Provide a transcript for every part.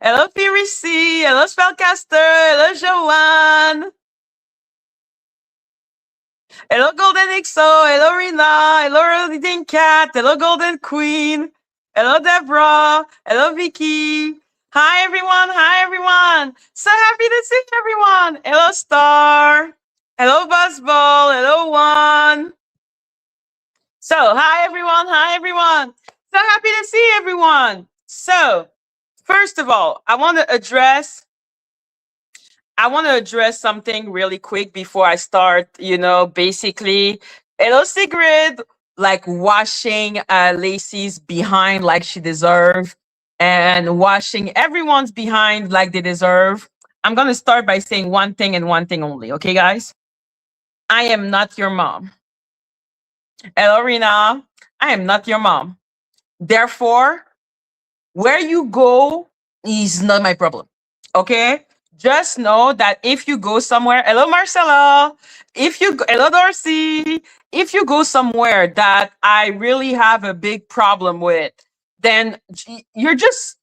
Hello, PRC. Hello, Spellcaster. Hello, Joanne. Hello, Golden XO. Hello, Rina. Hello, Reading Cat. Hello, Golden Queen. Hello, Deborah. Hello, Vicky. Hi, everyone. Hi, everyone. So happy to see everyone. Hello, Star. Hello, Buzzball. Hello, One. So, hi, everyone. Hi, everyone. So happy to see everyone. So, first of all, I want to address something really quick before I start. Basically, hello Sigrid, like washing Lacey's behind like she deserves, and washing everyone's behind like they deserve. I'm gonna start by saying one thing and one thing only. Okay, guys, I am not your mom. Hello, Rina. I am not your mom. Therefore, where you go is not my problem. Okay? Just know that if you go somewhere, hello Marcella, hello Darcy, if you go somewhere that I really have a big problem with, then you're just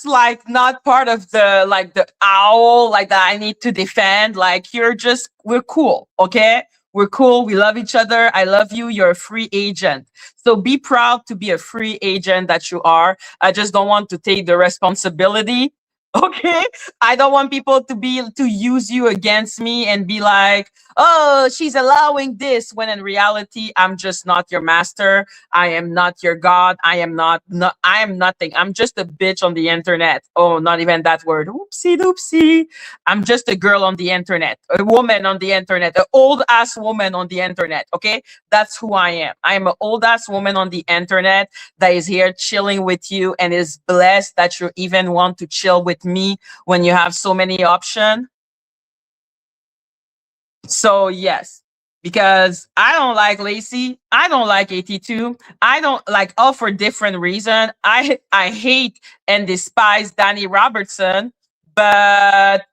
like not part of the owl like that I need to defend. Like we're cool, okay? We're cool. We love each other. I love you. You're a free agent. So be proud to be a free agent that you are. I just don't want to take the responsibility. Okay. I don't want people to use you against me and be like, oh, she's allowing this, when in reality, I'm just not your master. I am not your God. I am nothing. I'm just a bitch on the internet. Oh, not even that word. Oopsie doopsie. I'm just a girl on the internet, a woman on the internet, an old ass woman on the internet. Okay. That's who I am. I am an old ass woman on the internet that is here chilling with you and is blessed that you even want to chill with me when you have so many options. So yes, because I don't like Lacey, I don't like 82, I don't like all for different reason. I hate and despise Danny Robertson, but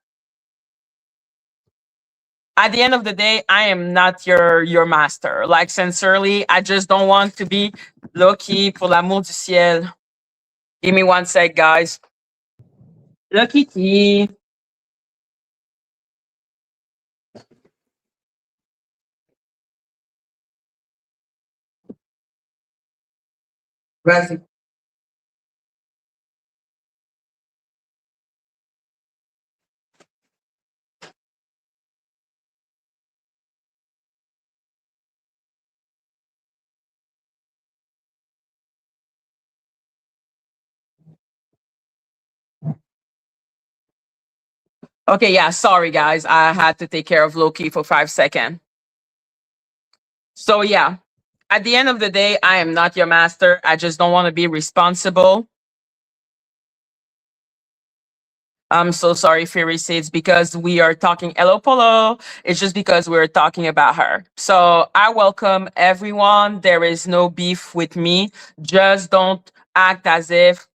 at the end of the day, I am not your master. Like sincerely, I just don't want to be Loki pour l'amour du ciel. Give me one sec, guys. Lucky T. Vas-y. Okay, yeah, sorry guys. I had to take care of Loki for 5 seconds. So yeah, at the end of the day, I am not your master. I just don't want to be responsible. I'm so sorry, Fury Seeds, because we are talking Hello Polo. It's just because we're talking about her. So I welcome everyone. There is no beef with me. Just don't act as if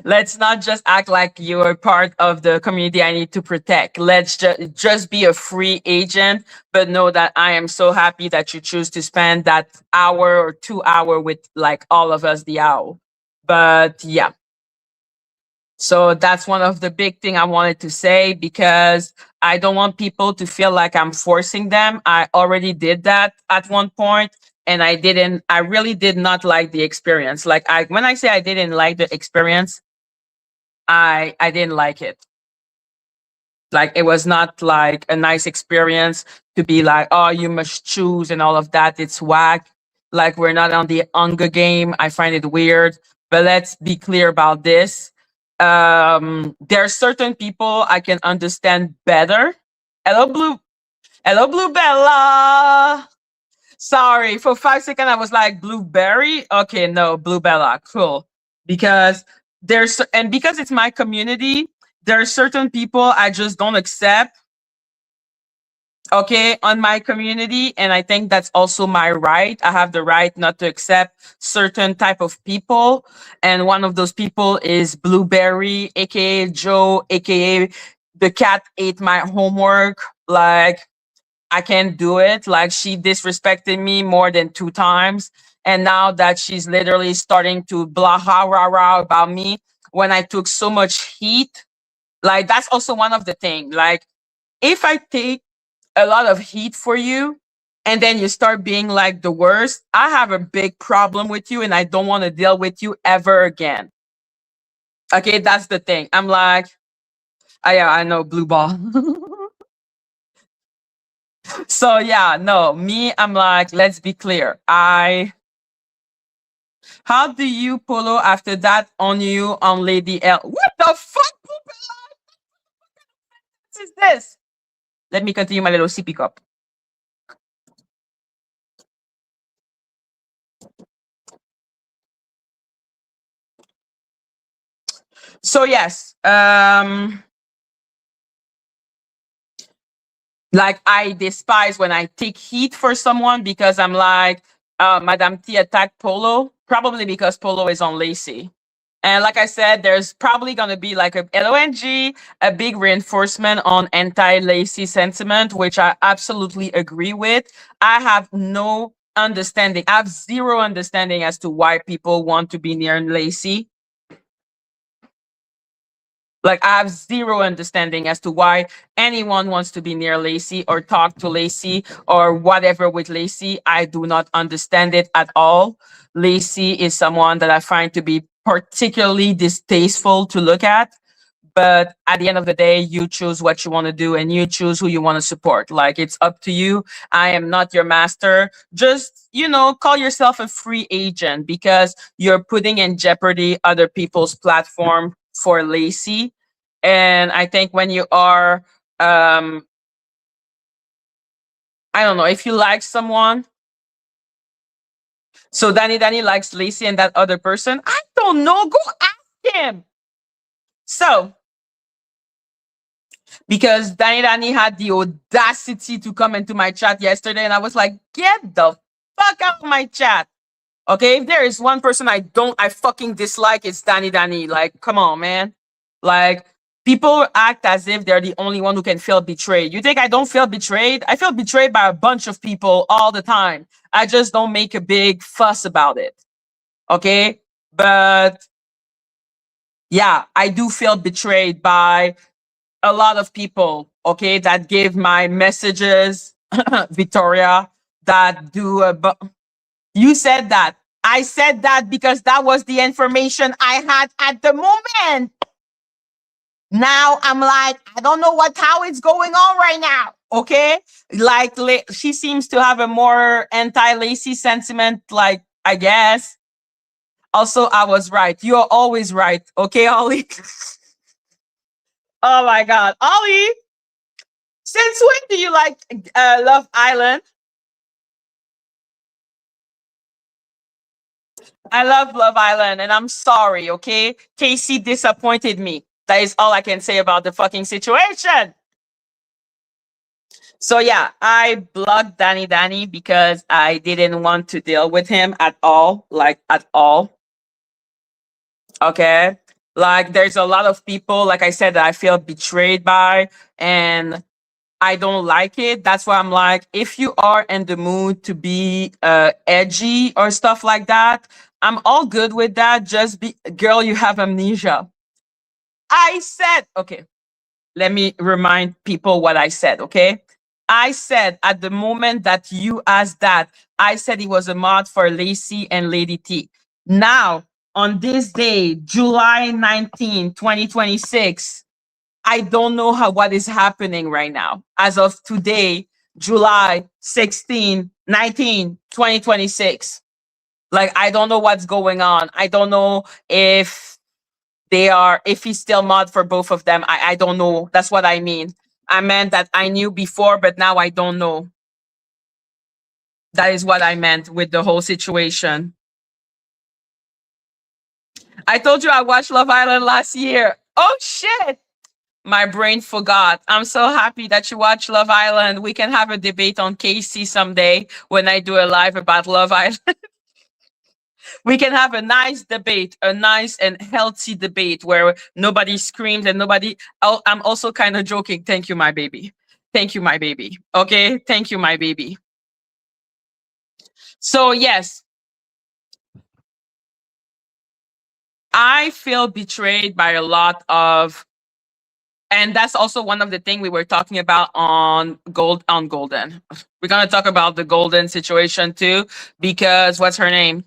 let's not just act like you're part of the community I need to protect. Let's just be a free agent, but know that I am so happy that you choose to spend that hour or 2 hour with like all of us, the owl. But yeah. So that's one of the big thing I wanted to say, because I don't want people to feel like I'm forcing them. I already did that at one point, and I really did not like the experience. When I say I didn't like the experience, I didn't like it. Like it was not like a nice experience to be like, oh, you must choose and all of that. It's whack. Like we're not on the Hunger Game. I find it weird. But let's be clear about this. There are certain people I can understand better. Hello, Blue. Hello, Blue Bella. Sorry, for 5 seconds I was like Blueberry. Okay, no, Blue Bella. Cool. Because because it's my community, there are certain people I just don't accept, okay, on my community, and I think that's also my right. I have the right not to accept certain type of people, and one of those people is Blueberry, aka Joe, aka the cat ate my homework. Like I can't do it. Like she disrespected me more than 2 times, And now that she's literally starting to blah ha rah rah about me when I took so much heat, like that's also one of the things. Like if I take a lot of heat for you and then you start being like the worst, I have a big problem with you and I don't want to deal with you ever again. Okay, that's the thing. I'm like, yeah, I know, blue ball. So yeah, no, me, I'm like, let's be clear. How do you polo after that on you on Lady L? What the fuck is this? Let me continue my little sippy cup. So yes, like I despise when I take heat for someone because I'm like, Madame T attacked Polo, probably because Polo is on Lacey. And like I said, there's probably going to be like a LONG, a big reinforcement on anti-Lacey sentiment, which I absolutely agree with. I have no understanding. I have zero understanding as to why people want to be near Lacey. Like I have zero understanding as to why anyone wants to be near Lacey or talk to Lacey or whatever with Lacey. I do not understand it at all. Lacey is someone that I find to be particularly distasteful to look at. But at the end of the day, you choose what you want to do and you choose who you want to support. Like it's up to you. I am not your master. Just, call yourself a free agent because you're putting in jeopardy other people's platform for Lacey. And I think when you are, I don't know, if you like someone, so Danny likes Lacey and that other person, I don't know, go ask him. So, because Danny had the audacity to come into my chat yesterday, and I was like, get the fuck out of my chat. Okay, if there is one person I fucking dislike, it's Danny. Like, come on, man. Like, people act as if they're the only one who can feel betrayed. You think I don't feel betrayed? I feel betrayed by a bunch of people all the time. I just don't make a big fuss about it. Okay, but yeah, I do feel betrayed by a lot of people, okay, that gave my messages, Victoria, that do. You said that. I said that because that was the information I had at the moment. Now I'm like, I don't know how it's going on right now. Okay, like she seems to have a more anti-Lacey sentiment. Like I guess. Also, I was right. You're always right. Okay, Ollie. Oh my God, Ollie. Since when do you like Love Island? I love Love Island, and I'm sorry, okay? Casey disappointed me. That is all I can say about the fucking situation. So yeah, I blocked Danny because I didn't want to deal with him at all, like at all. Okay? Like there's a lot of people, like I said, that I feel betrayed by, and I don't like it. That's why I'm like, if you are in the mood to be edgy or stuff like that, I'm all good with that. Just be, girl, you have amnesia. I said, okay, let me remind people what I said, okay? I said at the moment that you asked that, I said it was a mod for Lacey and Lady T. Now, on this day, July 19, 2026, I don't know what is happening right now. As of today, July 16, 2026. Like, I don't know what's going on. I don't know if he's still mod for both of them. I don't know. That's what I mean. I meant that I knew before, but now I don't know. That is what I meant with the whole situation. I told you I watched Love Island last year. Oh, shit. My brain forgot. I'm so happy that you watch Love Island. We can have a debate on Casey someday when I do a live about Love Island. We can have a nice debate, a nice and healthy debate where nobody screams and nobody. Oh, I'm also kind of joking. Thank you, my baby. Thank you, my baby. Okay. Thank you, my baby. So, yes. I feel betrayed by a lot of, and that's also one of the things we were talking about on Golden. We're gonna talk about the Golden situation too, because what's her name?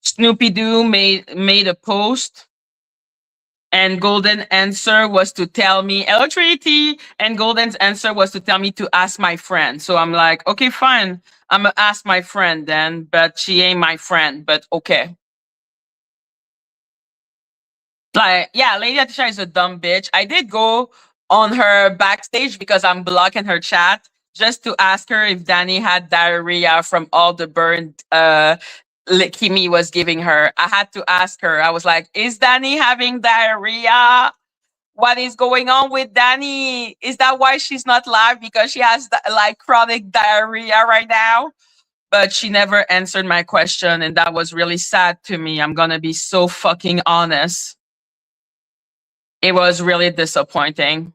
Snoopy Doo made a post, and Golden answer was to tell me hello Trinity, and Golden's answer was to tell me to ask my friend. So I'm like, okay, fine, I'm gonna ask my friend then, but she ain't my friend, but okay. Like, yeah, Lady Atisha is a dumb bitch. I did go on her backstage because I'm blocking her chat just to ask her if Danny had diarrhea from all the burned Kimi was giving her. I had to ask her. I was like, is Danny having diarrhea? What is going on with Danny? Is that why she's not live? Because she has like chronic diarrhea right now? But she never answered my question, and that was really sad to me. I'm gonna be so fucking honest. It was really disappointing.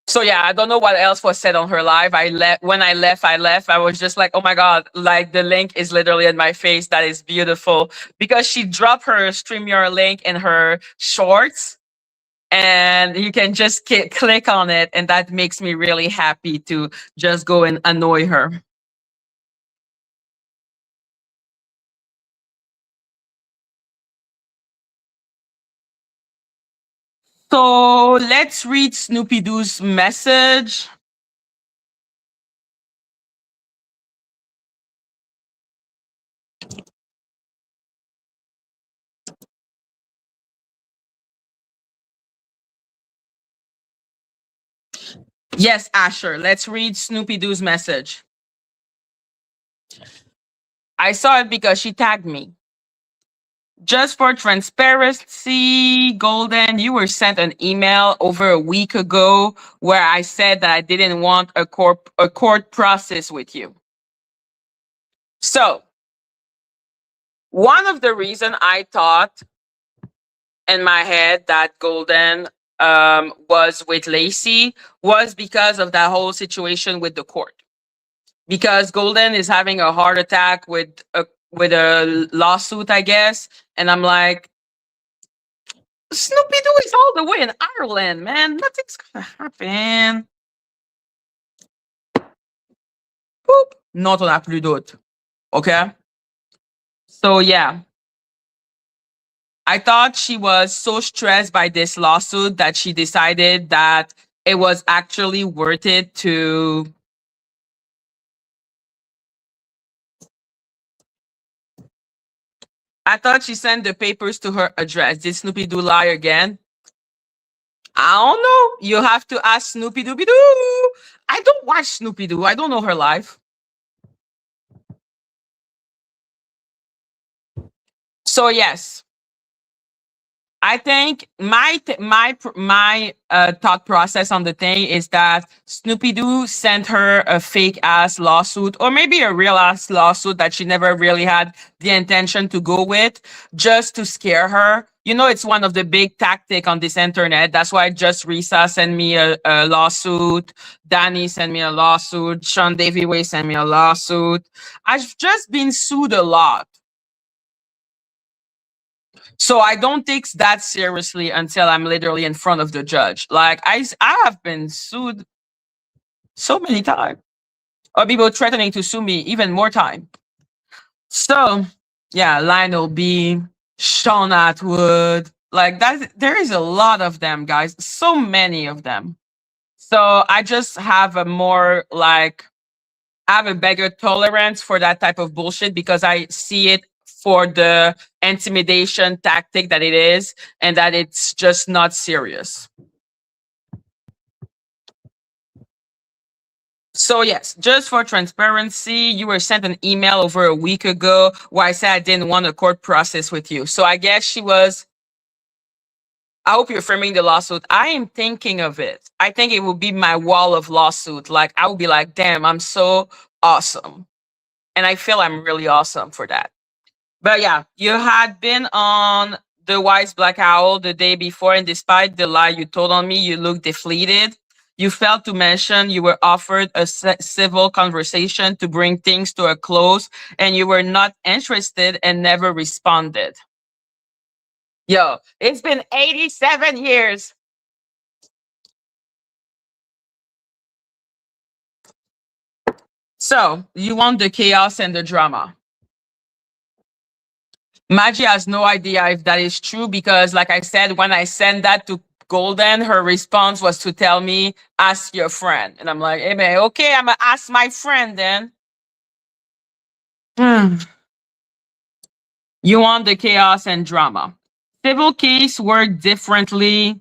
So yeah, I don't know what else was said on her live. I left when I left. I was just like, oh my god, like the link is literally in my face. That is beautiful because she dropped her StreamYard link in her shorts, and you can just click on it, and that makes me really happy to just go and annoy her. So let's read Snoopy Doo's message. Yes, Asher, let's read Snoopy Doo's message. I saw it because she tagged me. Just for transparency, Golden, you were sent an email over a week ago where I said that I didn't want a court process with you. So, one of the reason I thought in my head that Golden was with Lacey was because of that whole situation with the court. Because Golden is having a heart attack with a lawsuit, I guess, and I'm like, Snoopy Doo is all the way in Ireland, man. Nothing's gonna happen. Boop. Non, t'en as plus d'autres. Okay? So yeah. I thought she was so stressed by this lawsuit that she decided that it was actually worth it to I thought she sent the papers to her address. Did Snoopy Doo lie again? I don't know. You have to ask Snoopy Dooby Doo. I don't watch Snoopy Doo. I don't know her life. So yes, I think my thought process on the thing is that Snoopy Doo sent her a fake ass lawsuit, or maybe a real ass lawsuit that she never really had the intention to go with, just to scare her. You know, it's one of the big tactic on this internet. That's why just Risa sent me a lawsuit. Danny sent me a lawsuit. Sean Davy Way sent me a lawsuit. I've just been sued a lot. So I don't take that seriously until I'm literally in front of the judge. Like I have been sued so many times, or people threatening to sue me even more time. So yeah, Lionel B, Sean Atwood, like that. There is a lot of them, guys. So many of them. So I just have a more like I have a bigger tolerance for that type of bullshit because I see it for the intimidation tactic that it is, and that it's just not serious. So yes, just for transparency, you were sent an email over a week ago where I said I didn't want a court process with you. So I guess she was. I hope you're framing the lawsuit. I am thinking of it. I think it will be my wall of lawsuit. Like I will be like, damn, I'm so awesome. And I feel I'm really awesome for that. But yeah, you had been on the Wise Black Owl the day before, and despite the lie you told on me, you look deflated. You failed to mention you were offered a civil conversation to bring things to a close, and you were not interested and never responded. Yo, it's been 87 years. So you want the chaos and the drama. Maggie has no idea if that is true because, like I said, when I sent that to Golden, her response was to tell me, ask your friend. And I'm like, hey, man, okay, I'm going to ask my friend then. You want the chaos and drama. Civil case work differently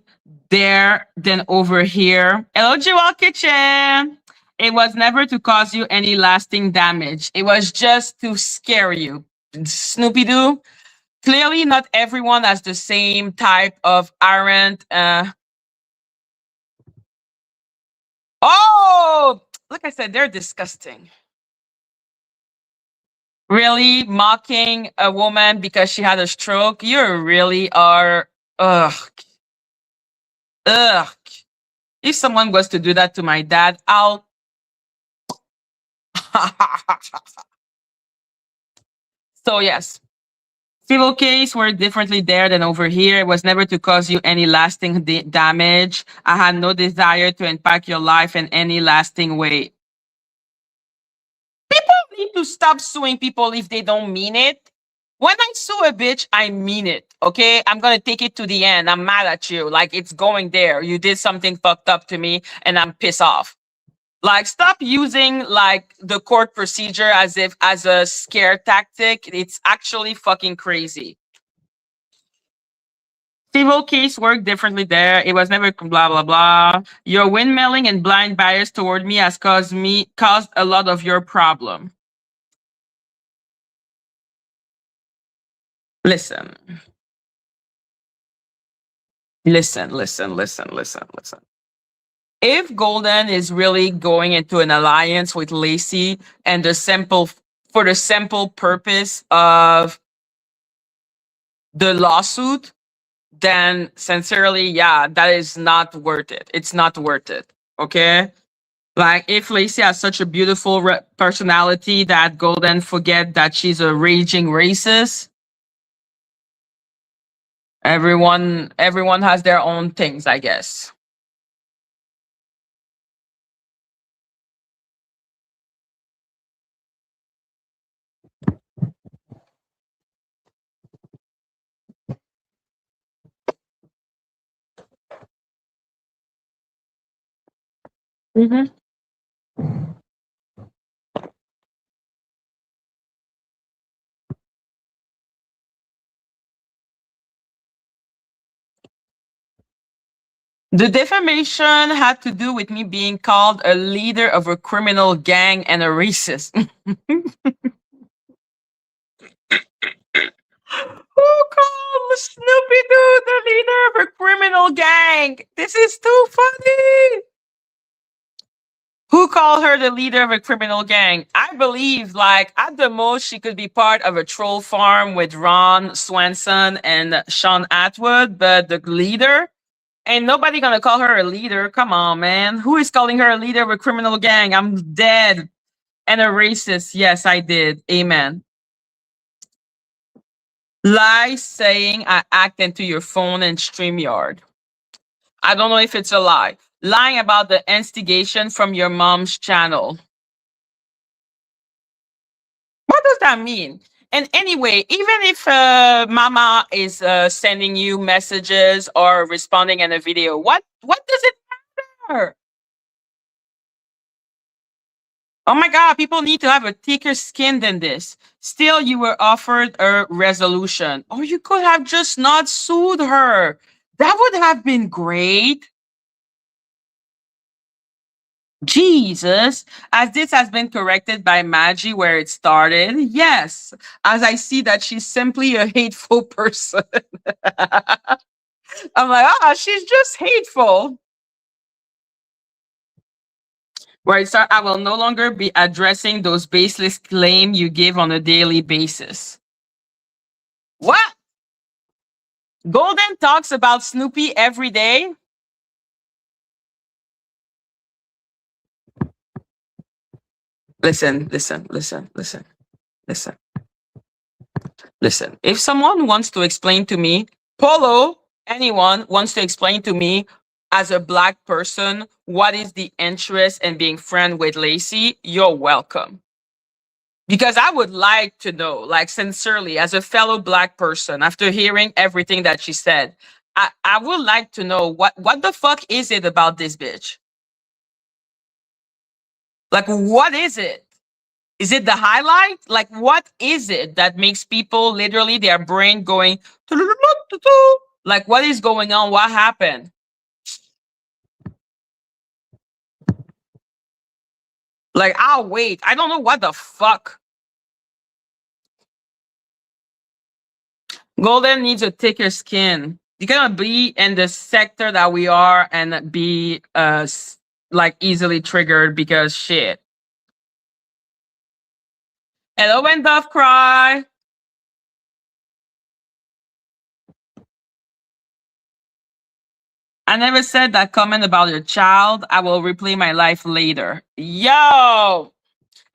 there than over here. Hello, Jewel Kitchen. It was never to cause you any lasting damage. It was just to scare you. Snoopy Doo. Clearly, not everyone has the same type of errant. Oh, like I said, they're disgusting. Really mocking a woman because she had a stroke. You really are. Ugh. Ugh. If someone was to do that to my dad, I'll. So, yes. Civil case were differently there than over here. It was never to cause you any lasting damage. I had no desire to impact your life in any lasting way. People need to stop suing people if they don't mean it. When I sue a bitch, I mean it. Okay, I'm gonna take it to the end. I'm mad at you. Like it's going there. You did something fucked up to me, and I'm pissed off. Like, stop using like the court procedure as if as a scare tactic. It's actually fucking crazy. Civil case worked differently there. It was never blah blah blah. Your windmilling and blind bias toward me has caused a lot of your problem. Listen, listen. If Golden is really going into an alliance with Lacey and for the simple purpose of the lawsuit, then sincerely, yeah, that is not worth it. It's not worth it. Okay. Like if Lacey has such a beautiful personality that Golden forget that she's a raging racist, everyone has their own things, I guess. Mm-hmm. The defamation had to do with me being called a leader of a criminal gang and a racist. Who called Snoopy Doo the leader of a criminal gang? This is too funny. Who called her the leader of a criminal gang? I believe, like, at the most, she could be part of a troll farm with Ron Swanson and Sean Atwood, but the leader? Ain't nobody gonna call her a leader. Come on, man. Who is calling her a leader of a criminal gang? I'm dead. And a racist. Yes, I did. Amen. Lie saying I hacked into your phone and StreamYard. I don't know if it's a lie. Lying about the instigation from your mom's channel. What does that mean? And anyway, even if Mama is sending you messages or responding in a video, what does it matter? Oh my God, people need to have a thicker skin than this. Still, you were offered a resolution, or you could have just not sued her. That would have been great. Jesus, as this has been corrected by Madgie where it started, yes, as I see that she's simply a hateful person. I'm like, she's just hateful. Where it start, I will no longer be addressing those baseless claims you give on a daily basis. What? Golden talks about Snoopy every day? Listen, listen, listen, listen, listen, listen. If someone wants to explain to me, Polo, anyone wants to explain to me as a black person what is the interest in being friend with Lacey, you're welcome. Because I would like to know, like sincerely, as a fellow black person, after hearing everything that she said, I would like to know what the fuck is it about this bitch? Like, what is it? Is it the highlight? Like, what is it that makes people literally their brain going, like, what is going on? What happened? Like, I'll wait. I don't know what the fuck. Golden needs a thicker skin. You cannot be in the sector that we are and be like easily triggered because shit. Hello, when Dove cry. I never said that comment about your child. I will replay my life later. Yo!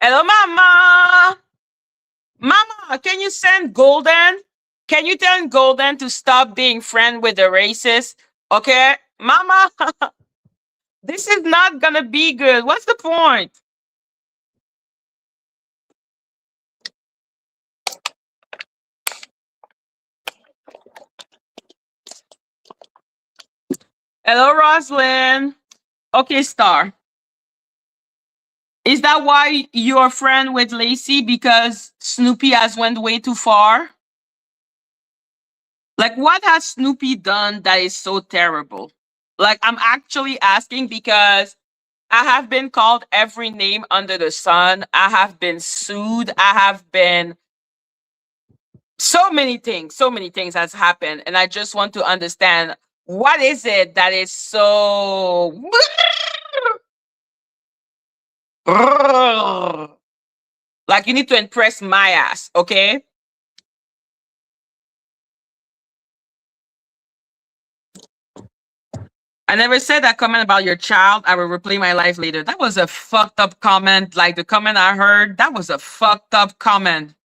Hello, mama! Mama, can you send Golden? Can you tell Golden to stop being friend with the racist? Okay? Mama, this is not gonna be good. What's the point? Hello, Roslyn. Okay, Star. Is that why you're friend with Lacey? Because Snoopy has went way too far? Like, what has Snoopy done that is so terrible? Like, I'm actually asking because I have been called every name under the sun. I have been sued. I have been so many things has happened. And I just want to understand what is it that is so like you need to impress my ass, okay? I never said that comment about your child. I will replay my life later. That was a fucked up comment. Like the comment I heard, that was a fucked up comment.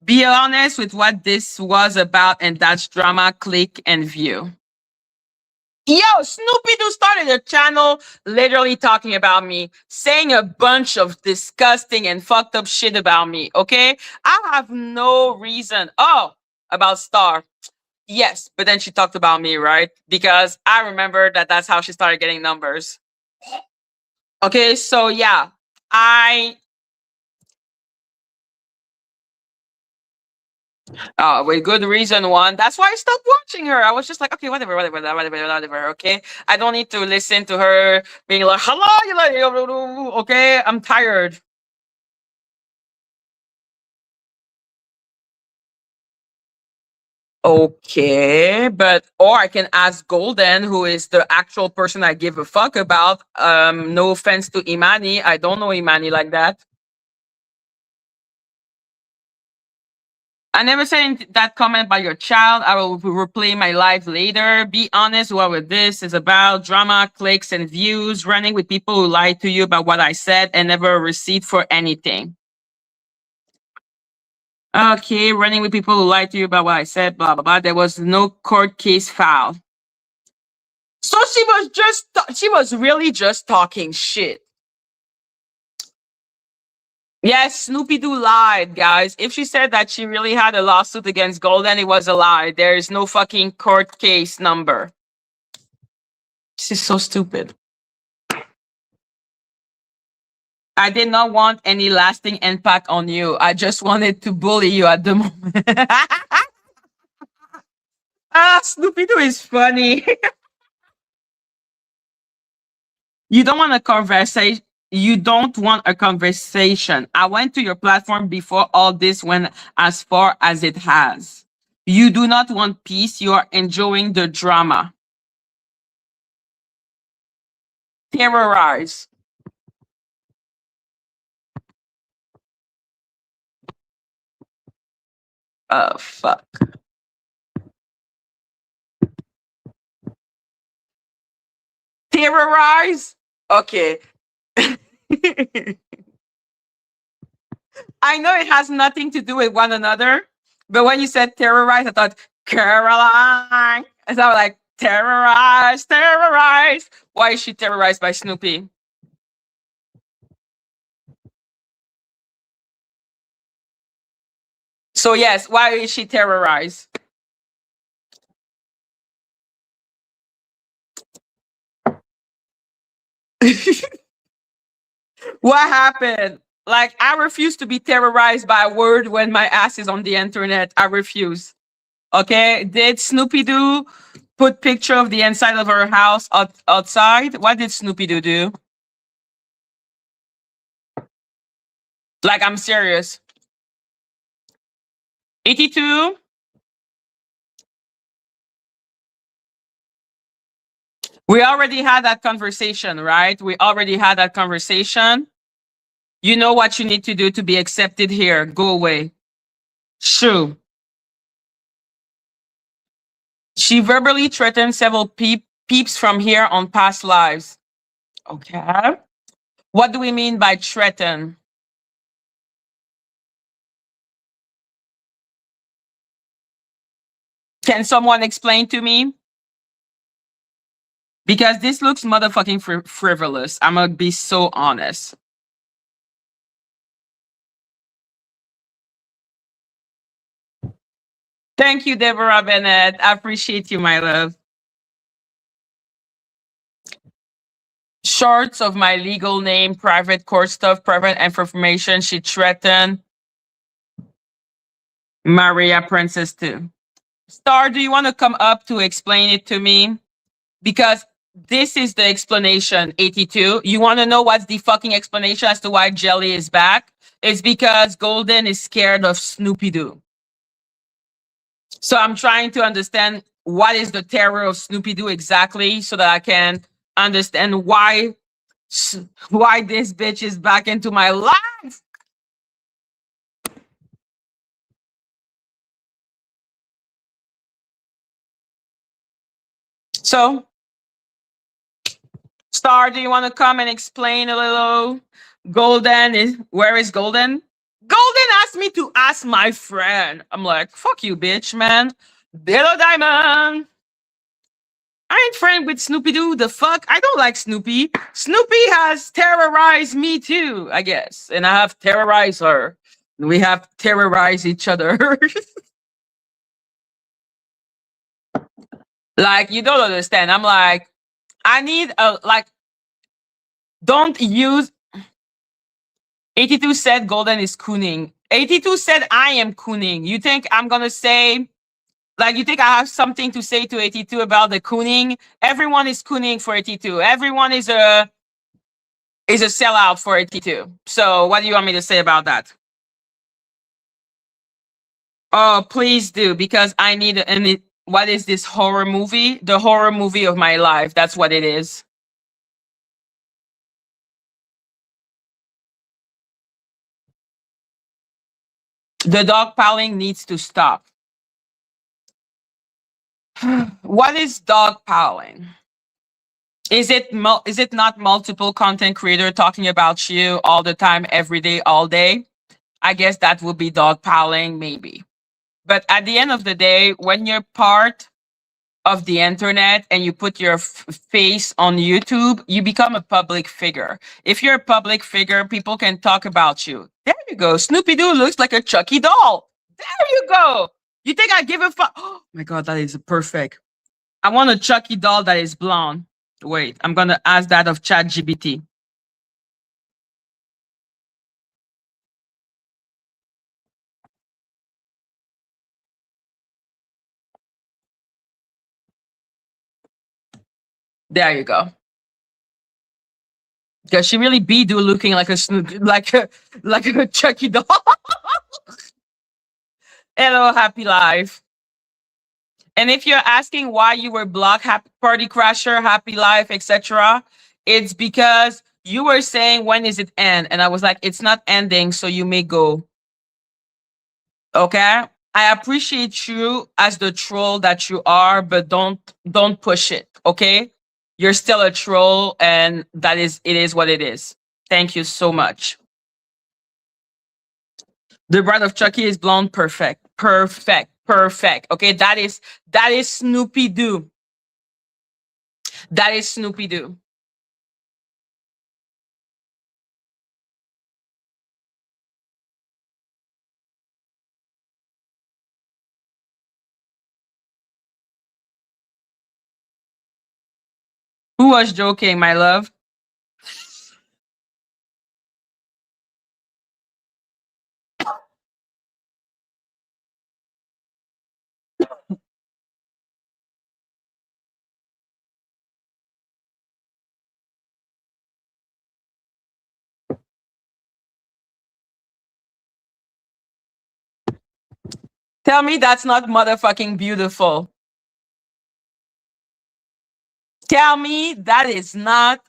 Be honest with what this was about, and that's drama, click, and view. Yo, Snoopy Doo started a channel literally talking about me, saying a bunch of disgusting and fucked up shit about me, okay? I have no reason. Oh, about Star. Yes, but then she talked about me, right? Because I remember that that's how she started getting numbers. Okay, so yeah, I with good reason one. That's why I stopped watching her. I was just like, okay, whatever, whatever, whatever, whatever. Okay, I don't need to listen to her being like, hello, you like, okay, I'm tired. Okay, but or I can ask Golden, who is the actual person I give a fuck about. No offense to Imani, I don't know Imani like that. I never said that comment about your child. I will replay my life later. Be honest what this is about. Drama, clicks, and views. Running with people who lied to you about what I said and never a receipt for anything. Okay, running with people who lied to you about what I said, blah, blah, blah. There was no court case filed. So she was really just talking shit. Yes, Snoopy Doo lied, guys. If she said that she really had a lawsuit against Golden, it was a lie. There is no fucking court case number. This is so stupid. I did not want any lasting impact on you. I just wanted to bully you at the moment. Snoopy Doo is funny. You don't want a conversation. You don't want a conversation. I went to your platform before all this went as far as it has. You do not want peace. You are enjoying the drama. Terrorize. Oh, fuck. Terrorize? Okay. I know it has nothing to do with one another, but when you said terrorize, I thought Caroline. And so I was like, terrorize, terrorize. Why is she terrorized by Snoopy? So yes, why is she terrorized? What happened? Like, I refuse to be terrorized by a word when my ass is on the internet. I refuse. Okay? Did Snoopy Doo put picture of the inside of her house outside? What did Snoopy Doo do? Like, I'm serious. 82, we already had that conversation, right? We already had that conversation. You know what you need to do to be accepted here. Go away. Shoo. She verbally threatened several peeps from here on past lives. Okay. What do we mean by threaten? Can someone explain to me? Because this looks motherfucking frivolous. I'm gonna be so honest. Thank you, Deborah Bennett. I appreciate you, my love. Shorts of my legal name, private court stuff, private information. She threatened Maria Princess too. Star, do you want to come up to explain it to me? Because this is the explanation, 82. You want to know what's the fucking explanation as to why Jelly is back? It's because Golden is scared of Snoopy Doo. So I'm trying to understand what is the terror of Snoopy Doo exactly so that I can understand why this bitch is back into my life. So, Star, do you want to come and explain a little? Golden is where is Golden? Golden asked me to ask my friend. I'm like, fuck you, bitch, man. Hello, Diamond. I ain't friend with Snoopy Doo. The fuck? I don't like Snoopy. Snoopy has terrorized me too, I guess. And I have terrorized her. We have terrorized each other. Like, you don't understand. I'm like, I need a, like, don't use. 82 said Golden is cooning. 82 said I am cooning. You think I'm going to say, like, you think I have something to say to 82 about the cooning? Everyone is cooning for 82. Everyone is a sellout for 82. So what do you want me to say about that? Oh, please do, because I need what is this horror movie? The horror movie of my life. That's what it is. The dog piling needs to stop. What is dog piling? Is it not multiple content creator talking about you all the time, every day, all day? I guess that would be dog piling, maybe. But at the end of the day, when you're part of the internet and you put your face on YouTube, you become a public figure. If you're a public figure, people can talk about you. There you go. Snoopy Doo looks like a Chucky doll. There you go. You think I give a fuck? Oh my God, that is perfect. I want a Chucky doll that is blonde. Wait, I'm going to ask that of ChatGPT. There you go. Because she really be do looking like a like a Chucky doll. Hello, happy life. And if you're asking why you were blocked, happy party crasher, happy life, etc., it's because you were saying when is it end, and I was like, it's not ending, so you may go. Okay, I appreciate you as the troll that you are, but don't push it. Okay, you're still a troll, and it is what it is. Thank you so much. The bride of Chucky is blonde. Perfect. Perfect. Perfect. Okay, that is Snoopy Doo. That is Snoopy Doo. Who was joking, my love? Tell me that's not motherfucking beautiful. Tell me that is not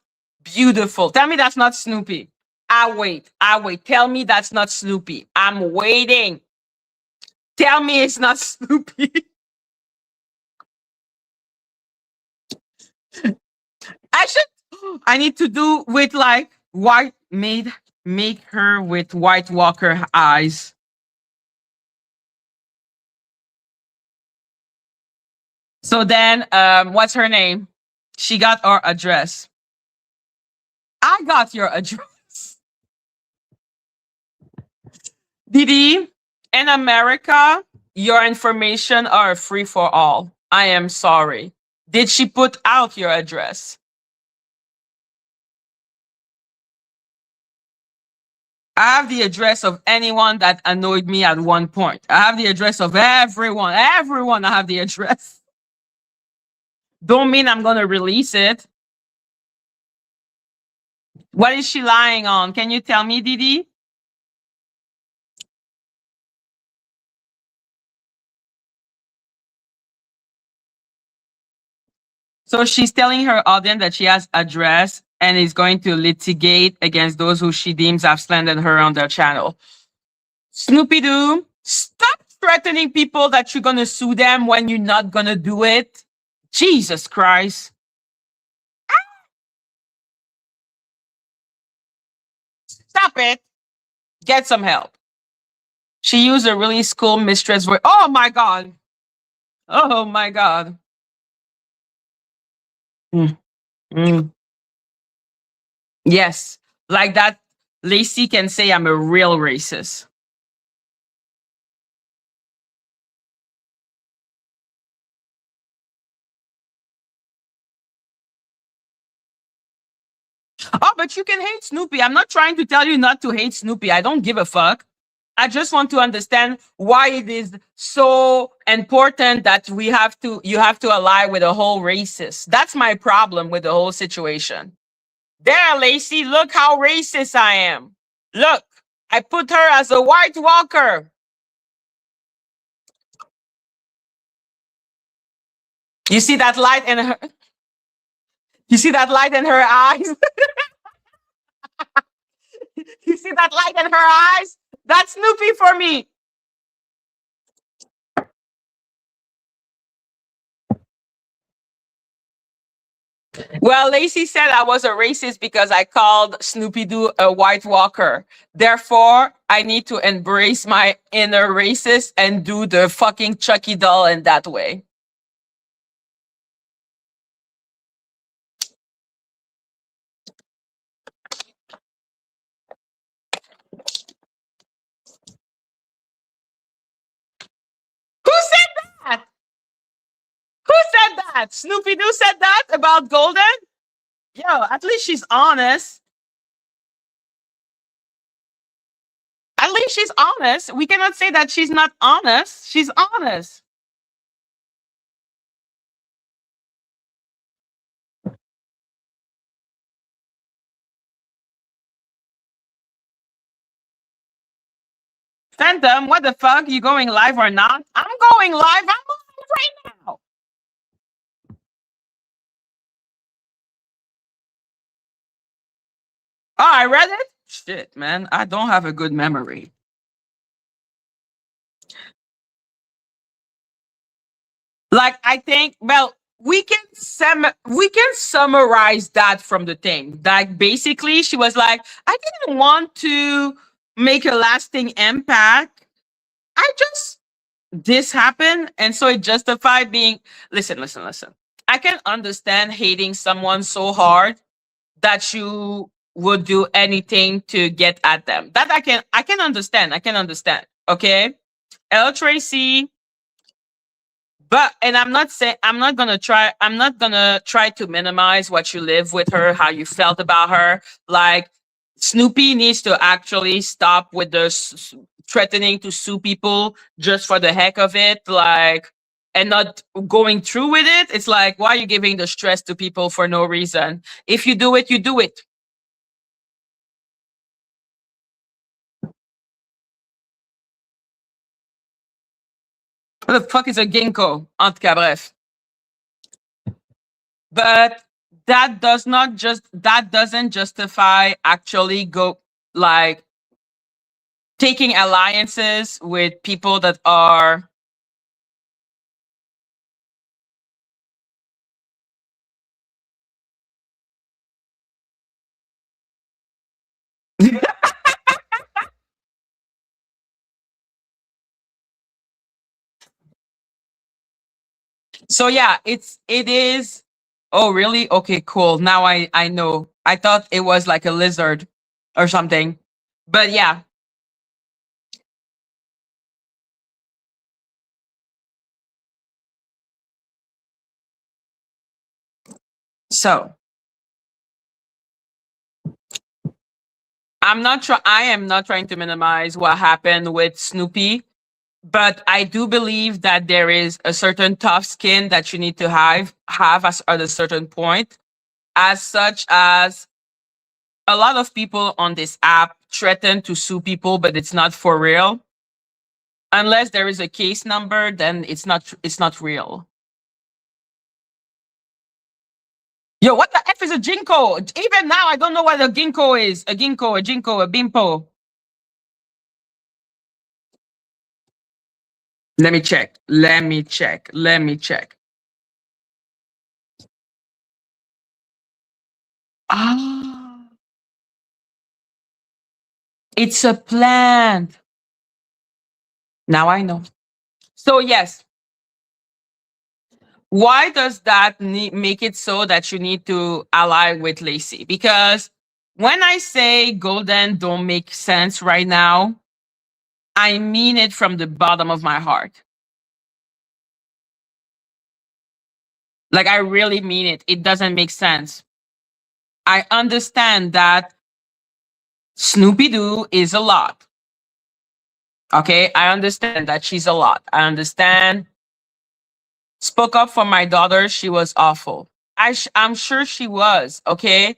beautiful. Tell me that's not Snoopy. I wait. I wait. Tell me that's not Snoopy. I'm waiting. Tell me it's not Snoopy. I should. I need to do with like white made make her with White Walker eyes. So then, what's her name? She got our address. I got your address. Didi, in America, your information are free for all. I am sorry. Did she put out your address? I have the address of anyone that annoyed me at one point. I have the address of everyone. Everyone, I have the address. Don't mean I'm going to release it. What is she lying on? Can you tell me, Didi? So she's telling her audience that she has address and is going to litigate against those who she deems have slandered her on their channel. Snoopy Doo, stop threatening people that you're going to sue them when you're not going to do it. Jesus Christ. Stop it. Get some help. She used a really school mistress voice. Oh my God. Oh my God. Mm, mm. Yes. Like that, Lacey can say I'm a real racist. Oh, but you can hate Snoopy. I'm not trying to tell you not to hate Snoopy. I don't give a fuck. I just want to understand why it is so important that you have to ally with a whole racist. That's my problem with the whole situation. There, Lacey, look how racist I am. Look, I put her as a White Walker. You see that light in her you see that light in her eyes? You see that light in her eyes? That's Snoopy for me. Well, Lacey said I was a racist because I called Snoopy Doo a White Walker. Therefore, I need to embrace my inner racist and do the fucking Chucky doll in that way. Who said that? Who said that? Snoopy Doo said that about Golden? Yo, at least she's honest. At least she's honest. We cannot say that she's not honest. She's honest. Phantom, what the fuck? You going live or not? I'm going live. I'm live right now. Oh, I read it? Shit, man. I don't have a good memory. Like, I think, well, we can summarize that from the thing. Like, basically, she was like, I didn't want to make a lasting impact just this happened, and so it justified being. Listen. I can understand hating someone so hard that you would do anything to get at them. That I can understand. I can understand. Okay. L Tracy, but and I'm not gonna try to minimize what you live with her, how you felt about her. Like Snoopy needs to actually stop with the threatening to sue people just for the heck of it, like, and not going through with it. It's like, why are you giving the stress to people for no reason? If you do it, you do it. What the fuck is a ginkgo? En tout cas, bref. But that doesn't justify actually go like taking alliances with people that are so yeah, it is. Oh really? Okay, cool. Now I know. I thought it was like a lizard or something. But yeah. So I am not trying to minimize what happened with Snoopy, but I do believe that there is a certain tough skin that you need to have at a certain point, as such as a lot of people on this app threaten to sue people, but it's not for real. Unless there is a case number, then it's not real. Yo, what the F is a ginkgo? Even now, I don't know what a ginkgo is. A ginkgo, a bimpo. Let me check. Let me check. Ah, it's a plant. Now I know. So yes, why does that make it so that you need to ally with Lacey? Because when I say golden don't make sense right now, I mean it from the bottom of my heart. Like I really mean it. It doesn't make sense. I understand that Snoopy Doo is a lot. Okay, I understand that she's a lot. I understand. Spoke up for my daughter. She was awful. I'm sure she was. Okay,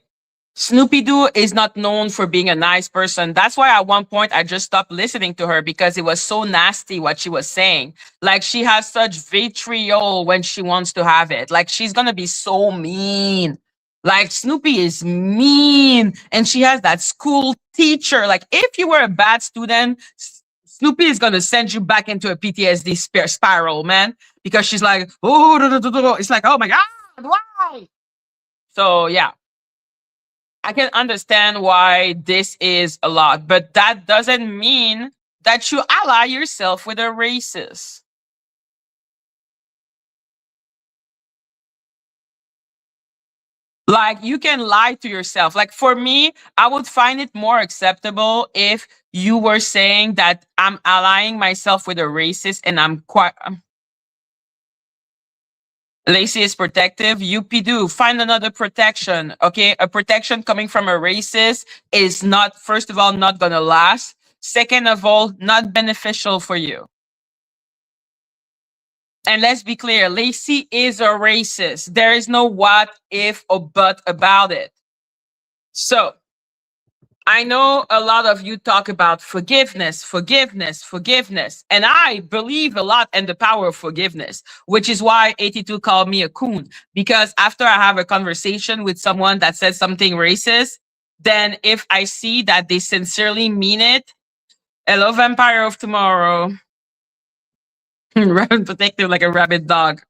Snoopy Doo is not known for being a nice person. That's why at one point I just stopped listening to her because it was so nasty what she was saying. Like she has such vitriol when she wants to have it. Like she's gonna be so mean. Like Snoopy is mean and she has that school teacher. Like if you were a bad student, Snoopy is gonna send you back into a PTSD spiral, man. Because she's like, oh, it's like, oh my God, why? So yeah. I can understand why this is a lot, but that doesn't mean that you ally yourself with a racist. Like you can lie to yourself. Like for me, I would find it more acceptable if you were saying that I'm allying myself with a racist and I'm quite Lacey is protective. UP do find another protection. Okay, a protection coming from a racist is not, first of all, not gonna last. Second of all, not beneficial for you. And let's be clear, Lacey is a racist. There is no what, if, or but about it. So I know a lot of you talk about forgiveness. And I believe a lot in the power of forgiveness, which is why 82 called me a coon. Because after I have a conversation with someone that says something racist, then if I see that they sincerely mean it, hello, vampire of tomorrow. Rabbit protective like a rabid dog.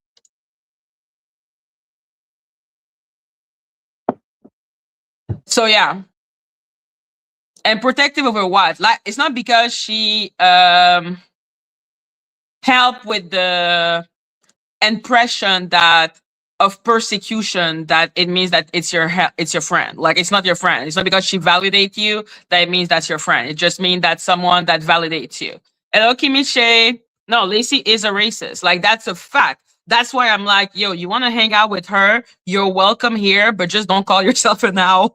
So yeah. And protective over what? Like it's not because she help with the impression that of persecution that it means that it's your friend. Like it's not your friend. It's not because she validates you that it means that's your friend. It just means that someone that validates you. Hello, Kimiche. No, Lacey is a racist. Like that's a fact. That's why I'm like, yo, you want to hang out with her? You're welcome here, but just don't call yourself an owl.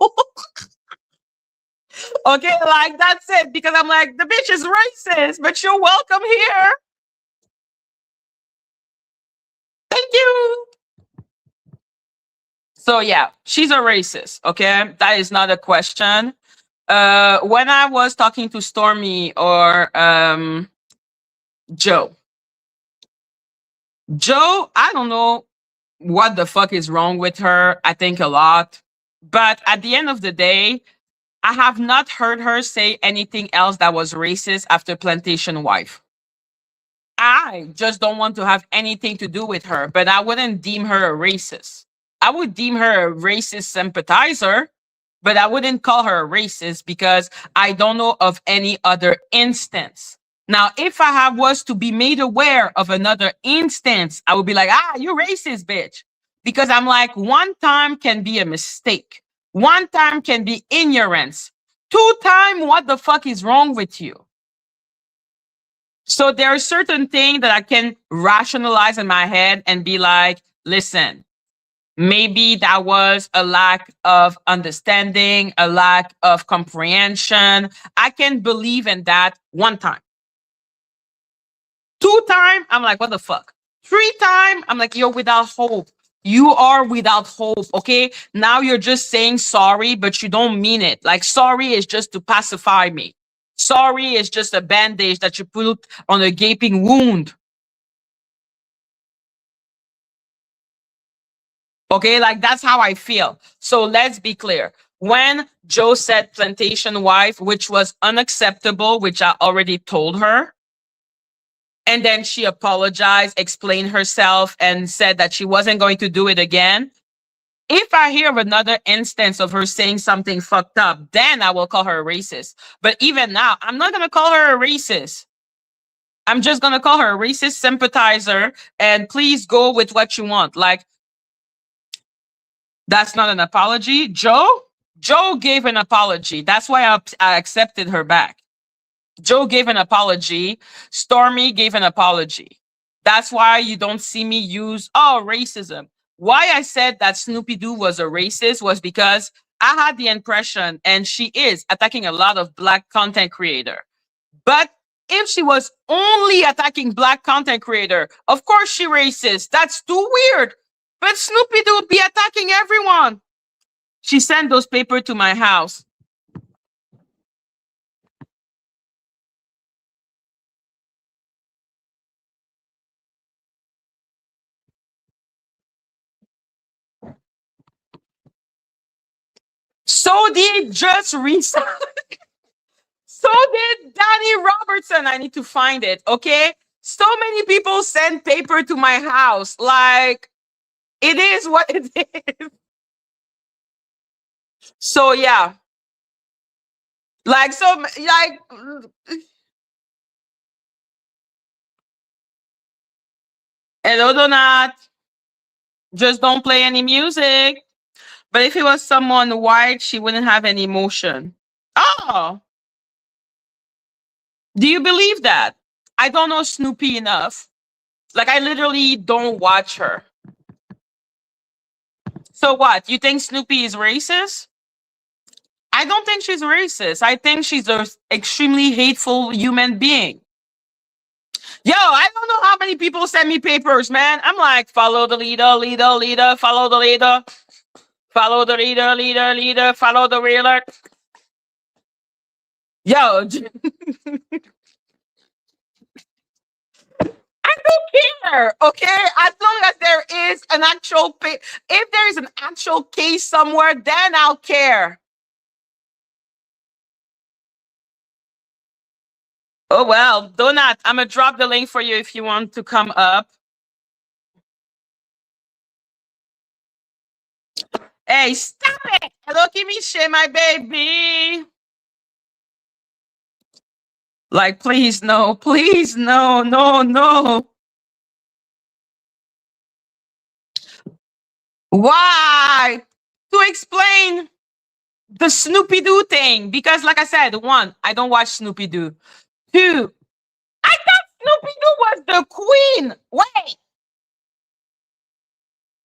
Okay, like that's it. Because I'm like, the bitch is racist, but you're welcome here. Thank you. So yeah, she's a racist. Okay, that is not a question. When I was talking to Stormy or Joe, I don't know what the fuck is wrong with her. I think a lot, but at the end of the day, I have not heard her say anything else that was racist after Plantation Wife. I just don't want to have anything to do with her, but I wouldn't deem her a racist. I would deem her a racist sympathizer, but I wouldn't call her a racist because I don't know of any other instance. Now, if I have was to be made aware of another instance, I would be like, you racist, bitch. Because I'm like, one time can be a mistake. One time can be ignorance. Two time, what the fuck is wrong with you? So there are certain things that I can rationalize in my head and be like, listen, maybe that was a lack of understanding, a lack of comprehension. I can believe in that one time. Two time, I'm like, what the fuck? Three time, I'm like, you're without hope. You are without hope. Okay. Now you're just saying sorry, but you don't mean it. Like, sorry is just to pacify me. Sorry is just a bandage that you put on a gaping wound. Okay, like that's how I feel. So let's be clear. When Joe said plantation wife, which was unacceptable, which I already told her, and then she apologized, explained herself, and said that she wasn't going to do it again. If I hear of another instance of her saying something fucked up, then I will call her a racist. But even now, I'm not going to call her a racist. I'm just going to call her a racist sympathizer, and please go with what you want. Like, that's not an apology. Joe gave an apology. That's why I accepted her back. Joe gave an apology. Stormy gave an apology. That's why you don't see me use, racism. Why I said that Snoopy Doo was a racist was because I had the impression, and she is attacking a lot of Black content creator. But if she was only attacking Black content creator, of course she racist. That's too weird. But Snoopy Doo would be attacking everyone. She sent those papers to my house. So did just recent. So did Danny Robertson. I need to find it. Okay. So many people send paper to my house. Like, it is what it is. So yeah. Like, so like hello Donut. Just don't play any music. But if it was someone white, she wouldn't have any emotion. Oh, do you believe that? I don't know Snoopy enough. Like, I literally don't watch her. So what? You think Snoopy is racist? I don't think she's racist. I think she's an extremely hateful human being. Yo, I don't know how many people send me papers, man. I'm like, follow the leader, leader, leader, follow the leader, follow the leader, leader, leader, follow the leader. Yo, I don't care. Okay, as long as there is an actual if there is an actual case somewhere, then I'll care. Oh well, Donut, I'm gonna drop the link for you if you want to come up. Hey, stop it! Hello, give me shit, my baby. Like, please, no, please, no, no, no. Why? To explain the Snoopy Doo thing. Because, like I said, one, I don't watch Snoopy Doo. Two, I thought Snoopy Doo was the queen. Wait,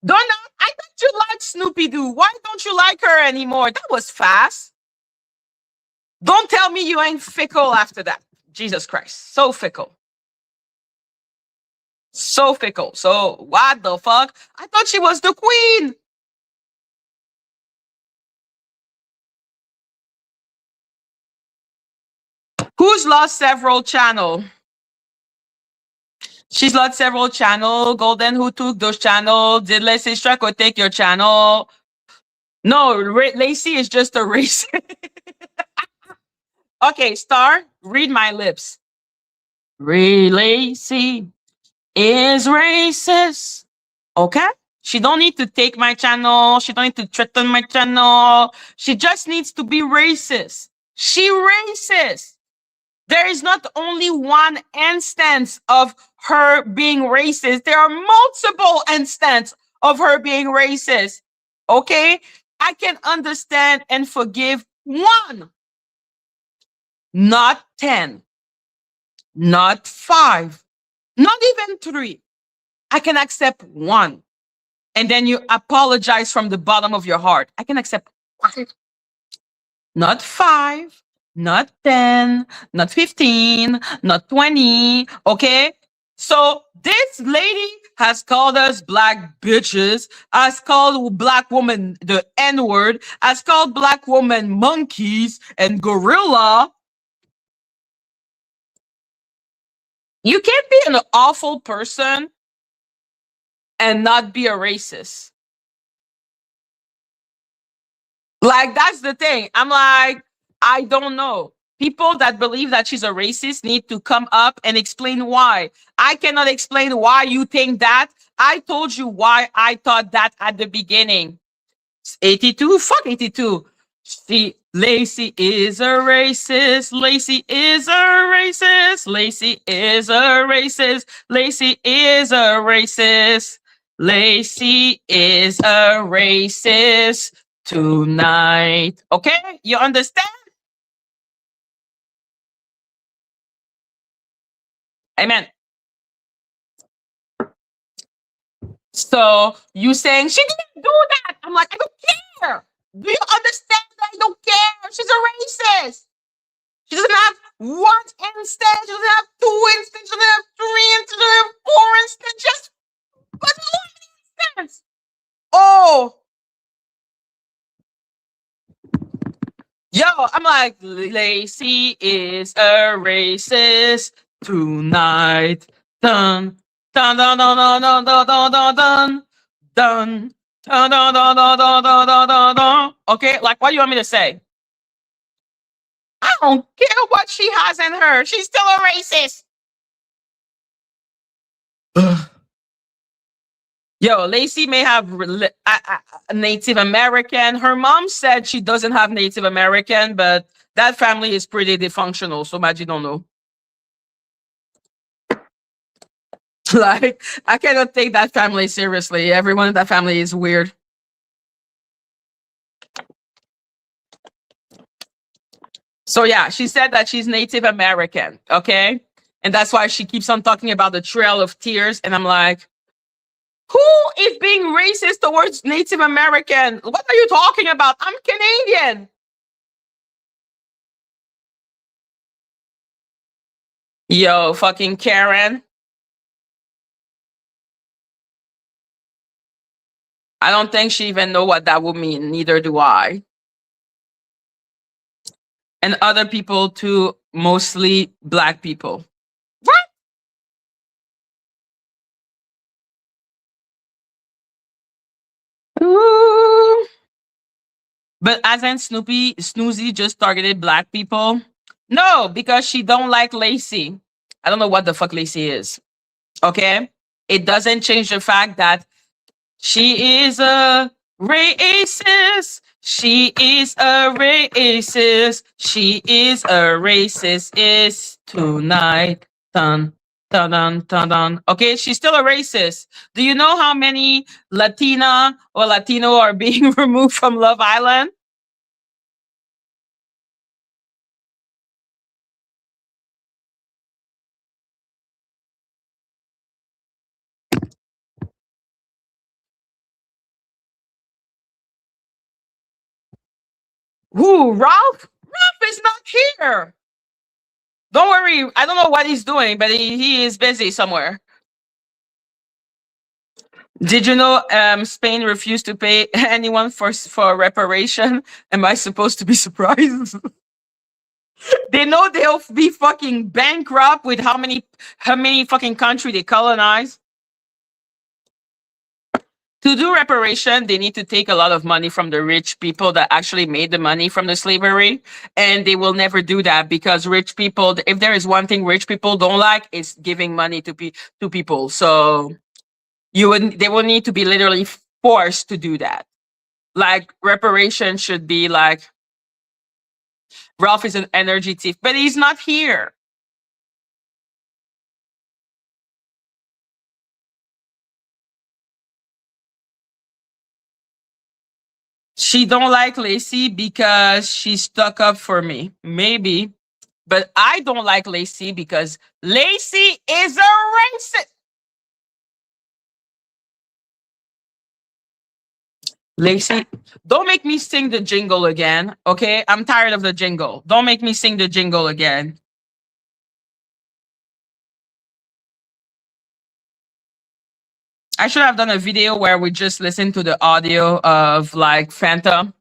don't know. I thought you liked Snoopy Doo. Why don't you like her anymore? That was fast. Don't tell me you ain't fickle after that. Jesus Christ. So fickle. So fickle. So what the fuck? I thought she was the queen. Who's lost several channel? She's lost several channel. Golden, who took those channel? Did Lacey Stracco take your channel? No, Lacey is just a race. Okay, Star, read my lips. Lacey is racist. Okay? She don't need to take my channel. She don't need to threaten my channel. She just needs to be racist. She racist. There is not only one instance of her being racist. There are multiple instances of her being racist. Okay? I can understand and forgive one, not 10, not 5, not even 3. I can accept one. And then you apologize from the bottom of your heart. I can accept one. Not 5, not 10, not 15, not 20. Okay. So this lady has called us black bitches, has called black women the N word, has called black women monkeys and gorilla. You can't be an awful person and not be a racist. Like, that's the thing. I'm like, I don't know. People that believe that she's a racist need to come up and explain why. I cannot explain why you think that. I told you why I thought that at the beginning. 82? Fuck 82. See, Lacey is a racist. Lacey is a racist. Lacey is a racist. Lacey is a racist. Lacey is a racist tonight. Okay? You understand? Amen. So you saying she didn't do that? I'm like, I don't care. Do you understand that I don't care? She's a racist. She doesn't have one instance. She doesn't have two instances. She doesn't have three instances. She doesn't have four instances. Just but one instance. Oh, yo, I'm like, Lacey is a racist tonight. Dun dun dun dun dun dun dun dun dun dun dun dun dun dun dun dun dun dun dun dun. Okay, like what do you want me to say? I don't care what she has in her. She's still a racist. Yo, Lacey may have Native American. Her mom said she doesn't have Native American, but that family is pretty dysfunctional. So Madgie don't know. Like, I cannot take that family seriously. Everyone in that family is weird. So yeah, she said that she's Native American. Okay. And that's why she keeps on talking about the Trail of Tears. And I'm like, who is being racist towards Native American? What are you talking about? I'm Canadian. Yo, fucking Karen. I don't think she even know what that would mean. Neither do I. And other people too, mostly black people. What? Ooh. But hasn't Snoozy just targeted black people? No, because she don't like Lacey. I don't know what the fuck Lacey is. Okay? It doesn't change the fact that she is a racist. She is a racist. She is a racist. Is tonight. Dun, dun, dun, dun, dun. Okay, she's still a racist. Do you know how many Latina or Latino are being removed from Love Island? Who? Ralph? Ralph is not here. Don't worry. I don't know what he's doing, but he is busy somewhere. Did you know Spain refused to pay anyone for reparation? Am I supposed to be surprised? They know they'll be fucking bankrupt with how many fucking country they colonize. To do reparation, they need to take a lot of money from the rich people that actually made the money from the slavery, and they will never do that because rich people. If there is one thing rich people don't like, is giving money to people. So they will need to be literally forced to do that. Like reparation should be like Ralph is an energy thief, but he's not here. She don't like Lacey because she stuck up for me. Maybe. But I don't like Lacey because Lacey is a racist. Lacey, don't make me sing the jingle again. Okay? I'm tired of the jingle. Don't make me sing the jingle again. I should have done a video where we just listen to the audio of like Phantom.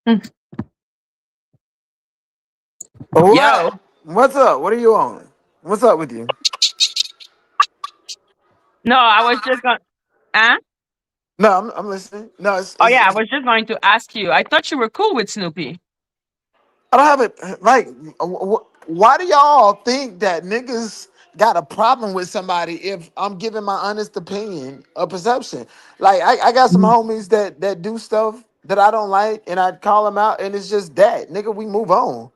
Hmm. What? Yo. What's up? What are you on? What's up with you? No, I was just going. Huh? No, I'm listening. No, Oh yeah, I was just going to ask you. I thought you were cool with Snoopy. I don't have it. Like, why do y'all think that niggas got a problem with somebody if I'm giving my honest opinion or perception? Like, I got some Mhm. homies that do stuff that I don't like, and I call them out, and it's just that nigga. We move on.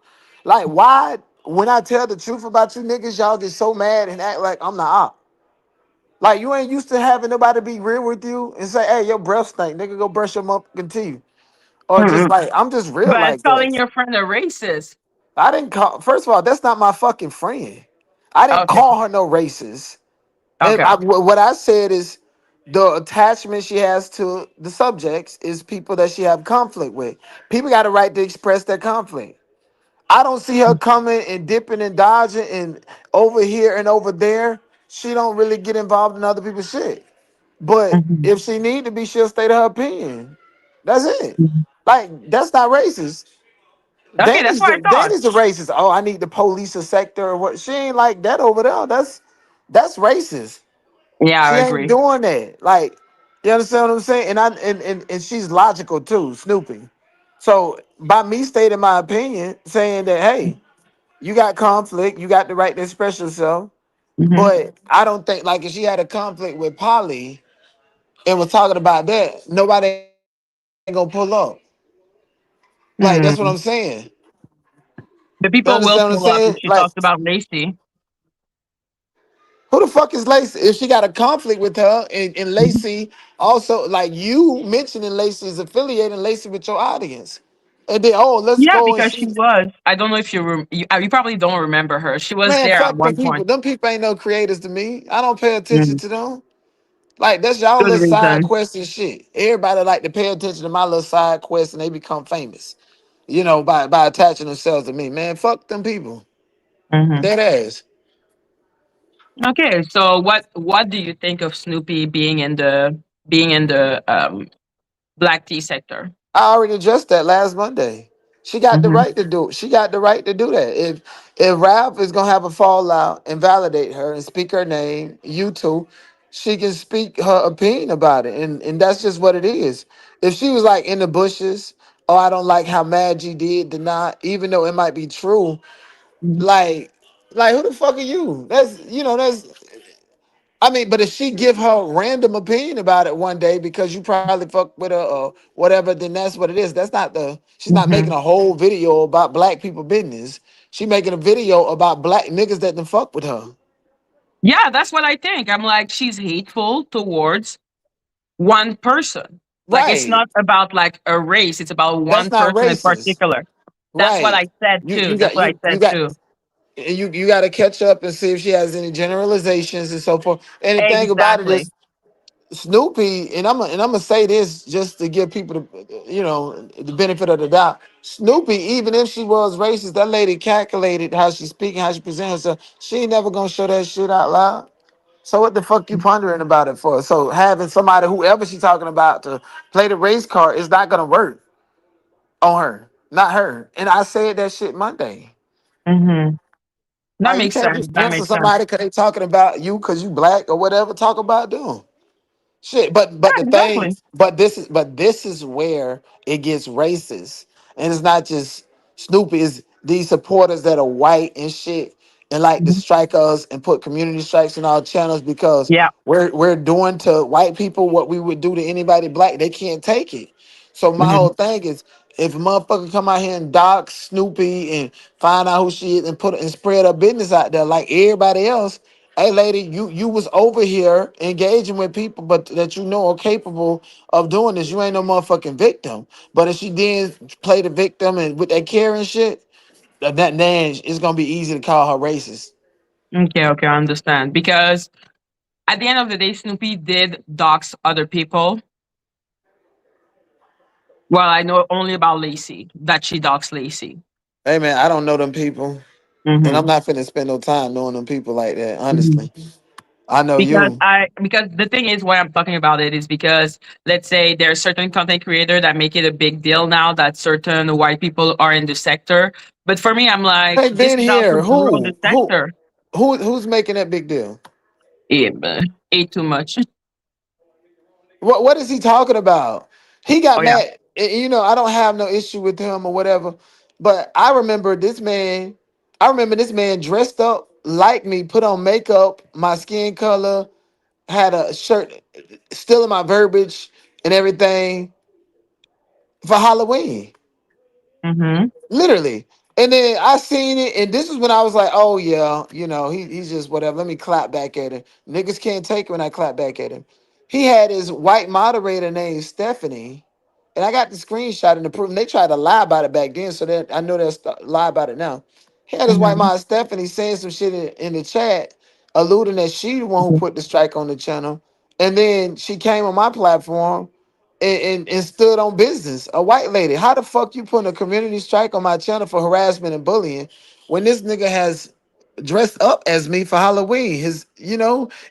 Like, why? When I tell the truth about you niggas, y'all get so mad and act like I'm the op. Like you ain't used to having nobody be real with you and say, "Hey, your breath stink, nigga. Go brush your motherfucking teeth." Or just Mm-mm. like I'm just real But like calling that. your friend a racist. I didn't call. First of all, that's not my fucking friend. I didn't Okay. call her no racist. And Okay. what I said is the attachment she has to the subjects is people that she have conflict with. People got a right to express their conflict. I don't see her coming and dipping and dodging and over here and over there. She don't really get involved in other people's shit. But Mhm. if she need to be, she'll state her opinion. That's it. Mhm. Like that's not racist. Okay, that's what I thought. Danny's the racist. Oh, I need to police a sector or what? She ain't like that over there. That's racist. Yeah, She I ain't agree. doing that. Like you understand what I'm saying? And she's logical too, Snoopy. So by me stating my opinion, saying that hey, you got conflict, you got the right to express yourself. Hmm. But I don't think like if she had a conflict with Polly and was talking about that, nobody ain't gonna pull up. Like that's what I'm Hmm. saying. The You people understand will what I'm pull up saying? if she Like talks about Lacey. who the fuck is Lacey? If she got a conflict with her and Mhm. Lacey also like you mentioning Lacey is affiliating Lacey with your audience. And then oh let's Yeah, go and because she she was. I don't know if you probably don't remember her. She was man there at fuck them one people. point. Them people ain't no creators to me. I don't pay attention Mm. to them. Like that's y'all Good little side reason. quest and shit. Everybody like to pay attention to my little side quest and they become famous. You know, by attaching themselves to me. Man, fuck them people. Hmm. Dead ass. Okay, so what do you think of Snoopy being in the black tea sector? I already addressed that last Monday. She got the Hmm. right to do it. She got the right to do that. If Ralph is gonna have a fallout and validate her and speak her name, you too, she can speak her opinion about it. And that's just what it is. If she was like in the bushes, oh, I don't like how Madgie did not, even though it might be true, like Like who the fuck are you? That's that's. I mean, but if she give her random opinion about it one day because you probably fuck with her or whatever, then that's what it is. That's not the. She's not making a Hmm. whole video about black people business. She making a video about black niggas that done fuck with her. Yeah, that's what I think. I'm like, she's hateful towards one person. Like, it's Right. not about like a race, it's about That's one not person in racist. particular. That's what Right. I said too. You That's got what I you said got too. you got to catch up and see if she has any generalizations and so forth. And the thing about it Exactly. is Snoopy, and I'm gonna say this just to give people the benefit of the doubt. Snoopy, even if she was racist, that lady calculated how she speaking, how she present herself. She ain't never gonna show that shit out loud. So what the fuck you pondering about it for? So having somebody, whoever she's talking about, to play the race card is not gonna work on her, not her. And I said that shit Monday. Hmm. That Like you makes can't sense. just That cancel makes sense. somebody because they talking about you because you black or whatever. Talk about them. Shit, but Yeah, the thing, exactly. but this is where it gets racist, and it's not just Snoopy. It's these supporters that are white and shit, and like to Mhm. strike us and put community strikes in our channels because Yeah. we're doing to white people what we would do to anybody black. They can't take it. So my Hmm. whole thing is, if a motherfucker come out here and dox Snoopy and find out who she is and put and spread her business out there like everybody else. Hey, lady, you was over here engaging with people, but that are capable of doing this. You ain't no motherfucking victim. But if she did play the victim and with that care and shit, that then it's gonna be easy to call her racist. Okay, okay, I understand. Because at the end of the day, Snoopy did dox other people. Well, I know only about Lacey, that she doxed Lacey. Hey man, I don't know them people, and I'm Hmm. not finna spend no time knowing them people like that. Hmm. Honestly, I know Because you. because the thing is, why I'm talking about it is because, let's say there's certain content creator that make it a big deal now that certain white people are in the sector. But for me, I'm like, Hey, this been is how to here. grow the Who sector. who's making that big deal? Yeah, but ate too much. What is he talking about? He Oh got yeah. mad. I don't have no issue with him or whatever. But I remember this man. I remember this man dressed up like me, put on makeup, my skin color, had a shirt, still in my verbiage and everything for Halloween. Mm-hmm. Literally. And then I seen it, and this is when I was like, oh yeah, he's just whatever. Let me clap back at him. Niggas can't take it when I clap back at him. He had his white moderator named Stephanie, and I got the screenshot and the proof. And they tried to lie about it back then, so that I know they'll lie about it now. He had his white Mm-hmm. mod Stephanie saying some shit in the chat, alluding that she the one who put the strike on the channel. And then she came on my platform and stood on business. A white lady. How the fuck you putting a community strike on my channel for harassment and bullying when this nigga has dressed up as me for Halloween?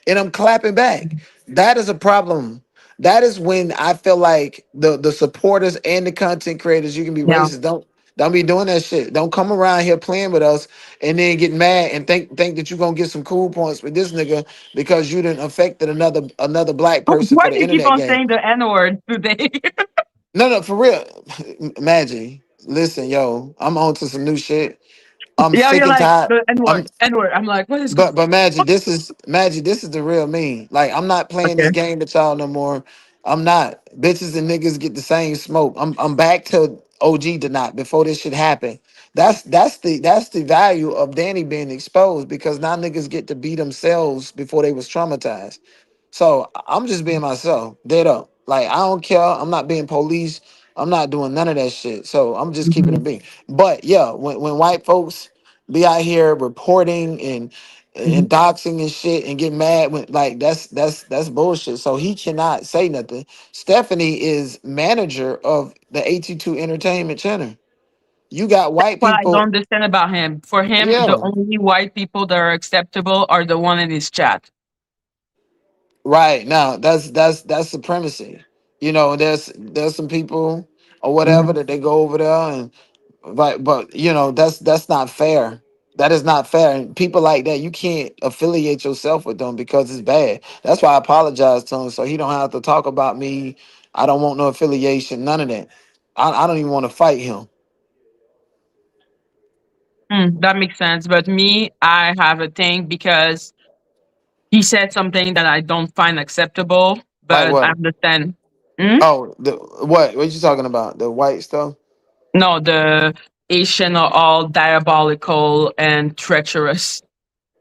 And I'm clapping back. That is a problem. That is when I feel like the supporters and the content creators, you can be Yeah. racist. Don't be doing that shit. Don't come around here playing with us and then get mad and think that you're gonna get some cool points with this nigga because you didn't affected another black person Why for do the you keep internet on game. saying the N word today? No, for real. Maggie, listen, yo, I'm on to some new shit. I'm Yeah, sick you're and like tired. the N I'm word, N word. I'm like, what is going? but Maggie, this is the real me. Like I'm not playing this Okay. game with y'all no more. I'm not. Bitches and niggas get the same smoke. I'm back to OG tonight before this shit happen. That's the value of Danny being exposed because now niggas get to be themselves before they was traumatized. So I'm just being myself, dead up. Like I don't care. I'm not being police. I'm not doing none of that shit. So I'm just keeping Hmm. it being. But yeah, when white folks be out here reporting and doxing and shit and get mad when like that's bullshit. So he cannot say nothing. Stephanie is manager of the AT2 Entertainment Channel. You got white What I don't people. understand about him, for him, the Yeah. only white people that are acceptable are the one in his chat. Right now, that's supremacy. There's some people or whatever Hmm. that they go over there and but that's not fair. That is not fair. And people like that, you can't affiliate yourself with them because it's bad. That's why I apologize to him so he don't have to talk about me. I don't want no affiliation, none of that. I don't even want to fight him. That makes sense. But me, I have a thing because he said something that I don't find acceptable, Like but I what? understand. Mm? Oh, the what? What you talking about? The white stuff? No, the Asian are all diabolical and treacherous.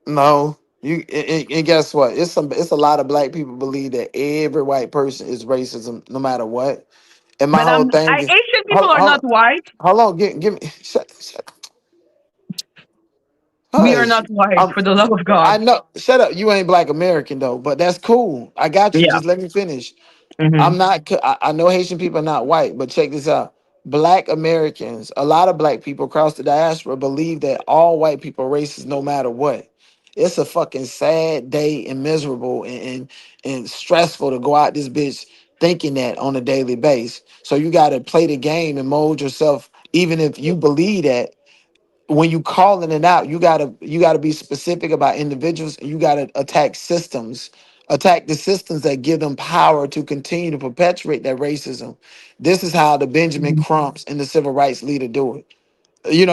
No. And guess what? It's a lot of black people believe that every white person is racism, no matter what. And my But whole thing is, Asian people hold, are not hold, white. hold on, give me, shut, We are hush. not white, Um, for the love of I God. know. Shut up. You ain't black American though, but that's cool. I got you. Yeah. Just let me finish. Hmm. I'm not. I know Haitian people are not white, but check this out. Black Americans, a lot of black people across the diaspora believe that all white people are racist no matter what. It's a fucking sad day and miserable and stressful to go out this bitch thinking that on a daily basis. So you got to play the game and mold yourself, even if you believe that when you calling it out, you gotta be specific about individuals, and you gotta attack the systems that give them power to continue to perpetuate that racism. This is how the Benjamin Hmm. Crumps and the civil rights leader do it.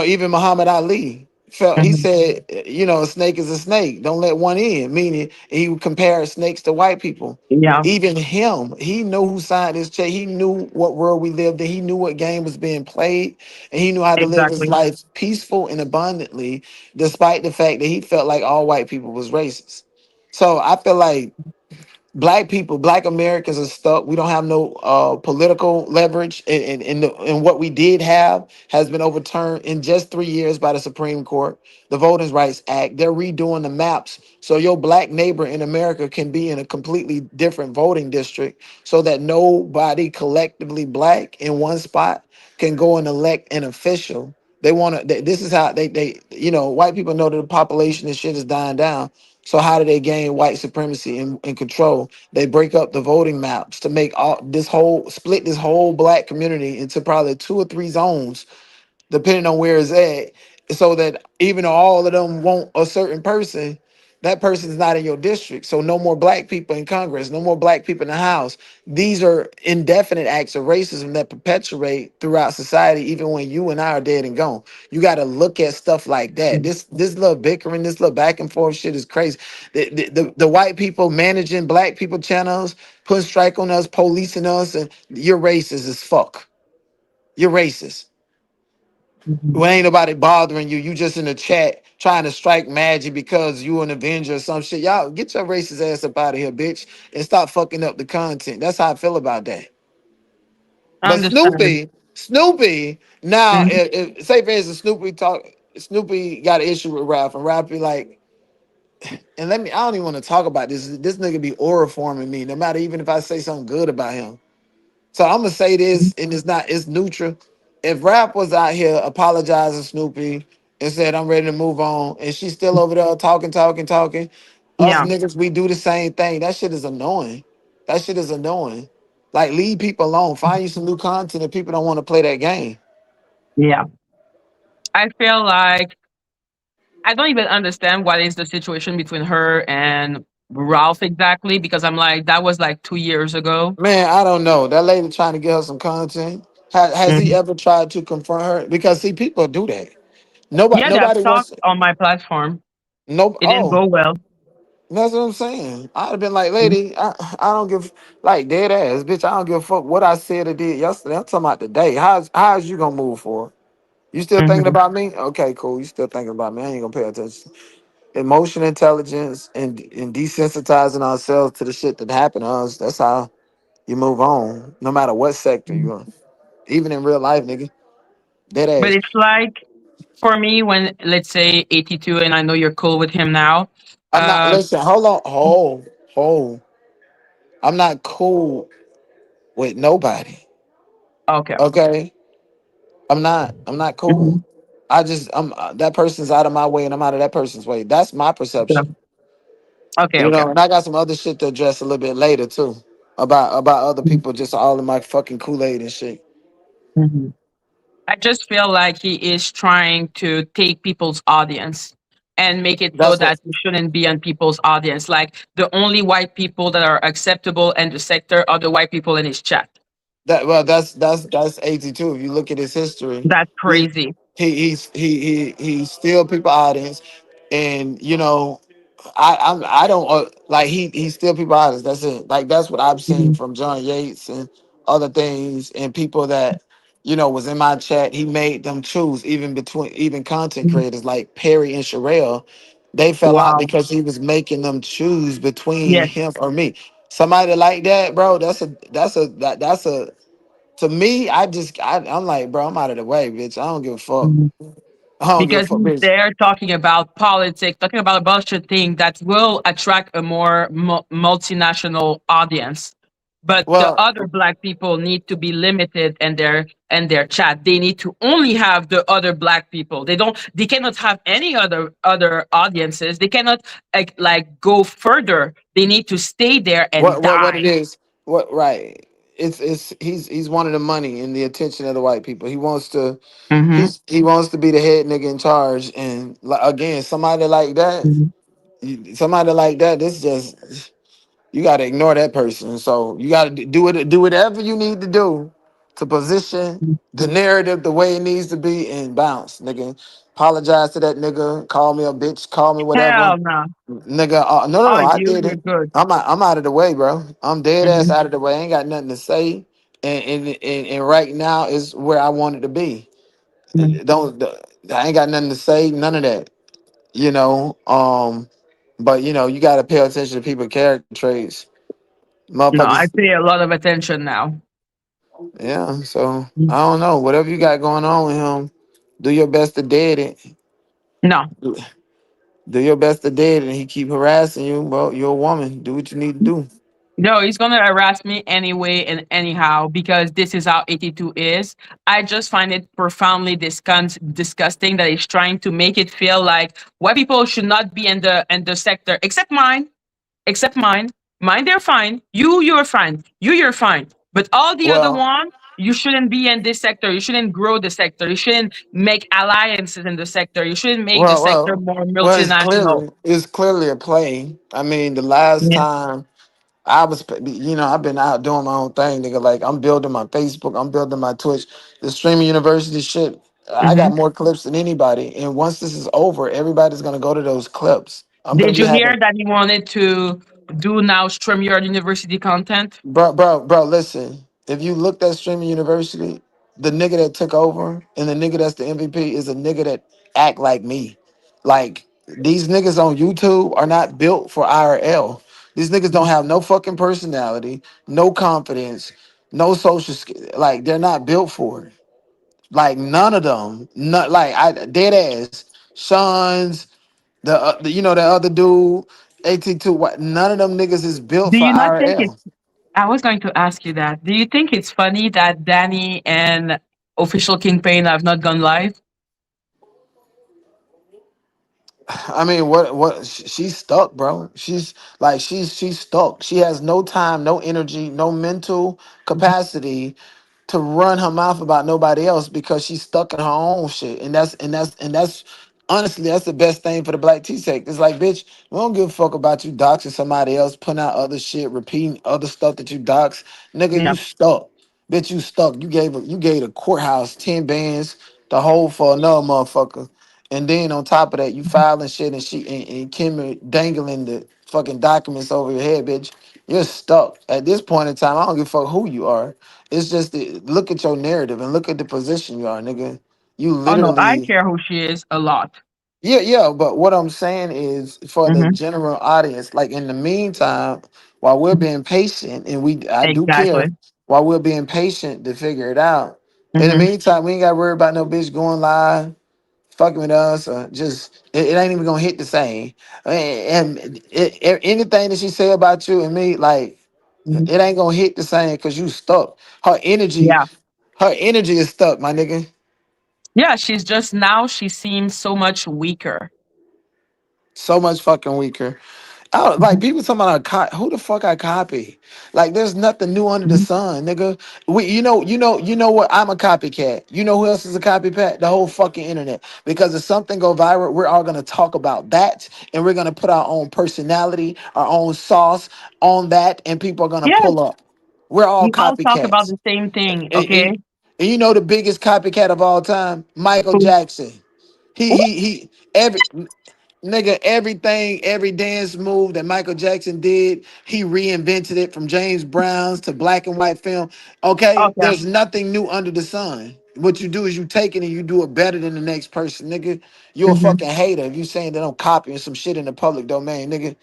Even Muhammad Ali felt he Hmm. said, a snake is a snake. Don't let one in. Meaning he would compare snakes to white people. Yeah, Even him, he knew who signed this check. He knew what world we lived in. He knew what game was being played, and he knew how to live his exactly. life peaceful and abundantly, despite the fact that he felt like all white people was racist. So I feel like black people, black Americans are stuck. We don't have no political leverage, and what we did have has been overturned in just 3 years by the Supreme Court. The Voting Rights Act. They're redoing the maps so your black neighbor in America can be in a completely different voting district, so that nobody collectively black in one spot can go and elect an official. They want to. This is how white people know that the population and shit is dying down. So how do they gain white supremacy and control? They break up the voting maps to make all this whole split this whole black community into probably two or three zones, depending on where it's at, so that even though all of them want a certain person, that person's not in your district. So no more black people in Congress, no more black people in the House. These are indefinite acts of racism that perpetuate throughout society, even when you and I are dead and gone. You got to look at stuff like that. This little bickering, this little back and forth shit is crazy. The white people managing black people channels, putting strike on us, policing us, and you're racist as fuck. You're racist. Hmm. When ain't nobody bothering you, you just in the chat trying to strike Madgie because you an Avenger or some shit. Y'all get your racist ass up out of here, bitch, and stop fucking up the content. That's how I feel about that. I But understand. Snoopy, now, Hmm. say for instance, Snoopy got an issue with Ralph, and Ralph be like, and I don't even want to talk about this. This nigga be aura forming me, no matter even if I say something good about him. So I'm gonna say this, and it's neutral. If Rap was out here apologizing to Snoopy and said I'm ready to move on, and she's still over there talking, us Yeah, niggas we do the same thing. That shit is annoying. That shit is annoying. Like leave people alone. Find you some new content if people don't want to play that game. yeah. I feel like I don't even understand what is the situation between her and Ralph exactly because I'm like, that was like 2 years ago. Man, I don't know. That lady trying to get her some content. Has he Mhm. ever tried to confront her? Because see, people do that. Yeah, they have Nobody wants talked on my platform. no. It didn't Oh, go well. that's what I'm saying. I'd have been like, Mhm. lady, I don't give like dead ass, bitch. I don't give a fuck what I said or did yesterday. I'm talking about today. How's you gonna move forward? You still thinking Mhm. about me? Okay, cool. You still thinking about me? I ain't gonna pay attention. Emotional intelligence and desensitizing ourselves to the shit that happened to us. That's how you move on, no matter what sector you're in. Even in real life, nigga. Dead But ass. it's like for me when let's say 82 and I know you're cool with him now. I'm not. Uh, Listen, hold on, hold. I'm not cool with nobody. okay. Okay. I'm not cool. Mhm. I'm that person's out of my way and I'm out of that person's way. That's my Okay. perception. Okay. Okay. And I got some other shit to address a little bit later too. About other people just all in my fucking Kool-Aid and shit. Mhm. I just feel like he is trying to take people's audience and make it so That's what that you shouldn't be on people's audience. Like the only white people that are acceptable in the sector are the white people in his chat. that well that's 82. If you look at his history, That's he crazy. He steal people audience, and you know, I don't like he steal people audience. That's it. Like that's what I've seen Mhm. from John Yates and other things and people that was in my chat. He made them choose even content Mhm. creators like Perry and Sherelle. They fell out Wow. because he was making them choose between Yes. him or me. Somebody like that, bro. That's a to me. I'm like, bro, I'm out of the way, bitch. I don't give a fuck. I don't give a Because fuck, he's bitch. there talking about politics, talking about a bunch of things that will attract a more multinational audience. But the Well, other black people need to be limited in their chat. They need to only have the other black people. They cannot have any other audiences. They cannot like go further. They need to stay there and what it die. is? What right? It's he's wanted the money and the attention of the white people. He wants to Hmm. he wants to be the head nigga in charge. And like, again, somebody like that. This just you got to ignore that person. So you got to do whatever you need to do to position the narrative the way it needs to be and bounce, nigga. Apologize to that nigga. Call me a bitch. Call me whatever. Hell no. Nigga, no, I Argue, did you're it. good. I'm out of the way, bro. I'm dead ass Hmm. out of the way. I ain't got nothing to say, and right now is where I wanted to be. Don't I ain't got nothing to say, none of that, you know. But you got to pay attention to people character traits, No, I motherfuckers. pay a lot of attention now. Yeah, so I don't know. Whatever you got going on with him, do your best to dead it. No. Do your best to dead it, and he keep harassing you. Well, you're a woman. Do what you need to do. No, he's gonna harass me anyway and anyhow because this is how 82 is. I just find it profoundly disgusting that he's trying to make it feel like white people should not be in the sector except mine, except mine. Mine, they're fine. You're fine. You're fine. But all the other Well, one, you shouldn't be in this sector. You shouldn't grow the sector. You shouldn't make alliances in the sector. You shouldn't make the well, sector well, more well. multinational. It's clearly a play. I mean, the last Yeah. time I've been out doing my own thing, nigga. Like I'm building my Facebook, I'm building my Twitch, the streaming university shit. I got Mhm. more clips than anybody, and once this is over, everybody's gonna go to those clips. I'm gonna Did be you hear having that he wanted to do now StreamYard University content? bro. Listen, if you looked at streaming university, the nigga that took over and the nigga that's the MVP is a nigga that act like me. Like these niggas on YouTube are not built for IRL. These niggas don't have no fucking personality, no confidence, no social skill. Like they're not built for it. Like none of them. Not like I dead ass. Sean's the other dude, AT2. What? None of them niggas is built Do for you not think IRL. it's I was going to ask you that. Do you think it's funny that Danny and Official Kingpin have not gone live? I mean, she's stuck, bro. She's stuck. She has no time, no energy, no mental capacity to run her mouth about nobody else because she's stuck in her own shit. And that's honestly that's the best thing for the black tea sect. It's like, bitch, we don't give a fuck about you doxing somebody else, putting out other shit, repeating other stuff that you dox. Nigga, Yeah. you stuck. Bitch, you stuck. You gave the courthouse 10 bands to hold for another motherfucker. And then on top of that, you filing shit and and Kim dangling the fucking documents over your head, bitch. You're stuck. At this point in time, I don't give a fuck who you are. It's just look at your narrative and look at the position you are, nigga. You Oh no, I literally, care who she is a lot. yeah, yeah. But what I'm saying is for the Hmm. general audience, like in the meantime, while we're being patient and I do care, Exactly. while we're being patient to figure it out. In the Hmm. meantime, we ain't got to worry about no bitch going live fucking with us or just it ain't even gonna hit the same. And anything that she say about you and me, like Hmm. it ain't gonna hit the same because you stuck. Yeah. Her energy is stuck, my nigga. Yeah, she's just now she seems so much weaker. So much fucking weaker. Oh, like Mhm. people talking about who the fuck I copy? Like there's nothing new under the Mhm. sun, nigga. You know what? I'm a copycat. You know who else is a copycat? The whole fucking internet. Because if something go viral, we're all gonna talk about that, and we're gonna put our own personality, our own sauce on that, and people are gonna Yes, pull up. We're all we all talk about copycats. the same thing, And, and okay? And you know the biggest copycat of all time, Michael Jackson. He every nigga, everything, every dance move that Michael Jackson did, he reinvented it from James Brown's to black and white film. Okay, Okay. there's nothing new under the sun. What you do is you take it and you do it better than the next person, nigga. You're a Mhm. fucking hater if you saying that I'm copying some shit in the public domain, nigga.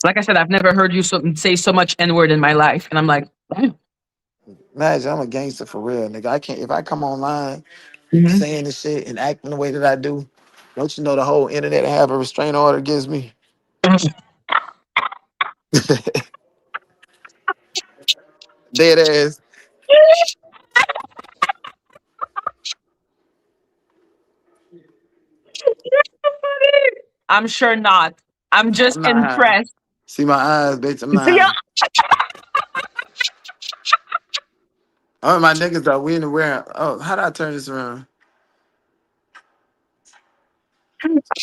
Like I said, I've never heard you say so much N word in my life, and I'm like, Imagine I'm a gangster for real, nigga. I can't if I come online mhm. saying this shit and acting the way that I do. Don't you know the whole internet have a restraining order against me? Dead ass. I'm sure not. I'm just I'm not high. impressed. See my eyes, bitch. I'm not Yeah. high. Oh, my niggas are we in the wearing. Oh, how do I turn this around?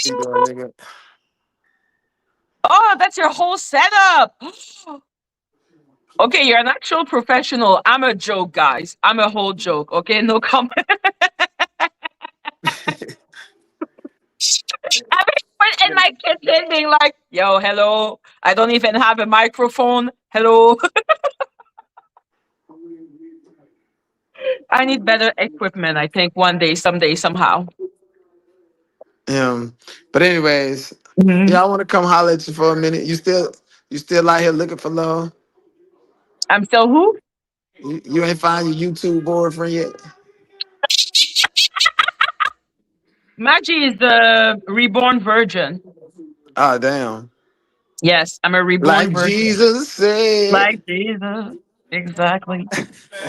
You go, nigga. Oh, that's your whole setup. Okay, you're an actual professional. I'm a joke, guys. I'm a whole joke. Okay, no comment. I've been in my kitchen being like, yo, hello. I don't even have a microphone. Hello. I need better equipment, I think, one day, someday, somehow. um, but anyways, Mhm. yeah, I want to come holler at you for a minute. You still out here looking for love? I'm still who? You ain't find your YouTube boyfriend yet? Madgie is the reborn virgin. Oh damn. Yes, I'm a reborn Like virgin. Jesus said. Like Jesus. Exactly.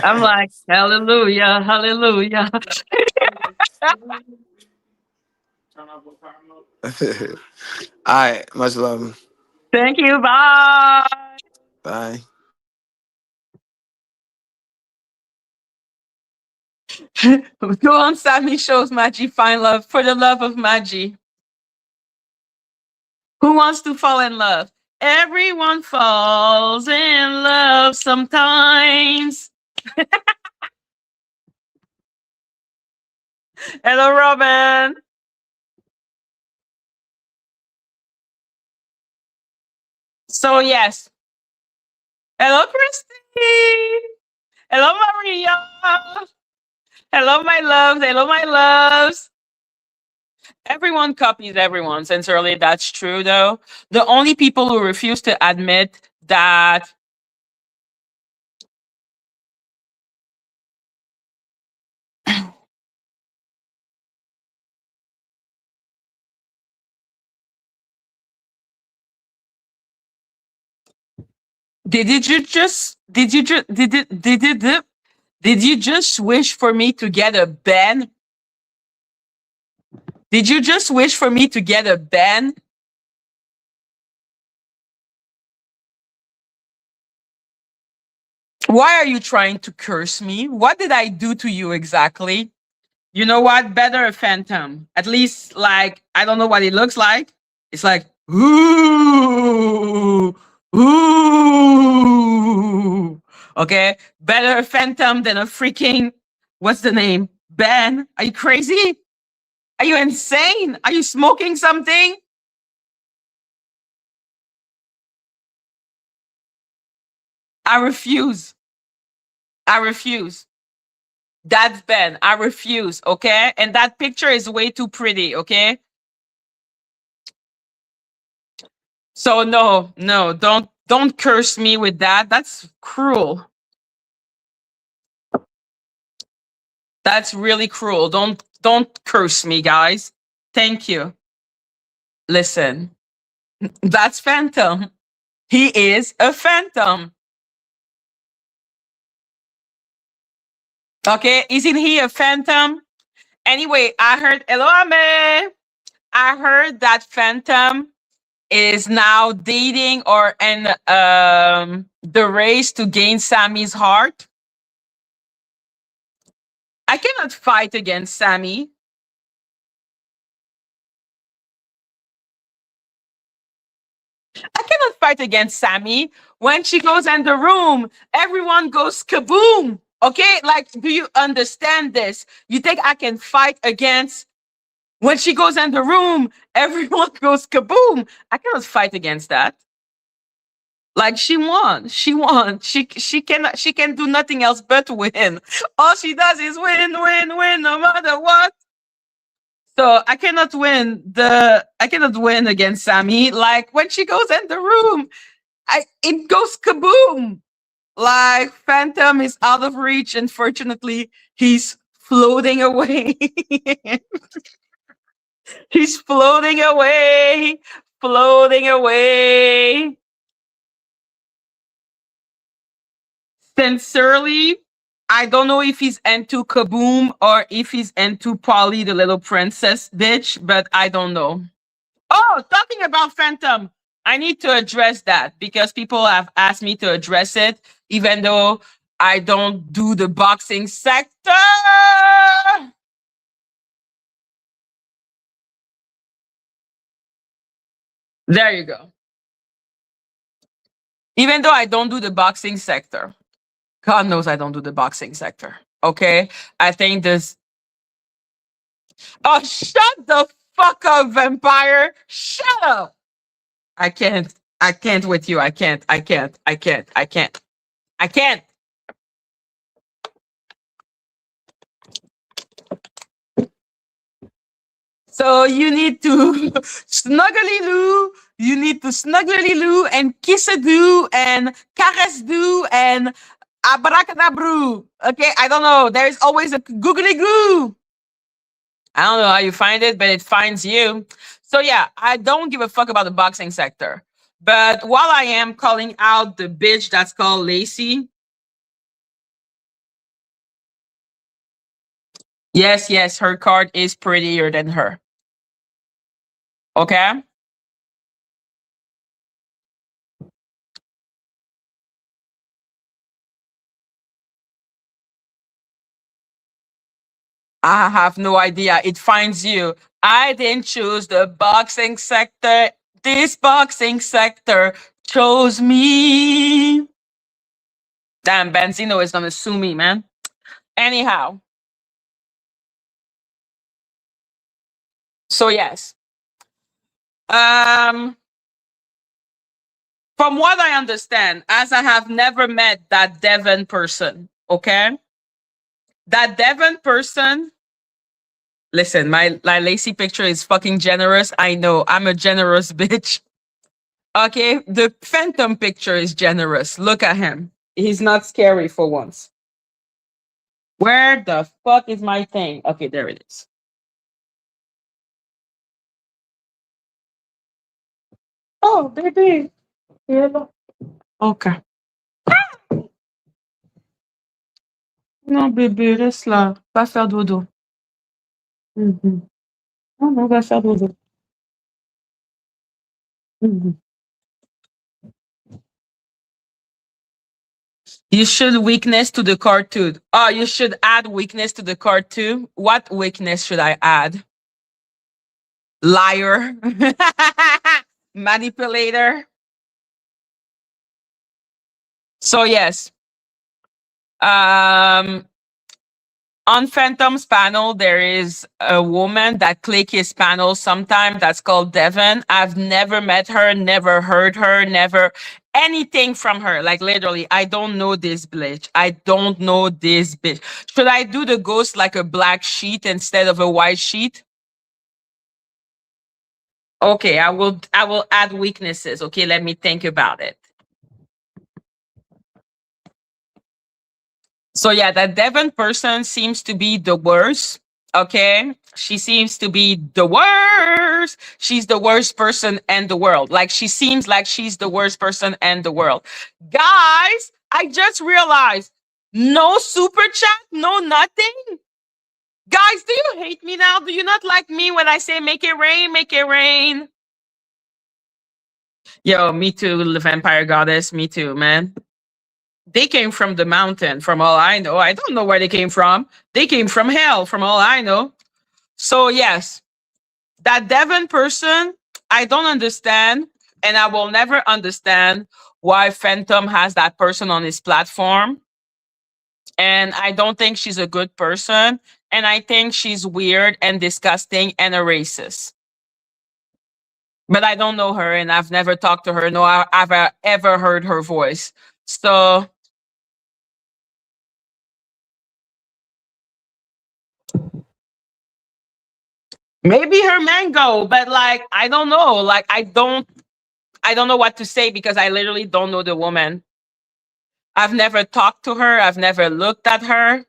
I'm like, hallelujah, hallelujah. All right, much love. Thank you. Bye. Bye. Go on Sammy shows Maggie find love for the love of Maggie. Who wants to fall in love? Everyone falls in love sometimes. Hello, Robin. So yes. Hello, Christy. Hello, Maria. Hello, my loves. Hello, my loves. Everyone copies everyone. Sincerely, that's true, though. The only people who refuse to admit that. Did you just wish for me to get a ban? Did you just wish for me to get a ban? Why are you trying to curse me? What did I do to you exactly? You know what? Better a phantom. At least, like, I don't know what it looks like. It's like, ooh, ooh. Okay? Better a phantom than a freaking, what's the name? Ben. Are you crazy? Are you insane? Are you smoking something? I refuse. I refuse. That's Ben. I refuse. Okay? And that picture is way too pretty. Okay? So no, no, don't curse me with that. That's cruel. That's really cruel. Don't curse me, guys. Thank you. Listen, that's Phantom. He is a phantom. Okay, isn't he a phantom? Anyway, I heard hello, Ame. I heard that Phantom is now dating or in the race to gain Sammy's heart. I cannot fight against Sammy. I cannot fight against Sammy. When she goes in the room, everyone goes kaboom. Okay, like, do you understand this? You think I can fight against when she goes in the room, everyone goes kaboom? I cannot fight against that. Like she won. She won. She can do nothing else but win. All she does is win, win, win, no matter what. So I cannot win against Sammy. Like when she goes in the room, it goes kaboom. Like Phantom is out of reach. Unfortunately, he's floating away. He's floating away, floating away. Sincerely, I don't know if he's into Kaboom or if he's into Polly, the little princess bitch, but I don't know. Oh, talking about Phantom, I need to address that because people have asked me to address it, even though I don't do the boxing sector. There you go. Even though I don't do the boxing sector, God knows I don't do the boxing sector. Okay. I think this. Oh, shut the fuck up, vampire. Shut up. I can't. I can't with you. I can't. I can't. I can't. I can't. I can't. So you need to snuggly loo. You need to snuggly loo and kiss a do and caress do and abracadabra. Okay. I don't know. There's always a googly goo. I don't know how you find it, but it finds you. So yeah, I don't give a fuck about the boxing sector. But while I am calling out the bitch that's called Lacey, yes, yes, her card is prettier than her. Okay? I have no idea. It finds you. I didn't choose the boxing sector. This boxing sector chose me. Damn, Benzino is gonna sue me, man. Anyhow, so yes. Um, from what I understand, as I have never met that Devon person, okay? That Devon person, listen, my Lacey picture is fucking generous. I know, I'm a generous bitch. Okay, the Phantom picture is generous. Look at him. He's not scary for once. Where the fuck is my thing? Okay, there it is. Oh, baby. Yeah. Okay. Non, bébé, reste là. Va faire dodo. Mhm. Non, non, va faire dodo. Mhm. You should weakness to the card too. Oh, you should add weakness to the card too. What weakness should I add? Liar, manipulator. So yes, um, on Phantom's panel there is a woman that click his panel sometime. That's called Devon. I've never met her, never heard her, never anything from her. Like literally, I don't know this bitch. I don't know this bitch. Should I do the ghost like a black sheet instead of a white sheet? Okay, I will add weaknesses. Okay, let me think about it. So yeah, that Devon person seems to be the worst. Okay, she seems to be the worst. She's the worst person in the world. Like she seems like she's the worst person in the world. Guys, I just realized no super chat, no nothing. Guys, do you hate me now? Do you not like me when I say make it rain, make it rain? Yo, me too, the vampire goddess. Me too, man. They came from the mountain, from all I know. I don't know where they came from. They came from hell, from all I know. So, yes, that Devon person, I don't understand. And I will never understand why Phantom has that person on his platform. And I don't think she's a good person. And I think she's weird and disgusting and a racist. But I don't know her and I've never talked to her, nor I've ever heard her voice. So maybe her mango, but like I don't know. Like I don't know what to say because I literally don't know the woman. I've never talked to her. I've never looked at her.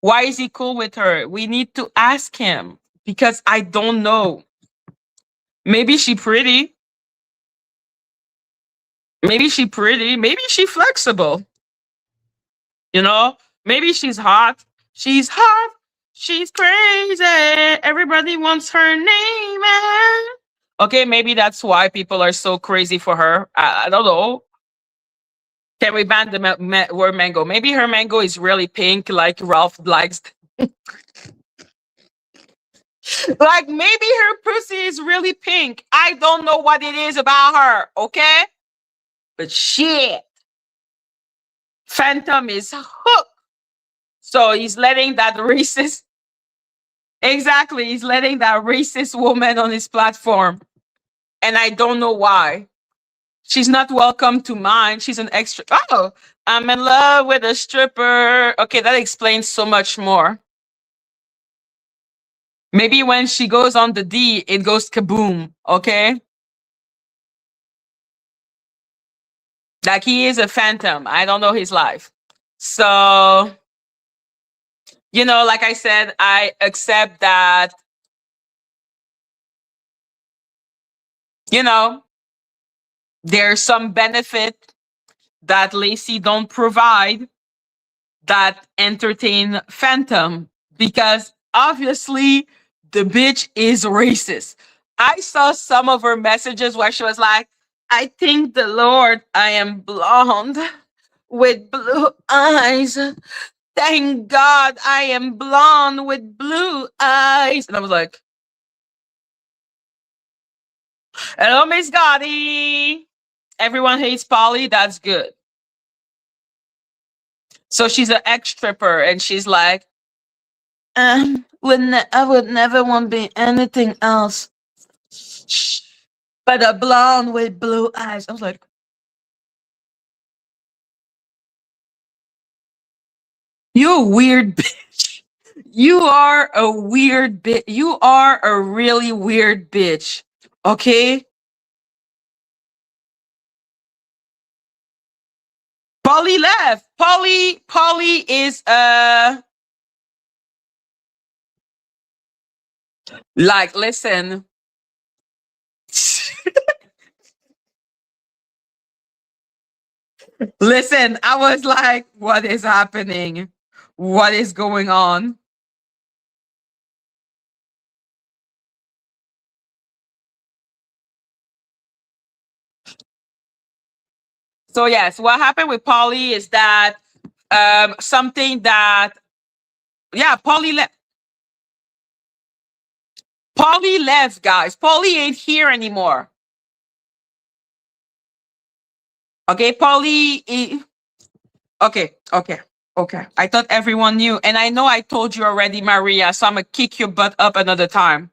Why is he cool with her? We need to ask him because I don't know. Maybe she pretty. Maybe she pretty. Maybe she flexible. You know? Maybe she's hot. She's hot. She's crazy. Everybody wants her name. Okay, maybe that's why people are so crazy for her. I don't know. Can we ban the word mango? Maybe her mango is really pink, like Ralph likes. Like maybe her pussy is really pink. I don't know what it is about her. Okay, but shit, Phantom is hooked. So he's letting that racist. Exactly, he's letting that racist woman on his platform, and I don't know why. She's not welcome to mine. She's an extra. Oh, I'm in love with a stripper. Okay, that explains so much more. Maybe when she goes on the D, it goes kaboom. Okay. Like he is a phantom. I don't know his life. So, like I said, I accept that, you know, there's some benefit that Lacey don't provide that entertain Phantom because obviously the bitch is racist. I saw some of her messages where she was like, I thank the Lord I am blonde with blue eyes. Thank God I am blonde with blue eyes. And I was like, hello, Miss Gotti. Everyone hates Polly. That's good. So she's an ex stripper and she's like, I would never want to be anything else but a blonde with blue eyes. I was like, you a weird bitch. You are a weird bitch. You are a really weird bitch. Okay? Polly left. Polly is like listen. Listen, I was like, what is happening? What is going on? So yes, what happened with Polly is that something that yeah, Polly left, guys. Polly ain't here anymore. Okay, okay, okay, okay. I thought everyone knew, and I know I told you already, Maria. So I'm gonna kick your butt up another time.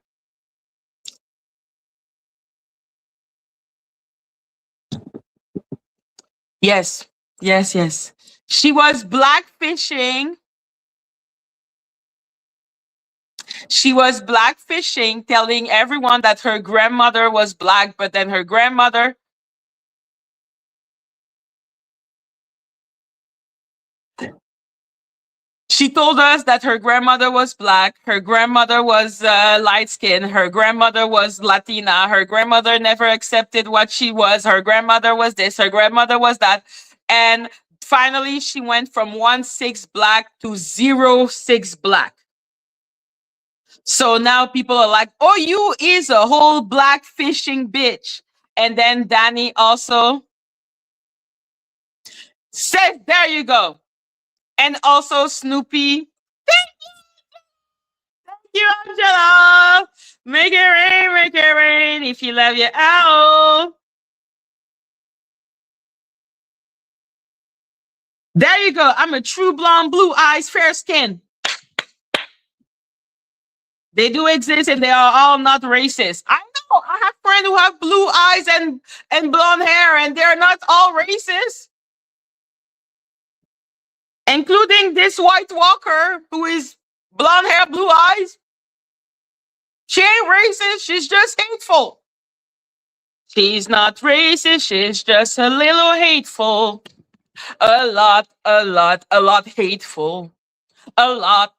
Yes, yes, yes. She was blackfishing. She was blackfishing, telling everyone that her grandmother was black, but then her grandmother. She told us that her grandmother was black, her grandmother was light skinned, her grandmother was Latina, her grandmother never accepted what she was, her grandmother was this, her grandmother was that. And finally, she went from 1-6 black to 0-6 black. So now people are like, oh, you is a whole black fishing bitch. And then Danny also says, there you go. And also Snoopy. You, Angela. Make it rain if you love your owl. There you go. I'm a true blonde, blue eyes, fair skin. They do exist and they are all not racist. I know. I have friends who have blue eyes and blonde hair, and they're not all racist, including this white walker who is blonde hair, blue eyes. She ain't racist. She's just hateful. She's not racist. She's just a little hateful. A lot hateful. A lot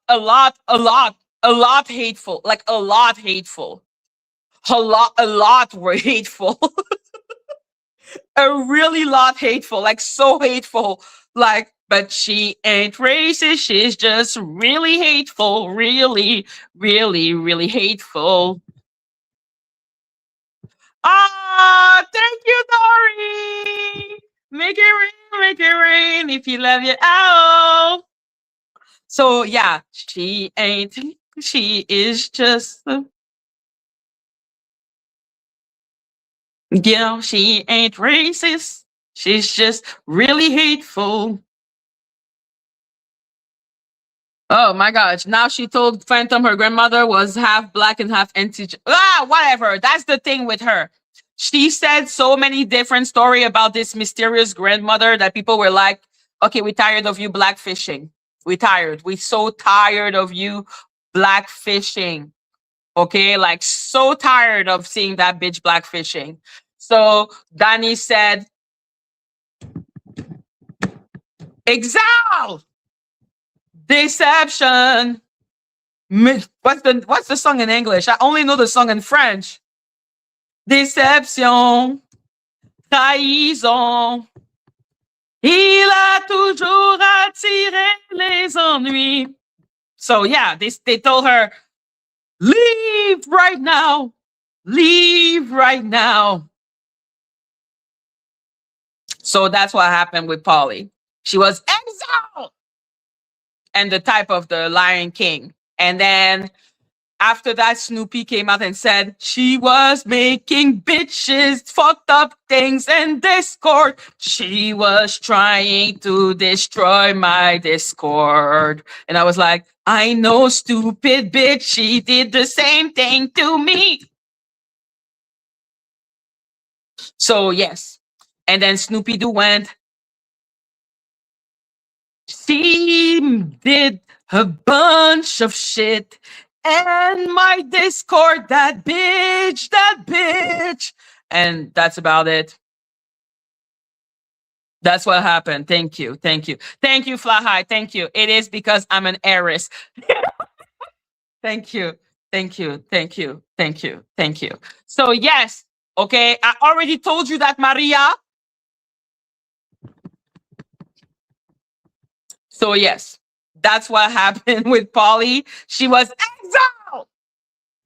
hateful. Like a lot hateful. A lot were hateful. A really lot hateful. Like so hateful. Like, but she ain't racist. She's just really hateful. Really, really, really hateful. Ah, thank you, Dory. Make it rain if you love your owl. So yeah, she ain't. She is just, she ain't racist. She's just really hateful. Oh my gosh. Now she told Phantom her grandmother was half black and half anti. Whatever. That's the thing with her. She said so many different story about this mysterious grandmother that people were like, okay, we're tired of you black fishing. We're tired. We're so tired of you black fishing. Okay, like so tired of seeing that bitch black fishing. So Danny said, Exile! Deception. What's the song in English? I only know the song in French. Déception, trahison. Il a toujours attiré les ennuis. So yeah, they told her, leave right now. Leave right now. So that's what happened with Polly. She was exiled and the type of the Lion King. And then after that, Snoopy came out and said she was making bitches fucked up things in Discord. She was trying to destroy my Discord. And I was like, I know, stupid bitch. She did the same thing to me. So, yes. And then Snoopy Doo went, she did a bunch of shit. And my Discord, that bitch, that bitch. And that's about it. That's what happened. Thank you. Thank you. Thank you, Fly High. Thank you. It is because I'm an heiress. Thank you. Thank you. Thank you. Thank you. Thank you. So, yes. Okay. I already told you that, Maria. So, yes. That's what happened with Polly. She was exiled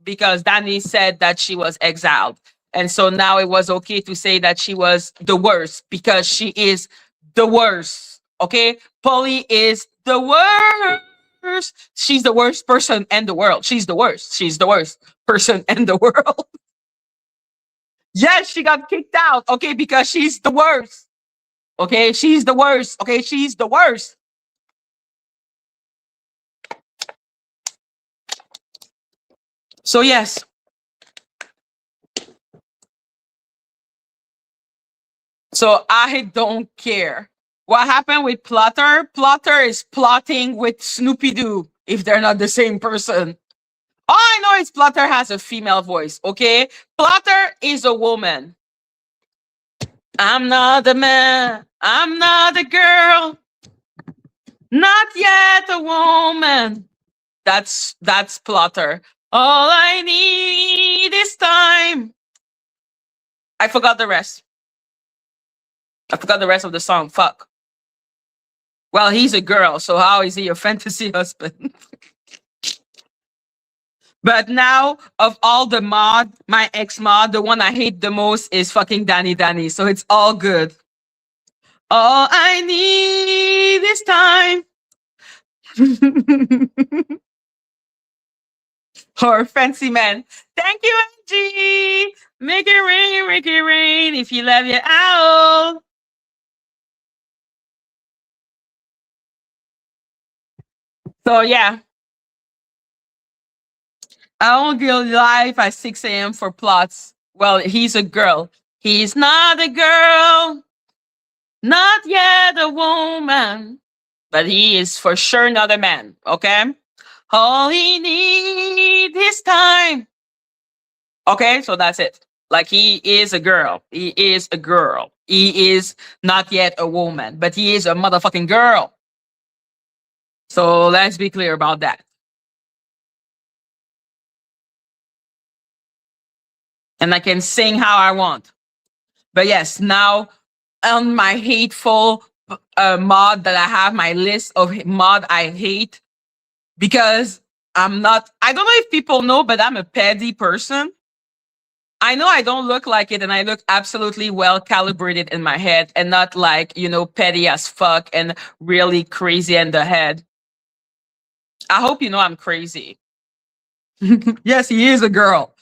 because Danny said that she was exiled. And so now it was okay to say that she was the worst because she is the worst. Okay? Polly is the worst. She's the worst person in the world. She's the worst. She's the worst person in the world. Yes, she got kicked out. Okay? Because she's the worst. Okay? She's the worst. Okay? She's the worst. So, yes. So I don't care. What happened with Plotter? Plotter is plotting with Snoopy Doo if they're not the same person. All I know is Plotter has a female voice, okay? Plotter is a woman. I'm not a man. I'm not a girl. Not yet a woman. That's Plotter. All I need is time. I forgot the rest. I forgot the rest of the song. Fuck. Well, he's a girl, so how is he a fantasy husband? But now, of all the mod, my ex mod, the one I hate the most is fucking Danny. So it's all good. All I need is time. Or Fancy Man. Thank you, Angie. Make it rain if you love your owl. So yeah, I don't go live at 6 a.m. for plots. Well, he's a girl. He's not a girl, not yet a woman, but he is for sure not a man. Okay, all he needs is time. Okay, so that's it. Like he is a girl. He is a girl. He is not yet a woman, but he is a motherfucking girl. So let's be clear about that. And I can sing how I want. But yes, now on my hateful mod that I have, my list of mod I hate, because I'm not, I don't know if people know, but I'm a petty person. I know I don't look like it, and I look absolutely well calibrated in my head and not like, petty as fuck and really crazy in the head. I hope you know I'm crazy. Yes, he is a girl.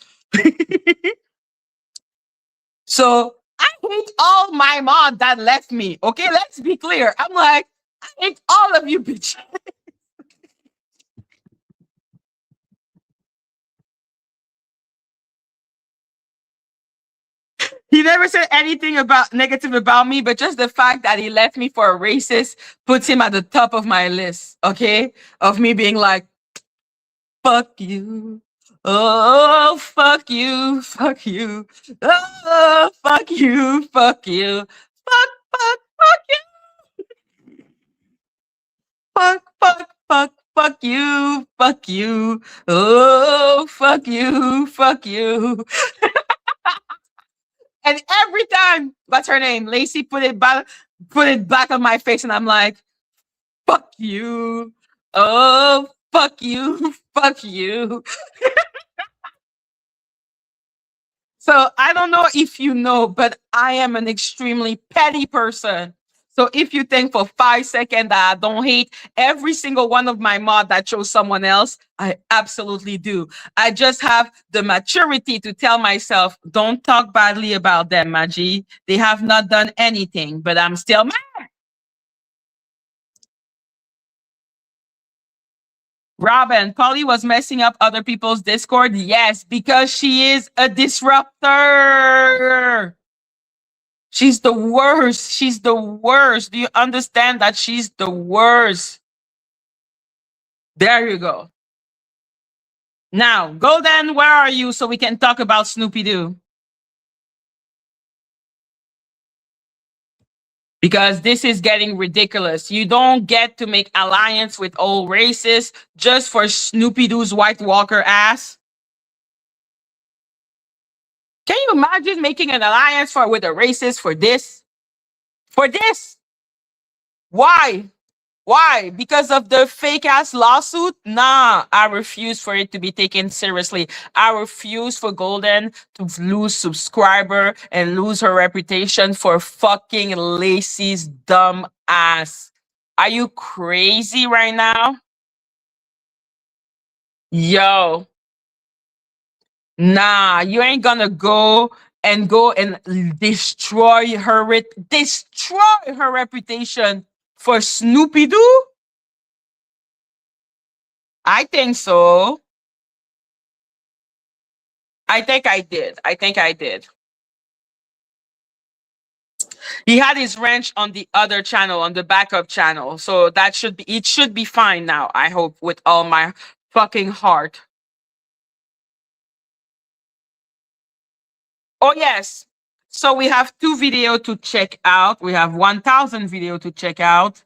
So I hate all my mom that left me. Okay, let's be clear. I'm like, I hate all of you bitches. He never said anything about negative about me, but just the fact that he left me for a racist puts him at the top of my list, okay? Of me being like, fuck you. Oh, fuck you. Fuck you. Oh, fuck you. Fuck you. Fuck you. Fuck you. Fuck you. Oh, fuck you. Fuck you. And every time, what's her name? Lacey put it back on my face, and I'm like, fuck you. Oh, fuck you. Fuck you. So I don't know if you know, but I am an extremely petty person. So if you think for 5 seconds that I don't hate every single one of my mod that chose someone else, I absolutely do. I just have the maturity to tell myself, don't talk badly about them, Madgie. They have not done anything, but I'm still mad. Robin, Polly was messing up other people's Discord. Yes, because she is a disruptor. She's the worst. She's the worst. Do you understand that she's the worst? There you go. Now, Golden, where are you so we can talk about Snoopy Doo? Because this is getting ridiculous. You don't get to make alliance with all races just for Snoopy Doo's White Walker ass. Can you imagine making an alliance with a racist for this? For this? Why? Why? Because of the fake ass lawsuit? Nah, I refuse for it to be taken seriously. I refuse for Golden to lose subscriber and lose her reputation for fucking Lacey's dumb ass. Are you crazy right now? Yo, nah, you ain't gonna go and destroy her reputation for Snoopy Doo? I think so. I think I did. I think I did. He had his wrench on the other channel, on the backup channel. So it should be fine now, I hope, with all my fucking heart. Oh, yes. So we have 2 video to check out. We have 1,000 video to check out.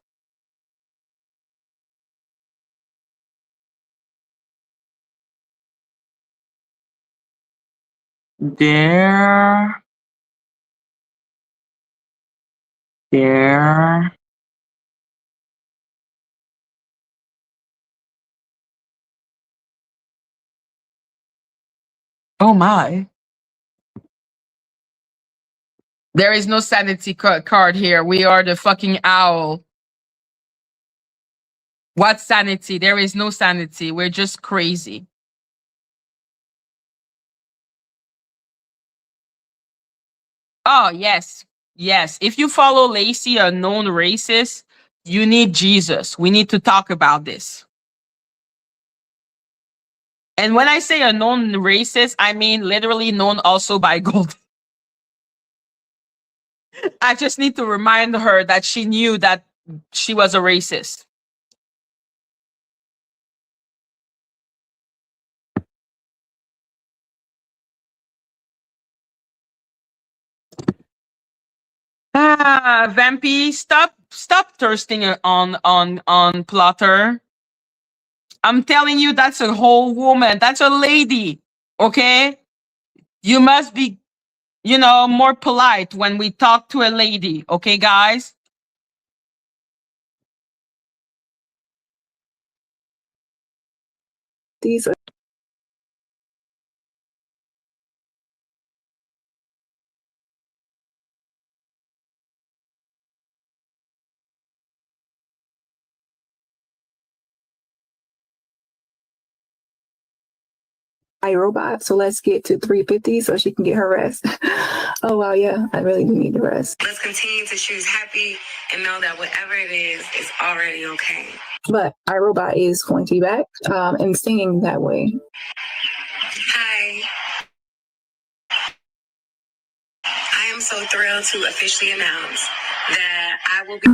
There. There. Oh my. There is no sanity card here. We are the fucking owl. What sanity? There is no sanity. We're just crazy. Oh, yes. Yes. If you follow Lacey, a known racist, you need Jesus. We need to talk about this. And when I say a known racist, I mean literally known also by Gold. I just need to remind her that she knew that she was a racist. Ah, Vampy, stop thirsting on Plotter. I'm telling you, that's a whole woman. That's a lady. Okay, you must be, more polite when we talk to a lady. Okay, guys. These are iRobot, so let's get to 350 so she can get her rest. Oh wow, yeah, I really do need to rest. Let's continue to choose happy and know that whatever it is already okay. But iRobot is going to be back and singing that way. Hi. I am so thrilled to officially announce that I will be.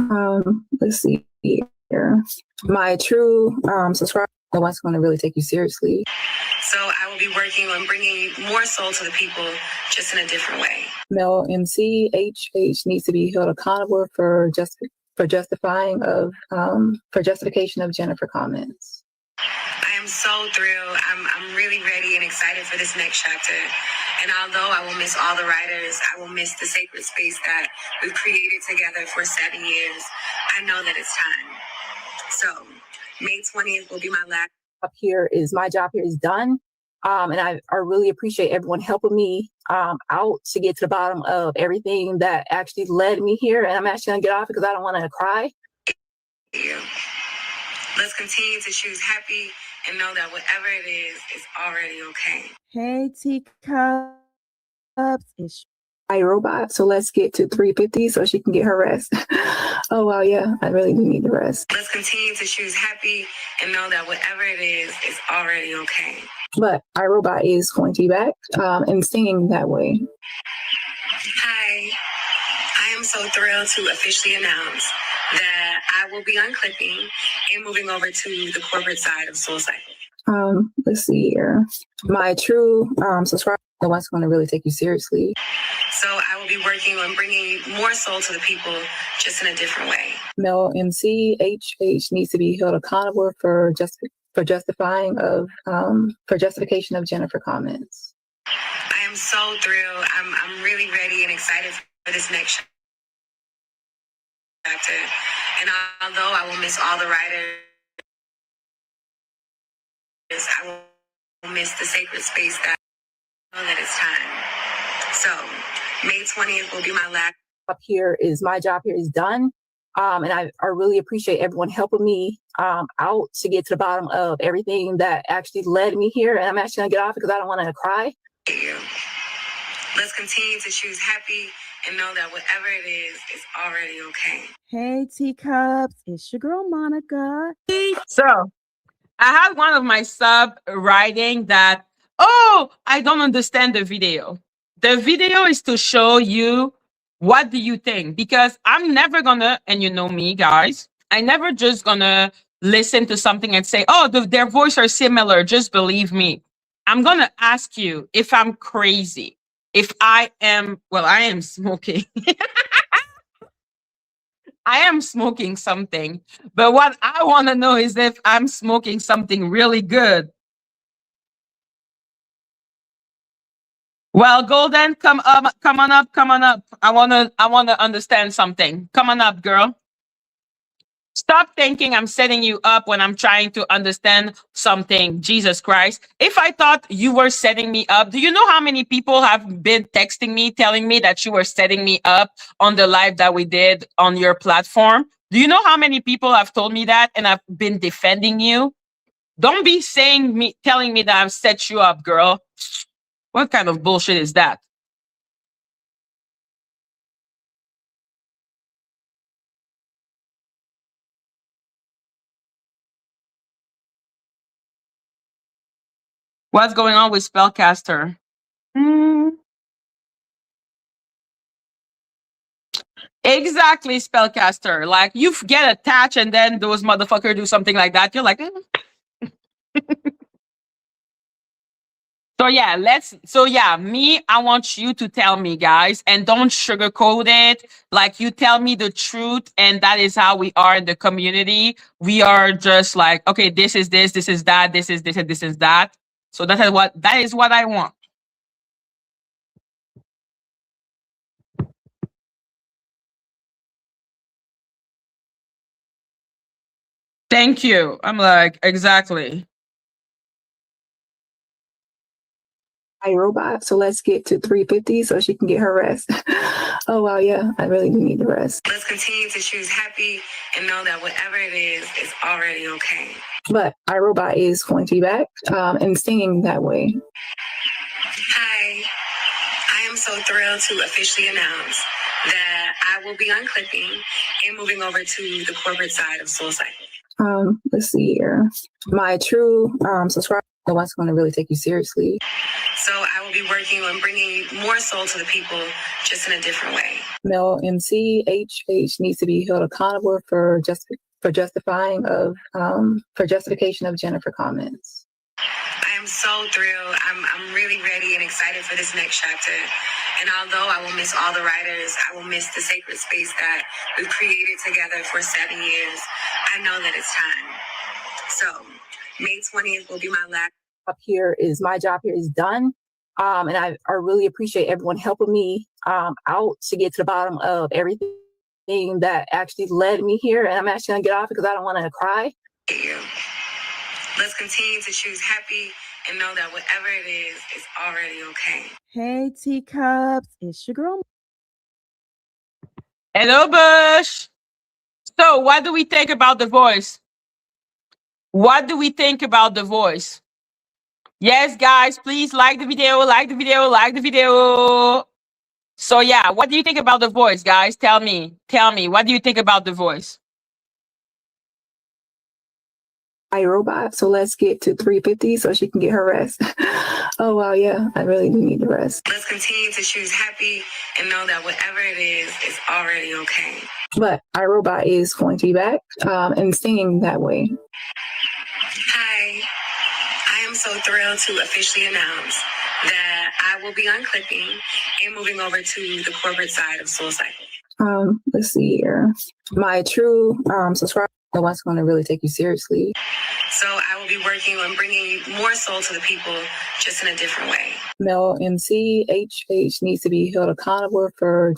Let's see here. My true subscriber, the one's going to really take you seriously. So I will be working on bringing more soul to the people, just in a different way. Male MC HH needs to be held accountable for justification of Jennifer comments. I am so thrilled. I'm really ready and excited for this next chapter. And although I will miss all the writers, I will miss the sacred space that we've created together for 7 years. I know that it's time. So May 20th will be my last. My job here is done. And I really appreciate everyone helping me out to get to the bottom of everything that actually led me here. And I'm actually gonna get off because I don't want to cry. You. Let's continue to choose happy and know that whatever it is already okay. Hey, teacups. It's iRobot, so let's get to 350 so she can get her rest. Oh wow, yeah, I really do need to rest. Let's continue to choose happy and know that whatever it is already okay. But iRobot is going to be back and singing that way. Hi. I am so thrilled to officially announce that I will be unclipping and moving over to the corporate side of SoulCycle. Let's see here. My true subscriber, the one's going to really take you seriously. So I will be working on bringing more soul to the people, just in a different way. Male MC HH needs to be held accountable for justification of Jennifer comments. I am so thrilled. I'm really ready and excited for this next chapter. And although I will miss all the writers, I will miss the sacred space that I know that it's time. So May 20th will be my last. My job here is done. And I really appreciate everyone helping me out to get to the bottom of everything that actually led me here. And I'm actually gonna get off because I don't want to cry. You. Let's continue to choose happy and know that whatever it is already okay. Hey, teacups. It's your girl, Monica. So I had one of my sub writing that, oh, I don't understand the video. The video is to show you what do you think, because I'm never gonna, and you know me, guys, I never just gonna listen to something and say, oh, their voice are similar. Just believe me. I'm gonna ask you if I'm crazy. If I am, well, I am smoking. I am smoking something, but what I want to know is if I'm smoking something really good. Well, Golden, come up, come on up, come on up. I wanna understand something. Come on up, girl. Stop thinking I'm setting you up when I'm trying to understand something. Jesus Christ. If I thought you were setting me up, do you know how many people have been texting me, telling me that you were setting me up on the live that we did on your platform? Do you know how many people have told me that and I've been defending you? Don't be telling me that I've set you up, girl. What kind of bullshit is that? What's going on with Spellcaster? Exactly, Spellcaster. Like you get attached and then those motherfuckers do something like that. You're like, So yeah, me, I want you to tell me, guys, and don't sugarcoat it. Like you tell me the truth, and that is how we are in the community. We are just like, okay, this is this is that, this is this, and this is that. So that is what I want. Thank you. I'm like, exactly. Robot. So let's get to 350 so she can get her rest. Oh wow, yeah, I really do need the rest. Let's continue to choose happy and know that whatever it is already okay. But iRobot is going to be back and singing that way. Hi, I am so thrilled to officially announce that I will be unclipping and moving over to the corporate side of Soul Cycle. Let's see here. My true subscriber, the one's going to really take you seriously. So I will be working on bringing more soul to the people, just in a different way. Mel MC HH needs to be held accountable for justification of Jennifer comments. I am so thrilled. I'm really ready and excited for this next chapter. And although I will miss all the writers, I will miss the sacred space that we've created together for 7 years. I know that it's time. So May 20th will be my last. My job here is done. And I really appreciate everyone helping me out to get to the bottom of everything that actually led me here. And I'm actually gonna get off because I don't want to cry. Let's continue to choose happy and know that whatever it is already okay. Hey, teacups, it's your girl. Hello, Bush. So, what do we think about The Voice? What do we think about The Voice? Yes, guys, please like the video, like the video, like the video. So, yeah, what do you think about The Voice, guys? Tell me, what do you think about The Voice? Robot. So let's get to 350 so she can get her rest. Oh wow, yeah, I really do need the rest. Let's continue to choose happy and know that whatever it is already okay. But iRobot is going to be back and singing that way. Hi, I am so thrilled to officially announce that I will be unclipping and moving over to the corporate side of Soul Cycle. Let's see here. My true subscriber, the one's going to really take you seriously. So I will be working on bringing more soul to the people, just in a different way. Mel MC HH needs to be held accountable for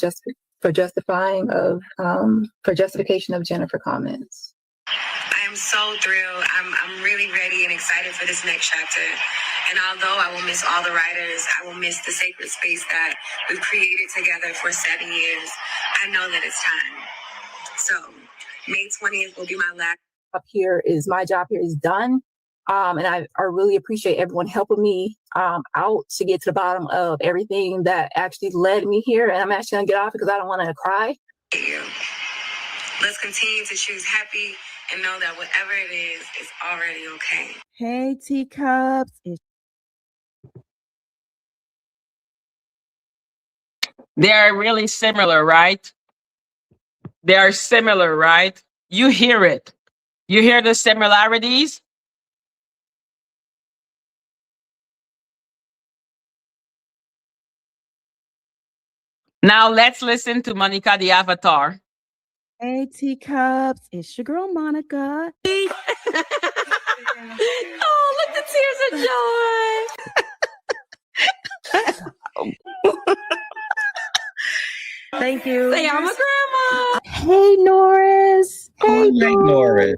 justification of Jennifer comments. I am so thrilled. I'm really ready and excited for this next chapter. And although I will miss all the writers, I will miss the sacred space that we've created together for 7 years. I know that it's time. So May 20th will be my last. My job here is done. And I really appreciate everyone helping me out to get to the bottom of everything that actually led me here. And I'm actually gonna get off because I don't want to cry. Let's continue to choose happy and know that whatever it is already okay. Hey, teacups. They are really similar, right? They are similar, right? You hear it. You hear the similarities? Now let's listen to Monica the Avatar. Hey, teacups, it's your girl Monica. Oh, look, the tears of joy. Thank you. Say I'm a grandma. Hey, Norris. Hey, Norris.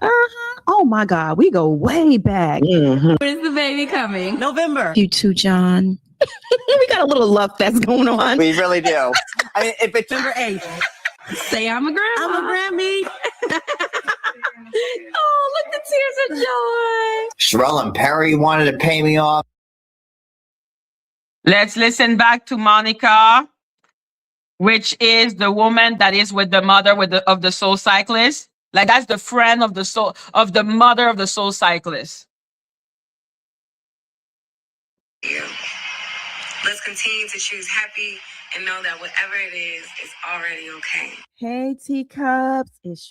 Oh my God, we go way back. When is the baby coming? November. You too, John. We got a little love fest going on. We really do. I mean, if it's November 8th, Say I'm a grandma. I'm a Grammy. Oh, look, the tears of joy. Sherelle and Perry wanted to pay me off. Let's listen back to Monica, which is the woman that is with the mother of the soul cyclist. Like that's the friend of the soul of the mother of the soul cyclist. continue to choose happy and know that whatever it is already okay. Hey, teacups. It's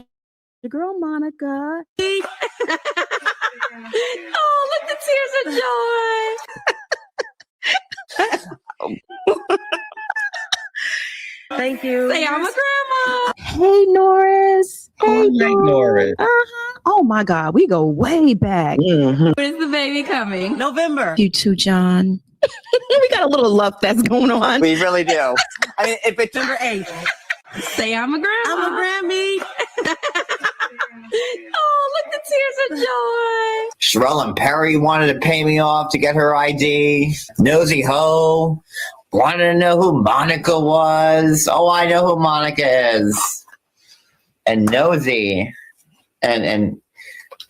your girl, Monica. Oh, look, the tears of joy. Thank you. Say I'm a grandma. Hey, Norris. Hey, Norris. Oh my God, we go way back. When's the baby coming? November. You too, John. We got a little love that's going on. We really do. I mean, if it's December 8th, Say I'm a grandma. I'm a Grammy. Oh, look, the tears of joy. Sherelle and Perry wanted to pay me off to get her ID. Nosy Ho wanted to know who Monica was. Oh, I know who Monica is. And Nosy and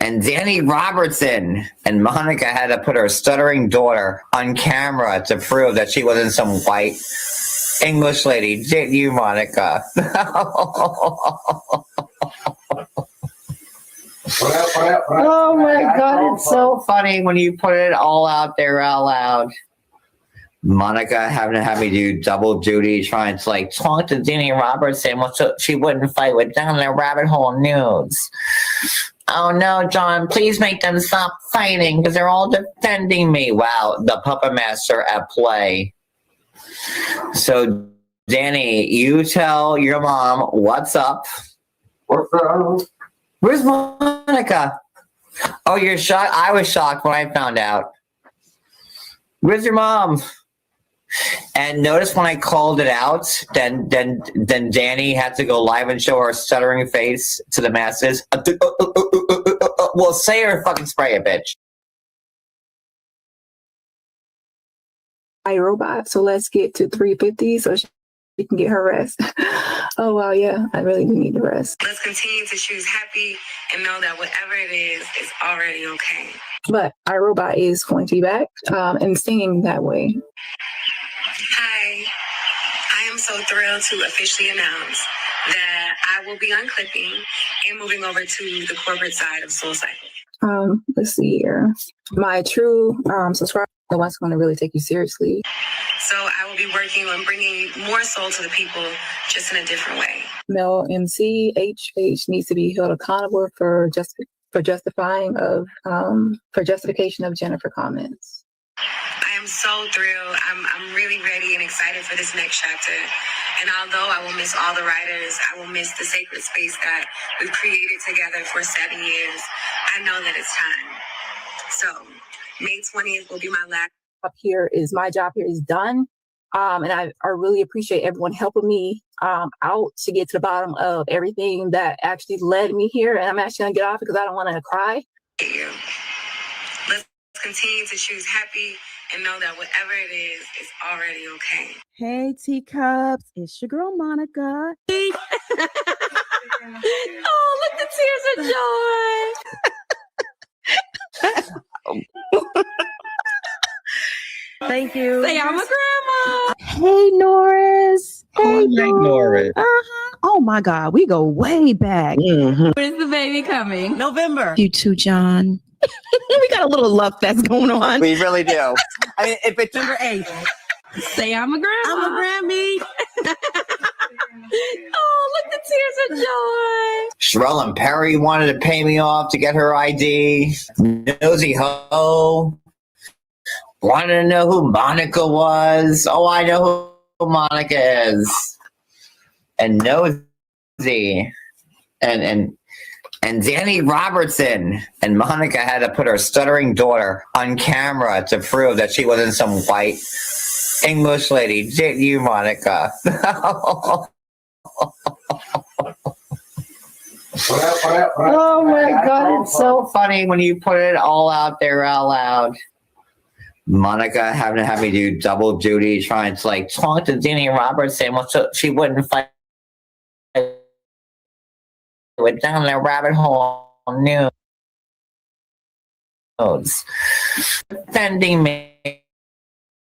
Danny Robertson and Monica had to put her stuttering daughter on camera to prove that she wasn't some white English lady. Didn't you, Monica? Oh my God, it's so funny when you put it all out there out loud. Monica having to have me do double duty, trying to like talk to Danny Robertson so she wouldn't fight with Down the Rabbit Hole News. Oh no, John, please make them stop fighting because they're all defending me. Wow, the puppet master at play. So, Danny, you tell your mom what's up. What's up? Where's Monica? Oh, you're shocked? I was shocked when I found out. Where's your mom? And notice when I called it out, then Danny had to go live and show her stuttering face to the masses. Well, say or fucking spray it, bitch. iRobot, so let's get to 350 so she can get her rest. Oh, wow, yeah, I really do need to rest. Let's continue to choose happy and know that whatever it is already okay. But iRobot is going to be back and singing that way. Hi, I am so thrilled to officially announce that I will be unclipping and moving over to the corporate side of SoulCycle. Let's see here. My true subscriber, the one's going to really take you seriously. So I will be working on bringing more soul to the people, just in a different way. Mel MC HH needs to be held accountable for justification of Jennifer comments. I am so thrilled. I'm really ready and excited for this next chapter. And although I will miss all the writers, I will miss the sacred space that we've created together for 7 years. I know that it's time. So May 20th will be my last. My job here is done. And I really appreciate everyone helping me out to get to the bottom of everything that actually led me here. And I'm actually gonna get off because I don't want to cry. Let's continue to choose happy and know that whatever it is already okay. Hey, teacups. It's your girl, Monica. Oh, look, the tears of joy. Thank you. Say I'm a grandma. Hey, Norris. Hey, Norris. Oh my God, we go way back. When's the baby coming? November. You too, John. We got a little love that's going on. We really do. I mean, if it's December 8th, Say I'm a grandma. I'm a Grammy. Oh, look, the tears of joy. Sherelle and Perry wanted to pay me off to get her ID. Nosy Ho wanted to know who Monica was. Oh, I know who Monica is. And Nosy and Danny Robertson and Monica had to put her stuttering daughter on camera to prove that she wasn't some white English lady. Didn't you, Monica? Oh my God, it's so funny when you put it all out there out loud. Monica having to have me do double duty, trying to like talk to Danny Robertson so she wouldn't fight with Down the Rabbit Hole News. Defending me.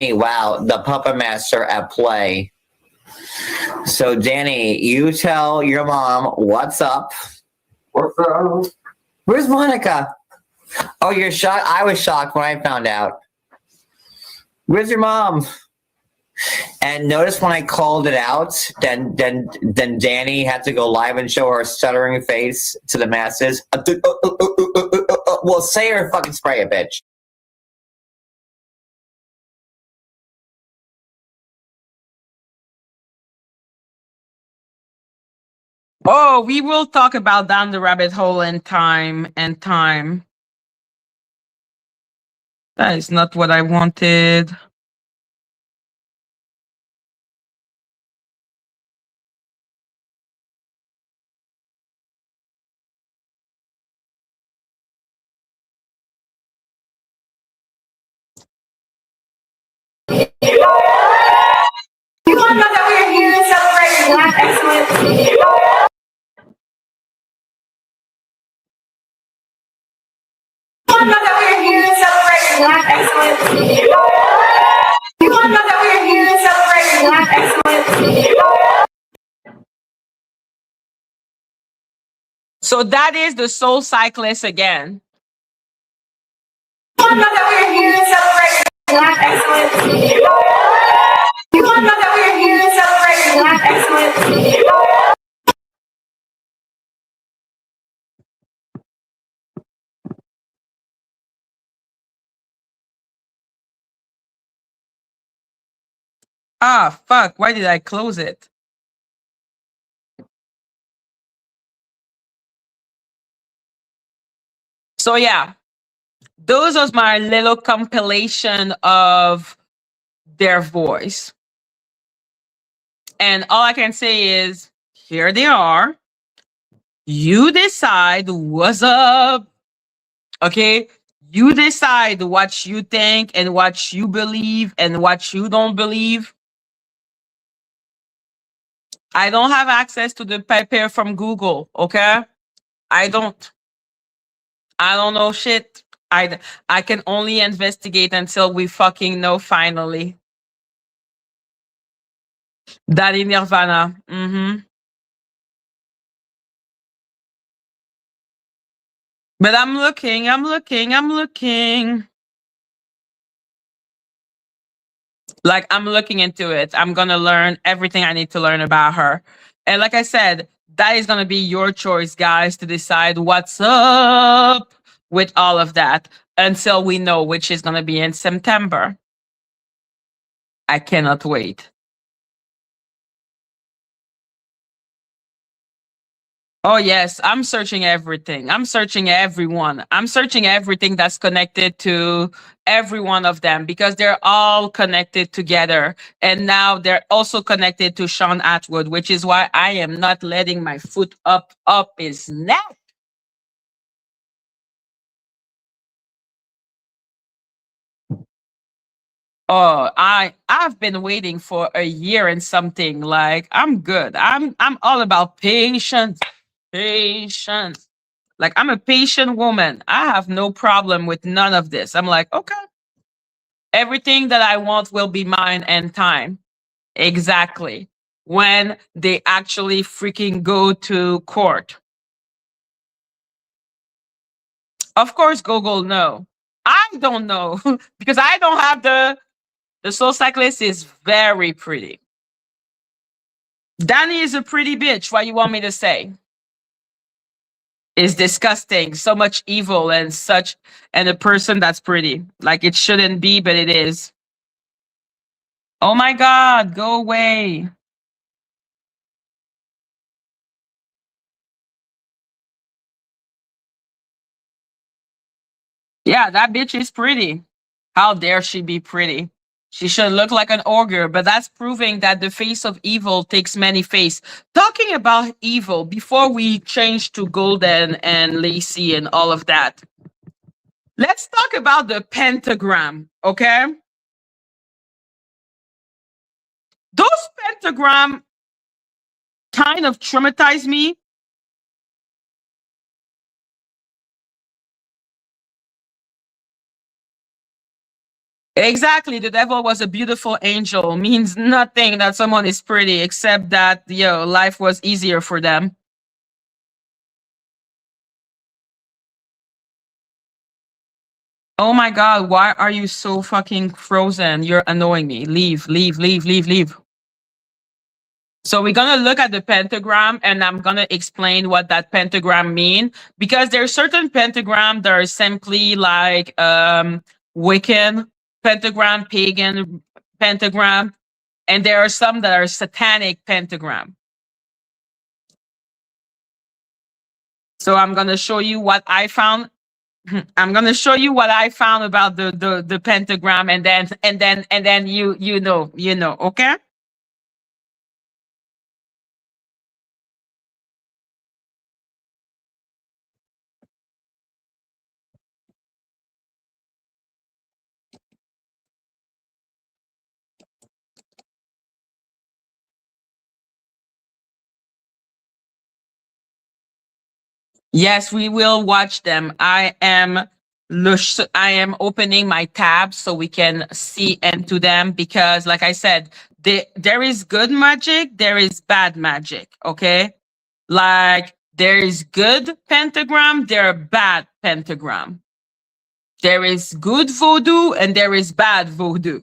Wow, the puppet master at play. So, Danny, you tell your mom what's up. What's up? Where's Monica? Oh, you're shocked? I was shocked when I found out. Where's your mom? And notice when I called it out, then Danny had to go live and show her stuttering face to the masses. Well, say or fucking spray it, bitch. Oh, we will talk about down the rabbit hole in time and time. That is not what I wanted. You want to know that we are here celebrating Black excellence? You want to know that we are here celebrating Black excellence? You want to know that we are here celebrating Black excellence? So that is the soul cyclist again. You want to know that we are here celebrating Black excellence? You want to know that we are here celebrating Black excellence? Ah, fuck. Why did I close it? So yeah, those are my little compilation of their voice. And all I can say is, here they are. You decide what's up. Okay? You decide what you think and what you believe and what you don't believe. I don't have access to the paper from Google, okay? I don't know shit. I can only investigate until we fucking know finally. Daddy Nirvana. But I'm looking. Like, I'm looking into it. I'm gonna learn everything I need to learn about her. And like I said, that is gonna be your choice, guys, to decide what's up with all of that until we know, which is gonna be in September. I cannot wait. Oh yes, I'm searching everything. I'm searching everyone. I'm searching everything that's connected to every one of them because they're all connected together. And now they're also connected to Sean Atwood, which is why I am not letting my foot up his neck. Oh, I've been waiting for a year and something. Like, I'm good. I'm all about patience. Patience. Like, I'm a patient woman. I have no problem with none of this. I'm like, okay, everything that I want will be mine in time. Exactly. When they actually freaking go to court. Of course, Google, no. I don't know because I don't have the soul cyclist is very pretty. Danny is a pretty bitch. What you want me to say? Is disgusting. So much evil and a person that's pretty. Like, it shouldn't be, but it is. Oh my God, go away. Yeah, that bitch is pretty. How dare she be pretty? She should look like an ogre, but that's proving that the face of evil takes many faces. Talking about evil, before we change to Golden and Lacey and all of that, let's talk about the pentagram, okay? Those pentagram kind of traumatize me. Exactly. The devil was a beautiful angel means nothing that someone is pretty, except that, life was easier for them. Oh my God, why are you so fucking frozen? You're annoying me. Leave, leave, leave, leave, leave. So we're gonna look at the pentagram and I'm gonna explain what that pentagram mean, because there's certain pentagram that are simply like Wiccan pentagram, pagan pentagram, and there are some that are satanic pentagram. So I'm gonna show you what I found. I'm gonna show you what I found about the pentagram, and then you know, okay? Yes, we will watch them. I am opening my tabs so we can see into them, because like I said, there is good magic, there is bad magic, okay? Like there is good pentagram, there are bad pentagram. There is good voodoo and there is bad voodoo.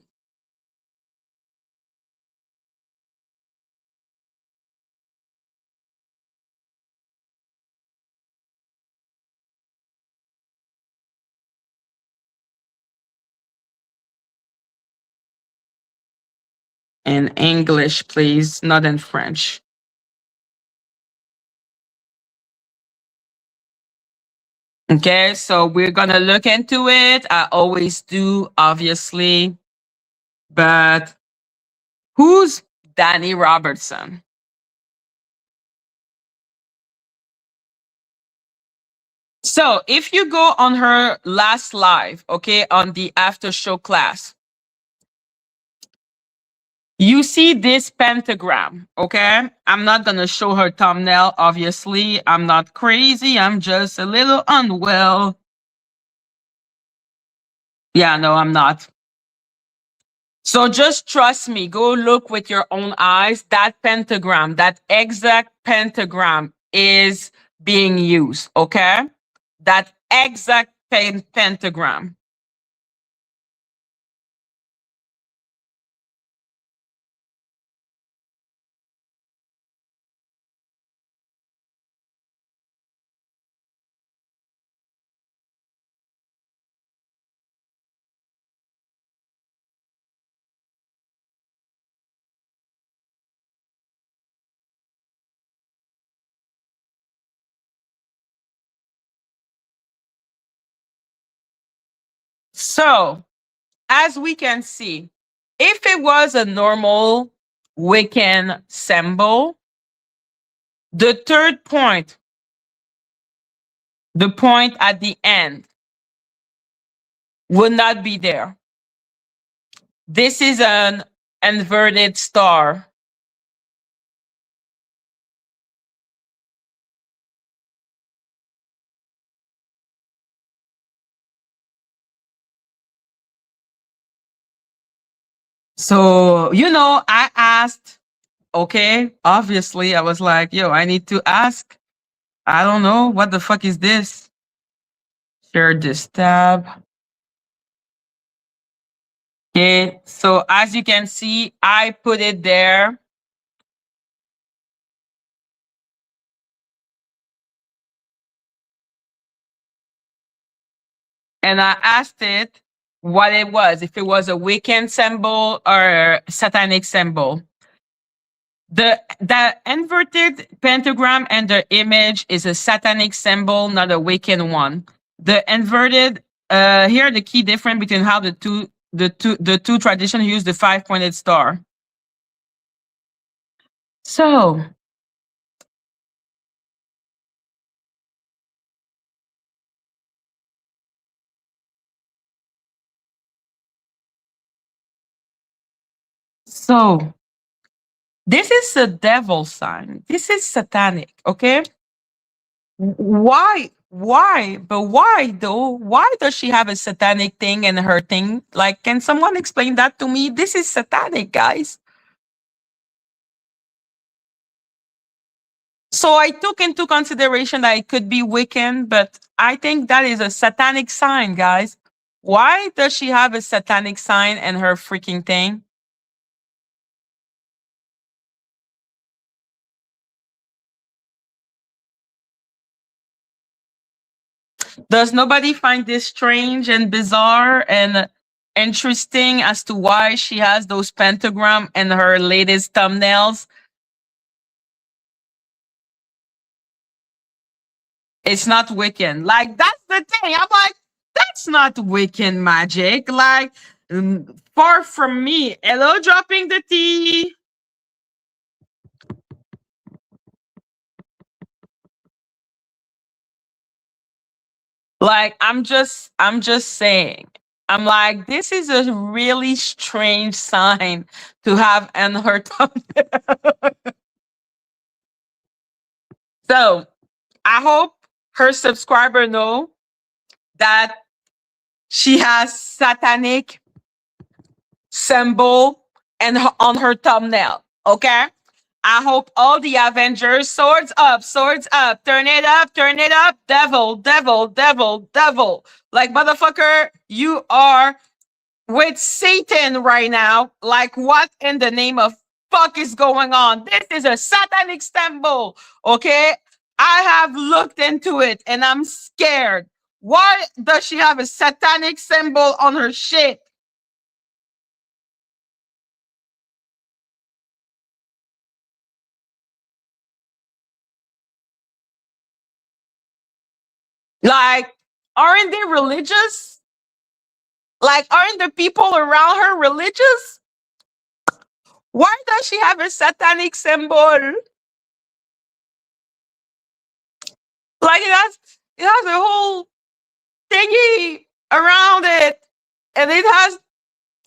In English, please, not in French. Okay, so we're gonna look into it. I always do, obviously. But who's Danny Robertson? So if you go on her last live, okay, on the after show class, you see this pentagram, okay? I'm not gonna show her thumbnail, obviously. I'm not crazy, I'm just a little unwell. Yeah, no, I'm not. So just trust me, go look with your own eyes. That pentagram, that exact pentagram is being used, okay? That exact pentagram. So, as we can see, if it was a normal Wiccan symbol, the third point, the point at the end, would not be there. This is an inverted star. So, I asked, okay, obviously, I was like, yo, I need to ask. I don't know. What the fuck is this? Share this tab. Okay, so as you can see, I put it there. And I asked it what it was, if it was a Wiccan symbol or a satanic symbol. The inverted pentagram and the image is a satanic symbol, not a Wiccan one. The inverted, here the key difference between how the two traditions use the 5-pointed star. So this is a devil sign. This is satanic, okay? Why? But why though? Why does she have a satanic thing in her thing? Like, can someone explain that to me? This is satanic, guys. So I took into consideration that it could be Wiccan, but I think that is a satanic sign, guys. Why does she have a satanic sign in her freaking thing? Does nobody find this strange and bizarre and interesting as to why she has those pentagram in her latest thumbnails? It's not Wiccan. Like, that's the thing. I'm like, that's not Wiccan magic. Like, far from me. Hello, dropping the tea. Like, I'm just saying. I'm like, this is a really strange sign to have in her thumbnail. So I hope her subscriber know that she has satanic symbol and on her thumbnail. Okay. I hope all the Avengers, swords up, turn it up, devil, devil, devil, devil. Like, motherfucker, you are with Satan right now. Like, what in the name of fuck is going on? This is a satanic symbol. Okay. I have looked into it and I'm scared. Why does she have a satanic symbol on her shit? Like, aren't they religious? Like, aren't the people around her religious? Why does she have a satanic symbol? Like, it has a whole thingy around it. And it has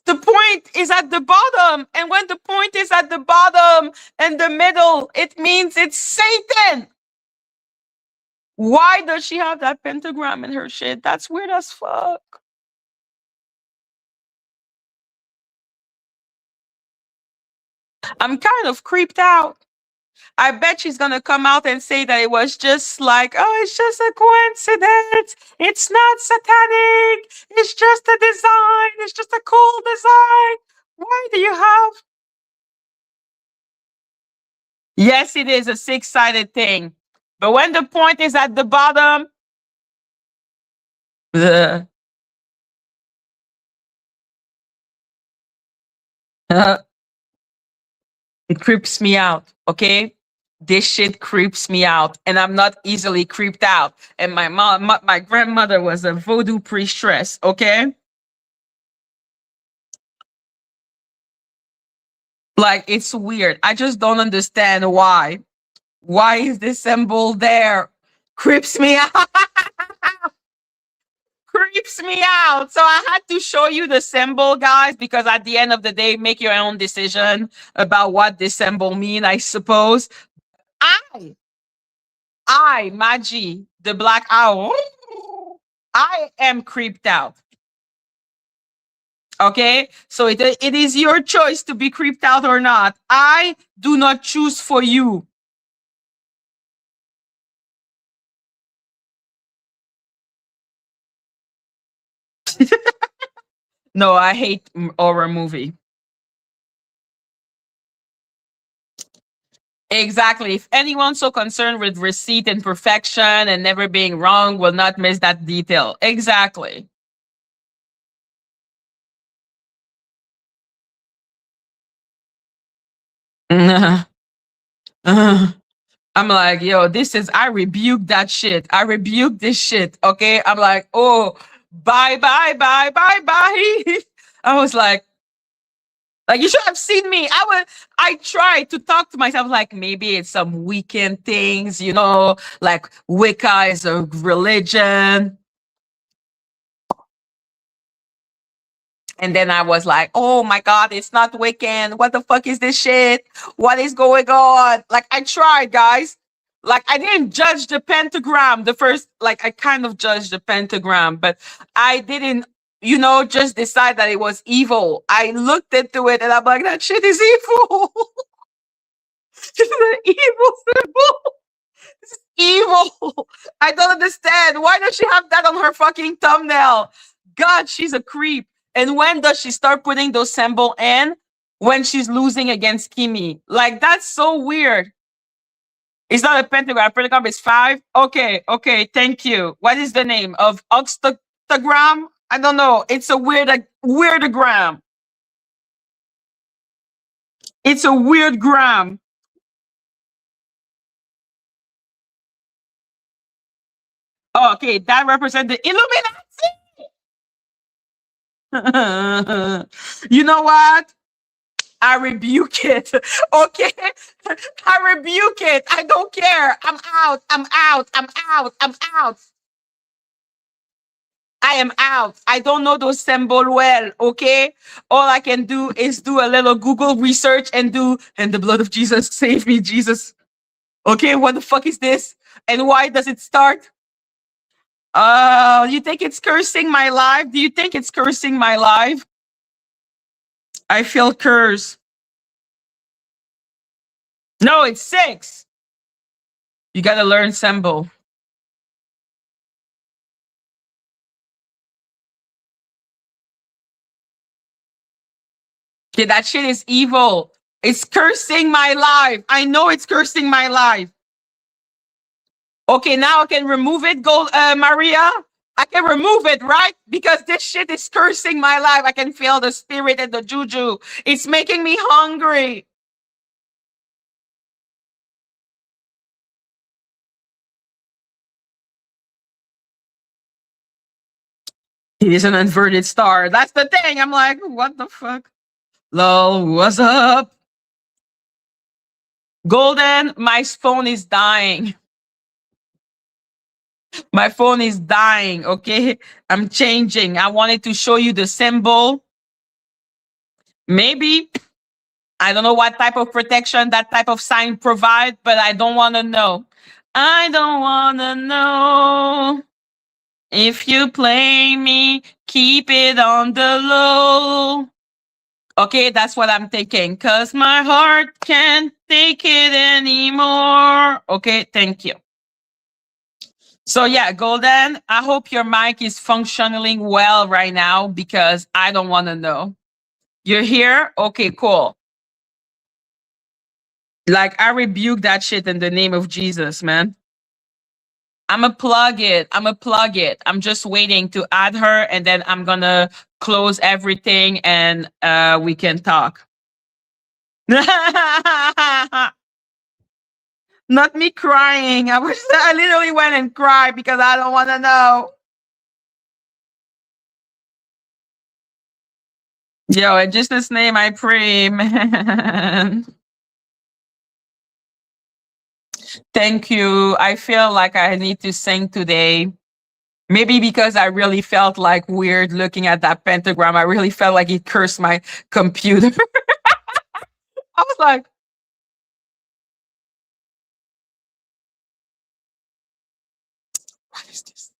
the point is at the bottom. And when the point is at the bottom and the middle, it means it's Satan. Why does she have that pentagram in her shit? That's weird as fuck. I'm kind of creeped out. I bet she's gonna come out and say that it was just like, oh, it's just a coincidence. It's not satanic. It's just a design. It's just a cool design. Why do you have? Yes, it is a six-sided thing. But when the point is at the bottom, uh, it creeps me out. Okay. This shit creeps me out, and I'm not easily creeped out. And my mom, my grandmother was a voodoo priestess. Okay. Like, it's weird. I just don't understand why. Why is this symbol there? Creeps me out. Creeps me out. So I had to show you the symbol, guys, because at the end of the day, make your own decision about what this symbol mean, I suppose. I, Madgie, the black owl, I am creeped out. Okay, so it is your choice to be creeped out or not. I do not choose for you. No, I hate horror movie. Exactly. If anyone so concerned with receipt and perfection and never being wrong will not miss that detail. Exactly. I'm like, yo, I rebuke that shit. I rebuke this shit. Okay. I'm like, oh, bye, bye, bye, bye, bye. I was like, you should have seen me. I tried to talk to myself, like, maybe it's some weekend things, like Wicca is a religion. And then I was like, oh my God, it's not Wiccan. What the fuck is this shit? What is going on? Like, I tried, guys. Like, I didn't judge the pentagram. I kind of judged the pentagram, but I didn't, just decide that it was evil. I looked into it and I'm like, that shit is evil. This is an evil symbol. This is evil. I don't understand. Why does she have that on her fucking thumbnail? God, she's a creep. And when does she start putting those symbol in? When she's losing against Kimi. Like, that's so weird. It's not a pentagram. Pentagram is 5. Okay, okay, thank you. What is the name of Oxtogram? I don't know. It's a weirdogram. It's a weird gram. Oh, okay, that represents the Illuminati. You know what? I rebuke it. Okay? I rebuke it. I don't care. I'm out. I'm out. I'm out. I'm out. I am out. I don't know those symbols well. Okay? All I can do is do a little Google research and do, and the blood of Jesus, save me, Jesus. Okay? What the fuck is this? And why does it start? You think it's cursing my life? Do you think it's cursing my life? I feel cursed. No, it's 6. You gotta learn symbol. Okay, that shit is evil. It's cursing my life. I know it's cursing my life. Okay, now I can remove it, Maria. I can remove it, right? Because this shit is cursing my life. I can feel the spirit and the juju. It's making me hungry. It is an inverted star. That's the thing. I'm like, what the fuck? Lol, what's up? Golden, my phone is dying. My phone is dying, okay? I'm changing. I wanted to show you the symbol. Maybe, I don't know what type of protection that type of sign provide, but I don't want to know. I don't want to know. If you play me, keep it on the low. Okay, that's what I'm thinking. Cause my heart can't take it anymore. Okay, thank you. So yeah, Golden, I hope your mic is functioning well right now because I don't want to know. You're here? Okay, cool. Like, I rebuke that shit in the name of Jesus, man. I'ma plug it. I'ma plug it. I'm just waiting to add her and then I'm gonna close everything and we can talk. Not me crying. I literally went and cried because I don't want to know. Yo, in Jesus' name I pray, man. Thank you. I feel like I need to sing today. Maybe because I really felt like weird looking at that pentagram. I really felt like it cursed my computer. I was like, what is this?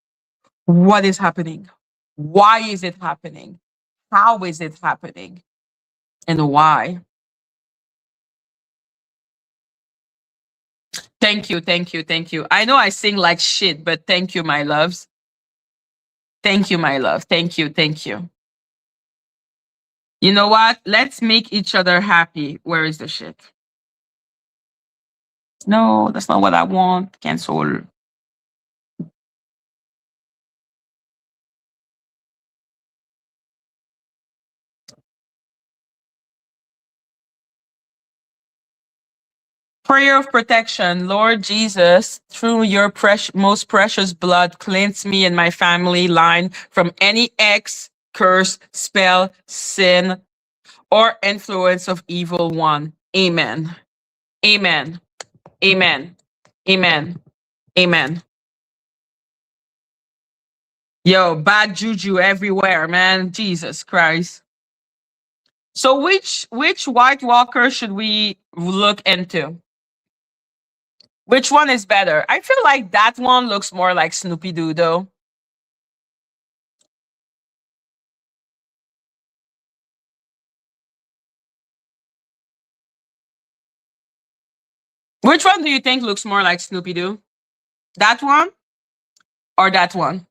What is happening? Why is it happening? How is it happening? And why? Thank you, thank you, thank you. I know I sing like shit, but thank you, my loves. Thank you, my love. Thank you, thank you. You know what? Let's make each other happy. Where is the shit? No, that's not what I want. Cancel. Prayer of protection. Lord Jesus, through your most precious blood, cleanse me and my family line from any X, curse, spell, sin, or influence of evil one. Amen. Amen. Amen. Amen. Amen. Yo, bad juju everywhere, man. Jesus Christ. So which White Walker should we look into? Which one is better? I feel like that one looks more like Snoopy Doo though. Which one do you think looks more like Snoopy Doo? That one or that one?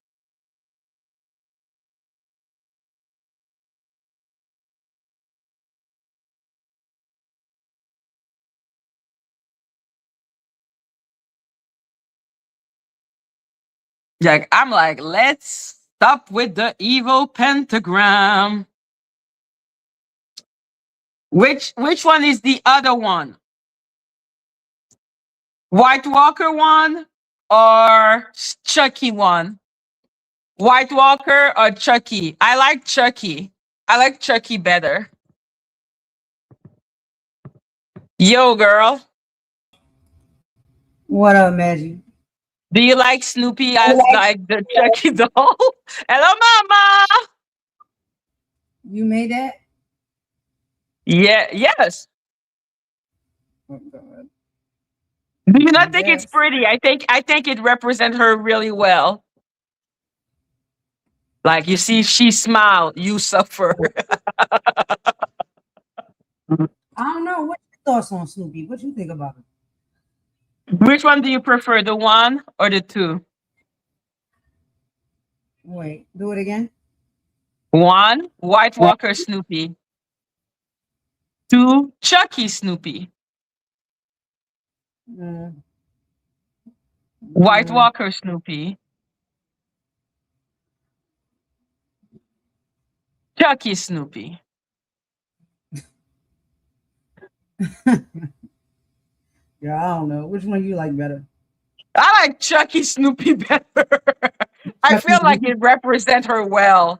Like I'm like, let's stop with the evil pentagram. Which one is the other one? White Walker one or Chucky one? White Walker or Chucky? I like Chucky. I like Chucky better. Yo, girl. What up, Madgie? Do you like Snoopy as like the Chucky doll? Hello, mama. You made that? Yeah, yes. Oh, God. Do you I not think it's guess. pretty? I think it represents her really well. Like you see, she smile, you suffer. I don't know. What's your thoughts on Snoopy? What you think about it? Which one do you prefer, the one or the two? Wait, do it again. One, White Walker Snoopy. Two, Chucky Snoopy. Mm, White mm. Walker Snoopy. Chucky Snoopy. Yeah, I don't know. Which one you like better? I like Chucky Snoopy better. I feel like Chucky. it represents her well.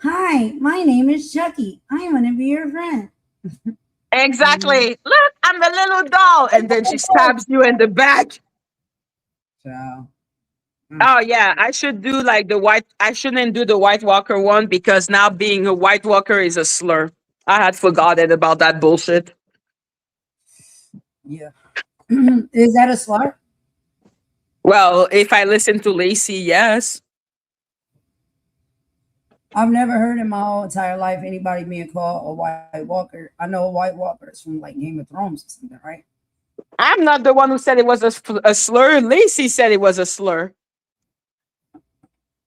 Hi, my name is Chucky. I want to be your friend. Mm, Exactly. Look, I'm the little doll. And then she stabs you in the back. Ciao. Oh yeah, I should do like the white. I shouldn't do the White Walker one because now being a White Walker is a slur. I had forgotten about that bullshit. Yeah. Is that a slur? Well, if I listen to Lacey, yes. I've never heard in my whole entire life anybody being called a White Walker. I know a White Walker is from like Game of Thrones or something, right? I'm not the one who said it was a slur. Lacey said it was a slur.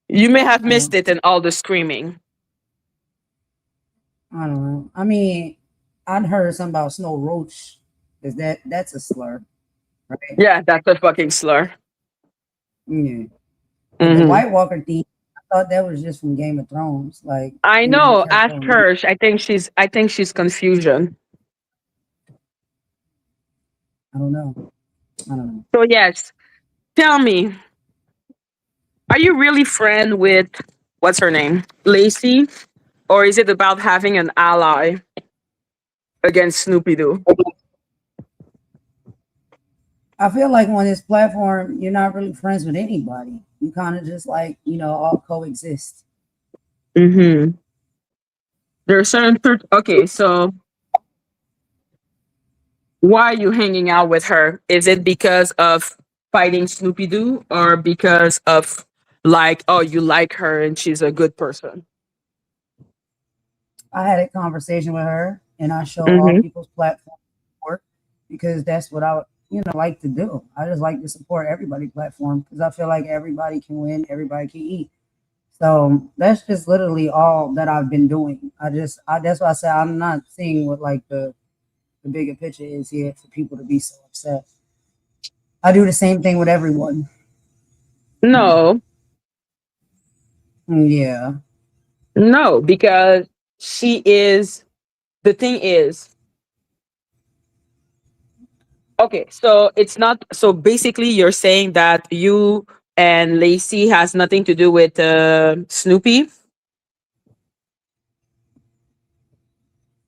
You may have missed Oh, it in all the screaming. I don't know. I mean, I'd heard something about Snow Roach. That's a slur, right? Yeah, that's a fucking slur. Yeah. But the Hmm. White Walker theme, I thought that was just from Game of Thrones. Like I it was a know. character Ask on Game. her. I think she's confusion. I don't know. I don't know. So yes, tell me, are you really friend with what's her name, Lacey, or is it about having an ally against Snoopy Doo? I feel like on this platform, you're not really friends with anybody. You kind of just like, all coexist. Mm-hmm. There are certain okay. So why are you hanging out with her? Is it because of fighting Snoopy Doo, or because of like, oh, you like her and she's a good person? I had a conversation with her and I show all Mm-hmm. people's platform support because that's what I like to do. I just like to support everybody's platform because I feel like everybody can win, everybody can eat. So that's just literally all that I've been doing. That's why I say I'm not seeing what like the bigger picture is here for people to be so upset. I do the same thing with everyone. No, Yeah. no, because she is. The thing is, okay, so it's not. So basically, you're saying that you and Lacey has nothing to do with Snoopy.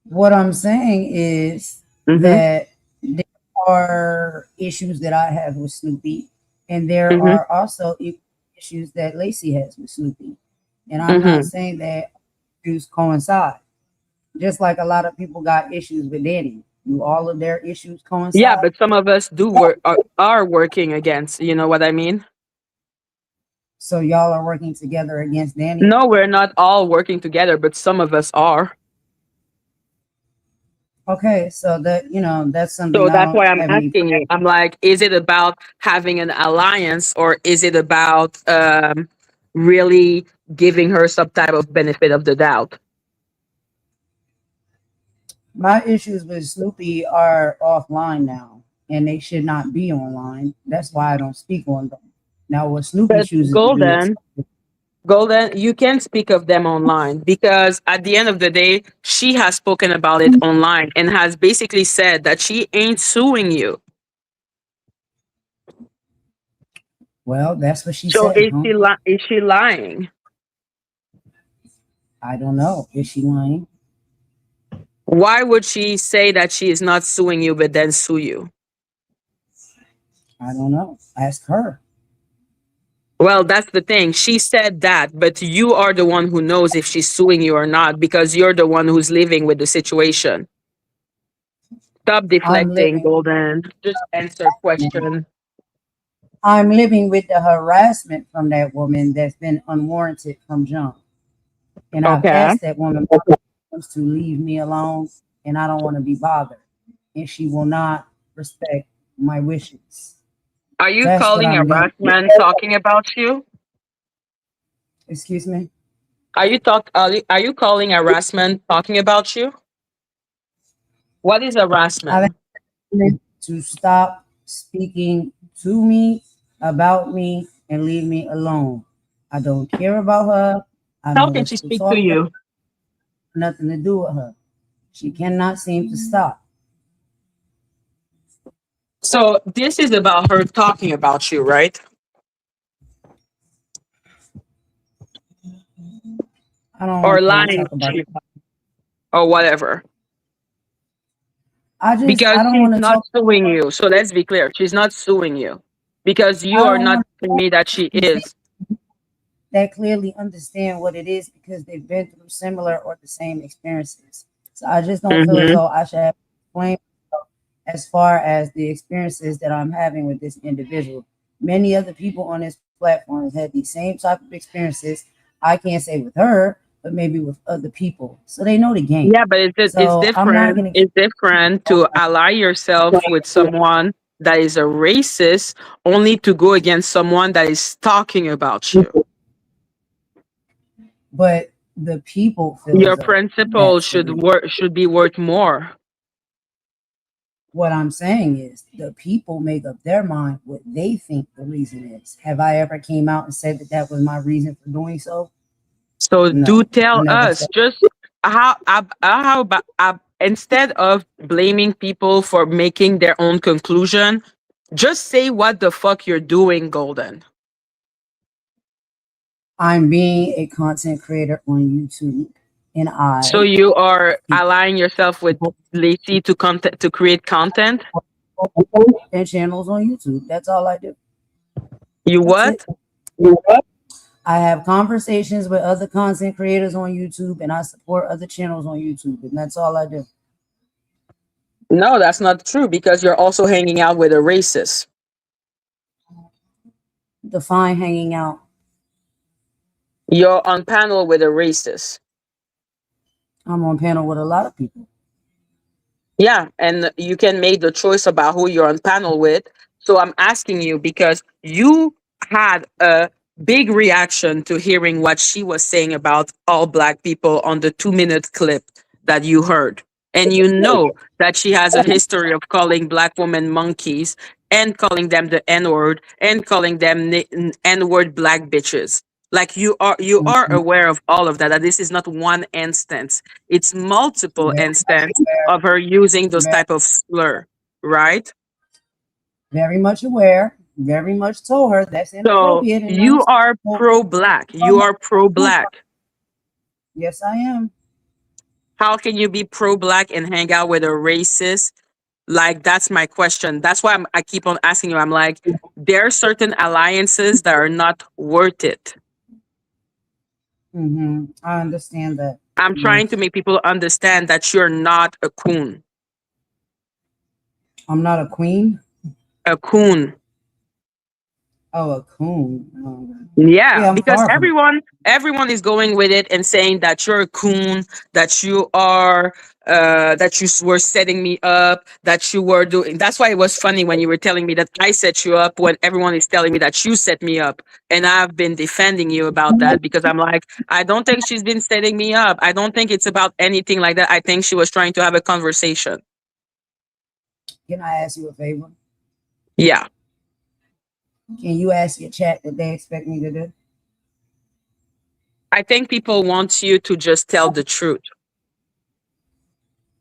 What I'm saying is Mm-hmm. that there are issues that I have with Snoopy, and there Mm-hmm. are also issues that Lacey has with Snoopy. And I'm not Mm-hmm. saying that issues coincide. Just like a lot of people got issues with Danny. Do all of their issues Yeah, coincide? but some of us do work are working against. You know what I mean? So y'all are working together against Danny? No, we're not all working together, but some of us are. Okay, so that's something So I that's don't why I'm have any asking you. I'm like, is it about having an alliance, or is it about really giving her some type of benefit of the doubt? my issues with Snoopy are offline now and they should not be online. That's why I don't speak on them. Now, what Snoopy But chooses to do is Golden, you can speak of them online because at the end of the day, she has spoken about it online and has basically said that she ain't suing you. well, that's what she So said, huh? is she lying? I don't know. Is she lying? Why would she say that she is not suing you but then sue you? I don't know. Ask her. Well, that's the thing. She said that, but you are the one who knows if she's suing you or not because you're the one who's living with the situation. Stop I'm deflecting, living. Golden. Just answer question. I'm living with the harassment from that woman that's been unwarranted from jump. And I've Okay. asked that woman to leave me alone, and I don't want to be bothered. And she will not respect my wishes. Are you That's what calling I'm dealing with. harassment talking about you? Excuse me? Are you calling harassment talking about you? What is I've harassment? asked her to stop speaking to me, about me, and leave me alone. I don't care about her. I How don't can wish she to speak to talk to her, you? nothing to do with her. She cannot seem to stop. So this is about her talking about you, right? I don't Or want to lying talk about to you, it. or whatever. I Because don't she's want to not talk. suing you. So let's be clear. She's not suing you. Because you I are don't not want telling me that she to is. that clearly understand what it is because they've been through similar or the same experiences. So I just don't feel as Mm-hmm. though I should have to explain as far as the experiences that I'm having with this individual. Many other people on this platform have had these same type of experiences. I can't say with her, but maybe with other people. So they know the game. Yeah, but So I'm not gonna it's different to ally yourself with someone that is a racist only to go against someone that is talking about you. but the people feel as Your though principle that's the reason. should be worth more. What I'm saying is the people make up their mind what they think the reason is. Have I ever came out and said that that was my reason for doing so? So do No, I tell never us said. just how about instead of blaming people for making their own conclusion, just say what the fuck you're doing, Golden. I'm being a content creator on YouTube, and So I you are speak allying yourself with Lacey to create content. and channels on YouTube. That's all I do. You That's what? it. I have conversations with other content creators on YouTube, and I support other channels on YouTube, and that's all I do. No, that's not true because you're also hanging out with a racist. Define hanging out. You're on panel with a racist. I'm on panel with a lot of people. Yeah, and you can make the choice about who you're on panel with. So I'm asking you because you had a big reaction to hearing what she was saying about all black people on the 2 minute clip that you heard. And you know that she has a history of calling black women monkeys and calling them the N-word and calling them N-word black bitches. Like you are Mhm. aware of all of that. That this is not one instance. It's multiple Very, instances of her using those very, type of slur, right? very much aware. Very much told her that's So inappropriate and you are unacceptable. pro-black. You are pro-black. Yes, I am. How can you be pro-black and hang out with a racist? Like that's my question. That's why I keep on asking you. I'm like, there are certain alliances that are not worth it. I understand that. I'm trying to Yes. make people understand that you're not a coon. I'm not a queen. A coon. Oh, a coon. Oh. Yeah, Yeah, I'm because far from it. everyone is going with it and saying that you're a coon, that you are that were setting me up, that you were doing. That's why it was funny when you were telling me that I set you up when everyone is telling me that you set me up. And I've been defending you about that because I'm like, I don't think she's been setting me up. I don't think it's about anything like that. I think she was trying to have a conversation. Can I ask you a favor? Yeah. Can you ask your chat what they expect me to do? I think people want you to just tell the truth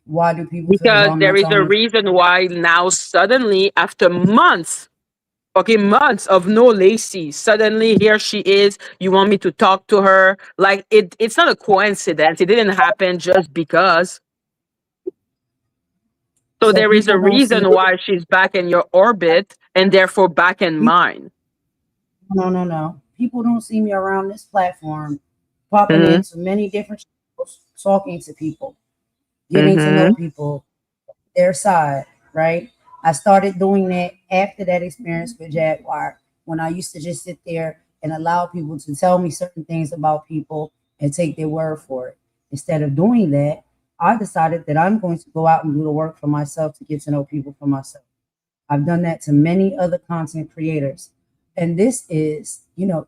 Why do people feel as because though I'm there not is a telling the truth? reason why now suddenly after months, okay, months of no Lacey, suddenly here she is. You want me to talk to her? Like it's not a coincidence. It didn't happen just because. So So there is a people don't see reason why she's back in your orbit and therefore back in people, mine. no. People don't see me around this platform popping Mm-hmm. into many different shows, talking to people, getting to know Mm-hmm. people, their side, right? I started doing that after that experience with Jaguar when I used to just sit there and allow people to tell me certain things about people and take their word for it. Instead of doing that, I decided that I'm going to go out and do the work for myself to get to know people for myself. I've done that to many other content creators. And this is,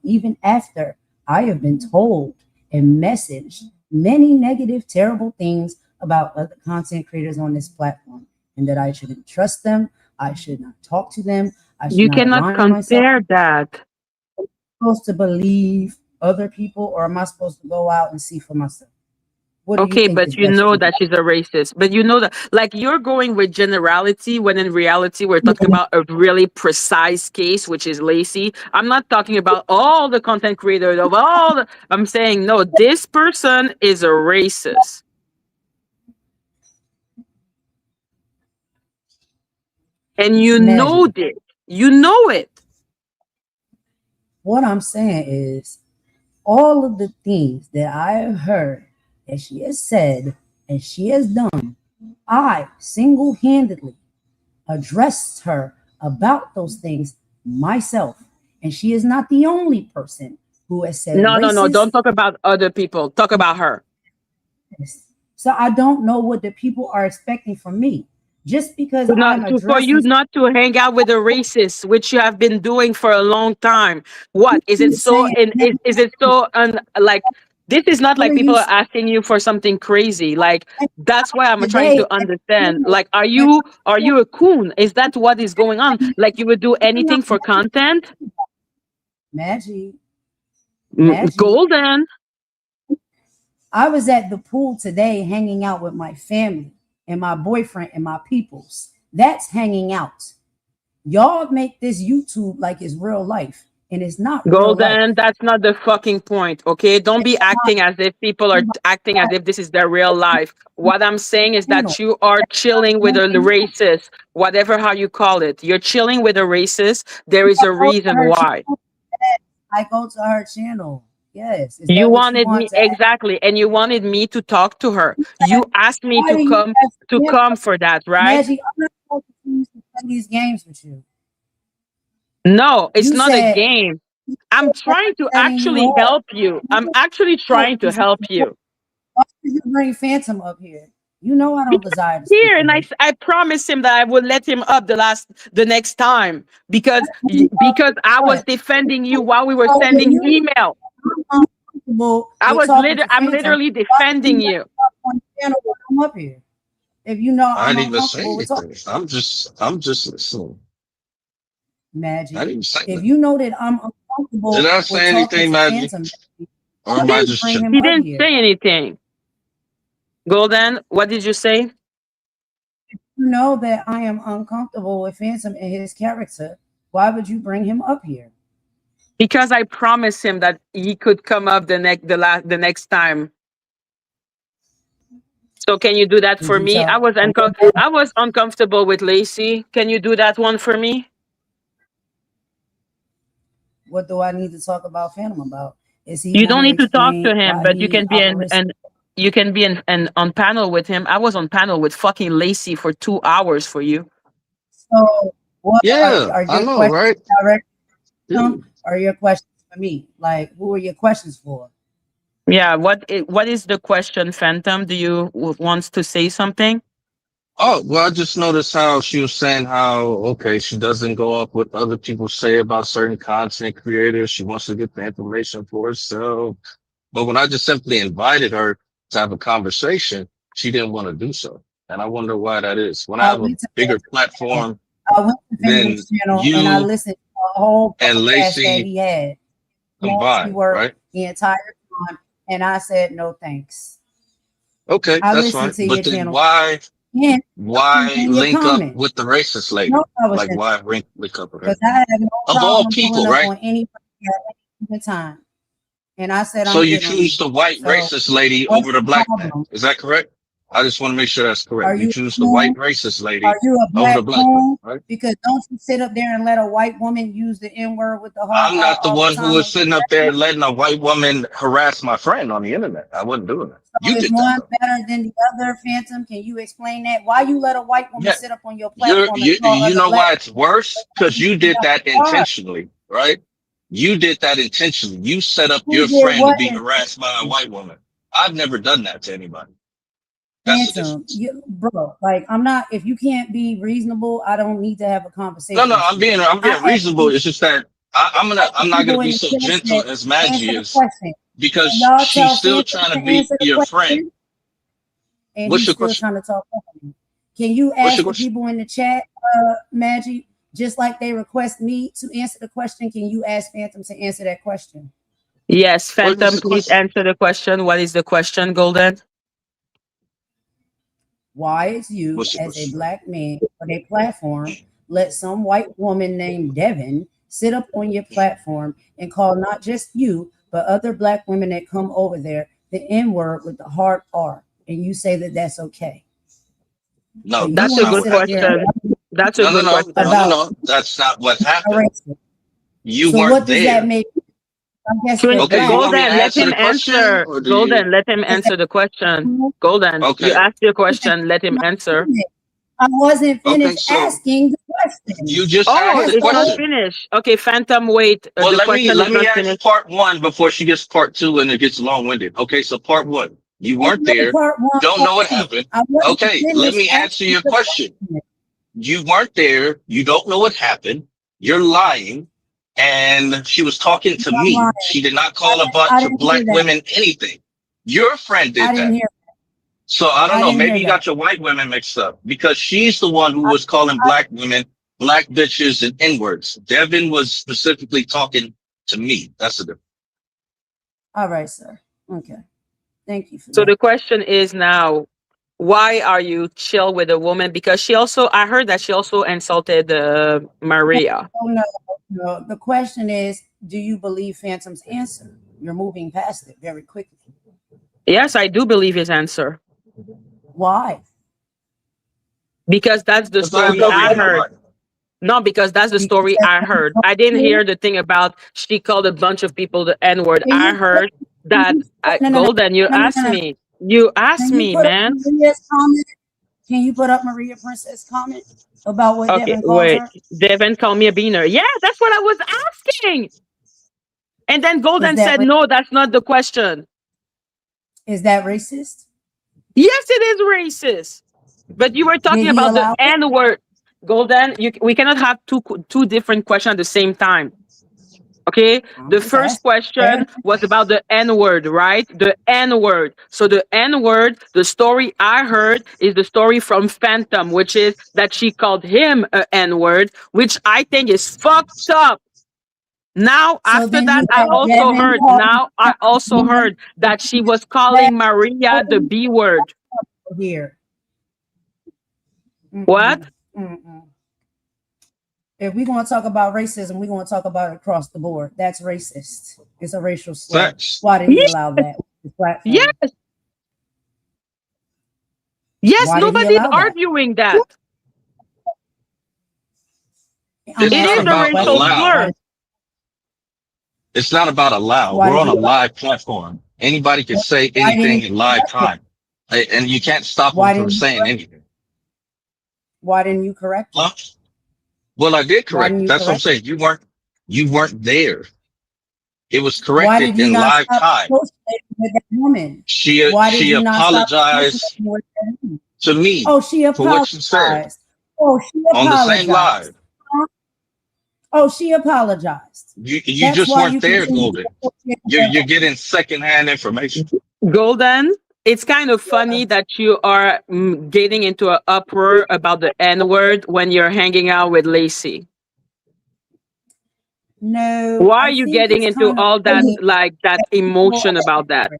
even after I have been told and messaged many negative, terrible things about other content creators on this platform, and that I shouldn't trust them, I should not talk to them, I should You not cannot align myself. compare that. I'm supposed to believe other people, or am I supposed to go out and see for myself? What do you Okay, think but is you best know to do? that she's a racist. But you know that, like, you're going with generality when in reality, we're talking about a really precise case, which is Lacey. I'm not talking about all the content creators of all the, I'm saying, no, this person is a racist. And you know Imagine. this. You know it. What I'm saying is, all of the things that I have heard that she has said and she has done, I single handedly addressed her about those things myself. And she is not the only person who has said No, no, no. racist. Don't talk about other people. Talk about her. So I don't know what the people are expecting from me. Just because I'm For you addressing, not to hang out with a racist, which you have been doing for a long time. What is it you so? saying, Is it so? Like this is not what like are you people are saying asking you for something crazy. Like that's why I'm trying today? to understand. Like, are you a coon? Is that what is going on? Like you would do anything for content? Maggie, Maggie, Golden. I was at the pool today hanging out with my family and my boyfriend and my peoples. That's hanging out. Y'all make this YouTube like it's real life, and it's not real Golden, life. that's not the fucking point, okay? Don't be acting as if people are acting as if this is their real life. What I'm saying is Channel. that you are chilling with a racist, whatever how you call it. You're chilling with a racist. There is I a go to reason her why. channel. Yes. I go to her channel. Yes. Is You that what you wanted want me to ask? exactly, and you wanted me to talk to her. You asked me Why do you have to come for that, right? Maggie? I'm not supposed to play these games with you. No, it's You not a said game. I'm trying to setting you actually up. help you. I'm actually So, trying to help you. why did you bring Phantom up here? You know I don't desire to speak Here, to and him. I promised him that I would let him up the next time because I was What? defending you while we were So if sending you email. are uncomfortable with talking to I'm Phantom, literally why would you defending let you. me up on the channel to come up here? If you know I I'm didn't even say uncomfortable with talking, anything. I'm just listening. I Maggie. didn't say If nothing. you know that I'm Did uncomfortable I with say talking anything, to Madgie? Phantom, Or He am I didn't just bring chilling? him he up didn't here. say anything. Golden, what did you say? You know that I am uncomfortable with Phantom and his character. Why would you bring him up here? Because I promised him that he could come up the next time. So can you do that Did for you me? tell him I was uncomfortable with Lacey. Can you do that one for me? what do I need to talk about Phantom about? Is he You going don't to need to talk to explain him, why but you he can be operates? on panel with him. I was on panel with fucking Lacey for 2 hours for you. So, what Yeah, are I your know, questions right? direct to Yeah. him? Or are your questions for me? Like, who are your questions for? Yeah, what is the question, Phantom? Do you wants to say something? Oh, well, I just noticed how she was saying how, okay, she doesn't go up what other people say about certain content creators. She wants to get the information for herself. But when I just simply invited her to have a conversation, she didn't want to do so. And I wonder why that is. When I I have a went to bigger Phantom's channel. platform I went to than Phantom's channel and I you, listened to whole and podcast that Lacey he had. He combined, worked right? the entire time, and I said no thanks. Okay, I that's listened fine. to your But then channel why and in your link up comment. with the racist lady? No Like conversation. why link up with her? Because I have no Of all problem people, pulling up right? on anybody at any time. And I said So I'm you good on choose you. the white So racist lady what's over the the black man. problem? Is that correct? I just want to make sure that's correct. Are You you choose a the white coon? racist Are lady you a over the black black lady, coon? right? Because don't you sit up there and let a white woman use the N-word with the hard I'm R not the all the one who time was on your sitting up there platform? letting a white woman harass my friend on the internet. I wasn't doing that. So You is did that one though. better than the other, Phantom? Can you explain that? Why you let a white woman Yeah. sit up on your platform and call You other know black why it's worse? Because you women did that hard? intentionally, right? You did that intentionally. You set up Who your did friend to what be in harassed by a white woman. I've never done that to anybody. That's the Phantom? difference. You, bro, like I'm not. If you can't be reasonable, I don't need to have a No, conversation no, with you. I'm I being asked reasonable. It's just that I'm not gonna people be in the so chat gentle that as answer Maggie the is question. because Can y'all she's tell still Phantom trying to to be answer the your friend. question? And What's he's your still question? trying to talk over me. Can you What's your ask the question? people in the chat, Maggie, just like they request me to answer the question? Can you ask Phantom to answer that question? Yes, What is Phantom, the please question? answer the question. What is the question, Golden? Why is you, What's the as a question? black man on a platform, let some white woman named Devin sit up on your platform and call not just you, but other black women that come over there the N-word with the hard R, and you say that that's okay? No, But you That's that's a want to not good what sit up happened. there and question. That's a No, no, good no, no, question. no, about no. That's not what happened. racism. You So weren't what does that there. make? I guess Twin, the Okay, you black. want me to Golden, let answer him the question answer. or do you? Golden, let him answer the question. Golden, you Okay, asked your question. Let him answer. I wasn't okay. finished So asking the you question. just asked Oh, the That's it's the not whole. question. finished. Okay, Phantom, wait. Well, The question is let me not ask finished. part one before she gets part two and it gets long winded. Okay, so part one, you Ain't weren't no there, part one, don't part know what two. happened. I wasn't Okay, let finished me answer asking your the question. question. You weren't there, you don't know what happened, you're lying, and she was talking to I'm lying. me. She did not call a I bunch of didn't hear black that. women anything. Your friend I did didn't that. hear. So I don't I know. didn't hear Maybe you that. got your white women mixed up because she's the one who I, was calling I, black women black bitches and N-words. Devin was specifically talking to me. That's the difference. all right, sir. Okay. Thank you for So that. the question is now, why are you chill with a woman? Because she also, I heard that she also insulted Maria. Oh no, no. The question is, do you believe Phantom's answer? You're moving past it very quickly. Yes, I do believe his answer. Why? Because that's the Because I have story no I reason to heard. lie. No, because that's the Because story that's I what you heard. told I didn't me. hear the thing about she called a bunch of people the N word. Can I you put, heard that no, no, no, Golden, you no, no, asked no, no. me. You asked Can you me, put up man. Maria's comment? Can you put up Maria Princess comment about what Okay, Devin called wait. her? Devin called me a beaner. Yeah, that's what I was asking. And then Is Golden that said, no, that's not the question. is that racist? Yes, it is racist. But you were talking Did he about the allow it? N word. Golden, we cannot have two different questions at the same time. Okay, I'm the just first asking. Fair question enough. was about the N word, right? The N word. So the N word, the story I heard is the story from Phantom, which is that she called him a N word, which I think is fucked up. Now, So after then that, you said Devin called I also heard that she was that calling Maria the B word. here. What? Mm-mm, mm-mm. If we're going to talk about racism, we're going to talk about it across the board. That's racist. It's a racial slur. Facts. Why did he allow that on his Yes, platform? yes, Why did he nobody's allow that? arguing that. I'm It's It not is asking a you a about racial question. allow. slur. It's not about allow. Why We're did on a he live platform. Anybody can say why didn't anything you in live correct it? time, and you can't stop them Why from didn't you saying correct anything. why didn't you correct it? Huh? Well, I did Why correct didn't it. you That's what I'm correct saying. You weren't there. It was Why did corrected he in not live stop time. associating with that woman? Why did She he not stop apologized associating with that woman? to me Oh, she for what she said apologized. Oh, she on the same live. apologized. Oh, she apologized. You That's just why weren't you there, continue to Golden. associate with her. You're getting secondhand information. Golden, it's kind of funny that you are getting into an uproar about the N word when you're hanging out with Lacey. No, Why are I you think getting it's into kind of all that, funny like that that people emotion about that?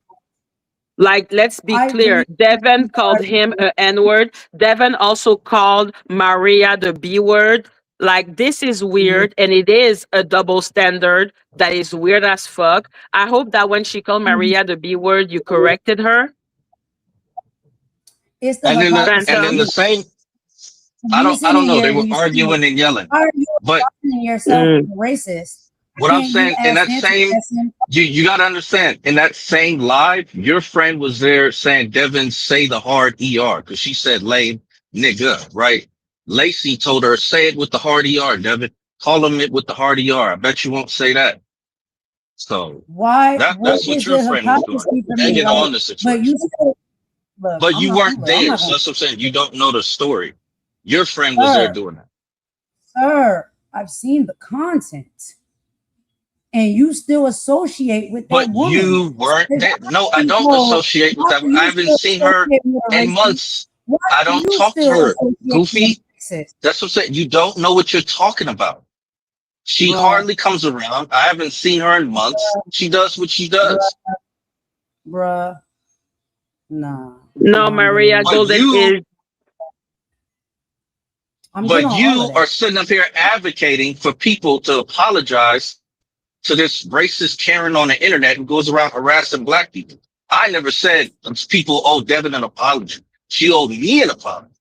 Like, let's be I clear. believe Devin people are called him a N-word. Devin also called Maria the B-word. Like, this is weird, and it is a double standard that is weird as fuck. I hope that when she called Maria the B-word, you corrected her. it's the And then hypocrisy and for then the me. same. You I sitting don't know. here They were and you saying, arguing and yelling, why are you but defining yourself as Mm. a racist? what I'm Can't you saying in ask that Nancy same, that same you got to understand, in that same live, your friend was there saying, Devin, say the hard ER, because she said lame nigga, right? Lacey told her, say it with the hard ER, Devin. Call him it with the hard ER. I bet you won't say that. So why what that's what is your the friend was doing, hypocrisy for me? egging Like, on the but you situation. still look, But you weren't I'm there. not So gonna that's what I'm saying. You don't know the story. Your friend was there sir, doing that. sir, I've seen the content. And you still associate with that But woman. you weren't If there. No, I I don't know, associate with why that. do I you haven't still seen her associate with a in racist? months. Why I do don't you talk to still her. associate with Goofy. a racist? That's what I'm saying. You don't know what you're talking about. She Bruh, hardly comes around. I haven't seen her in months. She does what she bruh, does. bruh. Nah, No, I'm good on Maria that. But Golden you is. I'm good but on all you of are that. sitting up here advocating for people to apologize to this racist Karen on the internet who goes around harassing black people. I never said to people, oh, Devin, an apology. She owed me an apology,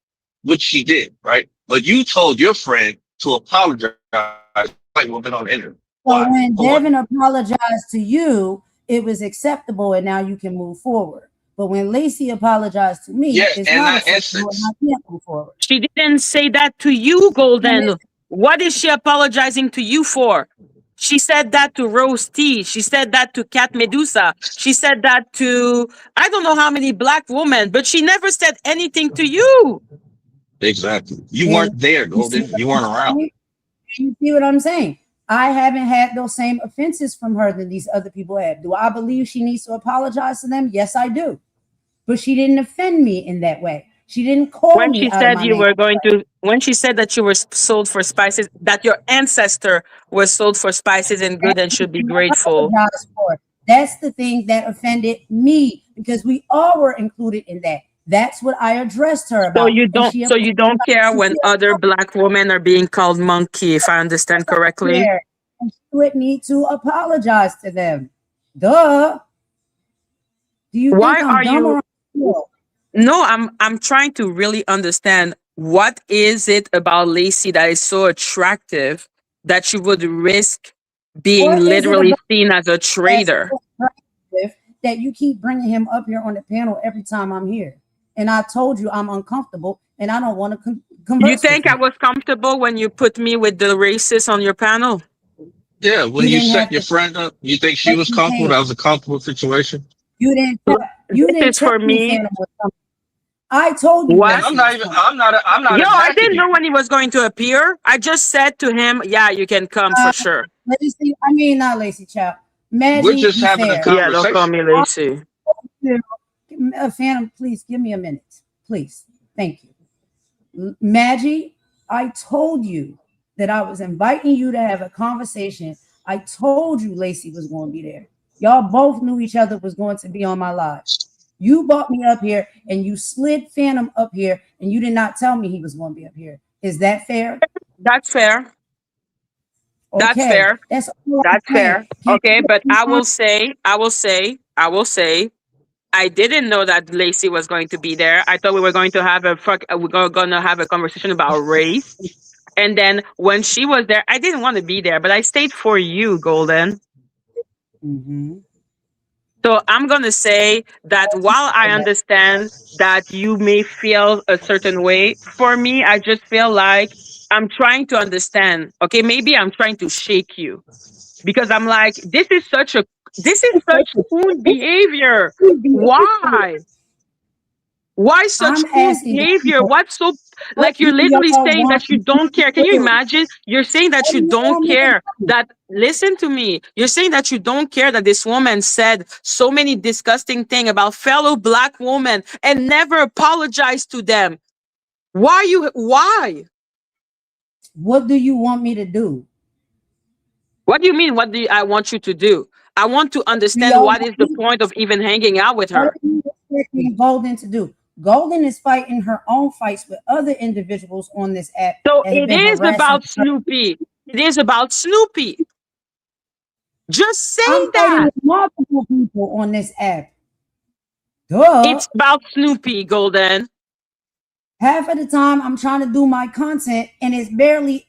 which she did, right? But you told your friend to apologize to a white woman on the internet. So Why? when For what? Devin apologized to you, it was acceptable and now you can move forward. But when Lacey apologized to Yeah, me, it's in not that acceptable and instance, I can't move forward. She didn't say that to you, And Golden. What is she apologizing to you for? She said that to Rose T. She said that to Cat Medusa. She said that to I don't know how many black women, but she never said anything to you. exactly. You and weren't there, you see Golden. what You I'm weren't around. saying? You see what I'm saying? I haven't had those same offenses from her that these other people have. Do I believe she needs to apologize to them? Yes, I do. But she didn't offend me in that way. She didn't call When me she out of said my you name. were going to, when she said that you were sold for spices, that your ancestor was sold for spices and good and That's the should be thing I grateful. apologize for. That's the thing that offended me because we all were included in that. That's what I addressed her So about. you And don't, she so you apologized. don't care And when she other black women are being called monkey, if I understand correctly. there. And she would need to apologize to them. Duh. Do you think Why I'm are dumb you? or I'm No, I'm trying to really understand what is it about Lacey that is so attractive that you would risk being What is it literally about seen as a that's traitor? so attractive that you keep bringing him up here on the panel every time I'm here? And I told you I'm uncomfortable and I don't want to You converse with think I you. was comfortable when you put me with the racist on your panel? Yeah, when You you didn't set have your to. friend up, you think she Yes, was you comfortable? can. That was a comfortable situation? You didn't. So You this didn't is tell for me me. Phantom was coming. I told you What? I'm Lacey not was even. coming. I'm not Yo, I attacking didn't you. know when he was going to appear. I just said to him, yeah, you can come for sure. Let me see. I mean, not Lacey, child. We're Maggie, just be having a fair. Yeah, don't call conversation. me Lacey. Phantom, please give me a minute. Please. Thank you. Maggie, I told you that I was inviting you to have a conversation. I told you Lacey was going to be there. Y'all both knew each other was going to be on my live. You brought me up here and you slid Phantom up here and you did not tell me he was going to be up here. Is that fair? That's fair. That's Okay. fair. That's all I'm That's saying. fair. Okay, but I didn't know that Lacey was going to be there. I thought we were going to have gonna have a conversation about race. And then when she was there, I didn't want to be there, but I stayed for you, Golden. Mm-hmm. So I'm gonna say that while I understand that you may feel a certain way, for me, I just feel like I'm trying to understand. Okay, maybe I'm trying to shake you because I'm like, this is such cool behavior. Why? Why such I'm cool asking the behavior? people, What's so what like do you're literally y'all saying want that you me to don't care? Can you do? imagine? You're saying that What do you you don't want me to care do? that listen to me. You're saying that you don't care that this woman said so many disgusting things about fellow black women and never apologized to them. Why? What do you want me to do? What do you mean? What do I want you to do? I want to understand what is the point of even hanging out with What are her. you expecting Golden to do? Golden is fighting her own fights with other individuals on this app So that have it been is harassing about her. Snoopy. It is about Snoopy. Just say I'm fighting that. with multiple people on this app. Duh. It's about Snoopy, Golden. Half of the time I'm trying to do my content and it's barely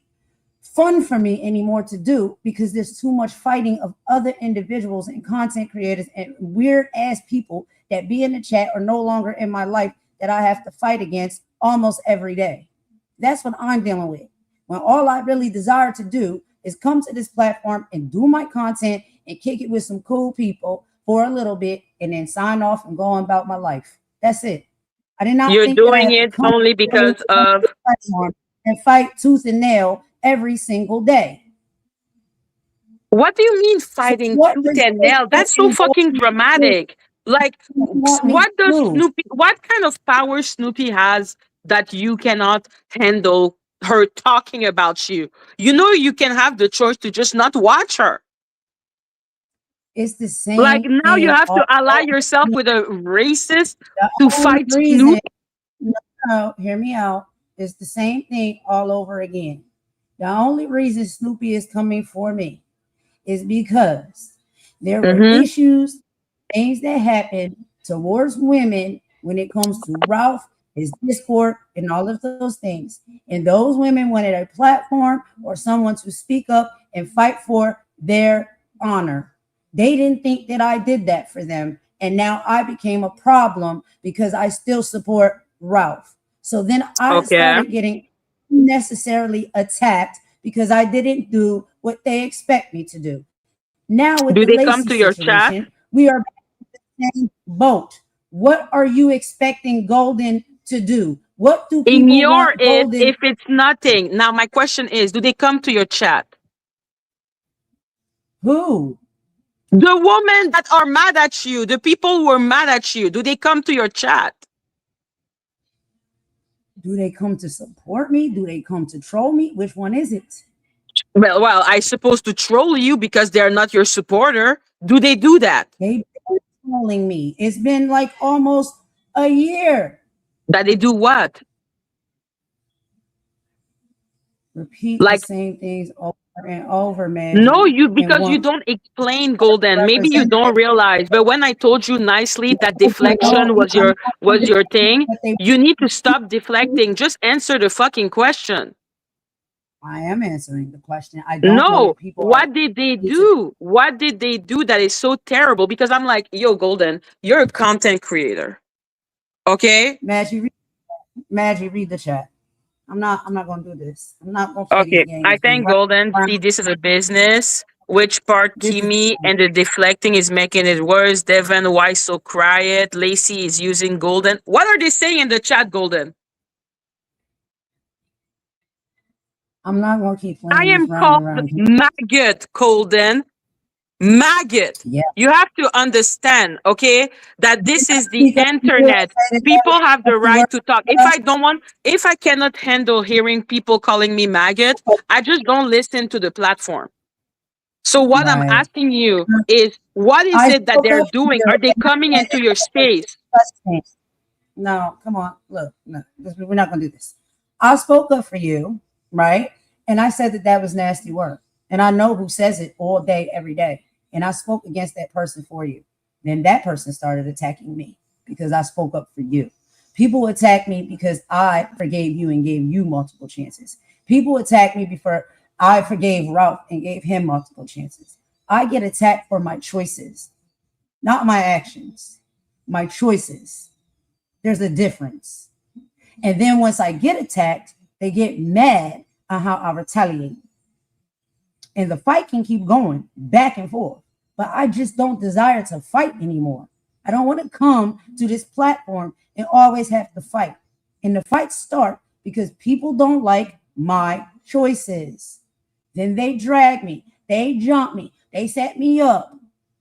fun for me anymore to do because there's too much fighting of other individuals and content creators and weird ass people that be in the chat are no longer in my life that I have to fight against almost every day. That's what I'm dealing with. When all I really desire to do is come to this platform and do my content and kick it with some cool people for a little bit and then sign off and go on about my life. That's it. I did not You're think that I doing had to it come only to because of. this platform and fight tooth and nail every single day. What do you mean So fighting what tooth does and nail? That's so Golden fucking do? dramatic. Like, What do you want me to what does do? Snoopy, what kind of power Snoopy has that you cannot handle her talking about you? You know, you can have the choice to just not watch her. It's the Like, same now you thing have all to ally over yourself again. with a racist The to only fight reason, Snoopy. no, hear me out, it's the same thing all over again. The only reason Snoopy is coming for me is because there were Mm-hmm. issues, things that happened towards women when it comes to Ralph, his Discord, and all of those things. And those women wanted a platform or someone to speak up and fight for their honor. They didn't think that I did that for them. And now I became a problem because I still support Ralph. So then I Okay. started getting unnecessarily attacked because I didn't do what they expect me to do. Now with Do the they come Lacey to your chat? situation, we are back in the same boat. What are you expecting Golden to do? What do In people your want is, Golden? if it's nothing. Now, my question is, do they come to your chat? Who? The women that are mad at you, the people who are mad at you, do they come to your chat? Do they come to support me? Do they come to troll me? Which one is it? Well, I suppose to troll you because they're not your supporter. Do they do that? They've been trolling me. It's been like almost a year. That they do what? Repeat the Like, same things over and over, no, Maggie, you and because you want don't explain, Golden. Maybe you don't representative. realize, but when I told you nicely that No, deflection I'm not was your understanding thing, what they you need to want. stop deflecting. Just answer the fucking question. I am answering the question. I don't know No, what people are what did they to do? What did they do that is so terrible? Because I'm like, yo, Golden, you're a content creator. Okay? Maggie, read the chat. I'm not gonna do this. I'm not gonna play these Okay. I games and thank run Golden. around. See, this is a business. Which part This is Kimmy and the deflecting is making it worse? Devin, why so quiet? Lacey is using Golden. What are they saying in the chat, Golden? I'm not gonna keep I playing this am round called and round game. maggot, Golden. Maggot. Yeah. You have to understand, okay, that this is the Because people internet. say that People was have the nasty right work. to talk. If I cannot handle hearing people calling me maggot, I just don't listen to the platform. So what I'm Right. asking you is, what is I it that spoke they're up for doing? you, Are they and coming I said into your that that was space? disgusting. No, come on. Look, no, we're not gonna do this. I spoke up for you, right? And I said that that was nasty work. And I know who says it all day, every day. And I spoke against that person for you. Then that person started attacking me because I spoke up for you. People attack me because I forgave you and gave you multiple chances. People attack me before I forgave Ralph and gave him multiple chances. I get attacked for my choices, not my actions, my choices. There's a difference. And then once I get attacked, they get mad at how I retaliate. And the fight can keep going back and forth. But I just don't desire to fight anymore. I don't want to come to this platform and always have to fight. And the fights start because people don't like my choices. Then they drag me, they jump me, they set me up.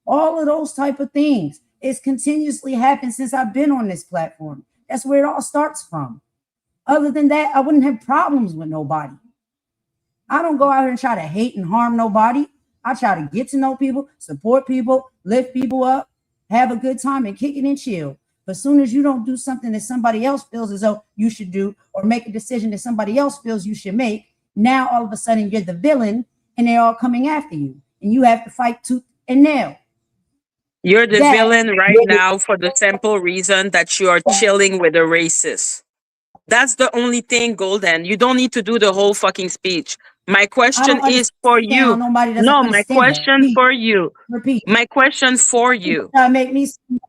All of those type of things. It's continuously happened since I've been on this platform. That's where it all starts from. Other than that, I wouldn't have problems with nobody. I don't go out here and try to hate and harm nobody. I try to get to know people, support people, lift people up, have a good time, and kick it and chill. But as soon as you don't do something that somebody else feels as though you should do, or make a decision that somebody else feels you should make, now all of a sudden you're the villain, and they're all coming after you, and you have to fight tooth and nail. You're the That villain right now for the simple reason that you are chilling with a racist. That's the only thing, Golden. You don't need to do the whole fucking speech. My I question don't is for understand. you. Nobody doesn't No, my understand that. question for you. Repeat. My question for you. Try to make me seem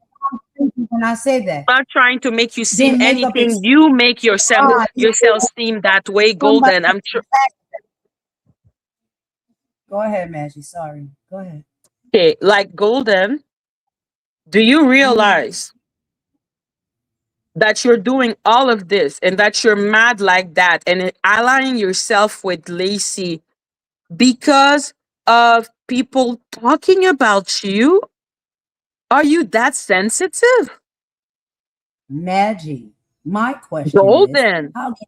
when I say that. I'm not trying to make you seem Then make up anything. You make yourself seem that way, somebody. Golden. I'm sure. Go ahead, Maggie. Sorry. Go ahead. Okay, like Golden, do you realize that you're doing all of this and that you're mad like that and allying yourself with Lacey because of people talking about you? Are you that sensitive? Maggie, my question Golden. is, how can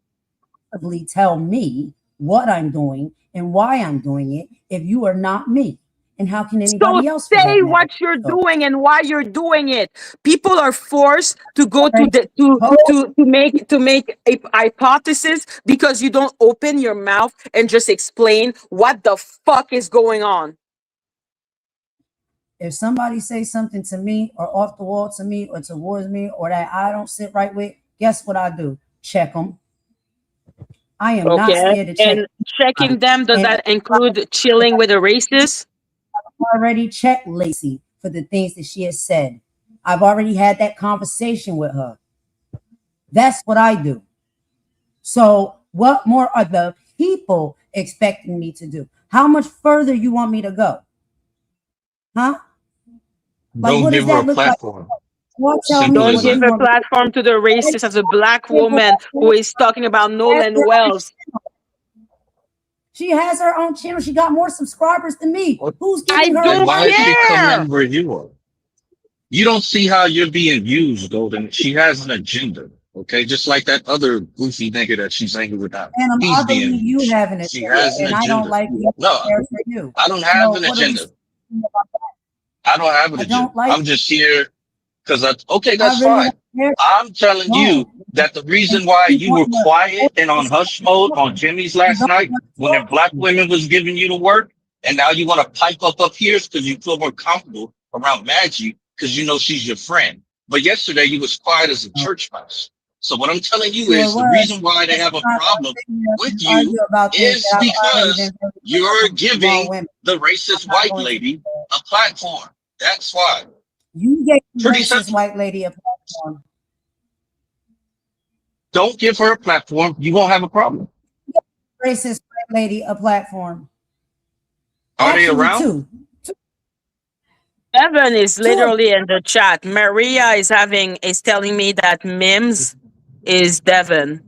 you possibly tell me what I'm doing and why I'm doing it if you are not me? And how can So anybody else for say that what matter? you're So, doing and why you're doing it. People are forced to go to the to make a hypothesis because you don't open your mouth and just explain what the fuck is going on. if somebody says something to me or off the wall to me or towards me or that I don't sit right with, guess what I do? Check them. I am not Okay. scared to check. And checking them, does And that include chilling with a racist? already checked Lacey for the things that she has said. I've already had that conversation with her. That's what I do. So what more are the people expecting me to do? How much further you want me to go? Huh? Like, Don't what give does her a that look like? platform. Well, tell me Simple Don't as what give you that. a want me to platform to the racist as a black woman who is talking about Nolan Wells. She has her own channel. She got more subscribers than me. Who's I giving her Then don't why is she care. coming where you are? You don't see how you're being used, Golden. She has an agenda. Okay, just like that other goofy nigga that she's hanging with now. And He's I being believe you used. have an She agenda, has an and I don't agenda. like you. No, Care for you. I don't have So an what are we agenda. saying about I don't have an that? I agenda. don't like. I'm just here because okay, I that's really fine. don't care. I'm telling you No. that the And reason why keep you were wanting to quiet and on hush mode on Jimmy's last don't night want to when the talk black to me. women was giving you the work, and now you want to pipe up here because you feel more comfortable around Madgie because you know she's your friend. But yesterday you was quiet as a church mouse. So what I'm telling you Sure is the was. reason why they have a I'm not problem going with to you argue about things is that I've already because been very you're clear about giving women. the I'm racist not white going to do lady that. a platform. That's why. You gave the Pretty racist simple. white lady a platform. Don't give her a platform. You won't have a problem. Racist white lady a platform. Are they Actually, around? two. Evan is Two of literally in the chat. Maria is telling me that Mims is Devon.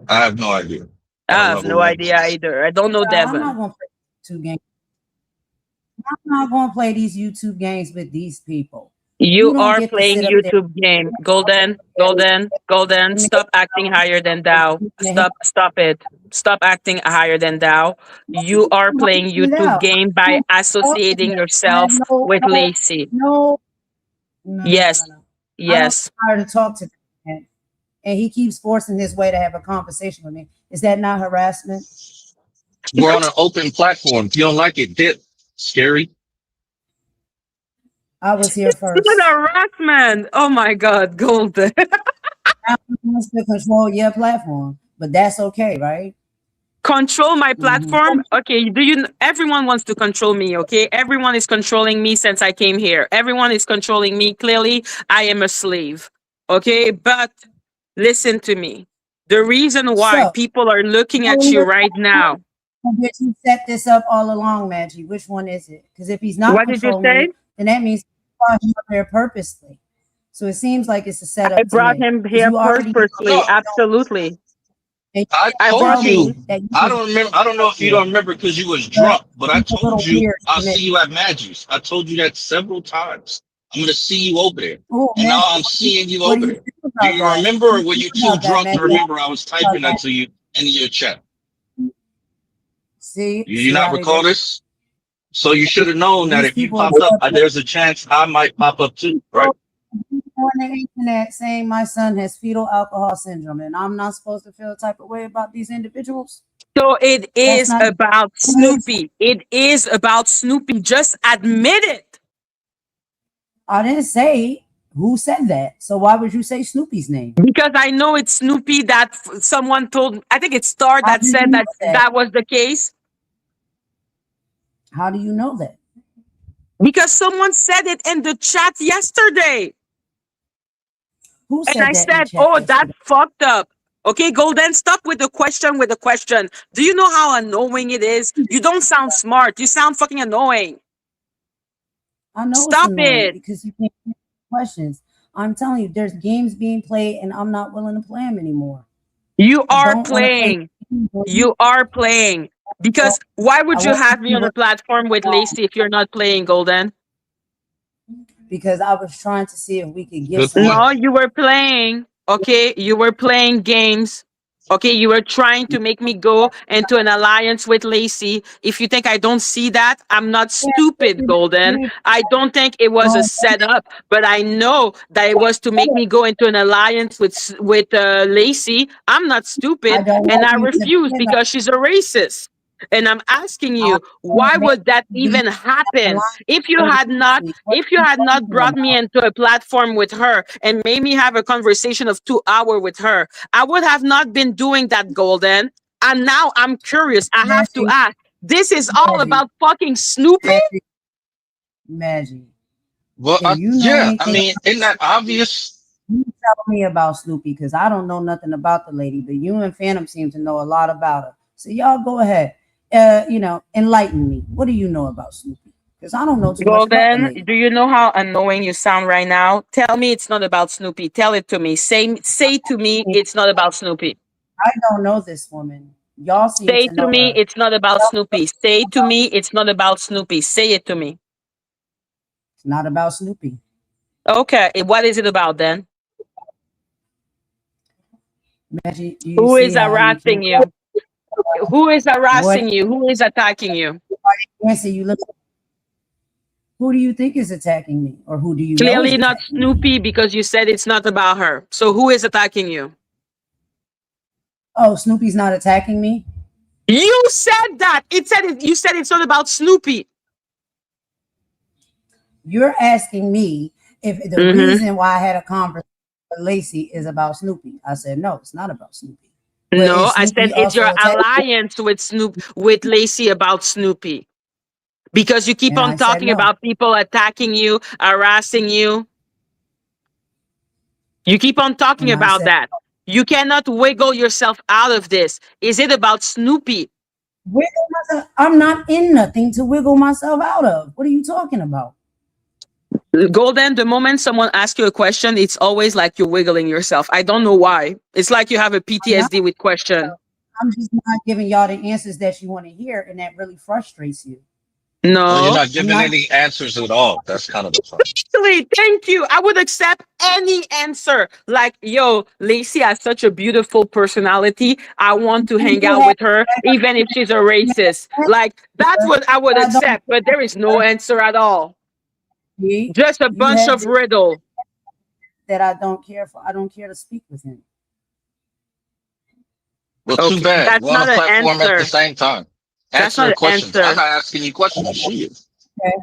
I have no idea. I I don't know have who no Mims idea is. either. I don't know I'm not Devon. going to play YouTube games. I'm not going to play these YouTube games with these people. You You don't are get to playing sit up there. YouTube game. Golden, Golden, Golden. Stop acting higher than thou. Stop it. Stop acting higher than thou. You are playing YouTube game by associating yourself with Lacey. No. Yes. I don't Yes. desire to talk to him. And he keeps forcing his way to have a conversation with me. Is that not harassment? We're on an open platform. If you don't like it, dip. Scary. I was here first. It's harassment. Oh my God, Golden. I want to control your platform, but that's okay, right? Control my platform. Okay, everyone wants to control me, okay? Everyone is controlling me since I came here. Everyone is controlling me. Clearly, I am a slave. Okay, but listen to me. The reason why So, people are looking at you right now. Did you set this up all along, Madgie? Which one is it? Because if he's not What did you controlling say? you, then that means he brought him up there purposely. So it seems like it's a setup. I brought him here You already purposely. Absolutely. I brought told you. him. I don't remember. I don't know if you don't remember because you was drunk, but I told you I'll see you at Maggie's. I told you that several times. I'm gonna see you over there, and now I'm seeing you over there. Do you remember, or were you too drunk to remember? I was typing that to you in your chat. See, Do you not recall this? So you should have known that These if you people popped up, accept it. there's a chance I might pop up too, right? On the internet saying my son has fetal alcohol syndrome, and I'm not supposed to feel a type of way about these individuals. So it That's is not about Snoopy. It is about Snoopy. Just admit it. I didn't say who said that. So why would you say Snoopy's name? Because I know it's Snoopy that someone told. I think it's Star How that do you said know that that? that was the case. How do you know that? Because someone said it in the chat yesterday. Who And said I that in the said, chat oh, that's yesterday? fucked up. Okay, Golden, stop with the question with the question. Do you know how annoying it is? You don't sound smart. You sound fucking annoying. I know it's Stop annoying it. because you can't answer questions. I'm telling you, there's games being played, and I'm not willing to play them anymore. You I are don't want to play. playing. You are playing. Because why would you have me on a platform with Lacey if you're not playing, Golden? Because I was trying to see if we could get Good somewhere. point. No, you were playing. Okay, you were playing games. Okay, you were trying to make me go into an alliance with Lacey. If you think I don't see that, I'm not stupid, Golden. I don't think it was a setup, but I know that it was to make me go into an alliance with Lacey. I'm not stupid, and I refuse because she's a racist. And I'm asking you, why would that even happen? If you had not brought me into a platform with her and made me have a conversation of 2 hours with her, I would have not been doing that, Golden. And now I'm curious. I have to ask. This is all about fucking Snoopy? Maggie. Well, Do you know yeah, I anything? mean, isn't that obvious? You tell me about Snoopy because I don't know nothing about the lady, but you and Phantom seem to know a lot about her. So y'all go ahead. Enlighten me. What do you know about Snoopy? Because I don't know too much about the Golden, lady. do you know how annoying you sound right now? Tell me it's not about Snoopy. Tell it to me. Say to me it's not about Snoopy. I don't know this woman. Y'all seem Say to to know me her. it's not about Snoopy. Say to me it's not about Snoopy. Say it to me. It's not about Snoopy. Okay, what is it about then? Maggie, you Who see is how you harassing can't you? Who is what harassing you? Who is attacking you? answer you look. Who do you think is attacking me? Or who do you know is Clearly not attacking me? Snoopy because you said it's not about her. So who is attacking you? Oh, Snoopy's not attacking me? You said that. You said it's not about Snoopy. You're asking me if the reason why I had a conversation with Lacey is about Snoopy. I said, no, it's not about Snoopy. But No, is I said Snoopy it's also your attacking me? alliance with Lacey about Snoopy. Because you keep And on I said talking no. about people attacking you, harassing you. You keep on talking And I about said, that. You cannot wiggle yourself out of this. Is it about Snoopy? wiggle myself. I'm not in nothing to wiggle myself out of. What are you talking about? Golden, the moment someone asks you a question, it's always like you're wiggling yourself. I don't know why. It's like you have a PTSD with question. I'm just not giving y'all the answers that you want to hear, and that really frustrates you. Well, you're No. not giving any answers at all. That's kind of the fun. Actually, thank you. I would accept any answer. Like, yo, Lacey has such a beautiful personality. I want to hang out with her, even if she's a racist. Like, that's what I would accept. But there is no answer at all. Just a You bunch have of riddle. that I don't care for. I don't care to speak with him. Well, too bad. That's We're on a not an platform at the answer. same time. That's Answer not the an questions. I'm answer. not asking you questions. She is. Okay.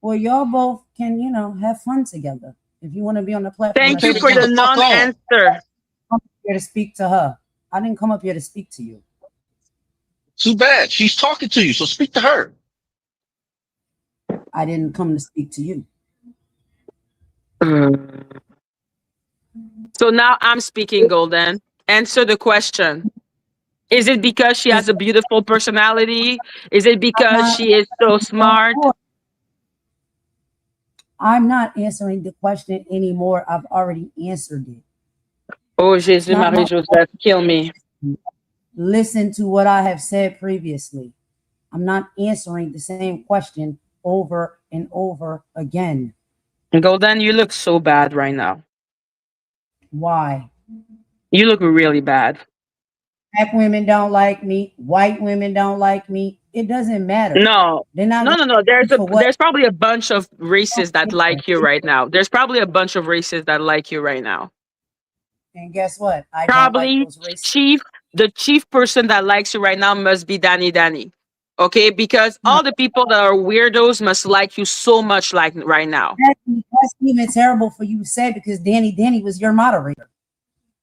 Well, y'all both can, have fun together. If you want to be on the platform, Thank you Okay, for then the get the fuck on. non-answer. I'm here to speak to her. I didn't come up here to speak to you. Too bad. She's talking to you, so speak to her. I didn't come to speak to you. So now I'm speaking, Golden. Answer the question. Is it because she has a beautiful personality? Is it because she is so smart? I'm not answering the question anymore. I've already answered it. Oh, Jésus, Not my- Marie-Joseph, kill me. Listen to what I have said previously. I'm not answering the same question over and over again. Golden, you look so bad right now. Why? You look really bad. Black women don't like me. White women don't like me. It doesn't matter. No, They're not no, going no, no. to for what. There's probably a bunch of racists that like you right now. There's probably a bunch of racists that like you right now. And guess what? I don't like Probably those races. the chief person that likes you right now must be Danny. Okay, because No, all the people that are weirdos must like you so much like right now. that's even terrible for you to say because Danny was your moderator.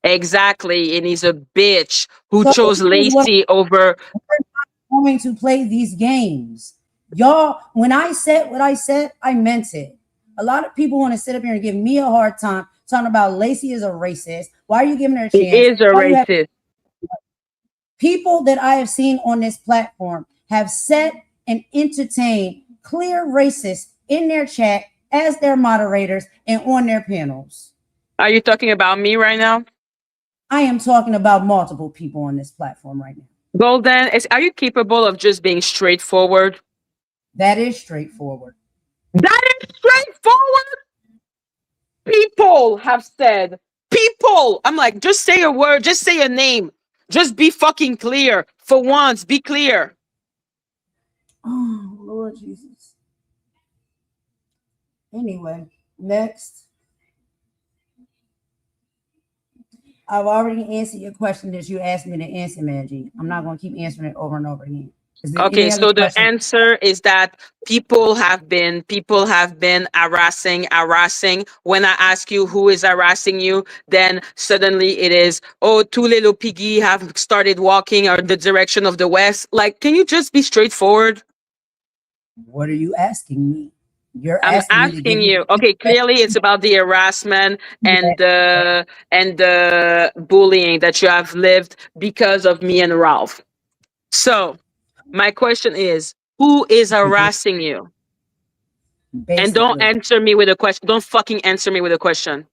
Exactly, and he's a bitch who So chose this is what Lacey over. we're not going to play these games. Y'all, when I said what I said, I meant it. A lot of people want to sit up here and give me a hard time talking about Lacey is a racist. Why are you giving her a He chance? is a Why you have racist. people that I have seen on this platform have set and entertained clear racists in their chat as their moderators and on their panels. Are you talking about me right now? I am talking about multiple people on this platform right now. Golden, are you capable of just being straightforward? That is straightforward. That is straightforward. People have said, people. I'm like, just say a word, just say a name. Just be fucking clear. For once, be clear. Oh, Lord Jesus. Anyway, next. I've already answered your question that you asked me to answer, Madgie. I'm not going to keep answering it over and over again. Okay, so the answer is that people have been harassing. When I ask you who is harassing you, then suddenly it is, oh, two little piggy have started walking in the direction of the west. Like, can you just be straightforward? What are you asking me? I'm asking you. Okay, clearly it's about the harassment and the bullying that you have lived because of me and Ralph. So my question is, who is harassing you? Basically. And don't answer me with a question. Don't fucking answer me with a question.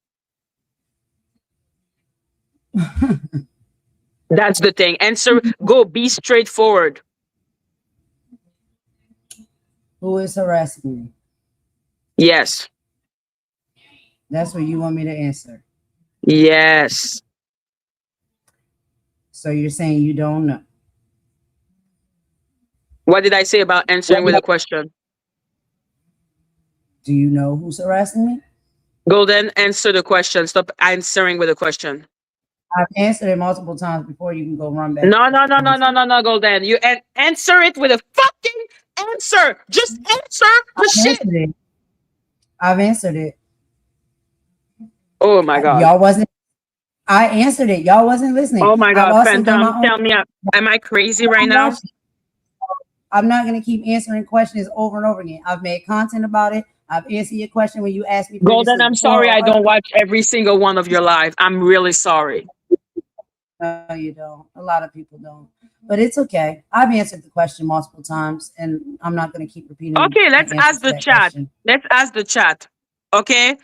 That's the thing. Answer, go, be straightforward. Who is harassing me? Yes. That's what you want me to answer. Yes. So you're saying you don't know? What did I say about answering with a question? Do you know who's harassing me? Golden, answer the question. Stop answering with a question. I've answered it multiple times before. You can go run back. No, Golden. You answer it with a fucking answer. Just answer the shit. I've answered it. Oh my God. Y'all wasn't. I answered it. Y'all wasn't listening. Oh my God, Phantom, tell me, am I crazy right now? I'm not going to keep answering questions over and over again. I've made content about it. I've answered your question when you asked me. Golden, I'm sorry I don't watch every single one of your live. I'm really sorry. No, you don't. A lot of people don't. But it's okay. I've answered the question multiple times, and I'm not going to keep repeating. Okay, let's ask the chat. Question. Let's ask the chat. Okay?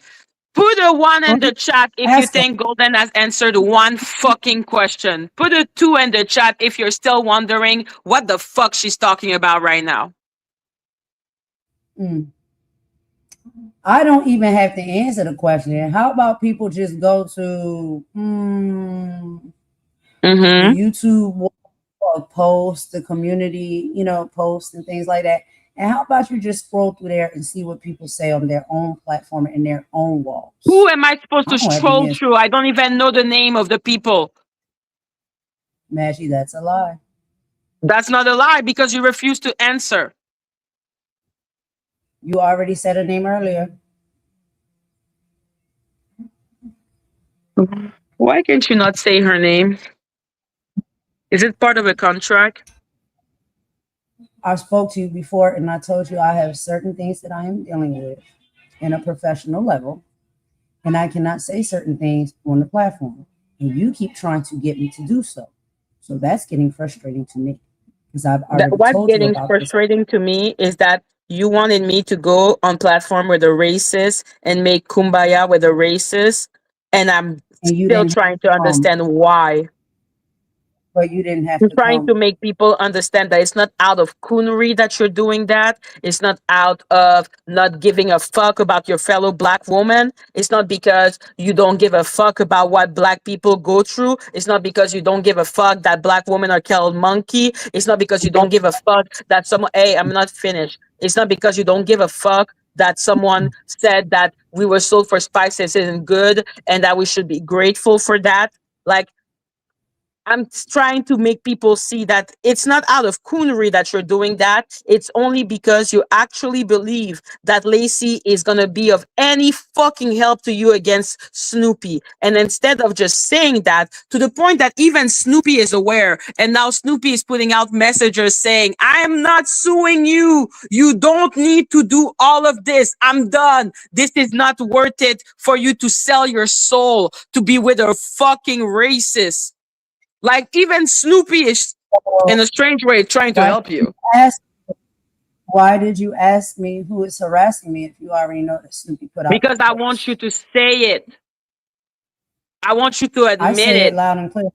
Put a 1 in the chat if you think Golden has answered one fucking question. Put a 2 in the chat if you're still wondering what the fuck she's talking about right now. I don't even have to answer the question. How about people just go to the YouTube post, the community, posts and things like that. And how about you just scroll through there and see what people say on their own platform and their own walls? Who am I supposed to scroll through? I don't even know the name of the people. Madgie, that's a lie. That's not a lie because you refuse to answer. You already said a name earlier. Why can't you not say her name? Is it part of a contract? I spoke to you before and I told you I have certain things that I am dealing with in a professional level, and I cannot say certain things on the platform. And you keep trying to get me to do so. So that's getting frustrating to me. Because I've already what's told you getting about frustrating to me is that you wanted me to go on platform with a racist and make kumbaya with a racist, and I'm still trying to understand why. but you didn't have I'm to trying to come. make people understand that it's not out of coonery that you're doing that. It's not out of not giving a fuck about your fellow black woman. It's not because you don't give a fuck about what black people go through. It's not because you don't give a fuck that black women are called monkey. It's not because you don't give a fuck that someone, hey, I'm not finished. It's not because you don't give a fuck that someone said that we were sold for spices isn't good and that we should be grateful for that. Like, I'm trying to make people see that it's not out of coonery that you're doing that. It's only because you actually believe that Lacey is going to be of any fucking help to you against Snoopy. And instead of just saying that to the point that even Snoopy is aware, and now Snoopy is putting out messages saying, I am not suing you. You don't need to do all of this. I'm done. This is not worth it for you to sell your soul to be with a fucking racist. Like even Snoopy is So in a strange way trying to why help did you you. ask? Why did you ask me who is harassing me if you already know that Snoopy put out Because that I want post? you to say it. I want you to I admit say it it. loud and clear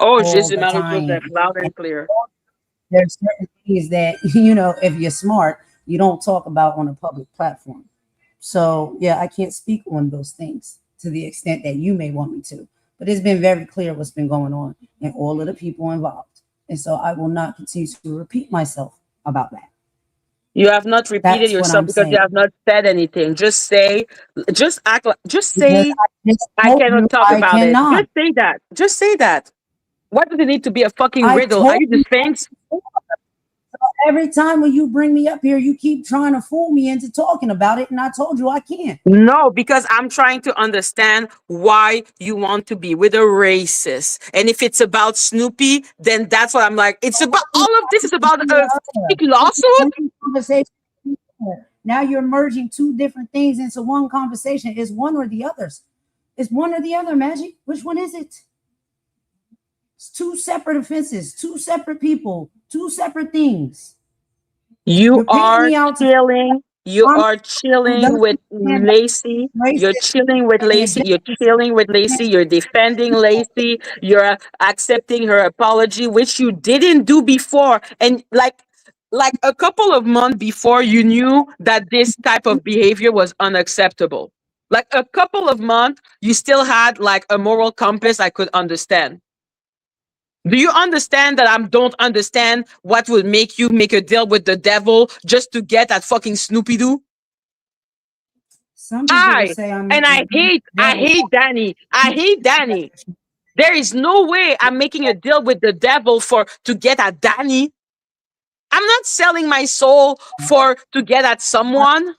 Oh, all Jésus the Marie time. Joseph, loud And and clear. there's certain things that, you know, if you're smart, you don't talk about on a public platform. So yeah, I can't speak on those things to the extent that you may want me to. But it's been very clear what's been going on and all of the people involved. And so I will not continue to repeat myself about that. You have not repeated That's what yourself I'm because you saying. have not said anything. Just say, just act like, just Because say, I just I told you cannot talk I about it. cannot. Just say that. Just say that. What does it need to be a fucking I riddle? Are told you the you Sphinx? every time when you bring me up here, you keep trying to fool me into talking about it, and I told you I can't. No, because I'm trying to understand why you want to be with a racist. And if it's about Snoopy, then that's what I'm like. It's about all of this is about a fake lawsuit. Conversation. Now you're merging two different things into one conversation. It's one or the others. It's one or the other, Maggie. Which one is it? It's two separate offenses, two separate people, two separate things. You You're painting are me out to chilling. You I'm are who chilling doesn't with understand that Lacey. You're racist chilling with and the Lacey. You're objective. chilling with Lacey. You're defending Lacey. You're accepting her apology, which you didn't do before. And like a couple of months before, you knew that this type of behavior was unacceptable. Like a couple of months, you still had like a moral compass I could understand. Do you understand that I don't understand what would make you make a deal with the devil just to get at fucking Snoopy Doo? Some people would say I'm And making a I devil. hate Danny. I hate Danny. There is no way I'm making a deal with the devil for to get at Danny. I'm not selling my soul for to get at someone.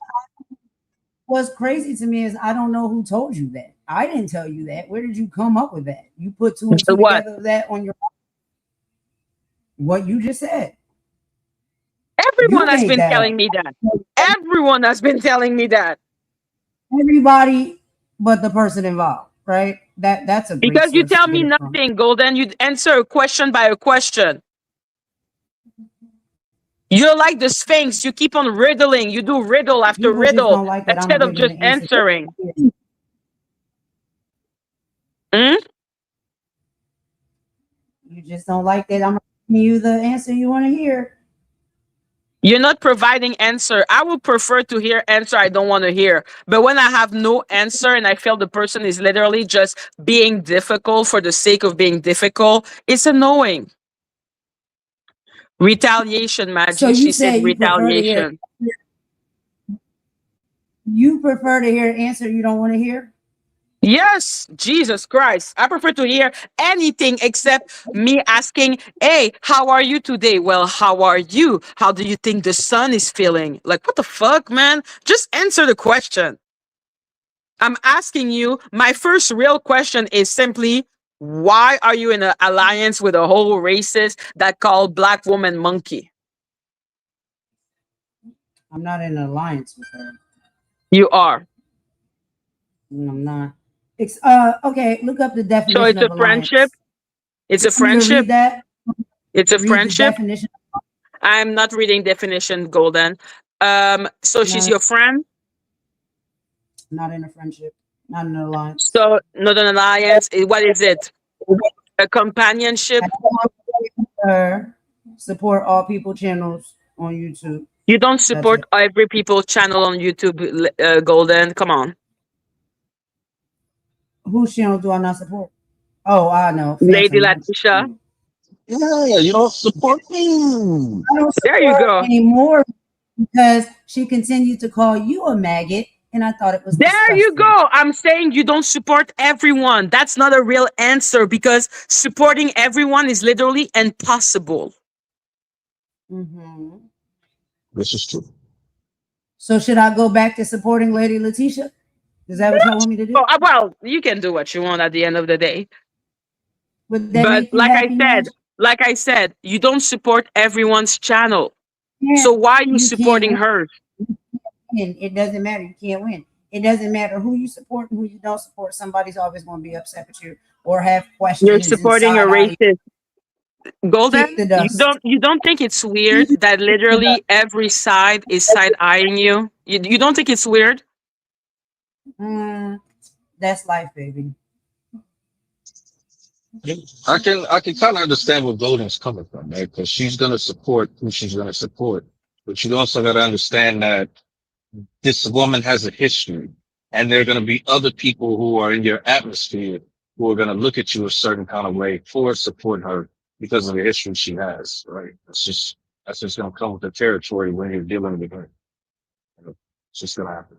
What's crazy to me is I don't know who told you that. I didn't tell you that. Where did you come up with that? You put two and two What? together that on your what you just said. Everyone You has made been that telling up. me that. Everyone has been telling me that. Everybody but the person involved, right? That's a great Because you source tell to get me it from. nothing, Golden. You answer a question by a question. You're like the Sphinx. You keep on riddling. You do riddle after People just riddle don't like that I'm instead of giving just the answer. answering. Hmm? You just don't like that I'm giving you the answer you want to hear. You're not providing answer. I would prefer to hear answer I don't want to hear. But when I have no answer and I feel the person is literally just being difficult for the sake of being difficult, it's annoying. Retaliation, So Madgie. you She said say retaliation. you prefer to hear an answer you don't want to hear? Yes, Jesus Christ. I prefer to hear anything except me asking, hey, how are you today? Well, how are you? How do you think the sun is feeling? Like, what the fuck, man? Just answer the question. I'm asking you, my first real question is simply, why are you in an alliance with a whole racist that call black woman monkey? I'm not in an alliance with her. You are. I'm not. It's okay, look up the So definition it's a of friendship. alliance. It's You a want me to friendship. read that? It's a Read the friendship. definition. I'm not reading definition, Golden. So she's No, your friend. not in a friendship, not in an alliance. So not an alliance. What is it? A companionship. Support all people channels on YouTube. You don't That's support it. every people's channel on YouTube, Golden. Come on. Whose channel do I not support? Oh, I know. Lady Phantom. Latisha. Yeah, you don't support me. I don't There you support go. anymore because she continued to call you a maggot, and I thought it was There you disgusting. go. I'm saying you don't support everyone. That's not a real answer because supporting everyone is literally impossible. Hmm. This is true. So should I go back to supporting Lady Letitia? Is that what y'all want me to do? Oh, well, you can do what you want at the end of the day. Would that But make you happy, Madge? like I said, you don't support everyone's channel. Yeah, So why are you you can't supporting hers? win. It doesn't matter. You can't win. It doesn't matter who you support and who you don't support. Somebody's always going to be upset with you or have You're questions supporting a inside out. racist. Kick Golden, the dust. you don't think it's weird Kick that the dust. literally every side is side eyeing you? You don't think it's weird? That's life, baby. I can kind of understand where Golden's coming from, right? Because she's gonna support who she's gonna support, but you also got to understand that this woman has a history, and there are gonna be other people who are in your atmosphere who are gonna look at you a certain kind of way for supporting her because of the history she has, right? That's just gonna come with the territory when you're dealing with her. It's just gonna happen.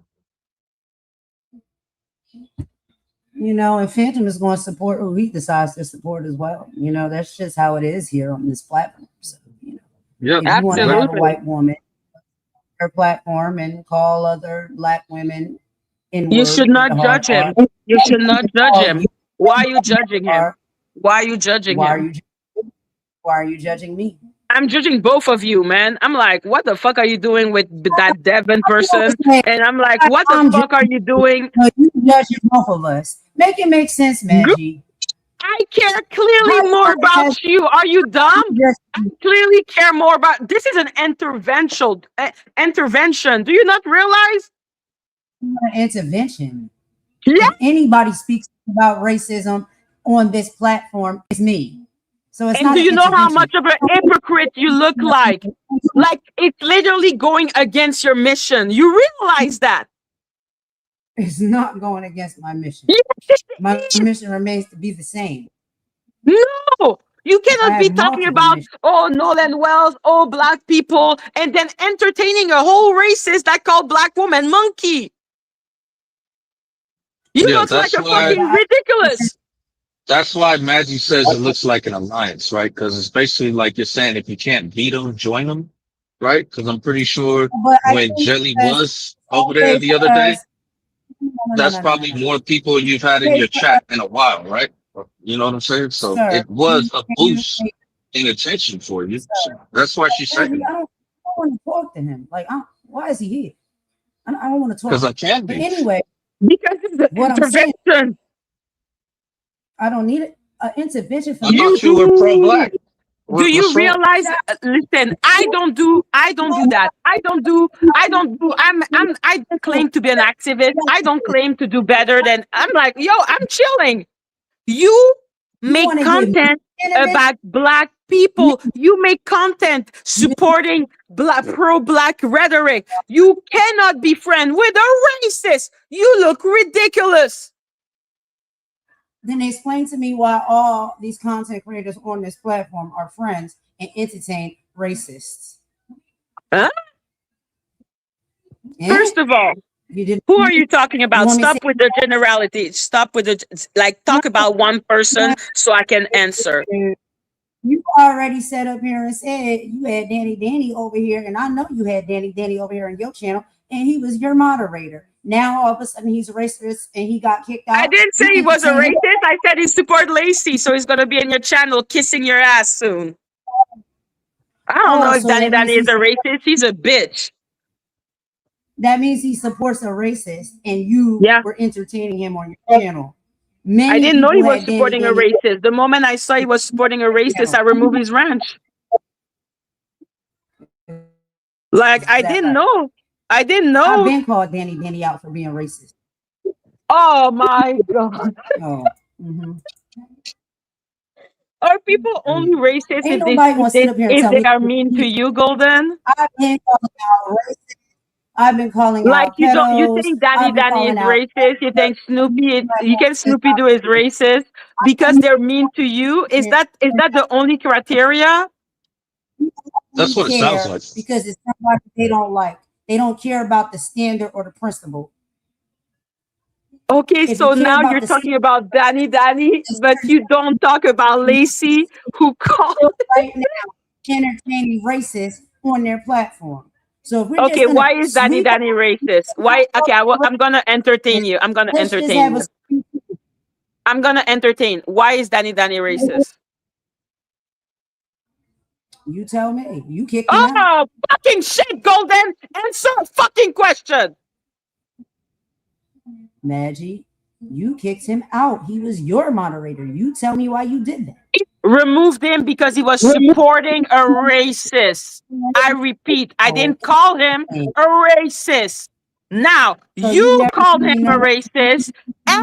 And Phantom is going to support who he decides to support as well. That's just how it is here on this platform. So, Yeah, if you want to have a Absolutely. white woman, her platform and call other black women in You word should with not the hard judge R. him. You should not judge Call him. you Why are you judging him? R. Why are you judging Why are him? you why are you judging me? I'm judging both of you, man. I'm like, what the fuck are you doing with that Devin person? And I'm like, what the I'm fuck are judging you you. doing? No, you judging both of us. Make it make sense, Madgie. I care How clearly you more gonna have about you. Are you dumb? just I clearly care more about. This is an intervention. Do you not realize? an intervention? Yeah. If anybody speaks about racism on this platform, it's me. So it's And not do an you know how intervention. much of an hypocrite you look like? Like it's literally going against your mission. You realize that? It's not going against my mission. Yes, My it is. mission remains to be the same. No, you I cannot be have talking multiple about missions. Nolan Wells, black people, and then entertaining a whole racist that called black woman monkey. You yeah. look like a fucking ridiculous. That's why Maggie says it looks like an alliance, right? Because it's basically like you're saying if you can't beat them, join them, right? Because I'm pretty sure But I when think Jelly because was over there okay the for other day, us, no, no, no, that's no, no, no, probably no. more people you've had in Okay your for us, chat in a while, right? You know what I'm saying? So sir. it was a Can you boost say, in attention for you. So sir? that's why she's Reggie, saying I don't want to talk to him. Like, why is he here? I don't want to because talk. I can But be. anyway, Because it's an what I'm saying, intervention. I don't need an intervention I from You thought you were do. pro-black. Do you What's wrong? realize? Listen, I don't do that. I don't do. I don't claim to be an activist. I don't claim to do better than. I'm like, yo, I'm chilling. You You make want to give me content intervention? about black people. You make content supporting pro-black rhetoric. You cannot be friend with a racist. You look ridiculous. Then explain to me why all these content creators on this platform are friends and entertain racists. Huh? First of all, you did. who are you talking You about? want me to Stop say with the generality. Stop with the talk about one person so I can answer. You already set up here and said you had Danny over here, and I know you had Danny over here on your channel, and he was your moderator. Now all of a sudden he's a racist and he got kicked out. I didn't say he was a racist. I said he support Lacey, so he's gonna be in your channel kissing your ass soon. I don't know if so Danny that is means a racist. He's a bitch. that means he supports a racist, and you Yeah. were entertaining him on your channel. I Many didn't know he people was had supporting a Danny. racist. The moment I saw he was supporting a racist, I removed his ranch. Like I didn't know. I didn't I've know. been called Danny out for being racist. Oh my god. Oh. Mm-hmm. Are people only racist Ain't if they nobody gonna sit up here and if tell they me. are mean to you, Golden? I've been calling out racist. I've been calling Like out you pedos. think Danny I've been Danny is calling out racist? You think Snoopy you can since Snoopy do is racist because they're mean to you? Is I that the only criteria? That's only what it sounds care like. because it's somebody they don't like. They don't care about the standard or the principle. Okay, If you so care now about you're the talking about Danny Danny, but you don't talk about Lacey who called. right now entertaining racists on their platform. So if we're just Okay, gonna why is Danny sweep Danny racist? Why? Okay, I'm gonna entertain you. I'm gonna let's just entertain have a you. I'm gonna entertain. Why is Danny Danny racist? you tell me. You kicked him out. Oh, fucking shit, Golden! Answer a fucking question. Madgie, you kicked him out. He was your moderator. You tell me why you did that. Removed him because he was supporting a racist. I repeat, I didn't call him Okay. a racist. Now, So you you never called him seen a no racist.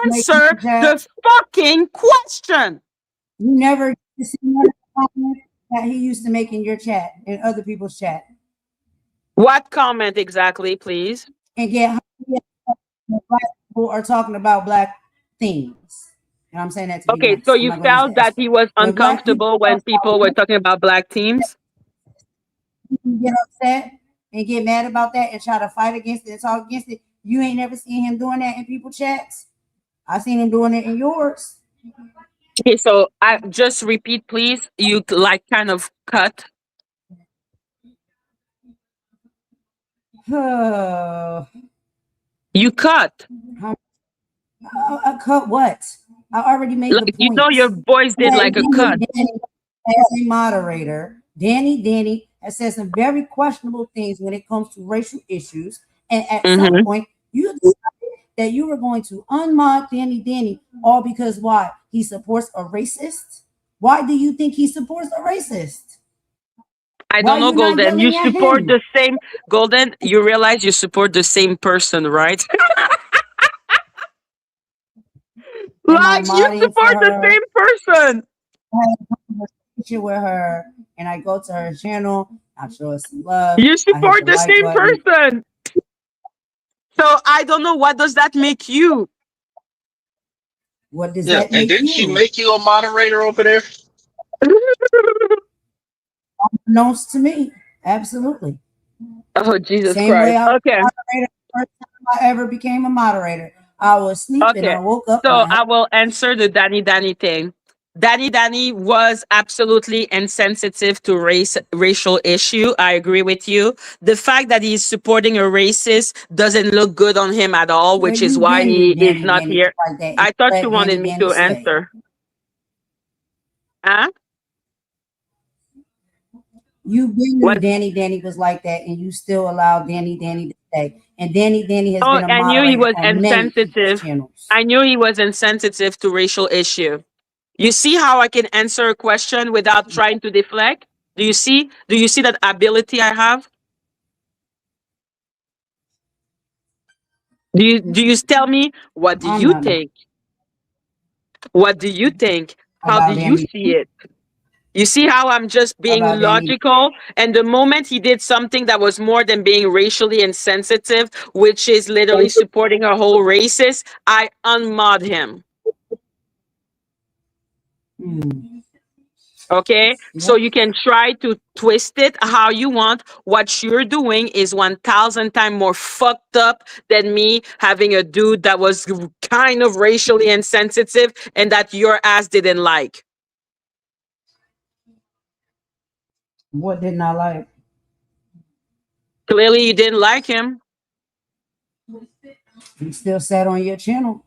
make Answer chat. the fucking question. You never seen no comment that he used to make in your chat in other people's chat What comment exactly, please? and get black people are talking about black things. And I'm saying that to be Okay, so nice. I'm you not going to use felt the S that he word. was When black people uncomfortable talk when people were about talking about black teams? you get upset and get mad about that and try to fight against it and talk against it. You ain't never seen him doing that in people chats. I seen him doing it in yours. Okay, so I just repeat, please. You like kind of cut. You cut. I cut what? I already made the Like you know, point. your voice did like a cut. As a moderator, Danny has said some very questionable things when it comes to racial issues. And at some Mm-hmm. point, you decided that you were going to unmod Danny, all because why? He supports a racist? Why do you think he supports a racist? I Why don't know, you not Golden. You yelling at support him? the same Golden. You realize you support the same person, right? Am I Like you modding for support the her? same person. I have a conversation with her, and I go to her channel. I show her some love. You I hit support the the like same button. person. So I don't know what does that make you. What does Yeah, that and make didn't she you? make you a moderator over there? Knows to me, absolutely. Oh Jesus Same way Christ. I was Okay. a moderator the first time I ever became a moderator. I was sleeping. Okay. I woke up and So I had I will answer the Danny Danny thing. Danny Danny was absolutely insensitive to racial issue. I agree with you. The fact that he's supporting a racist doesn't look good on him at all, well, which is you why been knew he is Danny not Danny here. like that. And I thought you let wanted Danny me Danny to stay. answer. Huh? You been knew What? Danny was like that, and you still allow Danny to stay. And Danny has Oh, been a I knew he moderator was on many people's insensitive. channels. I knew he was insensitive to racial issue. You see how I can answer a question without trying to deflect? Do you see? Do you see that ability I have? Do you tell me what do I'm you not mad think? What do you think? How do about you Danny see it? You see how I'm just being about Danny. logical? And the moment he did something that was more than being racially insensitive, which is literally supporting a whole racist, I unmod him. Okay, so Yep. you can try to twist it how you want. What you're doing is 1,000 times more fucked up than me having a dude that was kind of racially insensitive and that your ass didn't like. What didn't I like? Clearly, you didn't like him. He still sat on your channel.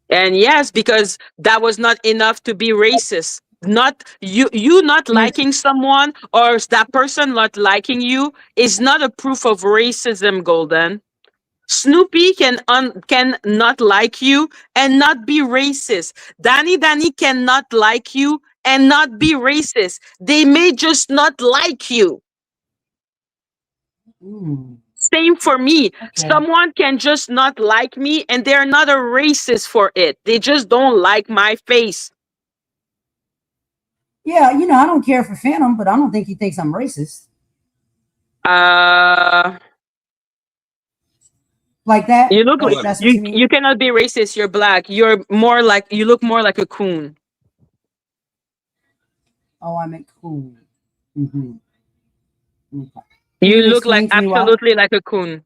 And yes, because that was not enough to be racist. Not you not liking someone or that person not liking you is not a proof of racism, Golden. Snoopy can not like you and not be racist. Danny cannot like you and not be racist. They may just not like you. Same for me. Okay. Someone can just not like me and they're not a racist for it. They just don't like my face. Yeah, I don't care for Phantom, but I don't think he thinks I'm racist Uh, like that. you look like What? That's what you. you mean? You cannot be racist. You're black. You look more like a coon. Oh, I meant cool. Hmm. Okay. Can You you look like explain to me why? absolutely like a coon.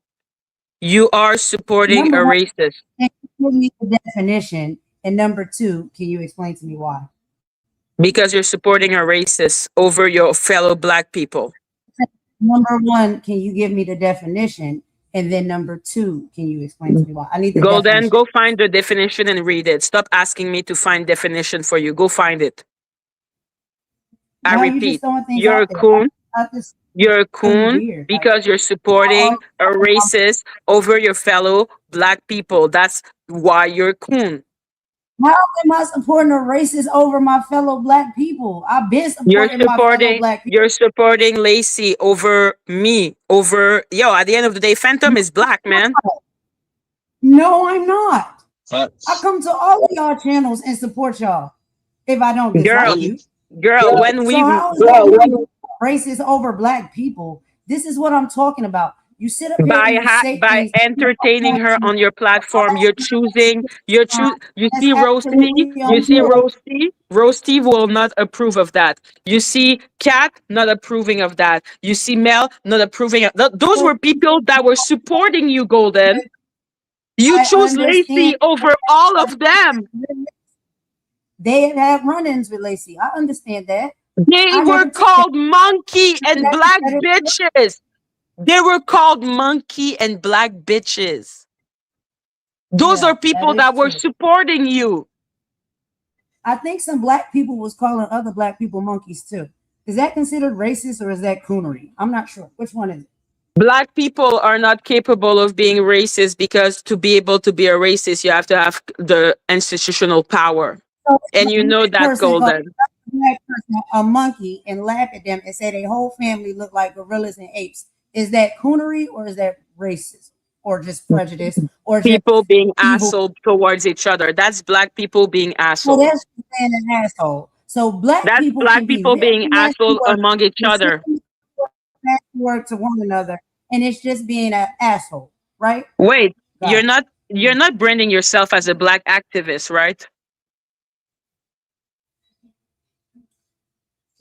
You are supporting Number a one, racist can you give me the definition? And number two, can you explain to me why? because you're supporting a racist over your fellow black people. Number one, can you give me the definition? And then number two, can you explain to me why? I need the Golden, definition. go find the definition and read it. Stop asking me to find definition for you. Go find it. I Now you're just repeat, throwing things you're out a there. coon. I just You're a really coon weird. Like, because you're how supporting a racist over your fellow black people. That's why you're a coon. am I supporting a racist over my fellow black people? I've been You're supporting my fellow supporting black people. you're supporting Lacey over me. Over yo, at the end of the day, Phantom is black, man. No, I'm not. I Facts. come to all of y'all channels and support y'all if I don't Girl, dislike Let me. you. girl, when So we how is that racist over black people? This is what I'm talking about. You sit up here and you say by things. entertaining her on your platform, you That's see Roasty, absolutely Roasty will not approve of that. You see Cat not approving of that. You see Mel not approving of those were people that were supporting you, Golden. You I choose understand. Lacey over all of them. They had run-ins with Lacey. I understand that. They I were never took that. called monkey and black That is correct. bitches. They were called monkey and black bitches. Those Yeah, are that people is that were true. supporting you. I think some black people was calling other black people monkeys too. Is that considered racist or is that coonery? I'm not sure. Which one is it? Black people are not capable of being racist because to be able to be a racist, you have to have the institutional power. So And if a you know black that, person called Golden. a black person a monkey and laugh at them and say their whole family look like gorillas and apes, is that coonery or is that racist or just prejudice or just People being evil? asshole towards each other. That's black people being Well, asshole. that's being an asshole. So black That's people black can be people very being nasty asshole or among each the other. same nasty word to one another, and it's just being an asshole, right? Wait, Got you're not branding yourself as a black activist, right?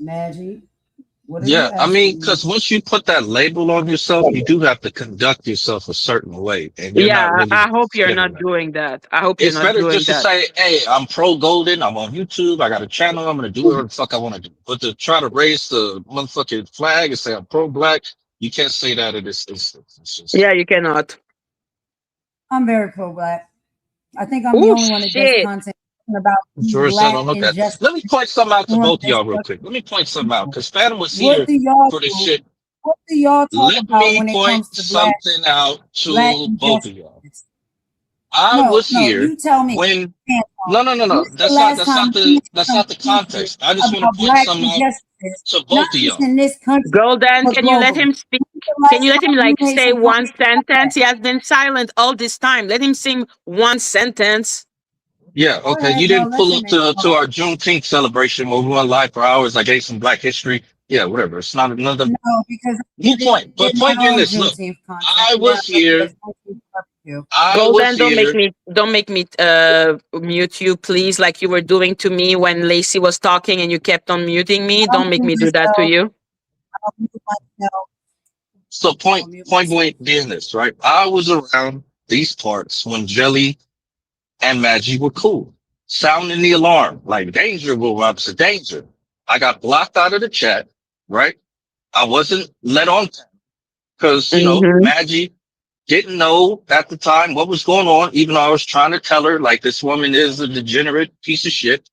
Maggie, what are you Yeah, I mean, asking me? because once you put that label on yourself, you do have to conduct yourself a certain way, and you're Yeah, not really I hope you're giving not that. doing that. I hope you're It's not better doing just to that. say, "Hey, I'm pro Golden. I'm on YouTube. I got a channel. I'm gonna do whatever the fuck I want to do." But to try to raise the motherfucking flag and say I'm pro black, you can't say that in this instance. It's just Yeah, you cannot. I'm very pro black. I think I'm the Oh only one that does shit. content about sure as hell don't black look at. injustice. Let me point something out to Doing both of this y'all real stuff. quick. Let me point something out because Phantom was What here do y'all for this do? shit. What do y'all talk Let about me when it point comes to something out black to both of y'all. injustice? I No, was no, here you tell me. when Anton, no no no no when's the that's not last that's time not you the made that's not the some pieces context. I just want about to point black something out injustice, to not both of just y'all. in this country, Golden, but can you let globally? him speak? When's the Can last you let him time you like made say some one content about that? sentence? He has been silent all this time. Let him sing one sentence. Yeah, Go okay. ahead, You no, didn't let pull your up man to talk. our Juneteenth celebration where we went live for hours. I gave some Black history. Yeah, whatever. It's not another No, because new I point. But did my point being own this, look, Juneteenth content, I and then was I made a here. Juneteenth barbecue. I was Golden, here. don't make me mute you, please, like you were doing to me when Lacey was talking and you kept on muting me. I'll Don't make mute me do that to myself. you. I'll mute myself. So I'll point mute point myself. blank being this, right? I was around these parts when Jelly and Madgie were cool. Sounding the alarm, like danger, Will Robinson, danger. I got blocked out of the chat, right? I wasn't let on because, Mm-hmm. Madgie didn't know at the time what was going on, even though I was trying to tell her, like, this woman is a degenerate piece of shit.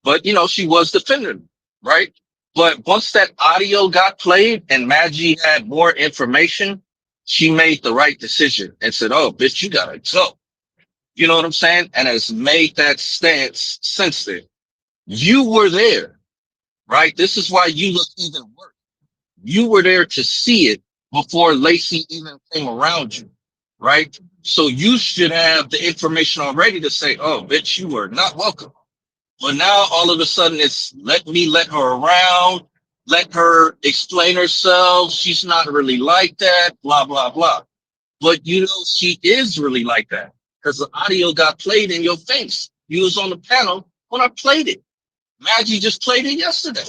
But, she was defending me, right? But once that audio got played and Madgie had more information, she made the right decision and said, oh, bitch, you gotta go. You know what I'm saying? And has made that stance since then. You were there, right? This is why you look even worse. You were there to see it before Lacey even came around you, right? So you should have the information already to say, oh, bitch, you are not welcome. But now all of a sudden it's let her around, let her explain herself. She's not really like that, blah, blah, blah. But you know, she is really like that because the audio got played in your face. You was on the panel when I played it. Maggie just played it yesterday.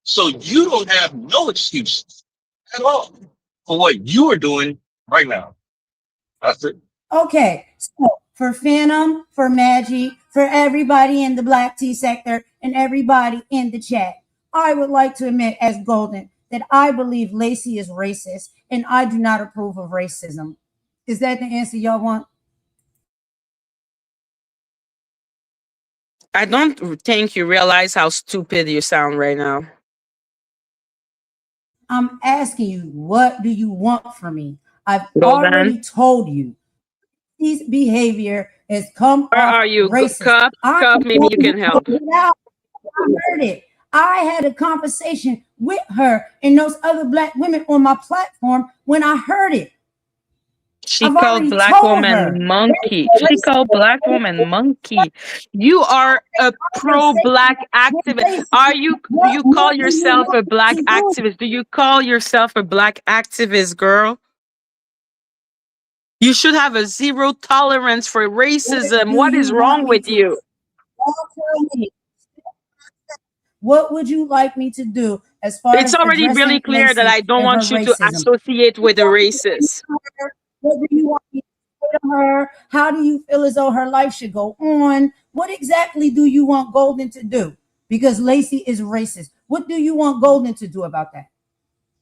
So you don't have no excuses at all for what you are doing right now. That's it. Okay, so for Phantom, for Madgie, for everybody in the black tea sector, and everybody in the chat, I would like to admit as Golden that I believe Lacey is racist and I do not approve of racism. Is that the answer y'all want? I don't think you realize how stupid you sound right now. I'm asking you, what do you want from me? I've Golden, already told you his behavior has come where off are you? racist. Cup, I Cup, am maybe going you to can help. put it out. I heard it. I had a conversation with her and those other black women on my platform when I heard it. She I've called already black told her. woman monkey. She called black woman monkey. You are a pro black activist. Are you? You call What do you yourself want a black to do? activist? Do you call yourself a black activist, girl? You should have a zero tolerance for What racism. do What you is want wrong me with to do? you? Y'all tell me. What would you like me to do as far It's as already really addressing clear that Lacey I don't and her want you to racism? associate with the racist. What do you want me to say to her? How do you feel as though her life should go on? What exactly do you want Golden to do? Because Lacey is racist. What do you want Golden to do about that?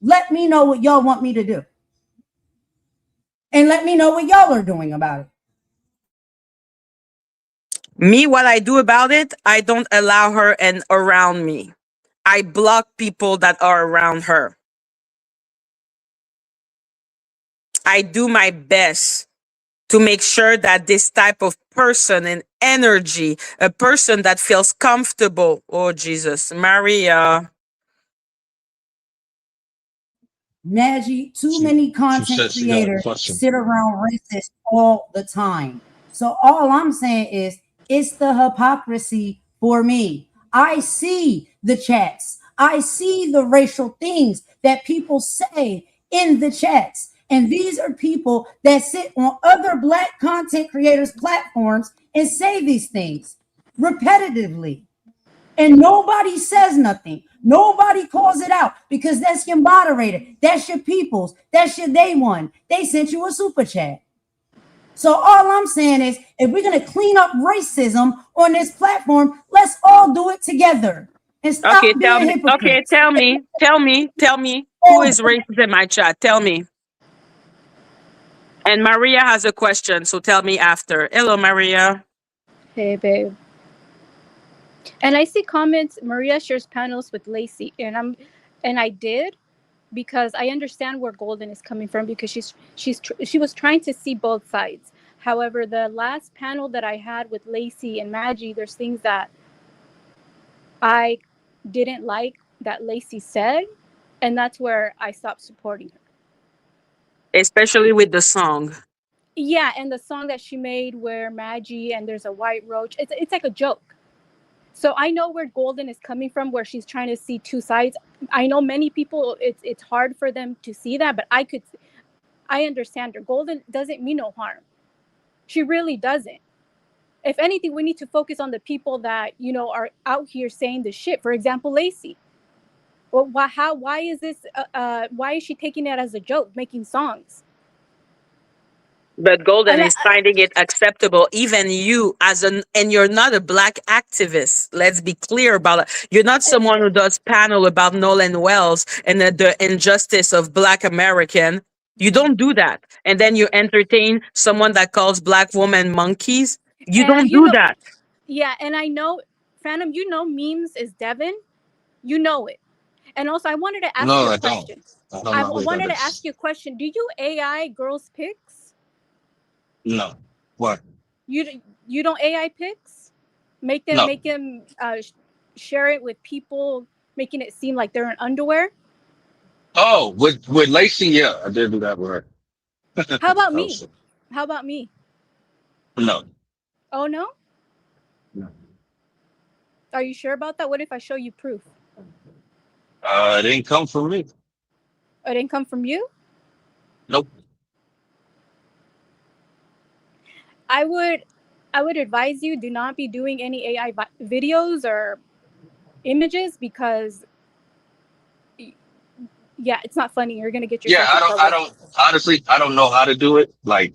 Let me know what y'all want me to do. And let me know what y'all are doing about it. Me, what I do about it, I don't allow her and around me. I block people that are around her. I do my best to make sure that this type of person and energy, a person that feels comfortable, oh Jesus, Maria. Maggie, too many She content said she got a creators question. sit around racist all the time. So all I'm saying is it's the hypocrisy for me. I see the chats. I see the racial things that people say in the chats. And these are people that sit on other black content creators' platforms and say these things repetitively. And nobody says nothing. Nobody calls it out because that's your moderator. That's your peoples. That's your day one. They sent you a super chat. So all I'm saying is if we're going to clean up racism on this platform, let's all do it together and Okay, stop tell being me. Okay, hypocrites. tell me who is racist in my chat. Tell me. And Maria has a question, so tell me after. Hello, Maria. Hey, babe. And I see comments. Maria shares panels with Lacey, and I did because I understand where Golden is coming from because she was trying to see both sides. However, the last panel that I had with Lacey and Madgie, there's things that I didn't like that Lacey said, and that's where I stopped supporting her. Especially with the song. Yeah, and the song that she made where Madgie and there's a white roach, it's like a joke. So I know where Golden is coming from, where she's trying to see two sides. I know many people, it's hard for them to see that, but I understand her. Golden doesn't mean no harm. She really doesn't. If anything, we need to focus on the people that, are out here saying the shit. For example, Lacey. Well, why is this, why is she taking it as a joke, making songs? But Golden And is finding it acceptable. Even you, and you're not a black activist. Let's be clear about it. You're not someone who does panel about Nolan Wells and the injustice of Black American. You don't do that. And then you entertain someone that calls black women monkeys. You and don't do that. yeah, and I know, Phantom, memes is Devin. You know it. And also, I wanted to ask No, you a I don't. question. I don't I know who that wanted to ask is. you a question. Do you AI girls pics? No. What? You don't AI pics? No. Make them share it with people, making it seem like they're in underwear. Oh, with Lacey, yeah, I did do that with her. How about Oh, me? shit. How about me? No. Oh no. No. Are you sure about that? What if I show you proof? It didn't come from me. It didn't come from you? Nope. I would advise you do not be doing any AI videos or images because yeah, it's not funny. You're gonna get Yeah, yourself in I trouble. don't honestly I don't know how to do it. Like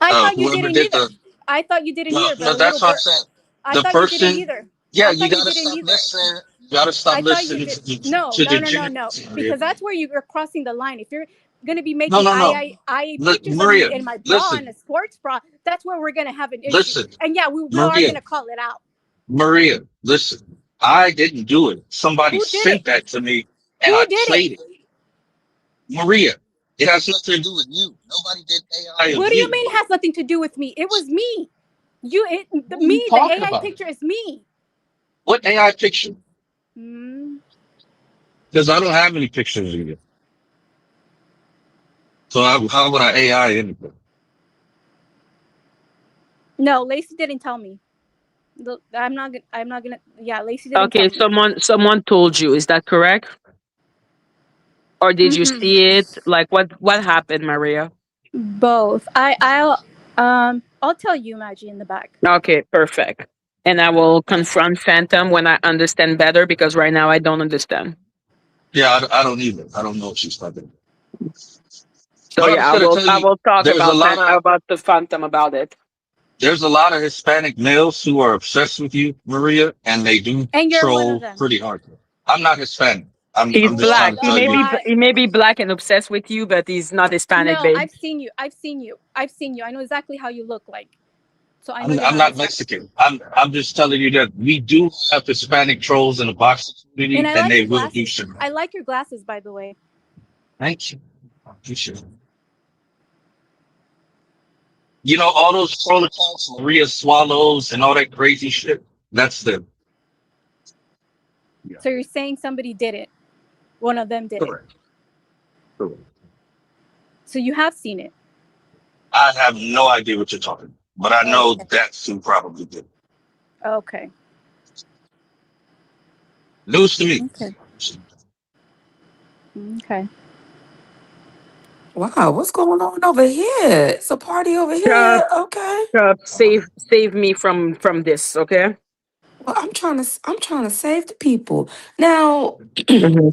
I thought you whoever didn't did either. the I thought you didn't no, either. no, The little that's what I'm bird. saying. I The thought you didn't person, either. yeah, I you thought you gotta didn't stop either. listening. You gotta stop I thought you listening did. to, No, to no, the no, no, no. generals, Maria. Because that's where you're crossing the line. If you're gonna be No, making no, no. IA Look, pictures of me Maria, in my bra and listen, a sports bra, that's where we're gonna have an issue. listen, And yeah, we are Maria, gonna call it out. Maria, listen. I didn't do it. Somebody Who did it? sent that to me and Who I did it? played it. Maria, it has nothing to do with you. Nobody did AI of What do you you. mean it has nothing to do with me? It was me. What are you Me, the talking AI about? picture is me. What AI picture? Mm. Because I don't have any pictures of you. So how would I AI anything? No, Lacey didn't tell me. I'm not gonna. I'm not gonna. Yeah, Lacey didn't tell Okay, me. someone told you. Is that correct? Or did you Mm-hmm. see it? Like what happened, Maria? Both. I'll tell you, Maggie, in the back. Okay, perfect. And I will confront Phantom when I understand better because right now I don't understand. Yeah, I don't either. I don't know if she's talking. So But I yeah, was I gonna will tell I you, will talk there's a lot of about the Phantom about it. there's a lot of Hispanic males who are obsessed with you, Maria, and they do And you're one of troll them. pretty hard. I'm not Hispanic. He's I'm just What trying black. to tell you. He may be black and obsessed with you, but he's not Hispanic, No, babe. I've seen you. I've seen you. I've seen you. I know exactly how you look like. So I know you're I'm not not Hispanic. Mexican. I'm just telling you that we do have Hispanic trolls in the boxing And community, I and like they your will do glasses. shit. I like your glasses, by the way. Thank you. I appreciate it. You know, all those troll accounts, Maria Swallows and all that crazy shit. That's them. Yeah. So you're saying somebody did it. One of them did it. Correct. Correct. So you have seen it. I have no idea what you're talking about, but I know Okay. that's who probably did. Okay. News to me. Okay. Okay. Wow, what's going on over here? It's a party over Chubb, here. Okay. Chubb, save me from this, okay? Well, I'm trying to save the people. Now, Hmm.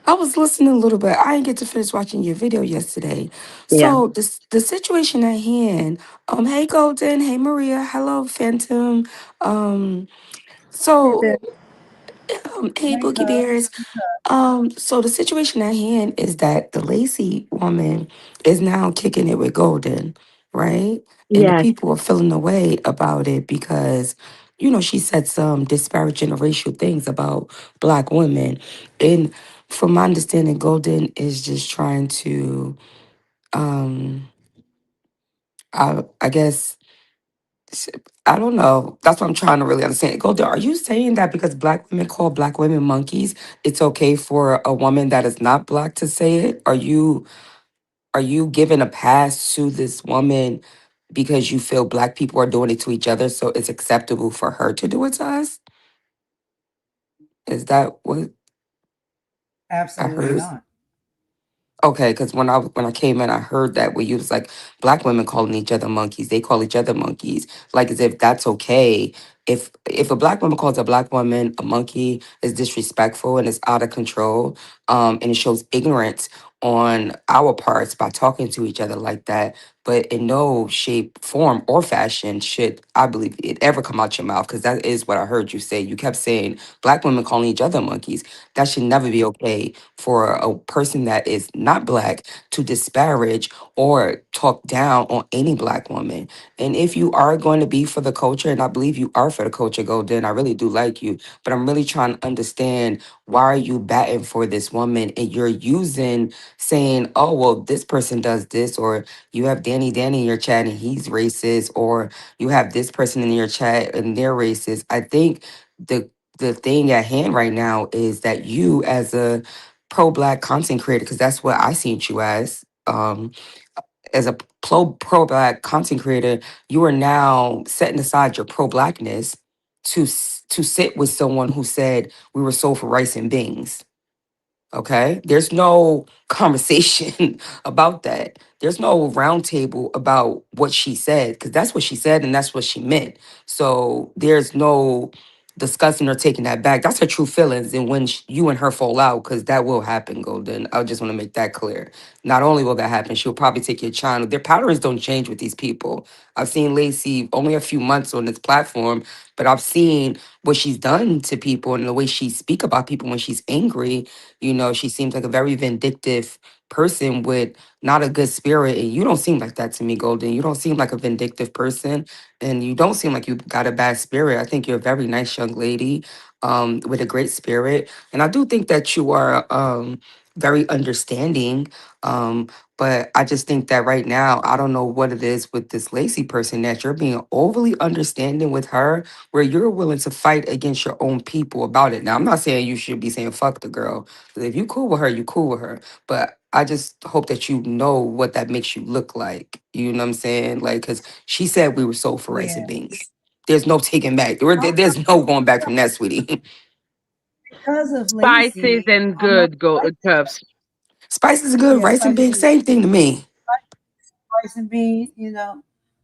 I was listening a little bit. I didn't get to finish watching your video yesterday. Yeah. So the situation at hand. Hey Golden. Hey Maria. Hello Phantom. Um, so hey Hey, Boogie Bears. So the situation at hand is that the Lacey woman is now kicking it with Golden, right? And the Yes. people are feeling the way about it because, she said some disparaging or racial things about black women. And from my understanding, Golden is just trying to, um, I guess, s- I don't know. That's what I'm trying to really understand. Golden, are you saying that because black women call black women monkeys, it's okay for a woman that is not black to say it? Are you giving a pass to this woman because you feel black people are doing it to each other, so it's acceptable for her to do it to us? Is that what I absolutely heard? not. Okay, because when I came in, I heard that where you was like black women calling each other monkeys. They call each other monkeys, like as if that's okay. If a black woman calls a black woman a monkey, is disrespectful and it's out of control. And it shows ignorance on our parts by talking to each other like that. But in no shape, form, or fashion should I believe it ever come out your mouth because that is what I heard you say. You kept saying black women calling each other monkeys. That should never be okay for a person that is not black to disparage or talk down on any black woman. And if you are going to be for the culture, and I believe you are for the culture, Golden, I really do like you, but I'm really trying to understand why are you batting for this woman and you're using saying, oh, well, this person does this, or you have Danny in your chat and he's racist, or you have this person in your chat and they're racist. I think the thing at hand right now is that you as a pro-black content creator, because that's what I seen you as a pro-black content creator, you are now setting aside your pro-blackness to to sit with someone who said we were sold for rice and beans. Okay. There's no conversation about that. There's no roundtable about what she said, because that's what she said and that's what she meant. So there's no discussing or taking that back. That's her true feelings. And when you and her fall out, because that will happen, Golden. I just want to make that clear. Not only will that happen, she'll probably take your channel. Their patterns don't change with these people. I've seen Lacey only a few months on this platform, but I've seen what she's done to people and the way she speak about people when she's angry. You know, she seems like a very vindictive person with not a good spirit. And you don't seem like that to me, Golden. You don't seem like a vindictive person. And you don't seem like you got a bad spirit. I think you're a very nice young lady with a great spirit. And I do think that you are very understanding. But I just think that right now, I don't know what it is with this Lacey person that you're being overly understanding with her, where you're willing to fight against your own people about it. Now, I'm not saying you should be saying fuck the girl. If you cool with her, you cool with her. But I just hope that you know what that makes you look like. You know what I'm saying? Like, because she said we were sold for rice and Yeah. beans. There's no taking back. There's no going back from that, sweetie. Because of Spices Lacey, and I'm not good go cups. Spices are good. yeah, Rice and beans, spicy same thing to me. rice and beans, you know.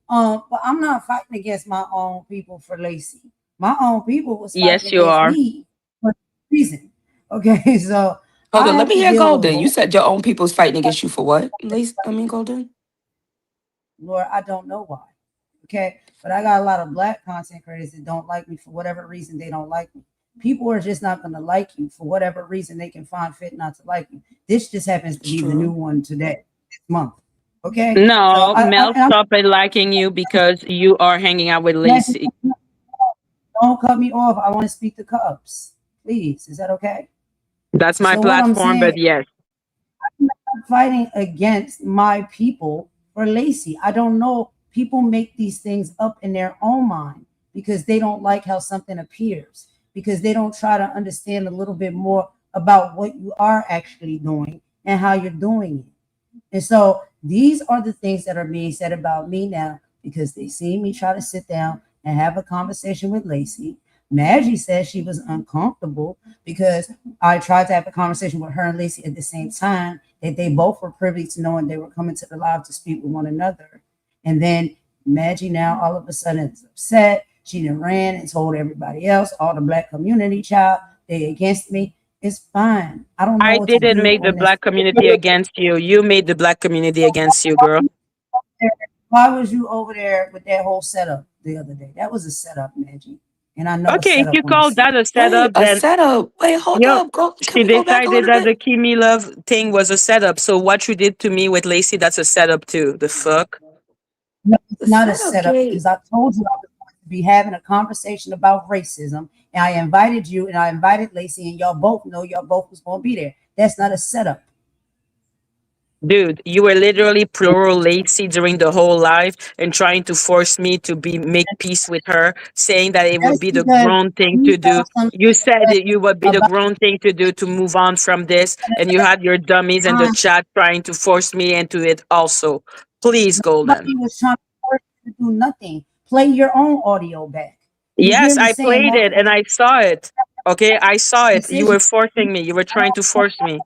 But I'm not fighting against my own people for Lacey. My own people was fighting Yes, you against are. me for a reason. Okay, so Hold I on, let have me to hear deal with Golden. You both. said your own people's fighting against you for what? Golden? Lord, I don't know why. Okay, but I got a lot of black content creators that don't like me for whatever reason. They don't like me. People are just not going to like you for whatever reason they can find fit not to like you. This just happens to It's be the new true. one today, this month. Okay, so No, Mel and I'm stopped liking you because you are hanging out with Jackie, Lacey. don't cut me off. I want to speak to Cubs, please. Is that okay? That's my So what I'm platform, but saying, yes. I'm not fighting against my people for Lacey. I don't know. People make these things up in their own mind because they don't like how something appears, because they don't try to understand a little bit more about what you are actually doing and how you're doing it. And so these are the things that are being said about me now because they see me try to sit down and have a conversation with Lacey. Madgie said she was uncomfortable because I tried to have a conversation with her and Lacey at the same time, that they both were privy to knowing they were coming to the live to speak with one another. And then Madgie now all of a sudden is upset. She then ran and told everybody else, all the black community, child, they against me. It's fine. I don't know I what to didn't do make the on this. black community against you. You made the black community against you, girl. Why was you over there with that whole setup the other day? That was a setup, Maggie. And I know a Okay, if you setup when I call see that it. a Wait, setup, a then setup. Wait, hold you up. Go. Can she we go back a decided little that the bit? Kimi Love thing was a setup. So what you did to me with Lacey, that's a setup too. The fuck? No, it's The not a setup, setup Jay. because I told you I was going to be having a conversation about racism. And I invited you and I invited Lacey, and y'all both know y'all both was going to be there. That's not a setup. Dude, you were literally plural Lacey during the whole life and trying to force me to be make peace with her, saying that it would Just be the because grown thing you to do. saw something You said that you would be the about grown thing to do to move on from this, and you had your dummies in the time, chat trying to force me into it also. Please, Golden. nobody was trying to force you to do nothing. Play your own audio back. You hear Yes, me I saying played it multiple and I saw it. Okay, I saw it. You decisions. were forcing me. You were trying to force me.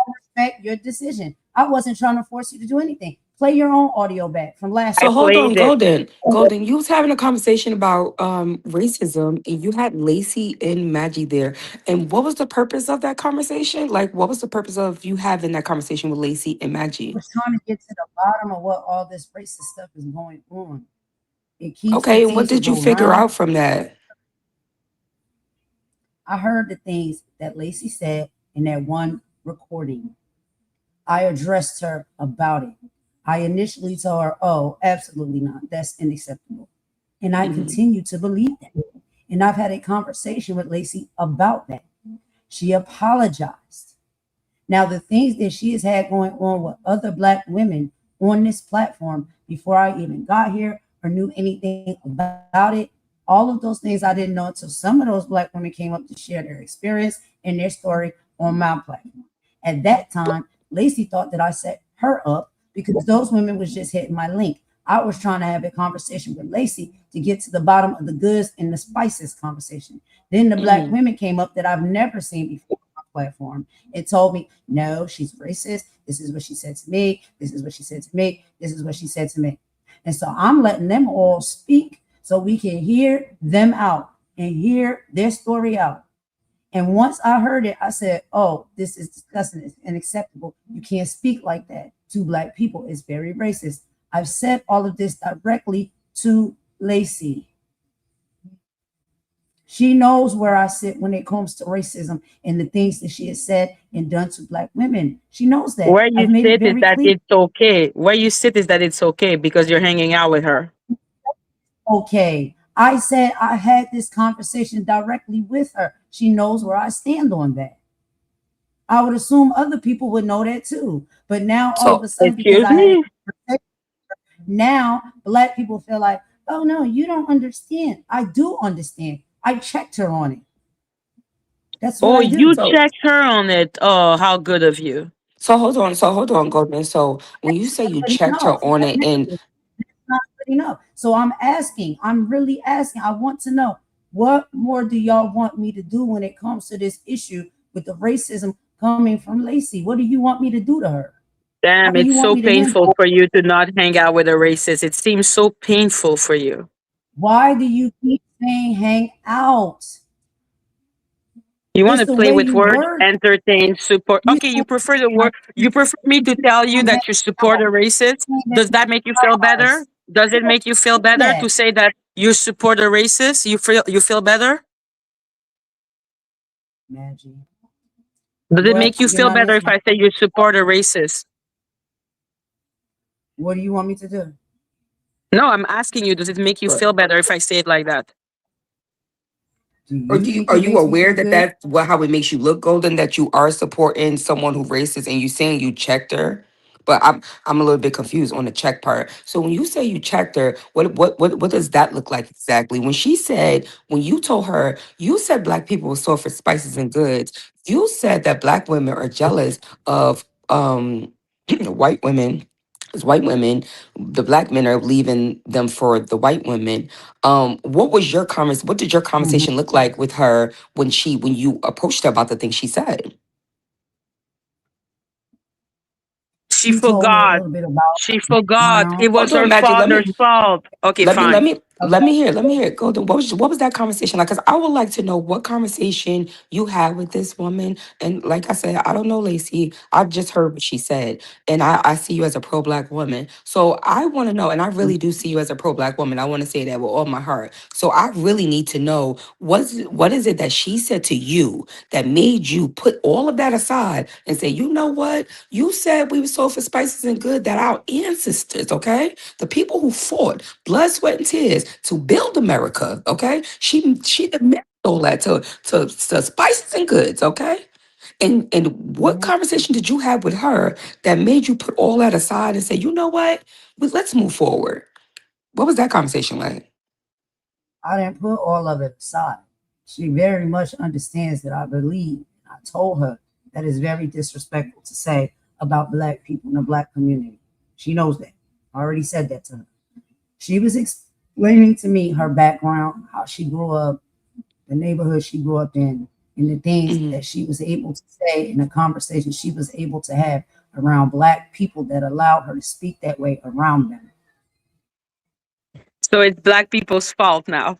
Respect your decision. I wasn't trying to force you to do anything. Play your own audio back from last I So week. hold on, played it. Golden. Golden, you was having a conversation about racism and you had Lacey and Maggie there. And what was the purpose of that conversation? Like, what was the purpose of you having that conversation with Lacey and I Maggie? was trying to get to the bottom of what all this racist stuff is going on. It keeps Okay, and what continues to did you go figure round. out from that? I heard the things that Lacey said in that one recording. I addressed her about it. I initially told her, oh, absolutely not. That's unacceptable. And I Mhm. continue to believe that. And I've had a conversation with Lacey about that. She apologized. Now, the things that she has had going on with other Black women on this platform before I even got here or knew anything about it, all of those things I didn't know until some of those Black women came up to share their experience and their story on my platform. At that time, Lacey thought that I set her up because those women was just hitting my link. I was trying to have a conversation with Lacey to get to the bottom of the goods and the spices conversation. Then the black Mm. women came up that I've never seen before on my platform and told me, no, she's racist. This is what she said to me. This is what she said to me. This is what she said to me. And so I'm letting them all speak so we can hear them out and hear their story out. And once I heard it, I said, oh, this is disgusting. It's unacceptable. You can't speak like that to black people. It's very racist. I've said all of this directly to Lacey. She knows where I sit when it comes to racism and the things that she has said and done to black women. She knows that. Where you I've made it sit is very that clear. it's okay. Where you sit is that it's okay because you're hanging out with her. Okay. I said I had this conversation directly with her. She knows where I stand on that. I would assume other people would know that too. But now all of So a sudden, because Excuse I had me? now black people feel like, oh no, you don't understand. I do understand. I checked her on it. That's what Oh, I you do. so checked her on it. Oh, how good of you. so hold on. So hold on, Golden. So when you say you But checked her enough. on it, and That's not good enough. So I'm asking, I'm really asking, I want to know what more do y'all want me to do when it comes to this issue with the racism coming from Lacey? What do you want me to do to her? How Damn, do you it's want so me to handle painful it? for you to not hang out with a racist. It seems so painful for you. Why do you keep saying hang out? You want It's to the play way with you words, word. entertain, support. You Okay, you said prefer the word. You prefer me to tell you that you support a racist. Does that make you feel better? Does it make you feel better that. to say that you support a racist? You feel better? Maggie. Does it What make you you're feel not better if answering. I say you support a racist? What do you want me to do? No, I'm asking you, does it make you feel better if I say it like that? Do or you do you think are it you makes me aware feel that good? that's what how it makes you look, Golden? That you are supporting someone who racist, and you saying you checked her. But I'm a little bit confused on the check part. So when you say you checked her, what does that look like exactly? When she said, when you told her, you said black people were sold for spices and goods. You said that black women are jealous of white women. As white women, the black men are leaving them for the white women. What was your what did your Mhm. conversation look like with her when you approached her about the things she said? She She told me a forgot. little bit about She her forgot. It background. was Hold on, her Maggie. father's fault. Okay, Let me let fine. me let Okay. me hear let me hear it. Golden. What was that conversation like? Because I would like to know what conversation you had with this woman. And like I said, I don't know Lacey. I've just heard what she said, and I see you as a pro black woman. So I want to know, and I really do see you as a pro black woman. I want to say that with all my heart. So I really need to know what is it that she said to you that made you put all of that aside and say, you know what? You said we were sold for spices and good, that our ancestors, okay, the people who fought blood, sweat, and tears to build America. Okay, she admitted all that to spices and goods. Okay, and what Mhm. conversation did you have with her that made you put all that aside and say, you know what, let's move forward? What was that conversation like? I didn't put all of it aside. She very much understands that I believe. I told her that is very disrespectful to say about black people in the black community. She knows that. I already said that to her. She was explaining to me her background, how she grew up, the neighborhood she grew up in, and the things Mhm. that she was able to say in the conversation she was able to have around black people that allowed her to speak that way around them. So it's black people's fault now.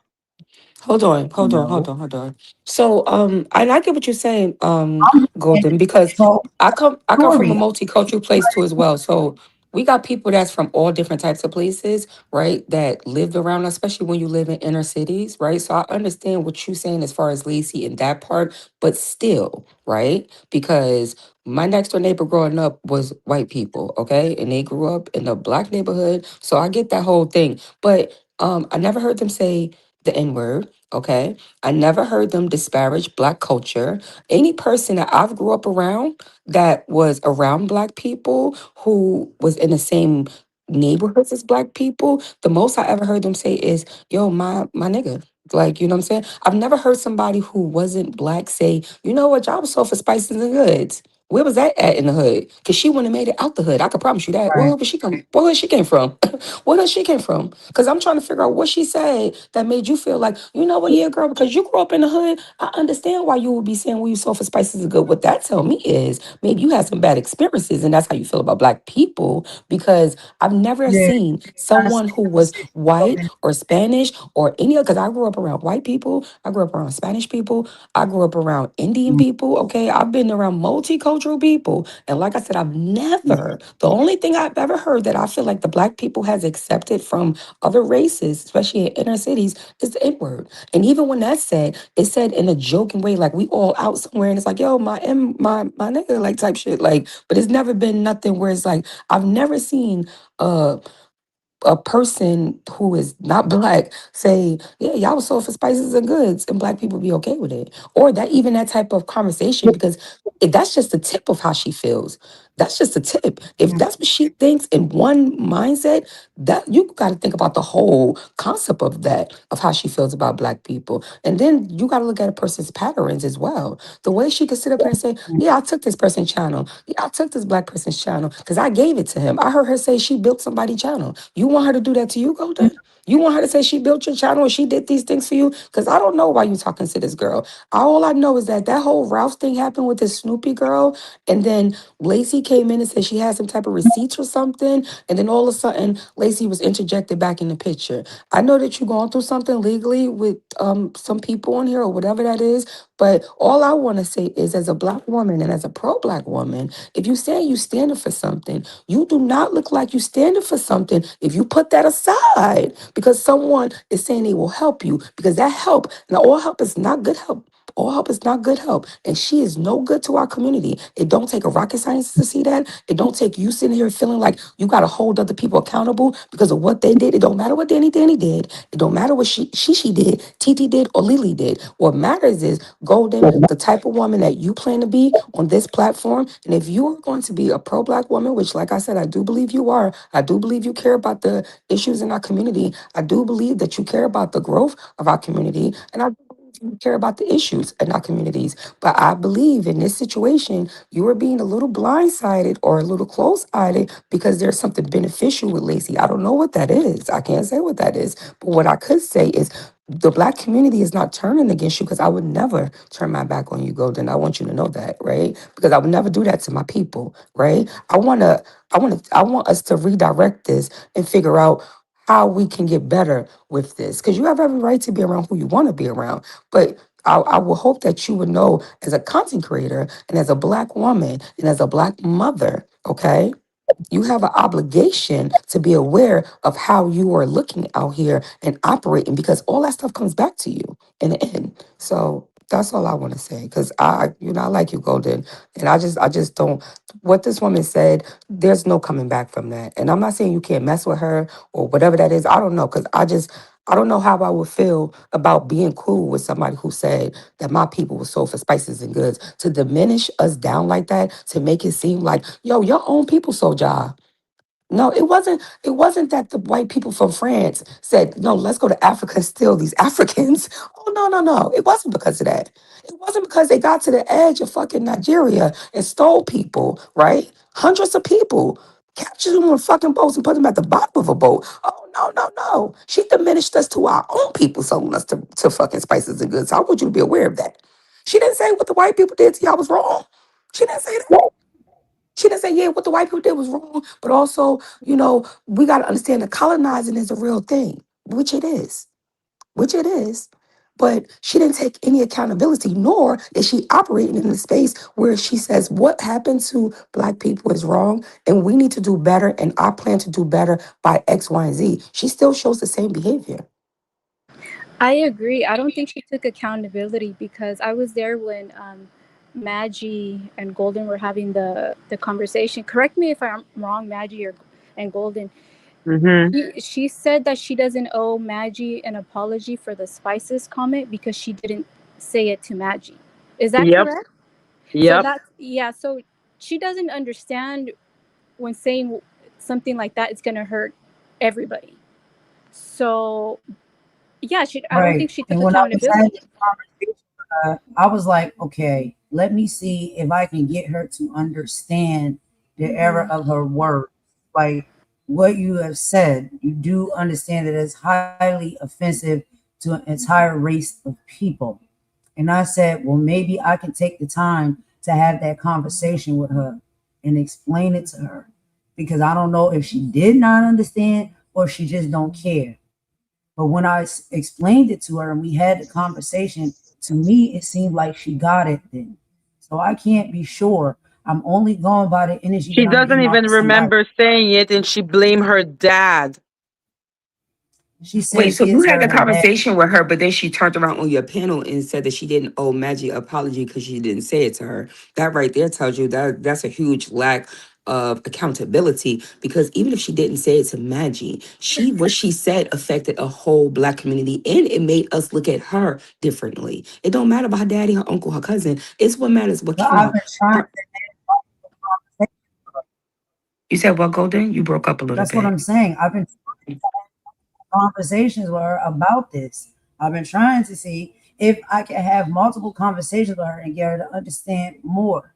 No. Hold on. So, and I get what you're saying, I'm saying Golden, because told I come from a story. multicultural place too as well. So we got people that's from all different types of places, right? That lived around us, especially when you live in inner cities, right? So I understand what you're saying as far as Lacey and that part, but still, right? Because my next door neighbor growing up was white people, okay? And they grew up in a black neighborhood. So I get that whole thing. But I never heard them say the N-word. Okay. I never heard them disparage Black culture. Any person that I've grew up around that was around Black people who was in the same neighborhoods as Black people, the most I ever heard them say is, yo, my nigga. Like, you know what I'm saying? I've never heard somebody who wasn't Black say, you know what, y'all was sold for spices and goods. Where was that at in the hood? Because she wouldn't have made it out the hood. I could promise you that. Right. Where was she come? Where she came from? Where does she came from? Because I'm trying to figure out what she said that made you feel like, you know what, yeah, girl, because you grew up in the hood, I understand why you would be saying when you saw for spices is good. What that tell me is maybe you had some bad experiences and that's how you feel about black people. Because I've never Yeah. seen someone who was white or Spanish or any other, because I grew up around white people, I grew up around Spanish people, I grew up around Indian people. Okay. I've been around multicultural people. And like I said, I've never, the only thing I've ever heard that I feel like the black people has accepted from other races, especially in inner cities, is the N word. And even when that's said, it's said in a joking way, like we all out somewhere and it's like, yo, my nigga, like type shit. Like, but it's never been nothing where it's like, I've never seen a person who is not black say, yeah, y'all was sold for spices and goods, and black people be okay with it. Or that even that type of conversation, because if that's just the tip of how she feels. That's just a tip. If that's what she thinks in one mindset, that you got to think about the whole concept of that, of how she feels about black people. And then you got to look at a person's patterns as well. The way she could sit up here and say, yeah, I took this person's channel. Yeah, I took this black person's channel because I gave it to him. I heard her say she built somebody's channel. You want her to do that to you, Golden? You want her to say she built your channel or she did these things for you? Because I don't know why you talking to this girl. All I know is that that whole Ralph thing happened with this Snoopy girl. And then Lacey came in and said she had some type of receipts or something. And then all of a sudden, Lacey was interjected back in the picture. I know that you're going through something legally with some people on here or whatever that is. But all I want to say is, as a black woman and as a pro-black woman, if you say you standing for something, you do not look like you standing for something if you put that aside because someone is saying they will help you. Because that help, now all help is not good help. All help is not good help. And she is no good to our community. It don't take a rocket scientist to see that. It don't take you sitting here feeling like you got to hold other people accountable because of what they did. It don't matter what Danny did. It don't matter what she did, TT did, or Lily did. What matters is Golden, the type of woman that you plan to be on this platform. And if you are going to be a pro-black woman, which like I said, I do believe you are. I do believe you care about the issues in our community. I do believe that you care about the growth of our community. And I you care about the issues in our communities. But I believe in this situation, you are being a little blindsided or a little close-eyed because there's something beneficial with Lacey. I don't know what that is. I can't say what that is. But what I could say is the black community is not turning against you because I would never turn my back on you, Golden. I want you to know that, right? Because I would never do that to my people, right? I want us to redirect this and figure out how we can get better with this. Because you have every right to be around who you want to be around. But I will hope that you would know as a content creator and as a black woman and as a black mother, okay? You have an obligation to be aware of how you are looking out here and operating because all that stuff comes back to you in the end. So that's all I want to say because I like you, Golden, and I just don't. What this woman said, there's no coming back from that. And I'm not saying you can't mess with her or whatever that is. I don't know because I don't know how I would feel about being cool with somebody who said that my people were sold for spices and goods. To diminish us down like that, to make it seem like, yo, your own people sold y'all. No, it wasn't. It wasn't that the white people from France said, "No, let's go to Africa and steal these Africans." Oh no, no, no! It wasn't because of that. It wasn't because they got to the edge of fucking Nigeria and stole people, right? Hundreds of people, captured them on fucking boats and put them at the bottom of a boat. Oh no, no, no! She diminished us to our own people, selling us to fucking spices and goods. So I want you to be aware of that. She didn't say what the white people did to y'all was wrong. She didn't say that. She didn't say, yeah, what the white people did was wrong, but also, we got to understand that colonizing is a real thing, which it is. But she didn't take any accountability, nor is she operating in a space where she says what happened to black people is wrong, and we need to do better, and I plan to do better by X, Y, and Z. She still shows the same behavior. I agree. I don't think she took accountability because I was there when Madgie and Golden were having the conversation. Correct me if I'm wrong, Madgie and Golden. She said that she doesn't owe Madgie an apology for the spices comment because she didn't say it to Madgie. Is that Yep. correct? So Yep. so she doesn't understand when saying something like that, it's gonna hurt everybody. So yeah, I don't Right. think she took And when I was having accountability. this conversation, I was like, okay, let me see if I can get her to understand the error of her words. Like what you have said, you do understand that it's highly offensive to an entire race of people. And I said, well, maybe I can take the time to have that conversation with her and explain it to her. Because I don't know if she did not understand or she just don't care. But when I explained it to her and we had the conversation, to me, it seemed like she got it then. So I can't be sure. I'm only going by the energy She that I'm doesn't getting off even of somebody. remember saying it, and she blamed her dad. She Wait, said so you it's had her the and her dad. conversation with her, but then she turned around on your panel and said that she didn't owe Maggie an apology because she didn't say it to her. That right there tells you that that's a huge lack of accountability, because even if she didn't say it to Maggie, what she said affected a whole black community, and it made us look at her differently. It don't matter about her daddy, her uncle, her cousin. It's what matters what But came I've out. been trying to have You said what, Golden? You broke up a little That's what bit. I'm saying. I've been trying to have conversations with her about this. I've been trying to see if I can have multiple conversations with her and get her to understand more.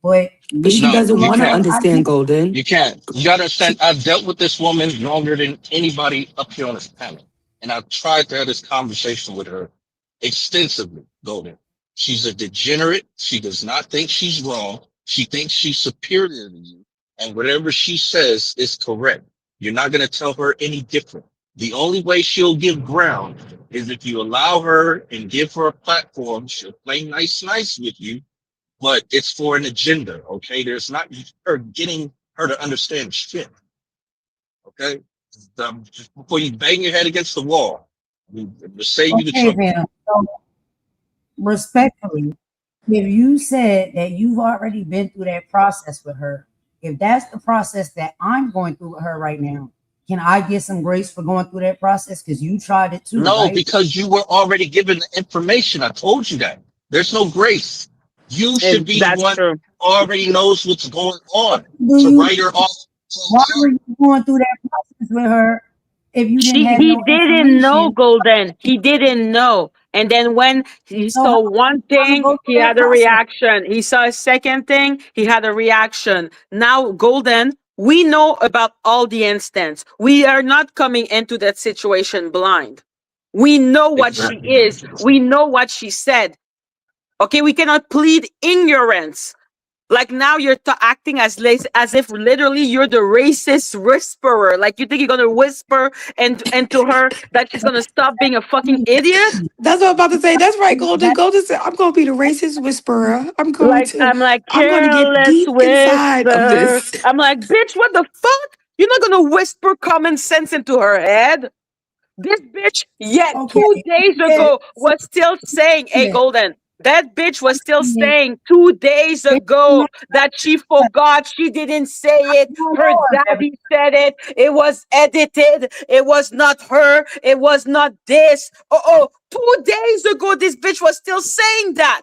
But But she leave No, it doesn't you alone. want to can't. I understand, can't. Golden. You can't. You gotta understand. She I've dealt with this woman longer than anybody up here on this panel, and I've tried to have this conversation with her extensively. Golden, she's a degenerate. She does not think she's wrong. She thinks she's superior to you, and whatever she says is correct. You're not gonna tell her any different. The only way she'll give ground is if you allow her and give her a platform. She'll play nice with you, but it's for an agenda. Okay, there's not her getting her to understand shit. Okay, just before you bang your head against the wall, to save you the Okay, trouble. then. So respectfully, if you said that you've already been through that process with her, if that's the process that I'm going through with her right now, can I get some grace for going through that process? Because you tried it too, No, right? because you were already given the information. I told you that. There's no grace. You should be the That's one true. who already knows what's going on Do to you? write her off. Why were you going through that process with her if you didn't have He no didn't know, information? Golden. He didn't know. And then when he So how saw are you one trying to thing, go he through that had a process? reaction. He saw a second thing, he had a reaction. Now, Golden, we know about all the instance. We are not coming into that situation blind. We know what she Exactly. is. We know what she said. Okay, we cannot plead ignorance. Like now you're acting as if literally you're the racist whisperer. Like you think you're gonna whisper and to her that she's gonna stop being a fucking idiot? That's what I'm about to say. That's right, Golden. Golden said, I'm gonna be the racist whisperer. Like I'm going to get careless deep inside of whisper. this. I'm like, bitch, what the fuck? You're not gonna whisper common sense into her head. This bitch, yet Okay, 2 days yeah, ago, so was still saying, hey, yeah, Golden, that bitch was still yeah, saying 2 days it's ago not that she forgot. She didn't say it. going Her on, Beverly. daddy said it. It was edited. It was not her. It was not this. 2 days ago, this bitch was still saying that.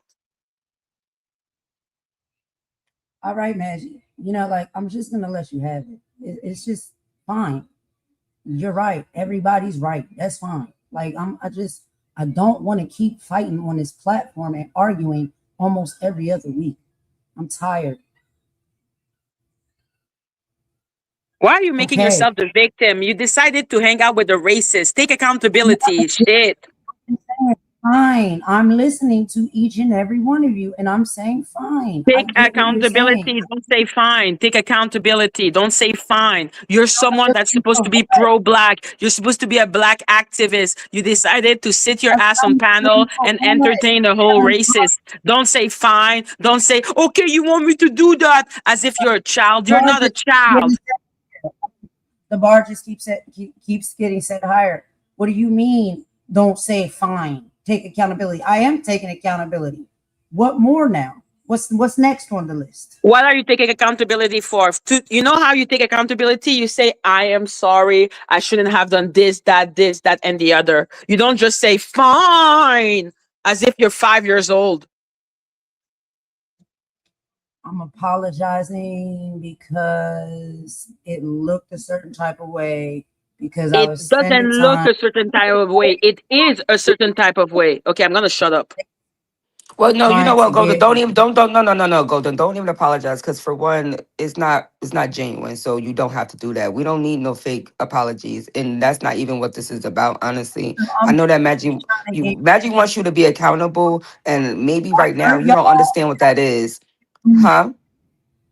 All right, Maggie. Like I'm just gonna let you have it. It's just fine. You're right. Everybody's right. That's fine. Like I don't want to keep fighting on this platform and arguing almost every other week. I'm tired. Why are you making Okay. yourself the victim? You decided to hang out with a racist. Take accountability. Shit. Fine. I'm listening to each and every one of you, and I'm saying fine. I Take get what you're saying. accountability. Don't say fine. Take accountability. Don't say fine. You're someone that's Listening supposed to to be what? pro-black. You're supposed to be a black activist. You decided to sit your ass on I'm panel listening to and what? entertain the whole racist. Don't say fine. Don't say, okay, you want me to do that as if you're a child. You're Bar not a just keeps getting child. set- The bar just keeps getting set higher. What do you mean? Don't say fine. Take accountability. I am taking accountability. What more now? What's next on the list? What are you taking accountability for? You know how you take accountability? You say, I am sorry. I shouldn't have done this, that, and the other. You don't just say, fine, as if you're 5 years old. I'm apologizing because it looked a certain type of way because I It was doesn't spending look time. a certain type of way. It is a certain type of way. Okay, I'm going to shut up. Well, no, you know trying to what, Golden, get don't even don't no, Golden, don't even apologize because for one, it's not genuine, so you don't have to do that. We don't need no fake apologies, and that's not even what this is about. Honestly, I I'm know that Maggie wants you to be accountable, and maybe right now hurt you don't y'all. understand what that is, huh?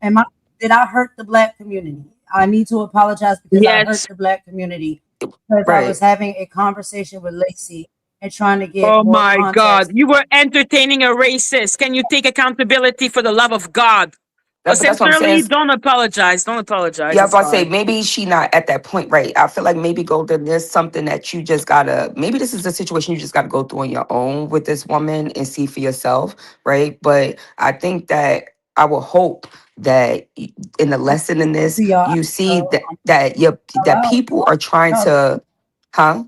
Am I did I hurt the black community? I need to apologize because I hurt Yes. the black community because I was Right. having a conversation with Lacey and trying to get Oh more my God. context. You were entertaining a racist. Can you take accountability for the love of God? But that's what I'm Sincerely, saying. don't apologize. Don't apologize. Yeah, I was It's about to say fine. maybe she not at that point, right? I feel like maybe Golden, there's something that you just gotta. Maybe this is a situation you just gotta go through on your own with this woman and see for yourself, right? But I think that I will hope that in the lesson in this, To y'all, you see so that I'm that out. people are trying Y'all, to, huh?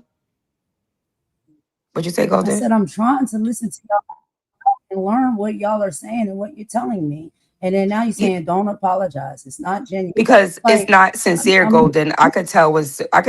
What'd you say, I Golden? said I'm trying to listen to y'all and learn what y'all are saying and what you're telling me. And then now you're saying don't apologize. It's not genuine. Because it's Like not sincere, I'm Golden. I could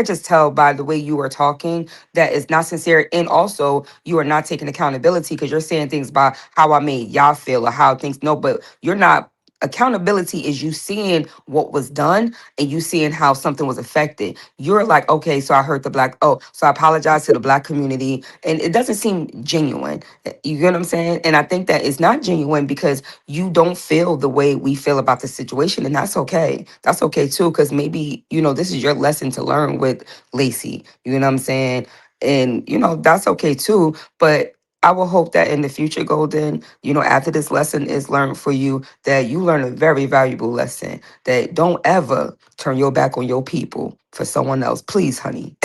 just tell by the way you were talking that it's not sincere, and also you are not taking accountability because you're saying things about how I made y'all feel or how things. No, but you're not. Accountability is you seeing what was done and you seeing how something was affected. You're like, okay, so I hurt the black. Oh, so I apologize to the black community, and it doesn't seem genuine. You get what I'm saying? And I think that it's not genuine because you don't feel the way we feel about the situation, and that's okay. That's okay too, because maybe this is your lesson to learn with Lacey. You know what I'm saying? And that's okay too. But I will hope that in the future, Golden, after this lesson is learned for you, that you learn a very valuable lesson. That don't ever turn your back on your people for someone else. Please, honey,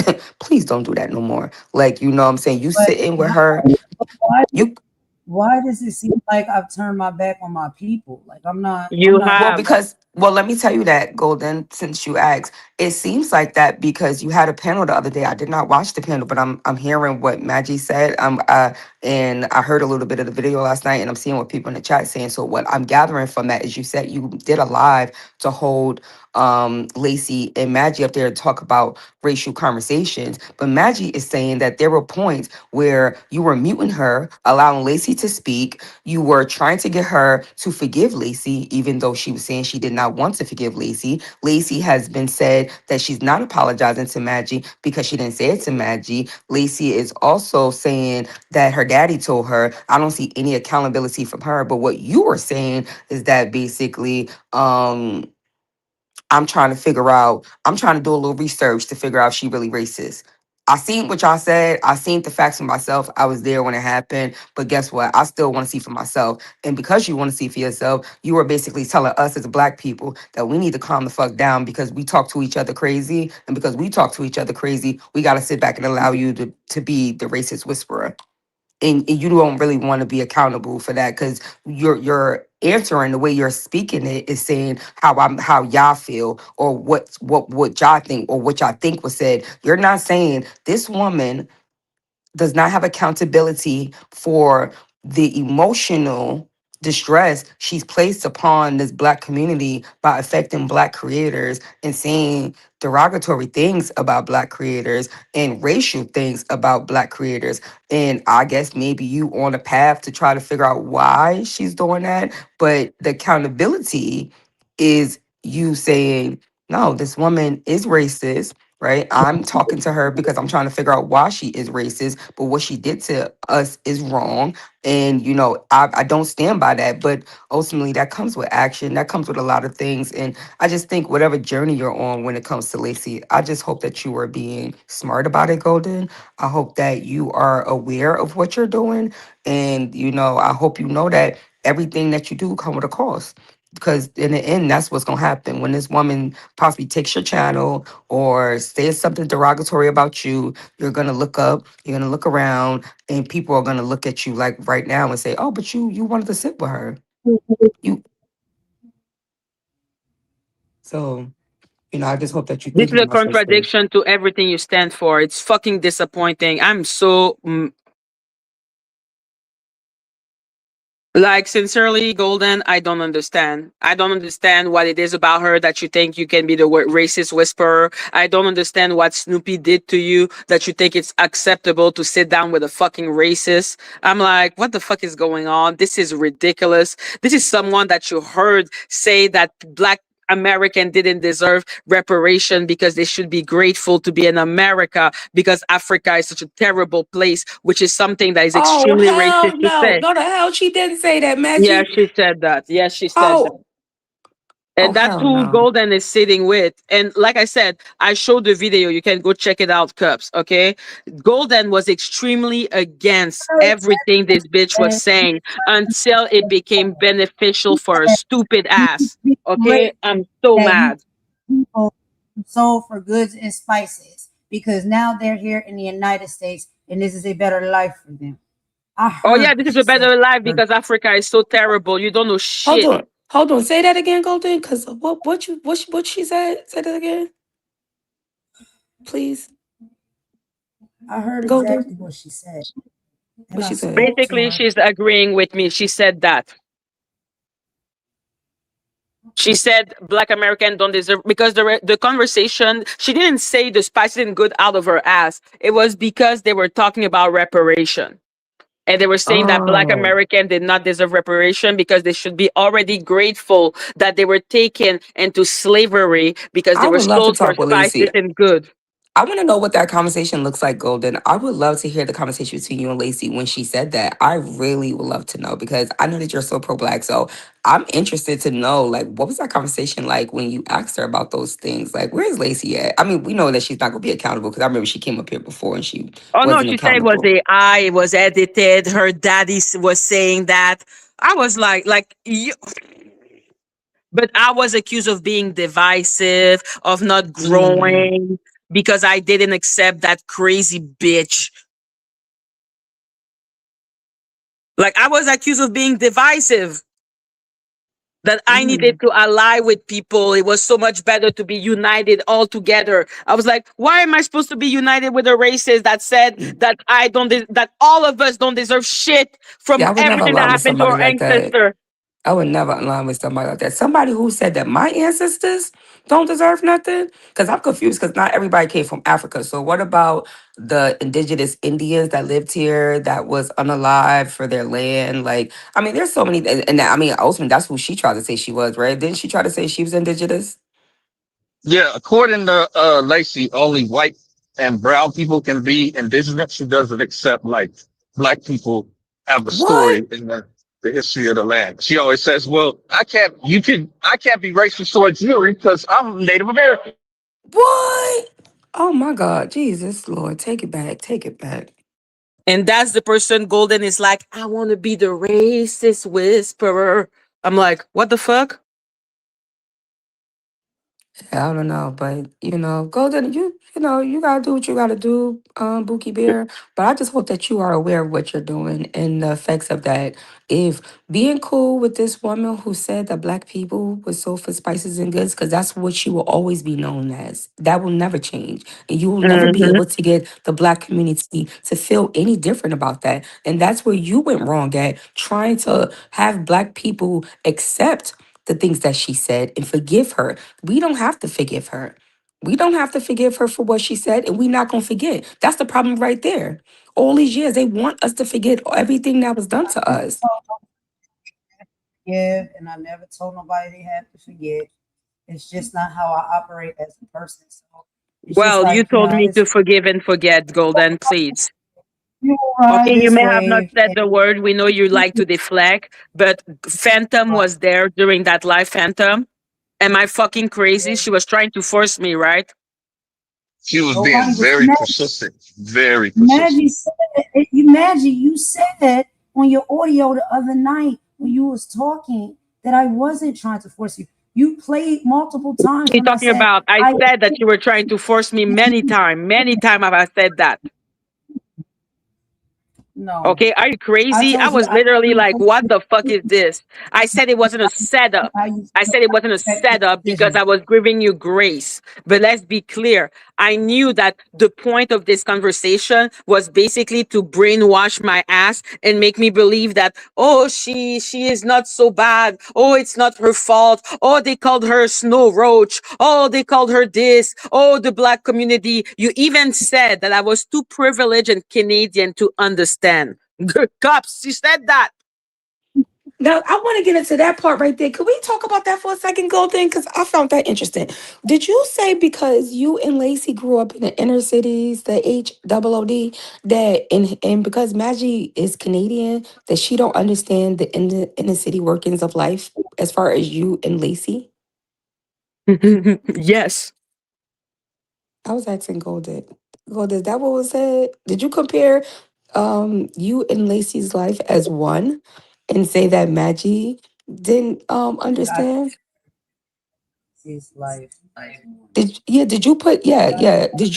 please don't do that no more. Like what I'm saying, you but sitting with her, why you. why does it seem like I've turned my back on my people? Like I'm You not Well, have. because let me tell you that, Golden, since you asked, it seems like that because you had a panel the other day. I did not watch the panel, but I'm hearing what Maggie said. And I heard a little bit of the video last night, and I'm seeing what people in the chat saying. So what I'm gathering from that is you said you did a live to hold Lacey and Maggie up there to talk about racial conversations. But Maggie is saying that there were points where you were muting her, allowing Lacey to speak. You were trying to get her to forgive Lacey, even though she was saying she did not want to forgive Lacey. Lacey has been said that she's not apologizing to Maggie because she didn't say it to Maggie. Lacey is also saying that her daddy told her. I don't see any accountability from her. But what you were saying is that basically, I'm trying to do a little research to figure out if she really racist. I seen what y'all said. I seen the facts for myself. I was there when it happened. But guess what? I still want to see for myself. And because you want to see for yourself, you are basically telling us as black people that we need to calm the fuck down because we talk to each other crazy. And because we talk to each other crazy, we got to sit back and allow you to be the racist whisperer, and you don't really want to be accountable for that because you're answering the way you're speaking it is saying how y'all feel or what y'all think or what y'all think was said. You're not saying this woman does not have accountability for the emotional distress she's placed upon this black community by affecting black creators and saying derogatory things about black creators and racial things about black creators. And I guess maybe you on a path to try to figure out why she's doing that, but the accountability is you saying no, this woman is racist, right? I'm talking to her because I'm trying to figure out why she is racist, but what she did to us is wrong. And, I don't stand by that. But ultimately, that comes with action. That comes with a lot of things. And I just think whatever journey you're on when it comes to Lacey, I just hope that you are being smart about it, Golden. I hope that you are aware of what you're doing. And, I hope you know that everything that you do come with a cost. Because in the end, that's what's gonna happen when this woman possibly takes your channel or says something derogatory about you. You're gonna look up, you're gonna look around, and people are gonna look at you like right now and say, "Oh, but you wanted to sit with her." You so I just hope that you're This thinking is a about those things. contradiction to everything you stand for. It's fucking disappointing. I'm so Like, sincerely, Golden, I don't understand. I don't understand what it is about her that you think you can be the racist whisperer. I don't understand what Snoopy did to you that you think it's acceptable to sit down with a fucking racist. I'm like, what the fuck is going on? This is ridiculous. This is someone that you heard say that Black American didn't deserve reparation because they should be grateful to be in America because Africa is such a terrible place, which is something that is Oh extremely racist hell to no. say. No the hell she didn't say that, Yeah, Maggie. she said that. Yes, she said that. Oh, oh And that's hell who no. Golden is sitting with. And like I said, I showed the video. You can go check it out, Cups. Okay. Golden was extremely against everything this bitch was saying until it became beneficial for her stupid ass. Okay. I'm so that you mad. people sold for goods and spices because now they're here in the United States and this is a better life for them. I Oh, heard yeah, what this is she a said. better life because Africa is so terrible. You don't know Hold shit. on. Hold on. Say that again, Golden. Cause what she said? Say that again. Please. I heard Golden. exactly what she said. And What I she said. spoke to Basically, her. she's agreeing with me. She said that. She said Black American don't deserve because the conversation, she didn't say the spice didn't good out of her ass. It was because they were talking about reparation. And they were saying that Black Oh. American did not deserve reparation because they should be already grateful that they were taken into slavery because I they were would love to sold for talk with spices Lacey. and good. I want to know what that conversation looks like, Golden. I would love to hear the conversation between you and Lacey when she said that. I really would love to know because I know that you're so pro-Black. So I'm interested to know, like, what was that conversation like when you asked her about those things? Like, where's Lacey at? I mean, we know that she's not going to be accountable because I remember she came up here before and she Oh no, wasn't she said it was accountable. AI, it was edited. Her daddy was saying that. I was like, you, but I was accused of being divisive, of not Mm. growing because I didn't accept that crazy bitch. Like, I was accused of being divisive, that I needed Mm. to ally with people. It was so much better to be united all together. I was like, why am I supposed to be united with a racist that said Mm. that I don't, that all of us don't deserve shit from Yeah, I would never everything that align with happened to somebody our like that. ancestor? I would never align with somebody like that. Somebody who said that my ancestors don't deserve nothing. Because I'm confused because not everybody came from Africa. So what about the indigenous Indians that lived here that was unalive for their land? Like, I mean, there's so many. And I mean, ultimately, that's who she tried to say she was, right? Didn't she try to say she was indigenous? Yeah, according to Lacey, only white and brown people can be indigenous. She doesn't accept like black people have a What? story in the history of the land. She always says, "Well, I can't be racist towards you because I'm Native American." What? Oh my God. Jesus, Lord. Take it back. Take it back. And that's the person Golden is like, I want to be the racist whisperer. I'm like, what the fuck? Yeah, I don't know, but Golden, you gotta do what you gotta do, Buki Bear. But I just hope that you are aware of what you're doing and the effects of that. If being cool with this woman who said that black people were sold for spices and goods, because that's what she will always be known as. That will never change. And you will never be Hmm. able to get the black community to feel any different about that. And that's where you went wrong at trying to have black people accept the things that she said and forgive her. We don't have to forgive her. We don't have to forgive her for what she said, and we're not going to forget. That's the problem right there. All these years, they want us to forget everything that was done to us. Yeah, and I never told nobody they have to forget. It's just not how I operate as a person. So it's just Well, you like, told me it's to forgive and forget, Golden, please. you ride Okay, you this may have not wave said and the word. We know you like to deflect, but Phantom was there during that live, Phantom. Am I fucking crazy? She was trying to force me, right? She was being nobody was very mad. persistent, very Maggie persistent. said you said on your audio the other night when you was talking that I wasn't trying to force you. You played multiple times What are you when I talking said about? I I said that you were trying to force me many times. Many times have I said that. no. Okay, are you I crazy? I told you was I literally didn't like, force what you. the fuck is this? I said it wasn't a setup. How you I feel said it wasn't a affect the setup because decision. I was giving you grace. But let's be clear. I knew that the point of this conversation was basically to brainwash my ass and make me believe that, oh, she is not so bad. Oh, it's not her fault. Oh, they called her Snow Roach. Oh, they called her this. Oh, the black community. You even said that I was too privileged and Canadian to understand. Cops, you said that. Now, I want to get into that part right there. Could we talk about that for a second, Golden? Because I found that interesting. Did you say because you and Lacey grew up in the inner cities, the HOOD, that and because Maggie is Canadian, that she don't understand the inner city workings of life as far as you and Lacey? Yes. I was asking Golden. Golden, is that what was said? Did you compare you and Lacey's life as one and say that Maggie didn't understand? His life. Did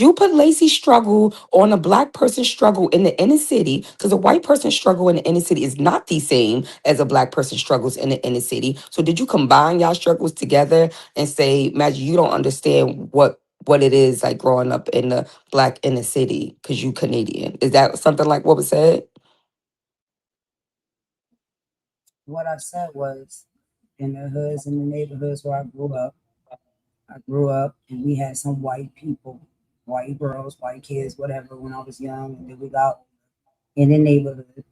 you put Lacey's struggle on a black person's struggle in the inner city? Because a white person's struggle in the inner city is not the same as a black person's struggles in the inner city. So did you combine y'all struggles together and say, Maggie, you don't understand what it is like growing up in the black inner city because you Canadian? Is that something like what was said? What I said was, in the hoods, in the neighborhoods where I grew up and we had some white people, white girls, white kids, whatever, when I was young, and then we got in the neighborhood.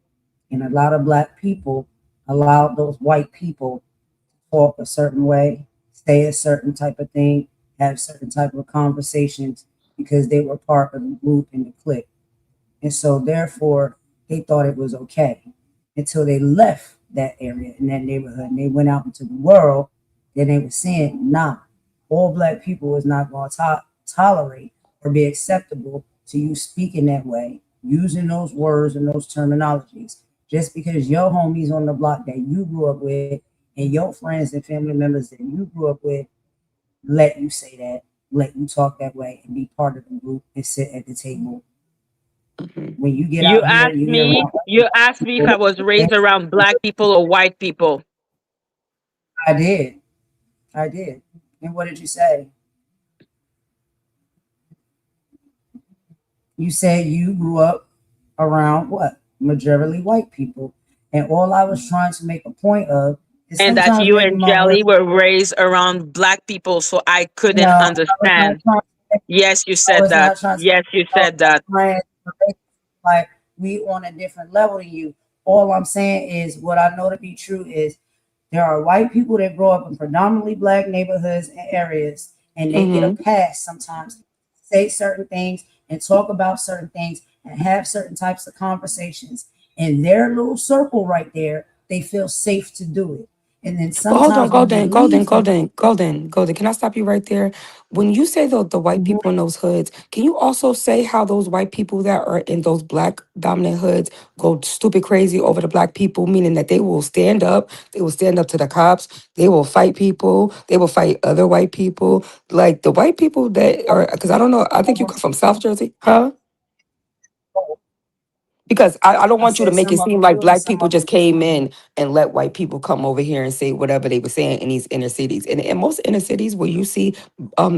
And a lot of black people allowed those white people to talk a certain way, say a certain type of thing, have certain type of conversations because they were part of the group and the clique. And so therefore they thought it was okay until they left that area in that neighborhood and they went out into the world. Then they were saying, nah, all black people is not going to tolerate or be acceptable to you speaking that way, using those words and those terminologies. Just because your homies on the block that you grew up with and your friends and family members that you grew up with let you say that, let you talk that way and be part of the group and sit at the table. When you get You out here, asked you get me, around you asked me if I was raised around black people or white people. I did. I did. And what did you say? You said you grew up around what? Majority white people. And all I was trying to make a point of is And that sometimes you maybe and my words, Jelly were raised around black people, so I no, couldn't understand. Yes, you I said was that. not trying to Yes, you said that. friends, like we on a different level than you. All I'm saying is what I know to be true is there are white people that grow up in predominantly black neighborhoods and areas, and they get a Mm-hmm. pass sometimes, say certain things and talk about certain things and have certain types of conversations. In their little circle right there, they feel safe to do it. And then But hold on, sometimes when you Golden, leave from Golden, Golden, Golden. Can I stop you right there? When you say the white Mhm. people in those hoods, can you also say how those white people that are in those black dominant hoods go stupid crazy over the black people, meaning that they will stand up to the cops, they will fight people, they will fight other white people. Like the white people that are, because I don't know, I think you come from South Jersey, huh? Because I don't I want you to said make it some of seem them like do and black some people of them just came in and let white people come over here and say whatever they were saying in these inner cities. And in most inner cities where you see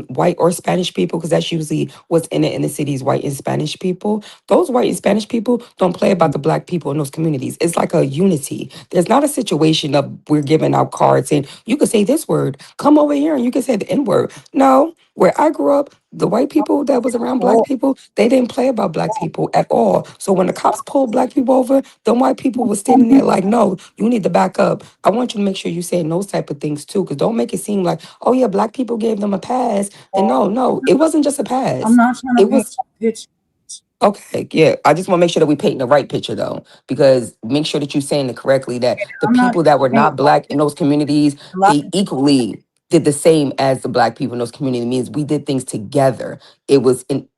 white or Spanish people, because that's usually what's in the inner cities, white and Spanish people, those white and Spanish people don't play about the black people in those communities. It's like a unity. There's not a situation of we're giving out cards and you could say this word, come over here and you can say the N word. No, where I grew up, the white people that was around black people, they didn't play about black people at all. So when the cops pulled black people over, them white people were standing there like, no, you need to back up. I want you to make sure you saying those type of things too, because don't make it seem like, oh yeah, black people gave them a pass. And no, it wasn't just a I'm pass. not trying to It paint was a picture. okay, yeah. I just want to make sure that we paint the right picture though, because make sure that you're saying it correctly that the I'm not people that were trying to not black in those communities, a lot they of equally did the same as the black people in those communities. Means we did things together. It was in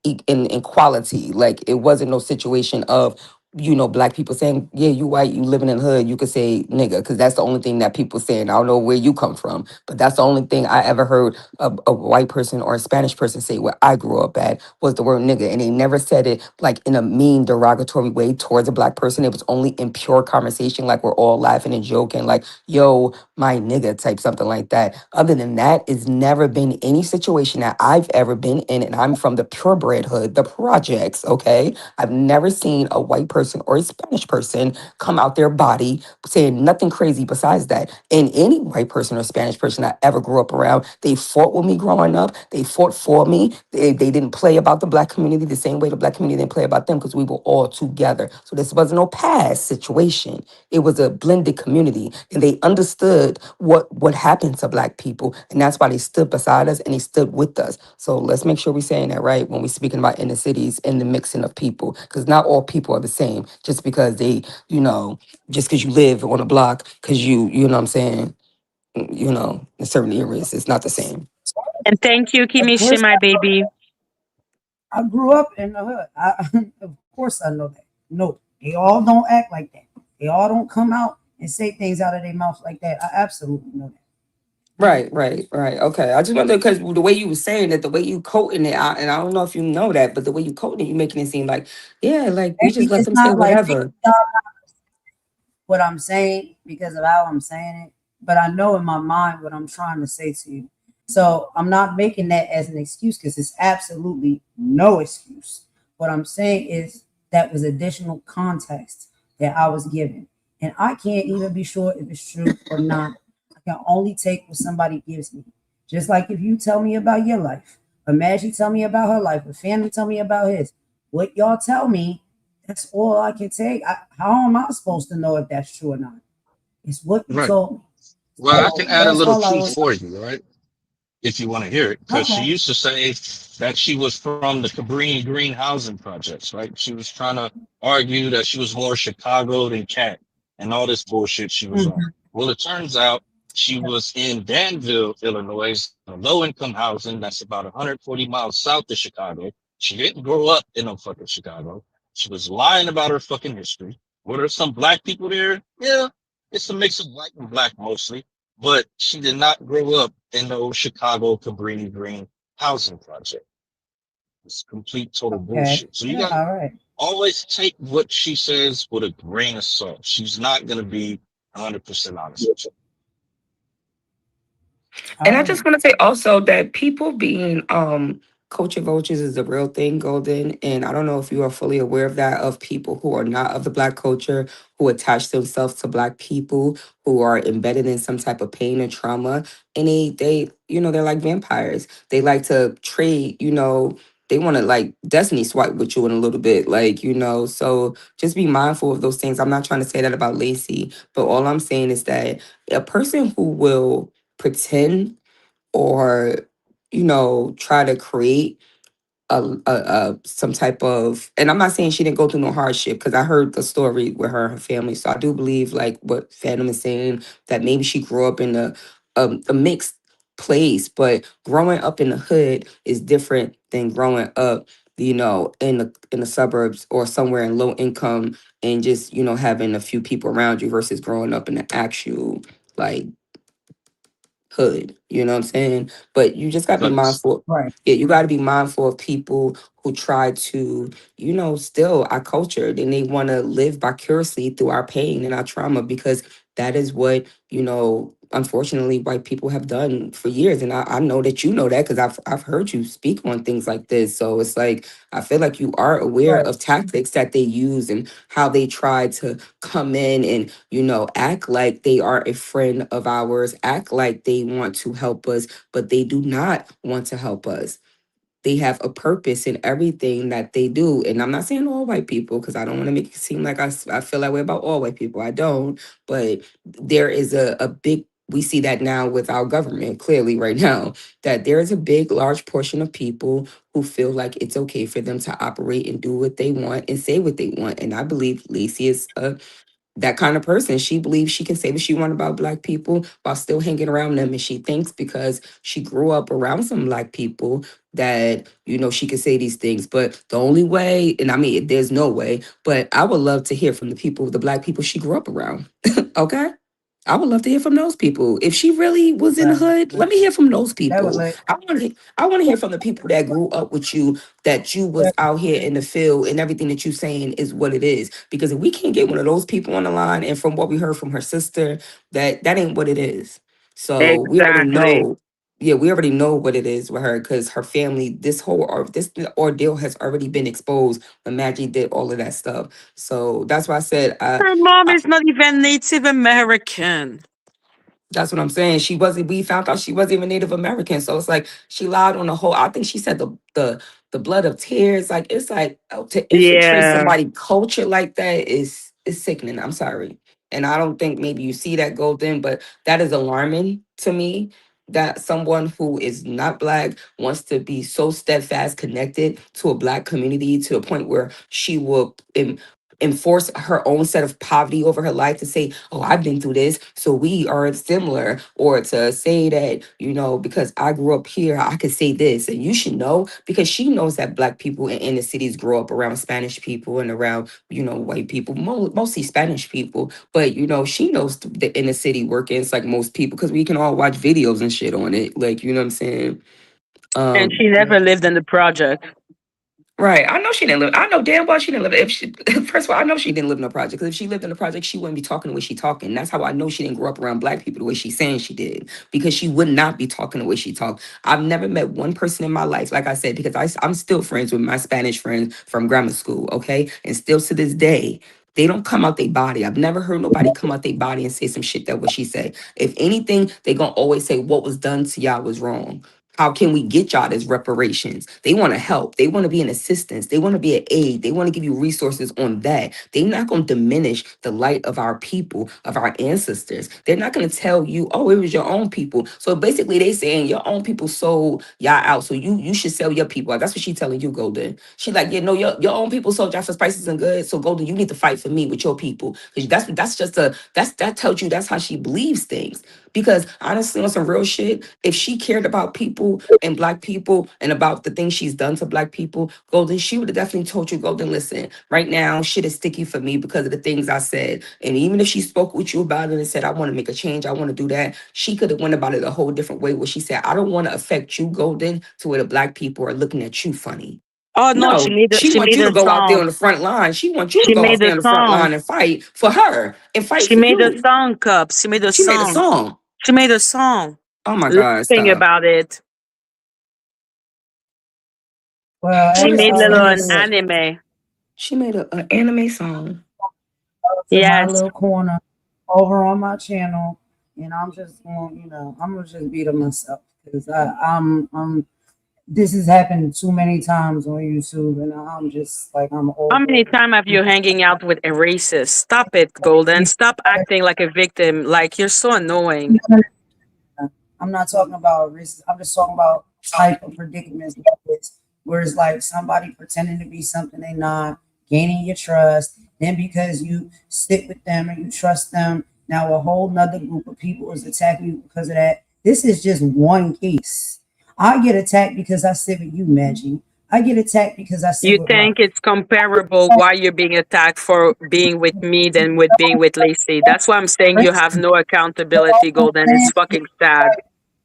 equality. Like it wasn't no situation of black people saying, yeah, you white, you living in the hood, you could say nigga, because that's the only thing that people saying. I don't know where you come from, but that's the only thing I ever heard a white person or a Spanish person say where I grew up at was the word nigga. And they never said it like in a mean, derogatory way towards a black person. It was only in pure conversation, like we're all laughing and joking, like, yo, my nigga type, something like that. Other than that, it's never been any situation that I've ever been in. And I'm from the purebred hood, the projects, okay? I've never seen a white person or a Spanish person come out their body saying nothing crazy besides that. And any white person or Spanish person I ever grew up around, they fought with me growing up. They fought for me. They didn't play about the black community the same way the black community didn't play about them because we were all together. So this wasn't no past situation. It was a blended community. And they understood what happened to black people. And that's why they stood beside us and they stood with us. So let's make sure we're saying that right when we're speaking about inner cities and the mixing of people. Because not all people are the same. Just because just because you live on a block, because you know what I'm saying, in certain areas, it's not the same. And thank you, Of Kimishi, course, my baby. I grew up in the hood. Of course, I know that. No, they all don't act like that. They all don't come out and say things out of their mouth like that. I absolutely know that. Right, right, right. Okay. I just wonder because the way you were saying it, the way you quoting it, and I don't know if you know that, but the way you quoting it, you making it seem like, yeah, like we just Maybe let it's them say not like whatever. what I'm saying because of how I'm saying it, but I know in my mind what I'm trying to say to you. So I'm not making that as an excuse because it's absolutely no excuse. What I'm saying is that was additional context that I was given. And I can't even be sure if it's true or not. I can only take what somebody gives me. Just like if you tell me about your life, or Maggie tell me about her life, or family tell me about his. What y'all tell me, that's all I can take. How am I supposed to know if that's true or not? It's what you Right. told me. Well, I can So add a that's little all I truth was. for you, right? If you want to hear it, because she Okay. used to say that she was from the Cabrini Green housing projects, right? She was trying to argue that she was more Chicago than Cat and all this bullshit she was on. Mhm. Well, it turns out she was in Danville, Illinois, low income housing that's about 140 miles south of Chicago. She didn't grow up in no fucking Chicago. She was lying about her fucking history. Were there some black people there? Yeah, it's a mix of white and black mostly, but she did not grow up in the Chicago Cabrini Green housing project. It's complete total Okay. bullshit. So you Yeah. gotta All right. always take what she says with a grain of salt. She's not gonna be 100% honest with you. All And I just right. want to say also that people being culture vultures is a real thing, Golden. And I don't know if you are fully aware of that, of people who are not of the black culture, who attach themselves to black people, who are embedded in some type of pain and trauma. And they're like vampires. They like to trade, they want to like destiny swipe with you in a little bit. Like, so just be mindful of those things. I'm not trying to say that about Lacey, but all I'm saying is that a person who will pretend or try to create some type of, and I'm not saying she didn't go through no hardship because I heard the story with her and her family, so I do believe like what Phantom is saying, that maybe she grew up in a mixed place, but growing up in the hood is different than growing up in the suburbs or somewhere in low income and just having a few people around you versus growing up in the actual like hood. You know what I'm saying? But you just gotta be Facts. mindful. Right. Yeah, you gotta be mindful of people who try to, still our culture and they want to live vicariously through our pain and our trauma because that is what, unfortunately white people have done for years. And I know that you know that because I've heard you speak on things like this. So it's like I feel like you are aware Right. of tactics that they use and how they try to come in and act like they are a friend of ours, act like they want to help us, but they do not want to help us. They have a purpose in everything that they do. And I'm not saying all white people because I don't want to make it seem like I feel that way about all white people. I don't. But there is a big, we see that now with our government clearly right now, that there is a big, large portion of people who feel like it's okay for them to operate and do what they want and say what they want. And I believe Lacey is that kind of person. She believes she can say what she wants about black people while still hanging around them. And she thinks because she grew up around some black people that, she can say these things. But the only way, and I mean, there's no way, but I would love to hear from the black people she grew up around. Okay? I would love to hear from those people. If she really was in the hood, let me hear from those people. I want to hear from the people that grew up with you, that you was out here in the field and everything that you saying is what it is. Because if we can't get one of those people on the line, and from what we heard from her sister, that ain't what it is. So we already Exactly. know. Yeah, we already know what it is with her because her family, this ordeal has already been exposed when Maggie did all of that stuff. So that's why I said Her mom is not even Native American. that's what I'm saying. She wasn't. We found out she wasn't even Native American. So it's like she lied on the whole. I think she said the blood of tears. Like it's like to infiltrate Yeah. somebody' culture like that is sickening. I'm sorry, and I don't think maybe you see that Golden, but that is alarming to me. That someone who is not black wants to be so steadfast connected to a black community to a point where she will enforce her own set of poverty over her life to say, oh, I've been through this, so we are similar, or to say that, because I grew up here, I could say this. And you should know, because she knows that black people in inner cities grow up around Spanish people and around, white people, mostly Spanish people. But, she knows the inner city workings like most people, because we can all watch videos and shit on it. Like, you know what I'm saying? And Um, she never lived in the project. Right. I know she didn't live. I know damn well she didn't live. If she, first of all, I know she didn't live in a project. Because if she lived in a project, she wouldn't be talking the way she talking. That's how I know she didn't grow up around black people the way she's saying she did. Because she would not be talking the way she talked. I've never met one person in my life, like I said, because I'm still friends with my Spanish friends from grammar school. Okay, and still to this day. They don't come out their body. I've never heard nobody come out their body and say some shit that what she said. If anything, they gonna always say what was done to y'all was wrong. How can we get y'all this reparations? They want to help. They want to be an assistance. They want to be an aid. They want to give you resources on that. They're not going to diminish the light of our people, of our ancestors. They're not going to tell you, oh, it was your own people. So basically, they saying your own people sold y'all out. So you should sell your people out. That's what she telling you, Golden. She like, yeah, no, your own people sold y'all for spices and goods. So Golden, you need to fight for me with your people. Because that tells you that's how she believes things. Because honestly, on some real shit, if she cared about people and black people and about the things she's done to black people, Golden, she would have definitely told you, Golden, listen, right now, shit is sticky for me because of the things I said. And even if she spoke with you about it and said, I want to make a change, I want to do that, she could have went about it a whole different way where she said, I don't want to affect you, Golden, to where the black people are looking at you funny. Oh no, No, she she wants made you to a go out there song. on the front line. She wants you to She go made out there a on the front song. line and fight for her and fight She for made a you. song, Cups. She made a She made a song. song. She made a song. Oh my Let's God, sing stop. about it. Well, She as made She little made an always, anime. an anime song. to my Yes. little corner over on my channel, and I'm just going, I'm gonna just be to myself because I'm. This has happened too many times on YouTube, and I'm just like I'm How over many it. times have you hanging out with a racist? Stop it, Golden. Stop acting like a victim. Like you're so annoying. I'm not talking about risk. I'm just talking about type of predicaments like this, where it's like somebody pretending to be something they're not, gaining your trust. Then because you sit with them and you trust them, now a whole nother group of people is attacking you because of that. This is just one case. I get attacked because I sit with you, Maggie. I get attacked because I sit You with Rock. think it's comparable why you're being attacked for being with me than with being with Lacey. That's why I'm saying you have no accountability, Golden. It's fucking sad.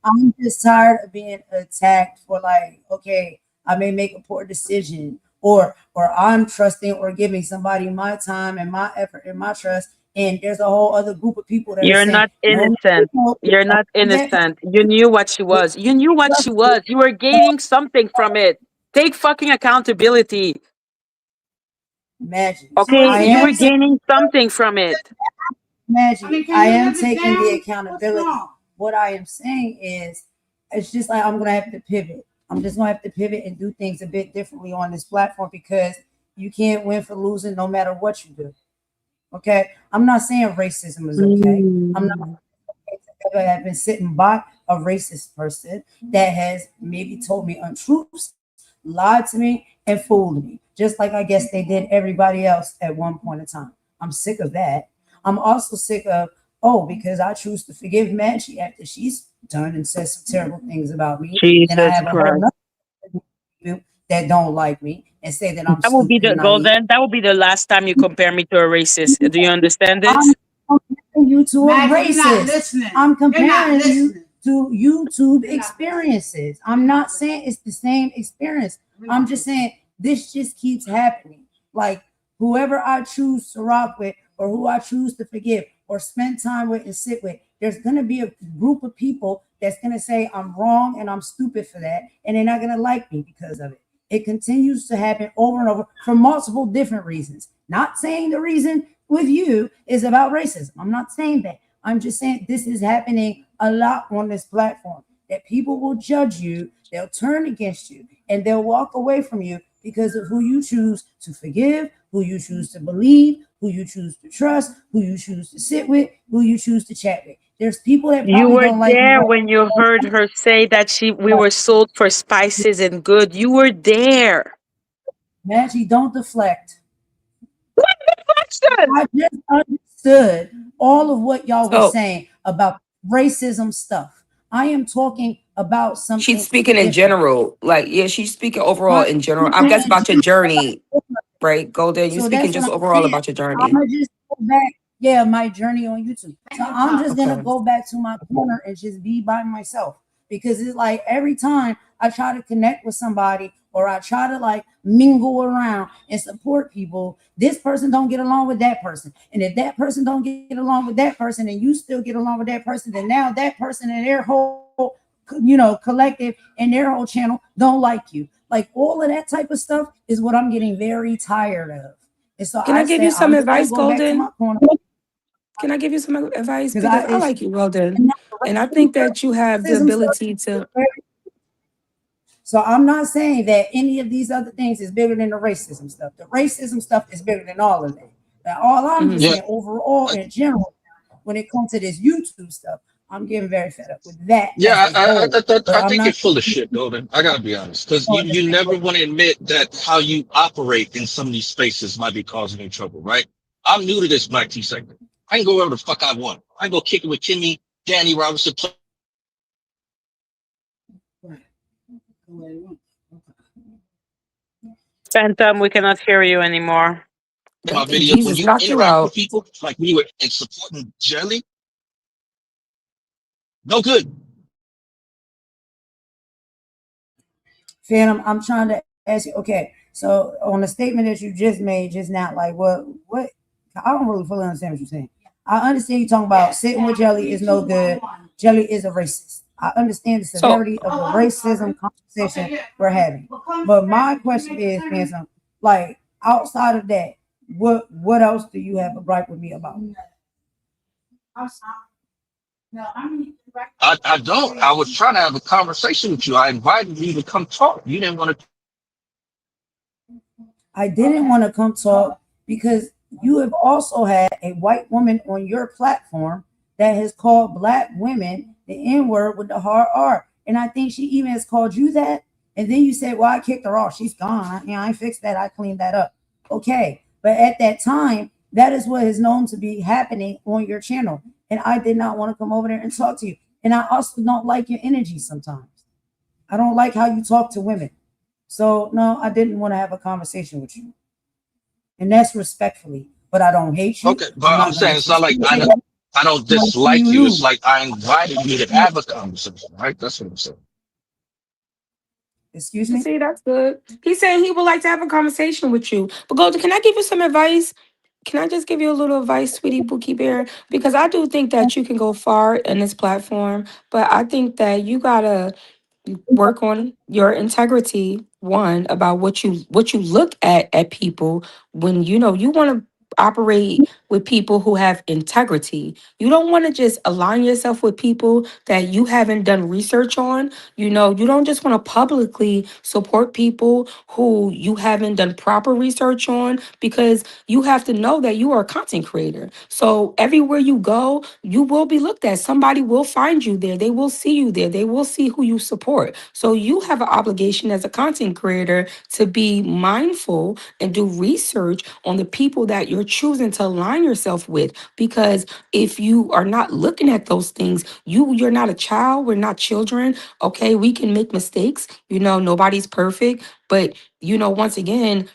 I'm just tired of being attacked for like, okay, I may make a poor decision, or I'm trusting or giving somebody my time and my effort and my trust, and there's a whole other group of people that are You're saying, not no, innocent. no, You're don't not do that. innocent. You knew what she was. You knew what she was. You were gaining something from it. Take fucking accountability. Magic. Okay? I You am were gaining something from it. Magic. I am taking the accountability. What I am saying is, it's just like I'm gonna have to pivot. I'm just gonna have to pivot and do things a bit differently on this platform because you can't win for losing no matter what you do. Okay, I'm not saying racism is okay. I'm not. Mm. I have been sitting by a racist person that has maybe told me untruths, lied to me, and fooled me, just like I guess they did everybody else at one point in time. I'm sick of that. I'm also sick of, oh, because I choose to forgive Maggie after she's done and said some terrible things about me, then I Jesus have a whole Christ. nother people that don't like me and say that I'm That will be stupid the and naive. golden. That will be the last time you compare me to a racist. Do you understand I'm this? comparing you to a Maggie, you're not racist. listening. I'm You're not comparing you listening. to YouTube experiences. I'm not saying it's the same experience. I'm just saying this just keeps happening. Like whoever I choose to rock with or who I choose to forgive or spend time with and sit with, there's gonna be a group of people that's gonna say I'm wrong and I'm stupid for that, and they're not gonna like me because of it. It continues to happen over and over for multiple different reasons. Not saying the reason with you is about racism. I'm not saying that. I'm just saying this is happening a lot on this platform. That people will judge you, they'll turn against you, and they'll walk away from you because of who you choose to forgive, who you choose to believe, who you choose to trust, who you choose to sit with, who you choose to chat with. There's people that You probably were don't like me there right when you heard her say that we now. were sold for spices and good. You were there. Maggie, don't deflect. What reflection? I just understood all of what y'all were So saying about racism stuff. I am talking about she's something speaking in different. general. Like, yeah, she's speaking overall I'm in general. I speaking guess in about your journey, right, Golden? You So speaking that's what just I'm overall saying. about your I'm journey. gonna just go back, yeah, my journey on YouTube. So I'm just gonna Okay. go back to my corner and just be by myself because it's like every time I try to connect with somebody or I try to like mingle around and support people, this person don't get along with that person, and if that person don't get along with that person, and you still get along with that person, then now that person and their whole collective and their whole channel don't like you. Like all of that type of stuff is what I'm getting very tired of. And so Can I I give you said, some I'm just gonna advice, go back to my Golden? corner Can I give you some advice? because Because I I it's like you, Golden. and And I think that you have the racism stuff. ability to. So I'm not saying that any of these other things is bigger than the racism stuff. The racism stuff is bigger than all of that. Now, all I'm just Mhm. Yeah, saying overall in general, when it comes to this YouTube stuff, I'm getting very fed up with that as yeah. a whole. But I I'm think you're not full of shit, Golden. I gotta be honest, because you never want to admit that how you operate in some of these spaces might be causing you trouble, right? I'm new to this Black Tea segment. I can go wherever the fuck I want. I can go kick it with Kimmy, Danny Robinson, play Phantom, we cannot hear you anymore. I my think videos. When Jesus you knocked you interact with out. people, like we were and supporting Jelly, no good. Phantom, I'm trying to ask you, okay, so on the statement that you just made just now, like what I don't really fully understand what you're saying. I understand you talking about sitting with Jelly is no good. Jelly is a racist. I understand the So severity of the racism conversation we're having. But my question is, Phantom, like outside of that, what else do you have a gripe with me about? I don't. I was trying to have a conversation with you. I invited you to come talk. You didn't want to. I didn't want to come talk because you have also had a white woman on your platform that has called black women the N word with the hard R. And I think she even has called you that. And then you said, well, I kicked her off. She's gone. I fixed that. I cleaned that up. Okay. But at that time, that is what is known to be happening on your channel. And I did not want to come over there and talk to you. And I also don't like your energy sometimes. I don't like how you talk to women. So no, I didn't want to have a conversation with you, and that's respectfully. But I don't hate you. Okay, I'm but I'm not going to saying it's not like disrespect you. I don't I want to see dislike you you. It's lose. like I invited you to have a conversation, right? That's what I'm saying. Excuse me. see, that's good. He said he would like to have a conversation with you. But Golden, can I give you some advice? Can I just give you a little advice, sweetie Bookie Bear? Because I do think that you can go far in this platform, but I think that you gotta work on your integrity. One, about what you look at people when you want to operate with people who have integrity. You don't want to just align yourself with people that you haven't done research on. You don't just want to publicly support people who you haven't done proper research on, because you have to know that you are a content creator. So everywhere you go, you will be looked at. Somebody will find you there. They will see you there. They will see who you support. So you have an obligation as a content creator to be mindful and do research on the people that you're choosing to align yourself with. Because if you are not looking at those things, you're not a child. We're not children. Okay, we can make mistakes. Nobody's perfect. But once again,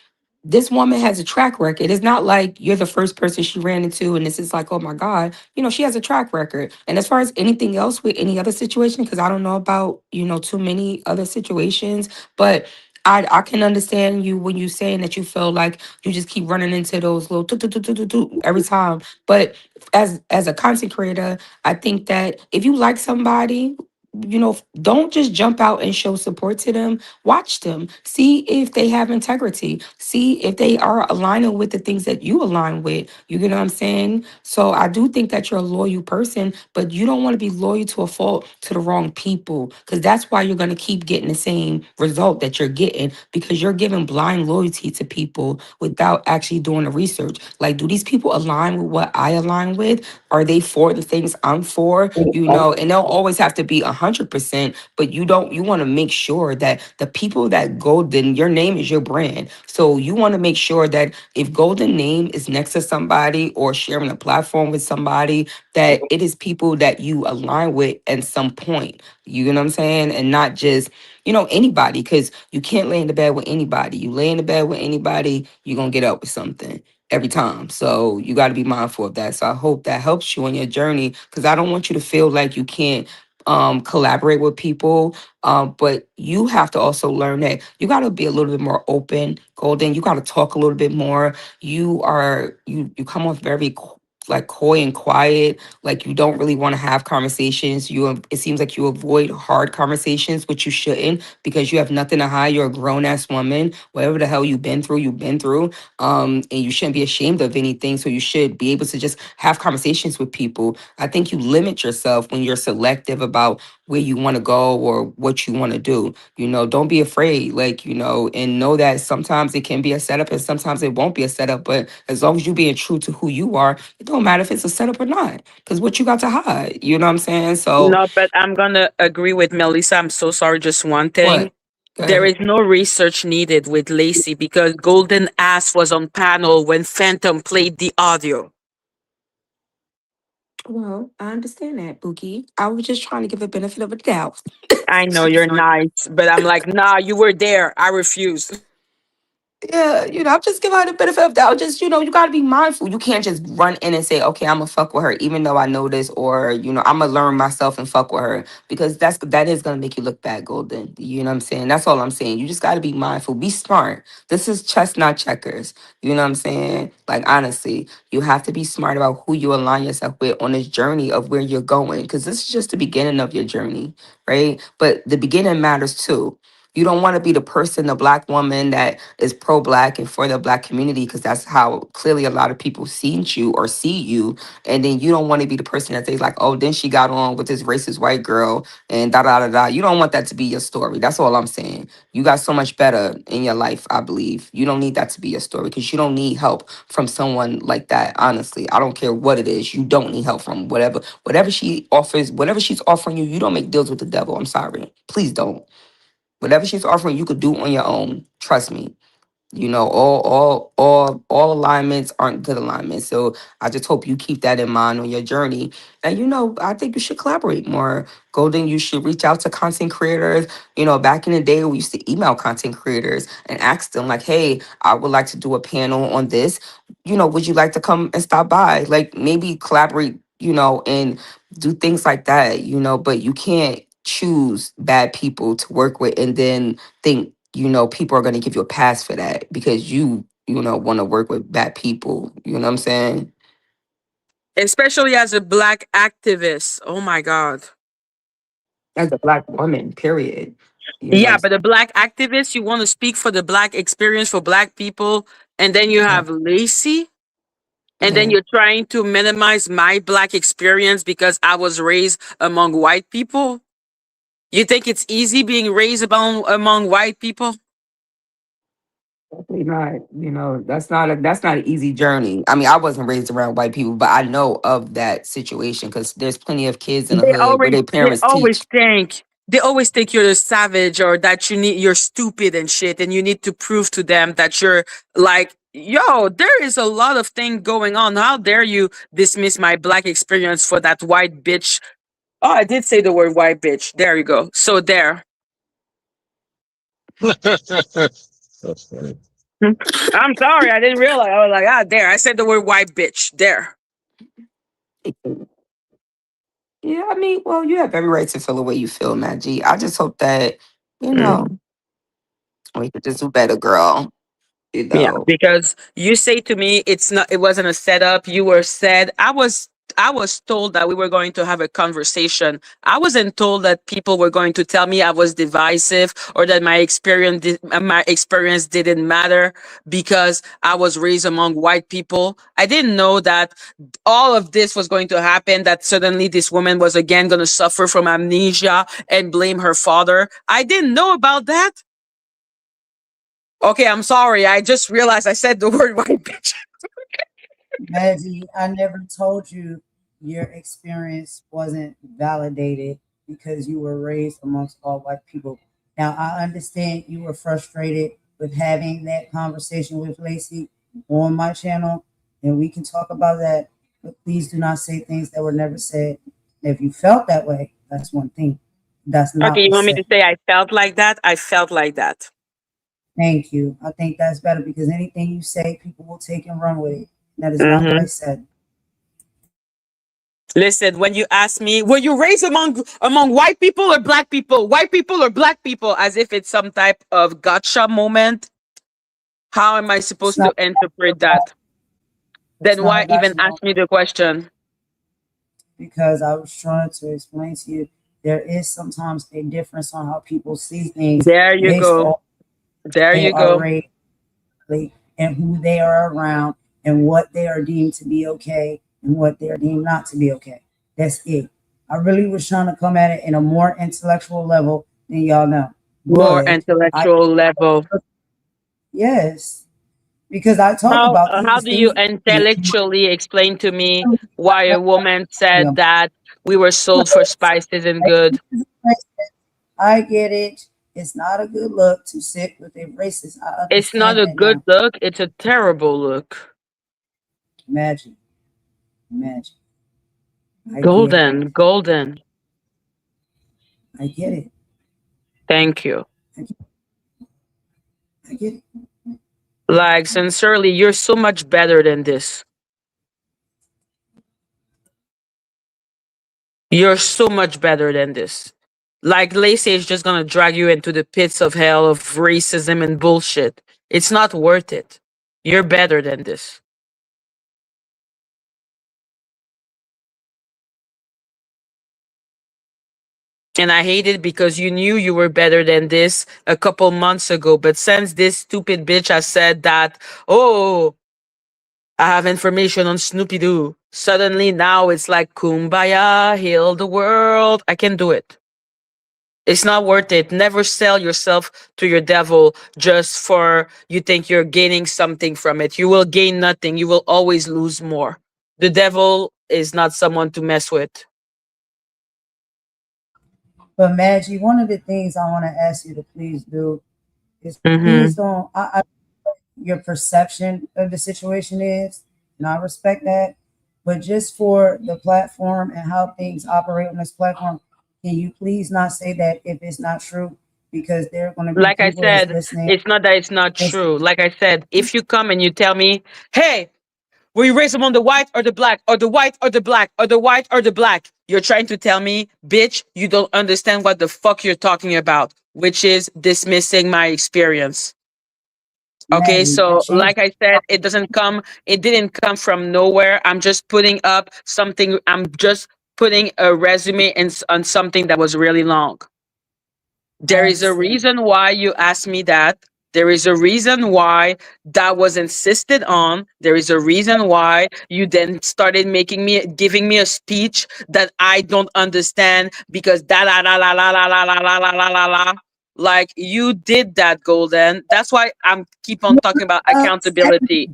this woman has a track record. It's not like you're the first person she ran into and this is like, oh my God. She has a track record. And as far as anything else with any other situation, because I don't know about, too many other situations, but I can understand you when you saying that you feel like you just keep running into those little every time. But as a content creator, I think that if you like somebody, don't just jump out and show support to them. Watch them, see if they have integrity, see if they are aligning with the things that you align with. You get what I'm saying? So I do think that you're a loyal person, but you don't want to be loyal to a fault to the wrong people, because that's why you're going to keep getting the same result that you're getting, because you're giving blind loyalty to people without actually doing the research. Like, do these people align with what I align with? Are they for the things I'm for? And they'll always have to be 100%, but you want to make sure that the people that Golden, your name is your brand. So you want to make sure that if Golden name is next to somebody or sharing a platform with somebody, that it is people that you align with at some point. You know what I'm saying? And not just, anybody, because you can't lay in the bed with anybody. You lay in the bed with anybody, you're going to get up with something every time. So you got to be mindful of that. So I hope that helps you on your journey, because I don't want you to feel like you can't collaborate with people. But you have to also learn that you got to be a little bit more open, Golden. You got to talk a little bit more. You come off very like coy and quiet, like you don't really want to have conversations. It seems like you avoid hard conversations, which you shouldn't, because you have nothing to hide. You're a grown-ass woman. Whatever the hell you've been through. And you shouldn't be ashamed of anything. So you should be able to just have conversations with people. I think you limit yourself when you're selective about where you want to go or what you want to do. Don't be afraid, and know that sometimes it can be a setup and sometimes it won't be a setup. But as long as you being true to who you are, it don't matter if it's a setup or not. Because what you got to hide, you know what I'm saying? So No, but I'm gonna agree with Melissa. I'm so sorry. Just one thing. what? Go There ahead. is no research needed with Lacey because Golden Ass was on panel when Phantom played the audio. Well, I understand that, Bookie. I was just trying to give a benefit of a doubt. I know you're nice, but I'm like, nah, you were there. I refuse. Yeah, I'm just giving her the benefit of doubt. Just, you got to be mindful. You can't just run in and say, okay, I'm going to fuck with her, even though I know this, or, I'm going to learn myself and fuck with her, because that is going to make you look bad, Golden. You know what I'm saying? That's all I'm saying. You just got to be mindful. Be smart. This is chess, not checkers. You know what I'm saying? Like, honestly, you have to be smart about who you align yourself with on this journey of where you're going, because this is just the beginning of your journey, right? But the beginning matters too. You don't want to be the person, the Black woman that is pro-Black and for the Black community, because that's how clearly a lot of people see you. And then you don't want to be the person that says like, oh, then she got on with this racist white girl and da da da da. You don't want that to be your story. That's all I'm saying. You got so much better in your life, I believe. You don't need that to be your story, because you don't need help from someone like that. Honestly, I don't care what it is. You don't need help from whatever she offers, whatever she's offering you. You don't make deals with the devil. I'm sorry. Please don't. Whatever she's offering, you could do on your own. Trust me. All alignments aren't good alignments. So I just hope you keep that in mind on your journey. And I think you should collaborate more. Golden, you should reach out to content creators. Back in the day, we used to email content creators and ask them like, hey, I would like to do a panel on this. Would you like to come and stop by? Like, maybe collaborate, and do things like that, but you can't choose bad people to work with and then think people are going to give you a pass for that because you want to work with bad people. You know what I'm saying? Especially as a Black activist. Oh my God. As a Black woman, period. You know what Yeah, I'm but a Black activist, you want to speak for the Black experience for Black people. And then you saying? have Lacey. And then Yeah. you're trying to minimize my Black experience because I was raised among white people. You think it's easy being raised among white people? Definitely not. That's not an easy journey. I mean, I wasn't raised around white people, but I know of that situation because there's plenty of kids in the They hood where always their they parents always teach. think you're a savage or that you're stupid and shit, and you need to prove to them that you're like Yo, there is a lot of things going on. How dare you dismiss my black experience for that white bitch? Oh, I did say the word white bitch. There you go. So there. That's funny. I'm sorry, I didn't realize. I was like, ah, there. I said the word white bitch. There. Yeah, I mean, well, you have every right to feel the way you feel, Maggie. I just hope that, you know, Mm. we could just do better, girl. You Yeah, know. because you say to me it's not, it wasn't a setup. You were said I was told that we were going to have a conversation. I wasn't told that people were going to tell me I was divisive or that my experience didn't matter because I was raised among white people. I didn't know that all of this was going to happen, that suddenly this woman was again going to suffer from amnesia and blame her father. I didn't know about that. Okay, I'm sorry. I just realized I said the word white bitch. Maggie, I never told you your experience wasn't validated because you were raised amongst all white people. Now, I understand you were frustrated with having that conversation with Lacey on my channel, and we can talk about that, but please do not say things that were never said. If you felt that way, that's one thing. That's Okay, not you what's want me said. to say I felt like that? I felt like that. Thank you. I think that's better because anything you say, people will take and run with it. That is not what I Hmm. said. Listen, when you ask me, were you raised among white people or black people? White people or black people? As if it's some type of gotcha moment. How am I It's supposed to not. interpret that? It's Then not why a even gotcha ask moment me the question? because I was trying to explain to you there is sometimes a difference on how people see things There you based go. on There they you are go. raised and who they are around and what they are deemed to be okay and what they are deemed not to be okay. That's it. I really was trying to come at it in a more intellectual level than y'all know. More But I intellectual level. yes, because I talk about How these do you things intellectually explain to me why a woman said that we were sold for spices and good? I get it. It's not a good look to sit with a racist. I It's not understand a that good now. look, it's a terrible look. Imagine, imagine. I get it. Golden, golden. I get it. Thank you. I get, I get it. Like, sincerely, you're so much better than this. You're so much better than this. Like, Lacey is just gonna drag you into the pits of hell of racism and bullshit. It's not worth it. You're better than this. And I hate it because you knew you were better than this a couple months ago. But since this stupid bitch has said that, oh, I have information on Snoopy Doo, suddenly now it's like kumbaya, heal the world. I can do it. It's not worth it. Never sell yourself to your devil just for you think you're gaining something from it. You will gain nothing. You will always lose more. The devil is not someone to mess with. But Maggie, one of the things I want to ask you to please do is please Mm-hmm. don't. Your perception of the situation is, and I respect that. But just for the platform and how things operate on this platform, can you please not say that if it's not true? Because there are going to be Like I people that's said, listening. it's not that it's not That's true. Like I said, if you come and you tell me, hey, will you raise them on the white or the black or the white or the black or the white or the black? You're trying to tell me, bitch, you don't understand what the fuck you're talking about, which is dismissing my experience. Okay, Maggie. It so changed. like I said, it didn't come from nowhere. I'm just putting up something, I'm just putting a resume on something that was really long. I There is a understand. reason why you asked me that. There is a reason why that was insisted on. There is a reason why you then started giving me a speech that I don't understand because da la la la la la la la la la la la la. Like you did that, Golden. That's why I'm keep on talking about Upset. accountability.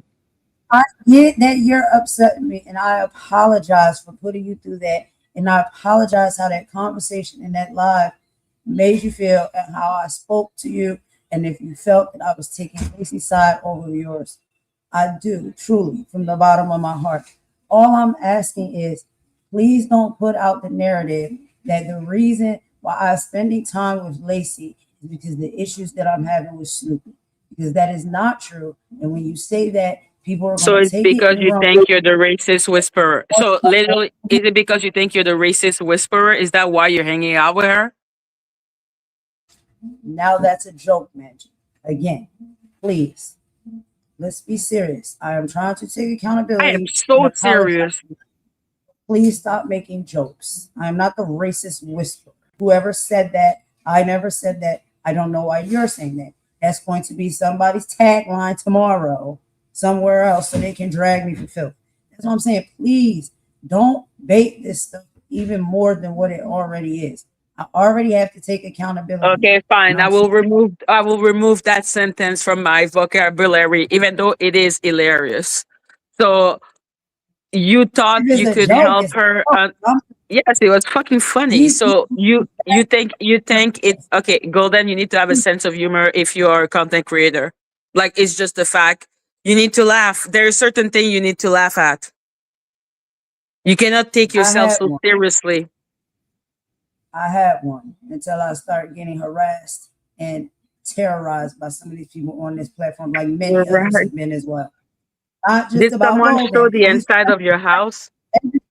I get that you're upset with me, and I apologize for putting you through that. And I apologize how that conversation in that live made you feel and how I spoke to you, and if you felt that I was taking Lacey's side over yours. I do, truly, from the bottom of my heart. All I'm asking is please don't put out the narrative that the reason why I'm spending time with Lacey is because the issues that I'm having with Snoopy. Because that is not true. And when you say that, people are So going to it's take it because and you run with think you're the racist whisperer. So literally, is it because you think you're the racist whisperer? Is that why you're hanging out with her? it. Now that's a joke, Magic. Again, please, let's be serious. I am trying to take I am accountability and so apologize. serious. Please stop making jokes. I am not the racist whisperer. Whoever said that, I never said that. I don't know why you're saying that. That's going to be somebody's tagline tomorrow, somewhere else, so they can drag me for filth. That's what I'm saying. Please don't bait this stuff even more than what it already is. I already have to take accountability. Okay, And fine. I'm sorry. I will remove that sentence from my vocabulary, even though it is hilarious. So you thought If it's you a could joke, help it's her. a joke. Yes, it was fucking funny. These So people, you think it's okay, Golden. You need to have a sense of humor if you are a content creator. Like it's just the fact you need to laugh. There is certain thing you need to laugh at. You cannot take I yourself had so one. seriously. I had one until I started getting harassed and terrorized by some of these people on this platform, like many others Right. have been as well. Not just Did about someone show Golden. the These inside of your house? everybody's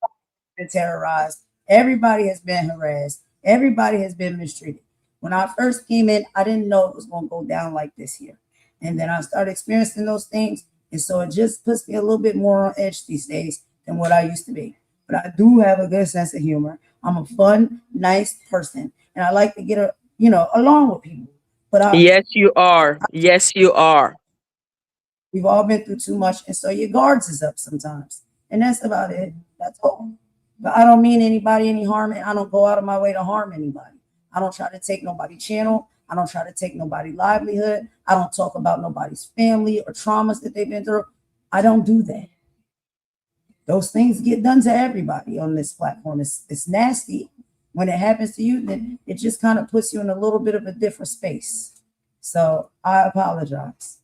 been terrorized. Everybody has been harassed. Everybody has been mistreated. When I first came in, I didn't know it was going to go down like this here. And then I started experiencing those things. And so it just puts me a little bit more on edge these days than what I used to be. But I do have a good sense of humor. I'm a fun, nice person. And I like to get along with people. But Yes, you are. Yes, you are. we've all been through too much. And so your guards is up sometimes. And that's about it. That's all. But I don't mean anybody any harm. And I don't go out of my way to harm anybody. I don't try to take nobody's channel. I don't try to take nobody's livelihood. I don't talk about nobody's family or traumas that they've been through. I don't do that. Those things get done to everybody on this platform. It's nasty. When it happens to you, then it just kind of puts you in a little bit of a different space. So I apologize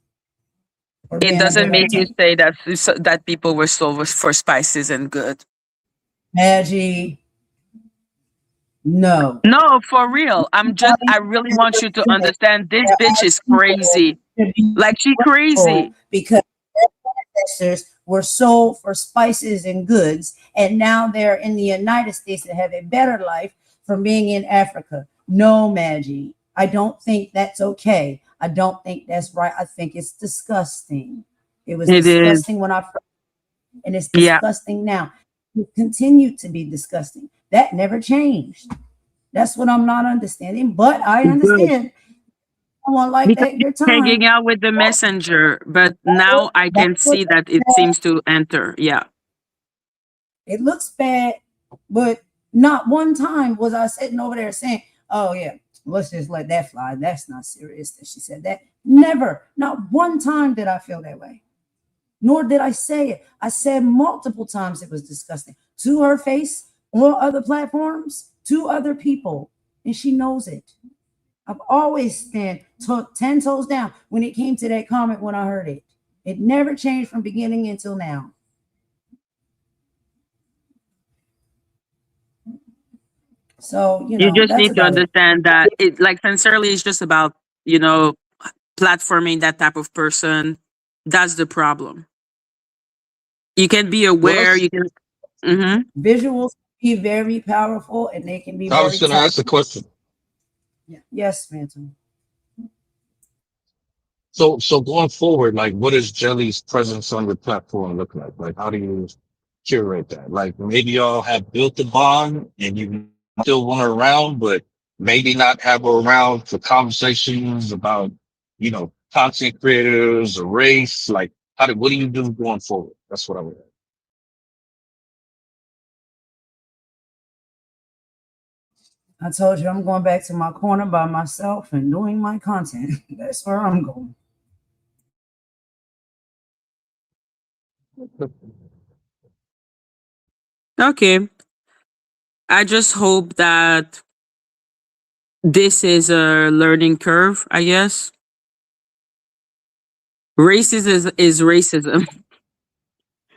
for It being a doesn't bit make you uptight. say that people were sold for spices and good. Maggie, no. No, for real. I really want you to understand this There bitch are is people crazy. to be Like she grateful crazy. because ancestors were sold for spices and goods, and now they're in the United States and have a better life from being in Africa. No, Maggie, I don't think that's okay. I don't think that's right. I think it's disgusting. It was It is. disgusting when I first, and it's Yeah. disgusting now. It continued to be disgusting. That never changed. That's what I'm not understanding, but I Good. understand. Someone like Because that, you're your time. hanging out with the messenger, but now I That's can what see that it seems to enter. Yeah. it looks bad, but not one time was I sitting over there saying, "Oh yeah, let's just let that fly. That's not serious." That she said that. Never, not one time did I feel that way. Nor did I say it. I said multiple times it was disgusting to her face on other platforms, to other people, and she knows it. I've always stand 10 toes down when it came to that comment when I heard it. It never changed from beginning until now. So, You just that's need to about it. understand that it, like, sincerely, it's just about, you know, platforming that type of person. That's the problem. You can be Well, aware, that's, you can. Mhm. Visuals can be very powerful and they can be I was very going to ask a telling. question. Yeah. Yes, Phantom. So going forward, like, what does Jelly's presence on the platform look like? Like, how do you curate that? Like, maybe y'all have built the bond and you still want her around, but maybe not have her around for conversations about, content creators or race. Like, what do you do going forward? That's what I would. I told you I'm going back to my corner by myself and doing my content. That's where I'm going. Okay. I just hope that this is a learning curve, I guess. Racism is racism.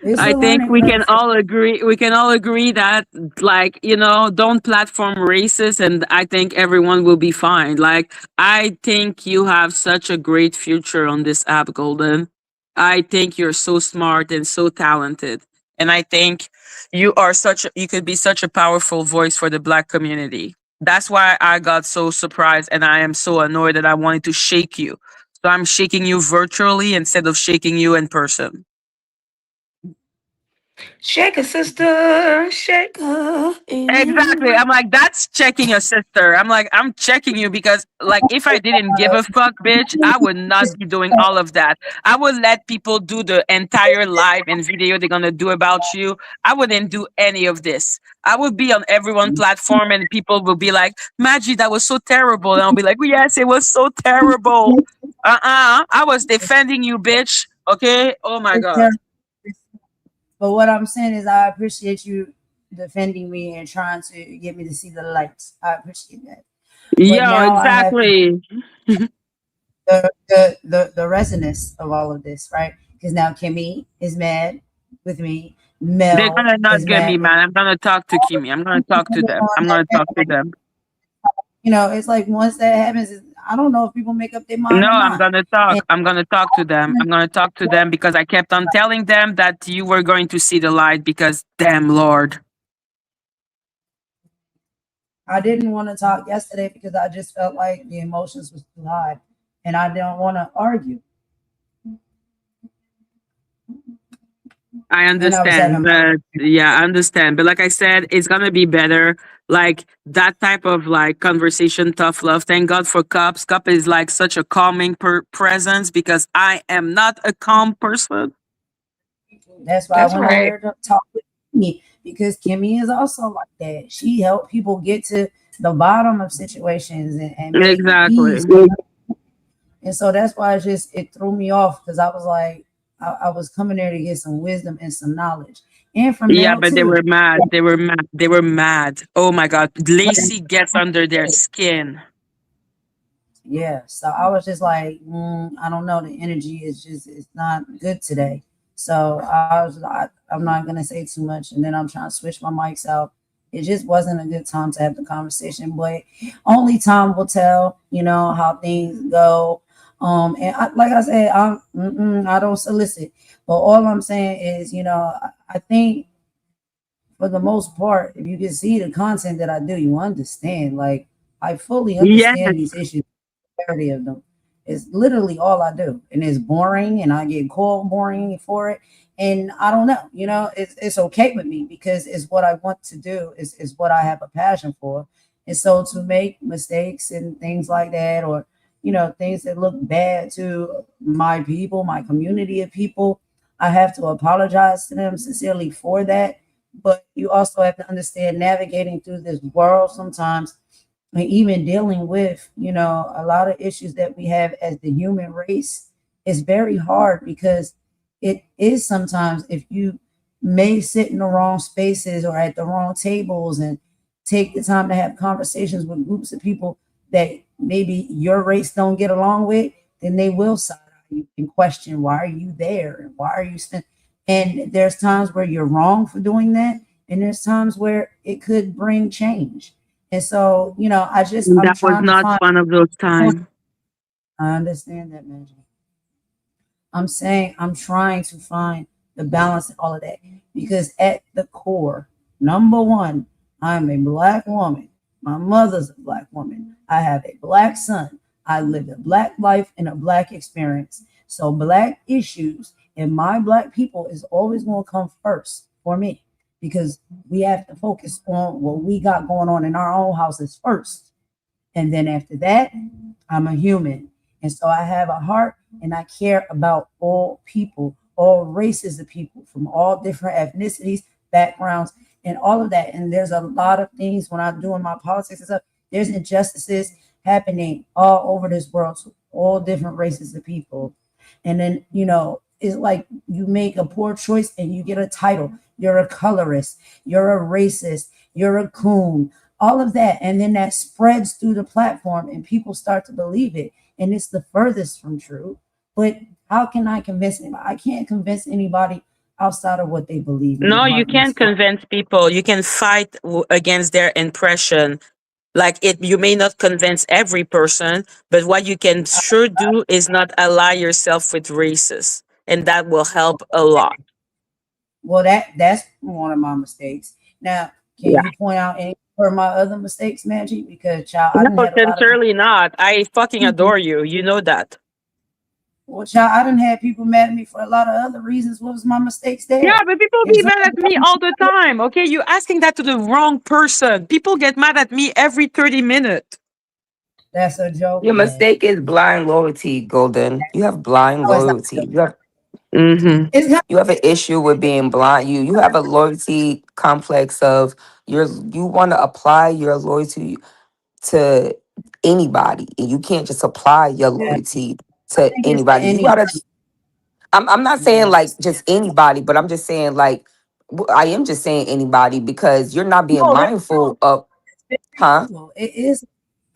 It's I a think learning we can curve. all agree. We can all agree that, like, don't platform racist, and I think everyone will be fine. Like, I think you have such a great future on this app, Golden. I think you're so smart and so talented, and I think you could be such a powerful voice for the Black community. That's why I got so surprised, and I am so annoyed that I wanted to shake you. So I'm shaking you virtually instead of shaking you in person. Shake a sister, shake her. Exactly. I'm like, that's checking a sister. I'm like, I'm checking you because, like, if I didn't give a fuck, bitch, I would not be doing all of that. I would let people do the entire live and video they're gonna do about you. I wouldn't do any of this. I would be on everyone platform and people will be like, Maggie, that was so terrible. And I'll be like, yes, it was so terrible. I was defending you, bitch. Okay. Oh my God. But what I'm saying is, I appreciate you defending me and trying to get me to see the lights. I appreciate that. But Yeah, now I have to exactly. the resonance of all of this, right? Because now Kimmy is mad with me. They're Mel gonna not is get me, mad with man. I'm gonna talk to Kimi. I'm gonna talk to them. I'm gonna talk to them. it's like once that happens, I don't know if people make up their mind No, or I'm not. gonna talk. And I'm gonna talk to them. I'm gonna talk to them because I kept on telling them that you were going to see the light because damn Lord. I didn't want to talk yesterday because I just felt like the emotions was too high, and I didn't want to argue. I And I was understand, having but yeah, I understand. But like I said, it's gonna be better. Like that type of like conversation, tough love. Thank God for Cups. Cup is like such a calming presence because I am not a calm person. That's why I That's went over right. there to talk with Kimmy, because Kimmy is also like that. She helped people get to the bottom of situations and make Exactly. peace. And so that's why it threw me off, because I was like, I was coming there to get some wisdom and some knowledge. And from Yeah, Mel but they too. were mad. They were mad. They were mad. Oh my God. Lacey gets under their skin. Yeah, so I was just like, I don't know. The energy is it's not good today. So I'm not gonna say too much, and then I'm trying to switch my mics out. It just wasn't a good time to have the conversation, but only time will tell. How things go. And like I said, I don't solicit, but all I'm saying is, I think for the most part, if you can see the content that I do, you understand. Like, I fully Yes. understand these issues, majority of them. It's literally all I do, and it's boring, and I get called boring for it. And I don't know, it's okay with me because it's what I want to do. Is what I have a passion for. And so to make mistakes and things like that, or things that look bad to my people, my community of people, I have to apologize to them sincerely for that. But you also have to understand, navigating through this world sometimes, and even dealing with a lot of issues that we have as the human race, is very hard, because it is sometimes, if you may sit in the wrong spaces or at the wrong tables and take the time to have conversations with groups of people that maybe your race don't get along with, then they will side eye you and question, why are you there and why are you and there's times where you're wrong for doing that, and there's times where it could bring change. And so, I'm That was trying to not find, one of those times. I understand that, Madgie. I'm saying I'm trying to find the balance in all of that, because at the core, number one, I'm a Black woman. My mother's a Black woman. I have a Black son. I lived a Black life and a Black experience. So Black issues and my Black people is always going to come first for me, because we have to focus on what we got going on in our own houses first. And then after that, I'm a human. And so I have a heart, and I care about all people, all races of people from all different ethnicities, backgrounds, and all of that. And there's a lot of things when I'm doing my politics and stuff, there's injustices happening all over this world to all different races of people. And then, it's like you make a poor choice and you get a title. You're a colorist, you're a racist, you're a coon, all of that. And then that spreads through the platform and people start to believe it. And it's the furthest from true. But how can I convince anybody? I can't convince anybody outside of what they believe in their No, you heart and their can't soul. convince people. You can fight against their impression. Like it, you may not convince every person, but what you can sure do is not ally yourself with racists, and that will help a lot. Well, that's one of my mistakes. Now, can Yeah. you point out any of my other mistakes, Magic? Because child, I No, didn't had a lot of people. sincerely not. I fucking adore you. You know that. Well, child, I didn't have people mad at me for a lot of other reasons. What was my mistakes Yeah, there? but people be It's mad at me all the time. Okay, you asking that to the wrong person. People get mad at me every 30 minutes. that's a joke, Your man. mistake is blind loyalty, Golden. You have blind No, it's not a loyalty. joke. Mm-hmm. It's not. You have an issue with being blind. You have a loyalty complex of you want to apply your loyalty to anybody, and you can't just apply your Yeah, loyalty I to think it's to anybody. You any. gotta. I'm not saying Yeah, like just anybody, but I'm just saying like I am just saying anybody because you're not being no, mindful of, that's very huh? true. It is.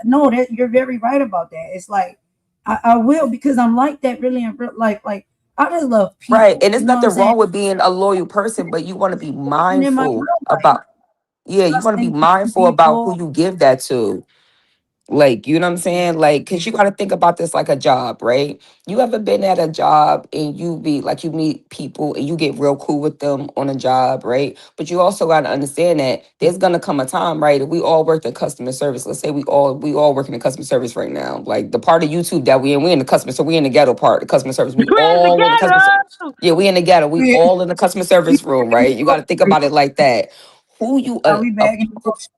No, that you're very right about that. It's like I will because I'm like that really in real life. Like I just love Right, people. and there's You know what I'm nothing saying? wrong with being a loyal person, but you want to be Even in my mindful real life, about. Yeah, you want to be trusting mindful about who people. you give that to. Like, you know what I'm saying? Like, cause you gotta think about this like a job, right? You ever been at a job and you be like you meet people and you get real cool with them on a job, right? But you also gotta understand that there's gonna come a time, right? If we all work in customer service. Let's say we all working in customer service right now. Like the part of YouTube that we in the customer, so we in the ghetto part, the customer service. We We're in the all in the customer service. ghetto. Yeah, we in the ghetto. We Yeah, all in the customer service room, right? You gotta think about it like that. Who you are we back in motion?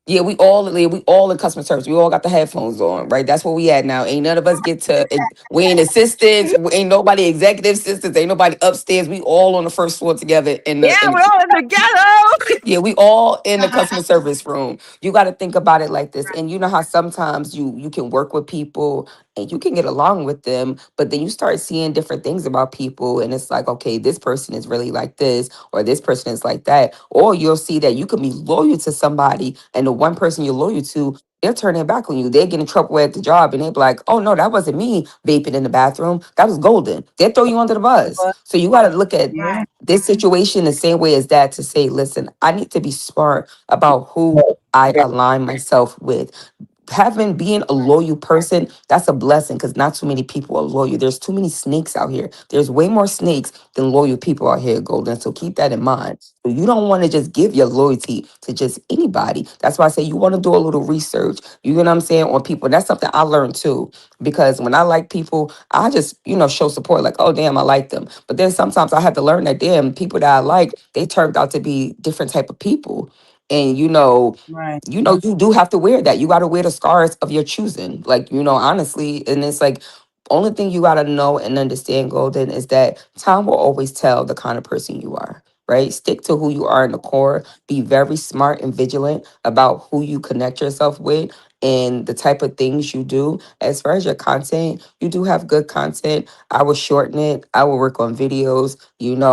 Yeah, we all in customer service. We all got the headphones on, right? That's where we at now. Ain't none of us get to. We ain't assistants. Ain't nobody executive assistants. Ain't nobody upstairs. We all on the first floor together in Yeah, the in we're all in the ghetto. yeah, we all in the customer service room. You got to think about it like this. And you know how sometimes you can work with people and you can get along with them, but then you start seeing different things about people and it's like, okay, this person is really like this or this person is like that. Or you'll see that you can be loyal to somebody and the one person you're loyal to, they're turning their back on you. They get in trouble at the job and they're like, oh no, that wasn't me vaping in the bathroom. That was Golden. They throw you under the bus. But So you got to look at yeah, this situation the same way as that to say, listen, I need to be smart about who I align myself with. Having being a loyal person, that's a blessing because not too many people are loyal. There's too many snakes out here. There's way more snakes than loyal people out here, Golden. So keep that in mind. So you don't want to just give your loyalty to just anybody. That's why I say you want to do a little research. You know what I'm saying on people. That's something I learned too. Because when I like people, I just, show support like, oh damn, I like them. But then sometimes I have to learn that damn people that I like, they turned out to be different type of people. And right. you do have to wear that. You got to wear the scars of your choosing. Like, honestly, and it's like only thing you got to know and understand, Golden, is that time will always tell the kind of person you are. Right? Stick to who you are in the core. Be very smart and vigilant about who you connect yourself with and the type of things you do. As far as your content, you do have good content. I would shorten it. I will work on videos.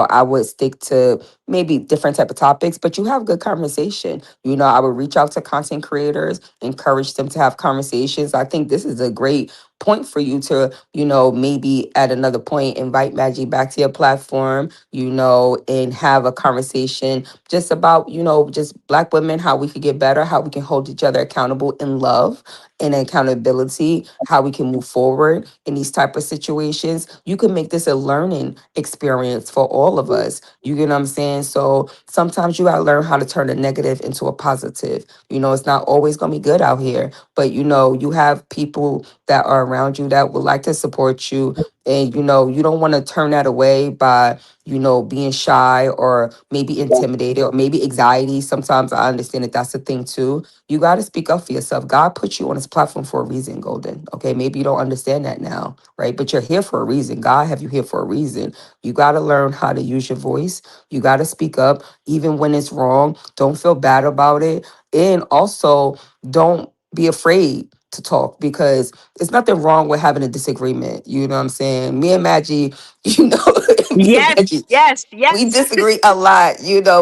I would stick to maybe different type of topics, but you have good conversation. I would reach out to content creators, encourage them to have conversations. I think this is a great point for you to, maybe at another point invite Maggie back to your platform, and have a conversation just about, just Black women, how we could get better, how we can hold each other accountable in love and accountability, how we can move forward in these type of situations. You can make this a learning experience for all of us. You get what I'm saying? So sometimes you gotta learn how to turn a negative into a positive. It's not always gonna be good out here, but you have people that are around you that would like to support you. And you don't want to turn that away by being shy or maybe intimidated or maybe anxiety. Sometimes I understand that that's a thing too. You got to speak up for yourself. God put you on his platform for a reason, Golden. Okay, maybe you don't understand that now, right? But you're here for a reason. God have you here for a reason. You got to learn how to use your voice. You got to speak up even when it's wrong. Don't feel bad about it. And also don't be afraid to talk because there's nothing wrong with having a disagreement. You know what I'm saying? Me and Maggie, me and Yes, Maggie, yes, we yes. disagree a lot,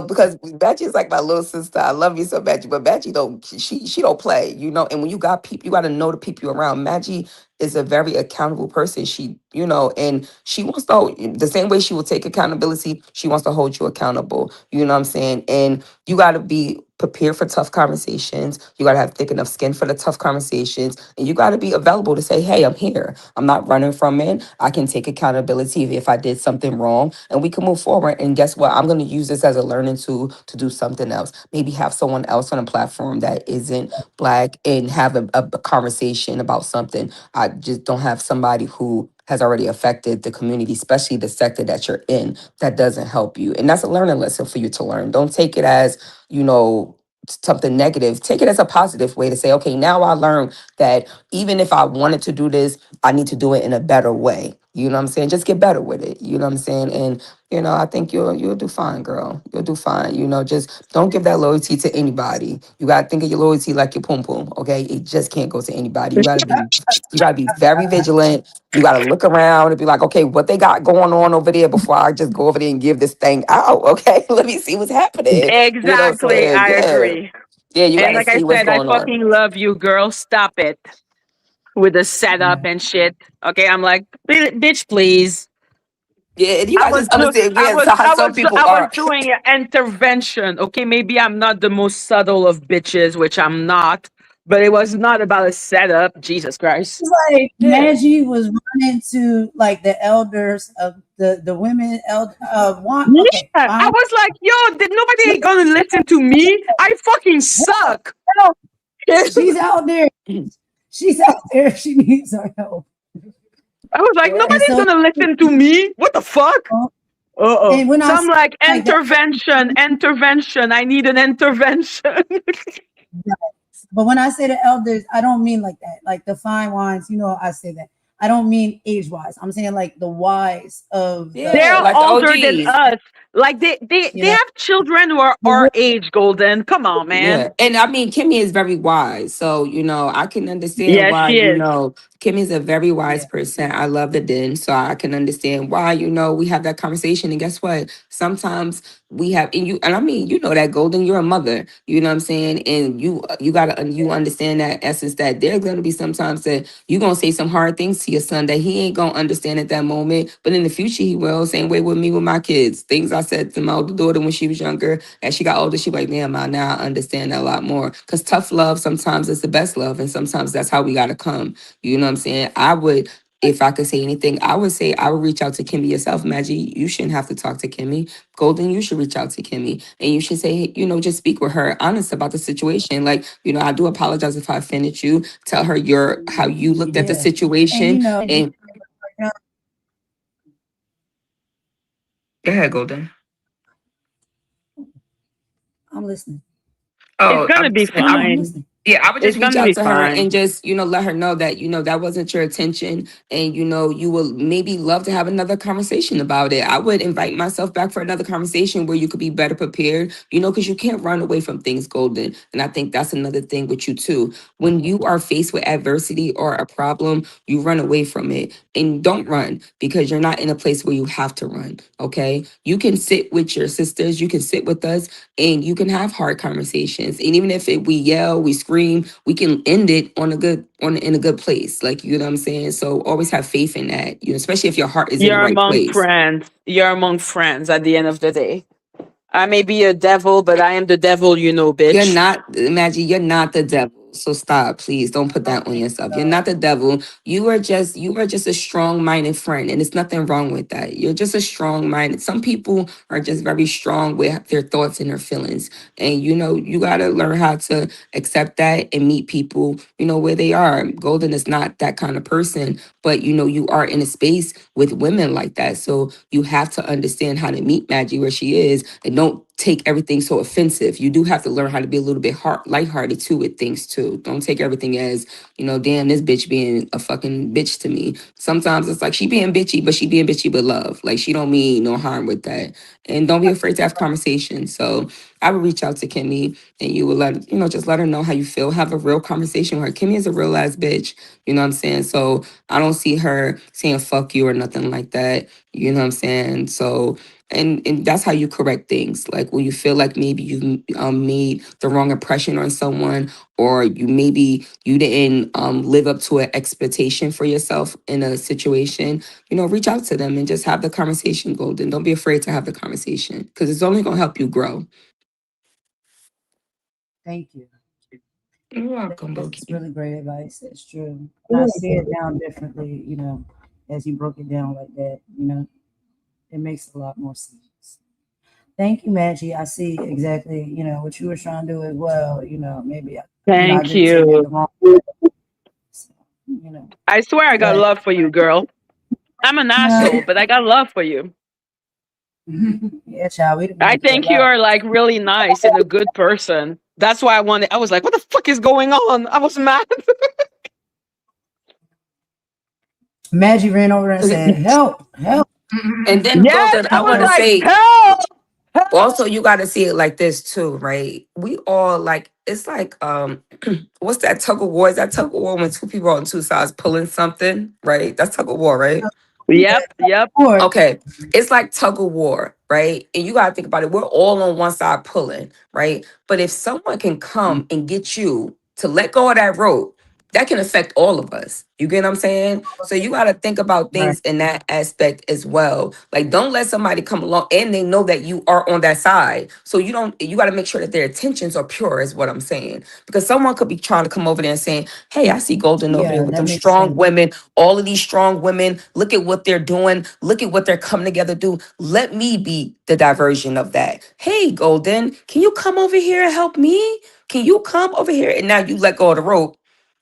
because Betty is like my little sister. I love you so, Betty, but Betty don't she don't play, and when you got people, you got to know the people you around. Maggie is a very accountable person. She, you know, and she wants to, the same way she will take accountability, she wants to hold you accountable. You know what I'm saying? And you got to be prepared for tough conversations. You got to have thick enough skin for the tough conversations. And you got to be available to say, hey, I'm here. I'm not running from it. I can take accountability if I did something wrong, and we can move forward. And guess what? I'm going to use this as a learning tool to do something else. Maybe have someone else on a platform that isn't Black and have a conversation about something. I just don't have somebody who has already affected the community, especially the sector that you're in, that doesn't help you. And that's a learning lesson for you to learn. Don't take it as, you know, something negative. Take it as a positive way to say, okay, now I learned that even if I wanted to do this, I need to do it in a better way. You know what I'm saying? Just get better with it. You know what I'm saying? And you know, I think you'll do fine, girl. You'll do fine. You know, just don't give that loyalty to anybody. You gotta think of your loyalty like your pum pum. Okay, it just can't go to anybody. You gotta be very vigilant. You gotta look around and be like, okay, what they got going on over there before I just go over there and give this thing out. Okay, let me see what's happening. You know what I'm Exactly, saying? I Yeah, agree. yeah. You And gotta like I see what's said, I going on. fucking love you, girl. Stop it with the setup and shit. Okay, I'm like, bitch, please. Yeah, and you I gotta was just do- understand. I Yeah, was so how I some was people I was are. doing an intervention. Okay, maybe I'm not the most subtle of bitches, which I'm not, but it was not about a setup. Jesus Christ. It's like Yeah. Maggie was running to like the elders of the women want okay, Yeah, I fine. was like, yo, did nobody gonna listen to me? I fucking suck. She's out there. She's out there. She needs our help. I was like, And nobody's so gonna listen to me. What the fuck? Uh-oh. and when So I I'm say like, like that, intervention, intervention. I need an intervention. but when I say the elders, I don't mean like that. Like the fine wines, you know, I say that. I don't mean age wise. I'm saying like the wise of They're Yeah, like the older than OGs. us. Like you they know, have children who are the our age, Golden. Come on, Yeah, man. and I mean Kimmy is very wise, so you know I can understand Yes, why she you is. know Kimmy's a very wise yeah. person. I love the den, so I can understand why you know we have that conversation. And guess what? Sometimes we have, and I mean you know that Golden, you're a mother. You know what I'm saying, and you gotta you understand that essence that there's gonna be sometimes that you gonna say some hard things to your son that he ain't gonna understand at that moment, but in the future he will. Same way with me with my kids. Things I said to my older daughter when she was younger. As she got older, she was like, damn, now I understand that a lot more. Because tough love sometimes is the best love, and sometimes that's how we gotta come. You know what I'm saying? I would, if I could say anything, I would say I would reach out to Kimmy yourself. Maggie, you shouldn't have to talk to Kimmy. Golden, you should reach out to Kimmy. And you should say, hey, you know, just speak with her, honest about the situation. Like, you know, I do apologize if I offended you. Tell her your how you looked at the Yeah. And you situation. know, And go ahead, Golden. I'm listening. It's Oh, gonna I'm be saying, No, I'm fine. listening. yeah, I would just It's reach gonna out be to her and fine. just, you know, let her know that, you know, that wasn't your intention. And, you know, you will maybe love to have another conversation about it. I would invite myself back for another conversation where you could be better prepared, you know, because you can't run away from things, Golden. And I think that's another thing with you, too. When you are faced with adversity or a problem, you run away from it. And don't run because you're not in a place where you have to run. Okay. You can sit with your sisters, you can sit with us, and you can have hard conversations. And even if we yell, we scream, we can end it on a good in a good place. Like, you know what I'm saying? So always have faith in that, you know, especially if your heart is in the You're right among place. friends. You're among friends at the end of the day. I may be a devil, but I am the devil, you know, You're bitch. not, Maggie, you're not the devil. So stop, please. Don't put that on Okay. yourself. You're not the devil. You are just a strong-minded friend, and there's nothing wrong with that. You're just a strong-minded. Some people are just very strong with their thoughts and their feelings. And you know, you gotta learn how to accept that and meet people, you know, where they are. Golden is not that kind of person, but you know, you are in a space with women like that. So you have to understand how to meet Maggie where she is and don't take everything so offensive. You do have to learn how to be a little bit lighthearted too with things too. Don't take everything as, you know, damn, this bitch being a fucking bitch to me. Sometimes it's like she being bitchy, but she being bitchy with love. Like she don't mean no harm with that. And don't be afraid to have conversations. So I would reach out to Kimmy and you would just let her know how you feel. Have a real conversation with her. Kimmy is a real ass bitch. You know what I'm saying? So I don't see her saying fuck you or nothing like that. You know what I'm saying? So and that's how you correct things. Like when you feel like maybe you've made the wrong impression on someone, or you didn't live up to an expectation for yourself in a situation, reach out to them and just have the conversation, Golden. Don't be afraid to have the conversation because it's only going to help you grow. Thank you. You're welcome, That's Bookie. really great advice. It's true. And I see it now differently, as you broke it down like that, it makes a lot more sense. Thank you, Madgie. I see exactly, what you were trying to do as well. Maybe I Thank did take it you. the wrong way. So, I swear I got but love for you, girl. I'm an asshole, but I got love for you. yeah, child, we done I been through a think you lot. are like really nice and a good person. That's why I was like, what the fuck is going on? I was mad. Madgie ran over and said, help, help. And then, Yes, Golden, I I was want to like, say, help. also, you got to see it like this too, right? We all like, it's like, what's that tug of war? Is that tug of war when two people on two sides pulling something, right? That's tug of war, right? Yep, yep. Okay. It's like tug of war, right? And you got to think about it. We're all on one side pulling, right? But if someone can come and get you to let go of that rope, that can affect all of us. You get what I'm saying? So you got to think about Right. things in that aspect as well. Like, don't let somebody come along and they know that you are on that side. So you got to make sure that their intentions are pure, is what I'm saying. Because someone could be trying to come over there and saying, hey, I see Golden over there Yeah, with that them makes strong sense. women, all of these strong women. Look at what they're doing. Look at what they're coming together to do. Let me be the diversion of that. Hey, Golden, can you come over here and help me? Can you come over here? And now you let go of the rope.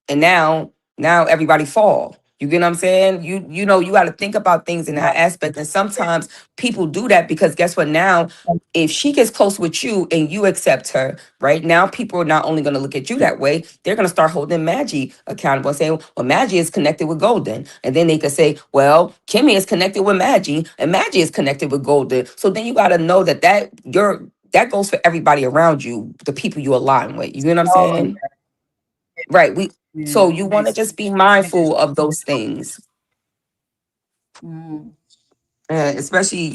And now everybody fall. You get what I'm saying? You got to think about things in that aspect. And sometimes people do that because guess what? Now, if she gets close with you and you accept her, right now, people are not only going to look at you that way, they're going to start holding Madgie accountable and saying, well, Madgie is connected with Golden. And then they could say, well, Kimmy is connected with Madgie and Madgie is connected with Golden. So then you got to know that goes for everybody around you, the people you align with. You know what I'm Oh, saying? Right. So yeah, you that want to makes just be sense. mindful of those things, Mm. especially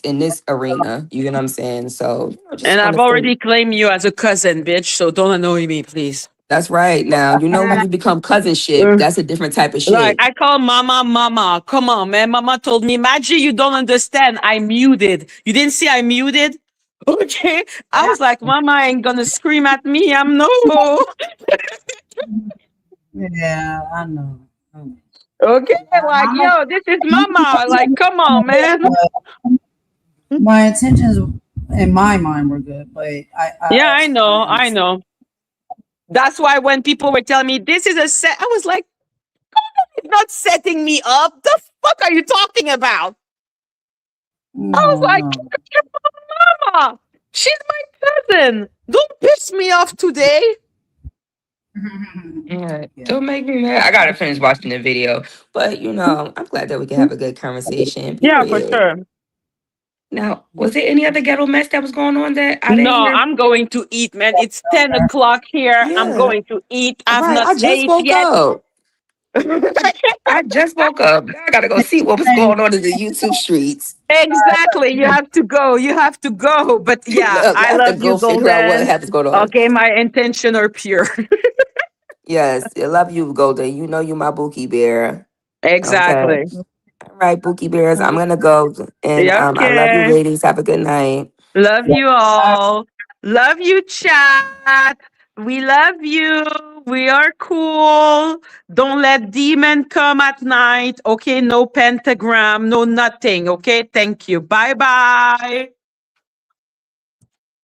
in this arena. You know what I'm saying? So just And want I've to say already claimed you as a cousin, bitch. So don't annoy me, please. that's right. Now when you become cousinship, Uh, that's a different type of Like shit. I call mama, mama. Come on, man. Mama told me, Maggie, you don't understand. I muted. You didn't see I muted? Okay. I was like, mama ain't gonna scream at me. I'm no. Yeah, I know. I know. Okay. Like, Mama, yo, this is mama. Like, come on, man. my intentions in my mind were good, but I Yeah, I know. absolutely I understand. know. That's why when people were telling me this is a set, I was like, it's not setting me up. The fuck are you talking about? I was No, like, no. mama, she's my cousin. Don't piss me off today. Yeah, Yeah. don't make me mad. I gotta finish watching the video, but I'm glad that we can have a good conversation. Yeah, for Period. sure. Now, was there any other ghetto mess that was going on that I didn't No, hear? I'm going to eat, man. It's 10 o'clock here. I'm Yeah, going to eat. I've right. not I just ate woke yet. up. I just woke up. Now I gotta go see what was going on in the YouTube streets. Exactly. You have to go. You have to go. But yeah, Look, I I have to love you, go figure out what Golden. happens going on. Okay, my intention are pure. Yes, I love you, Golden. You know you my Bookie Bear. Okay. Exactly. All right, Bookie Bears. I'm gonna go. And Yeah, I love you okay. ladies. Have a good night. Love you all. Love you, chat. We love you. We are cool. Don't let demon come at night. Okay, no pentagram, no nothing. Okay, thank you. Bye bye.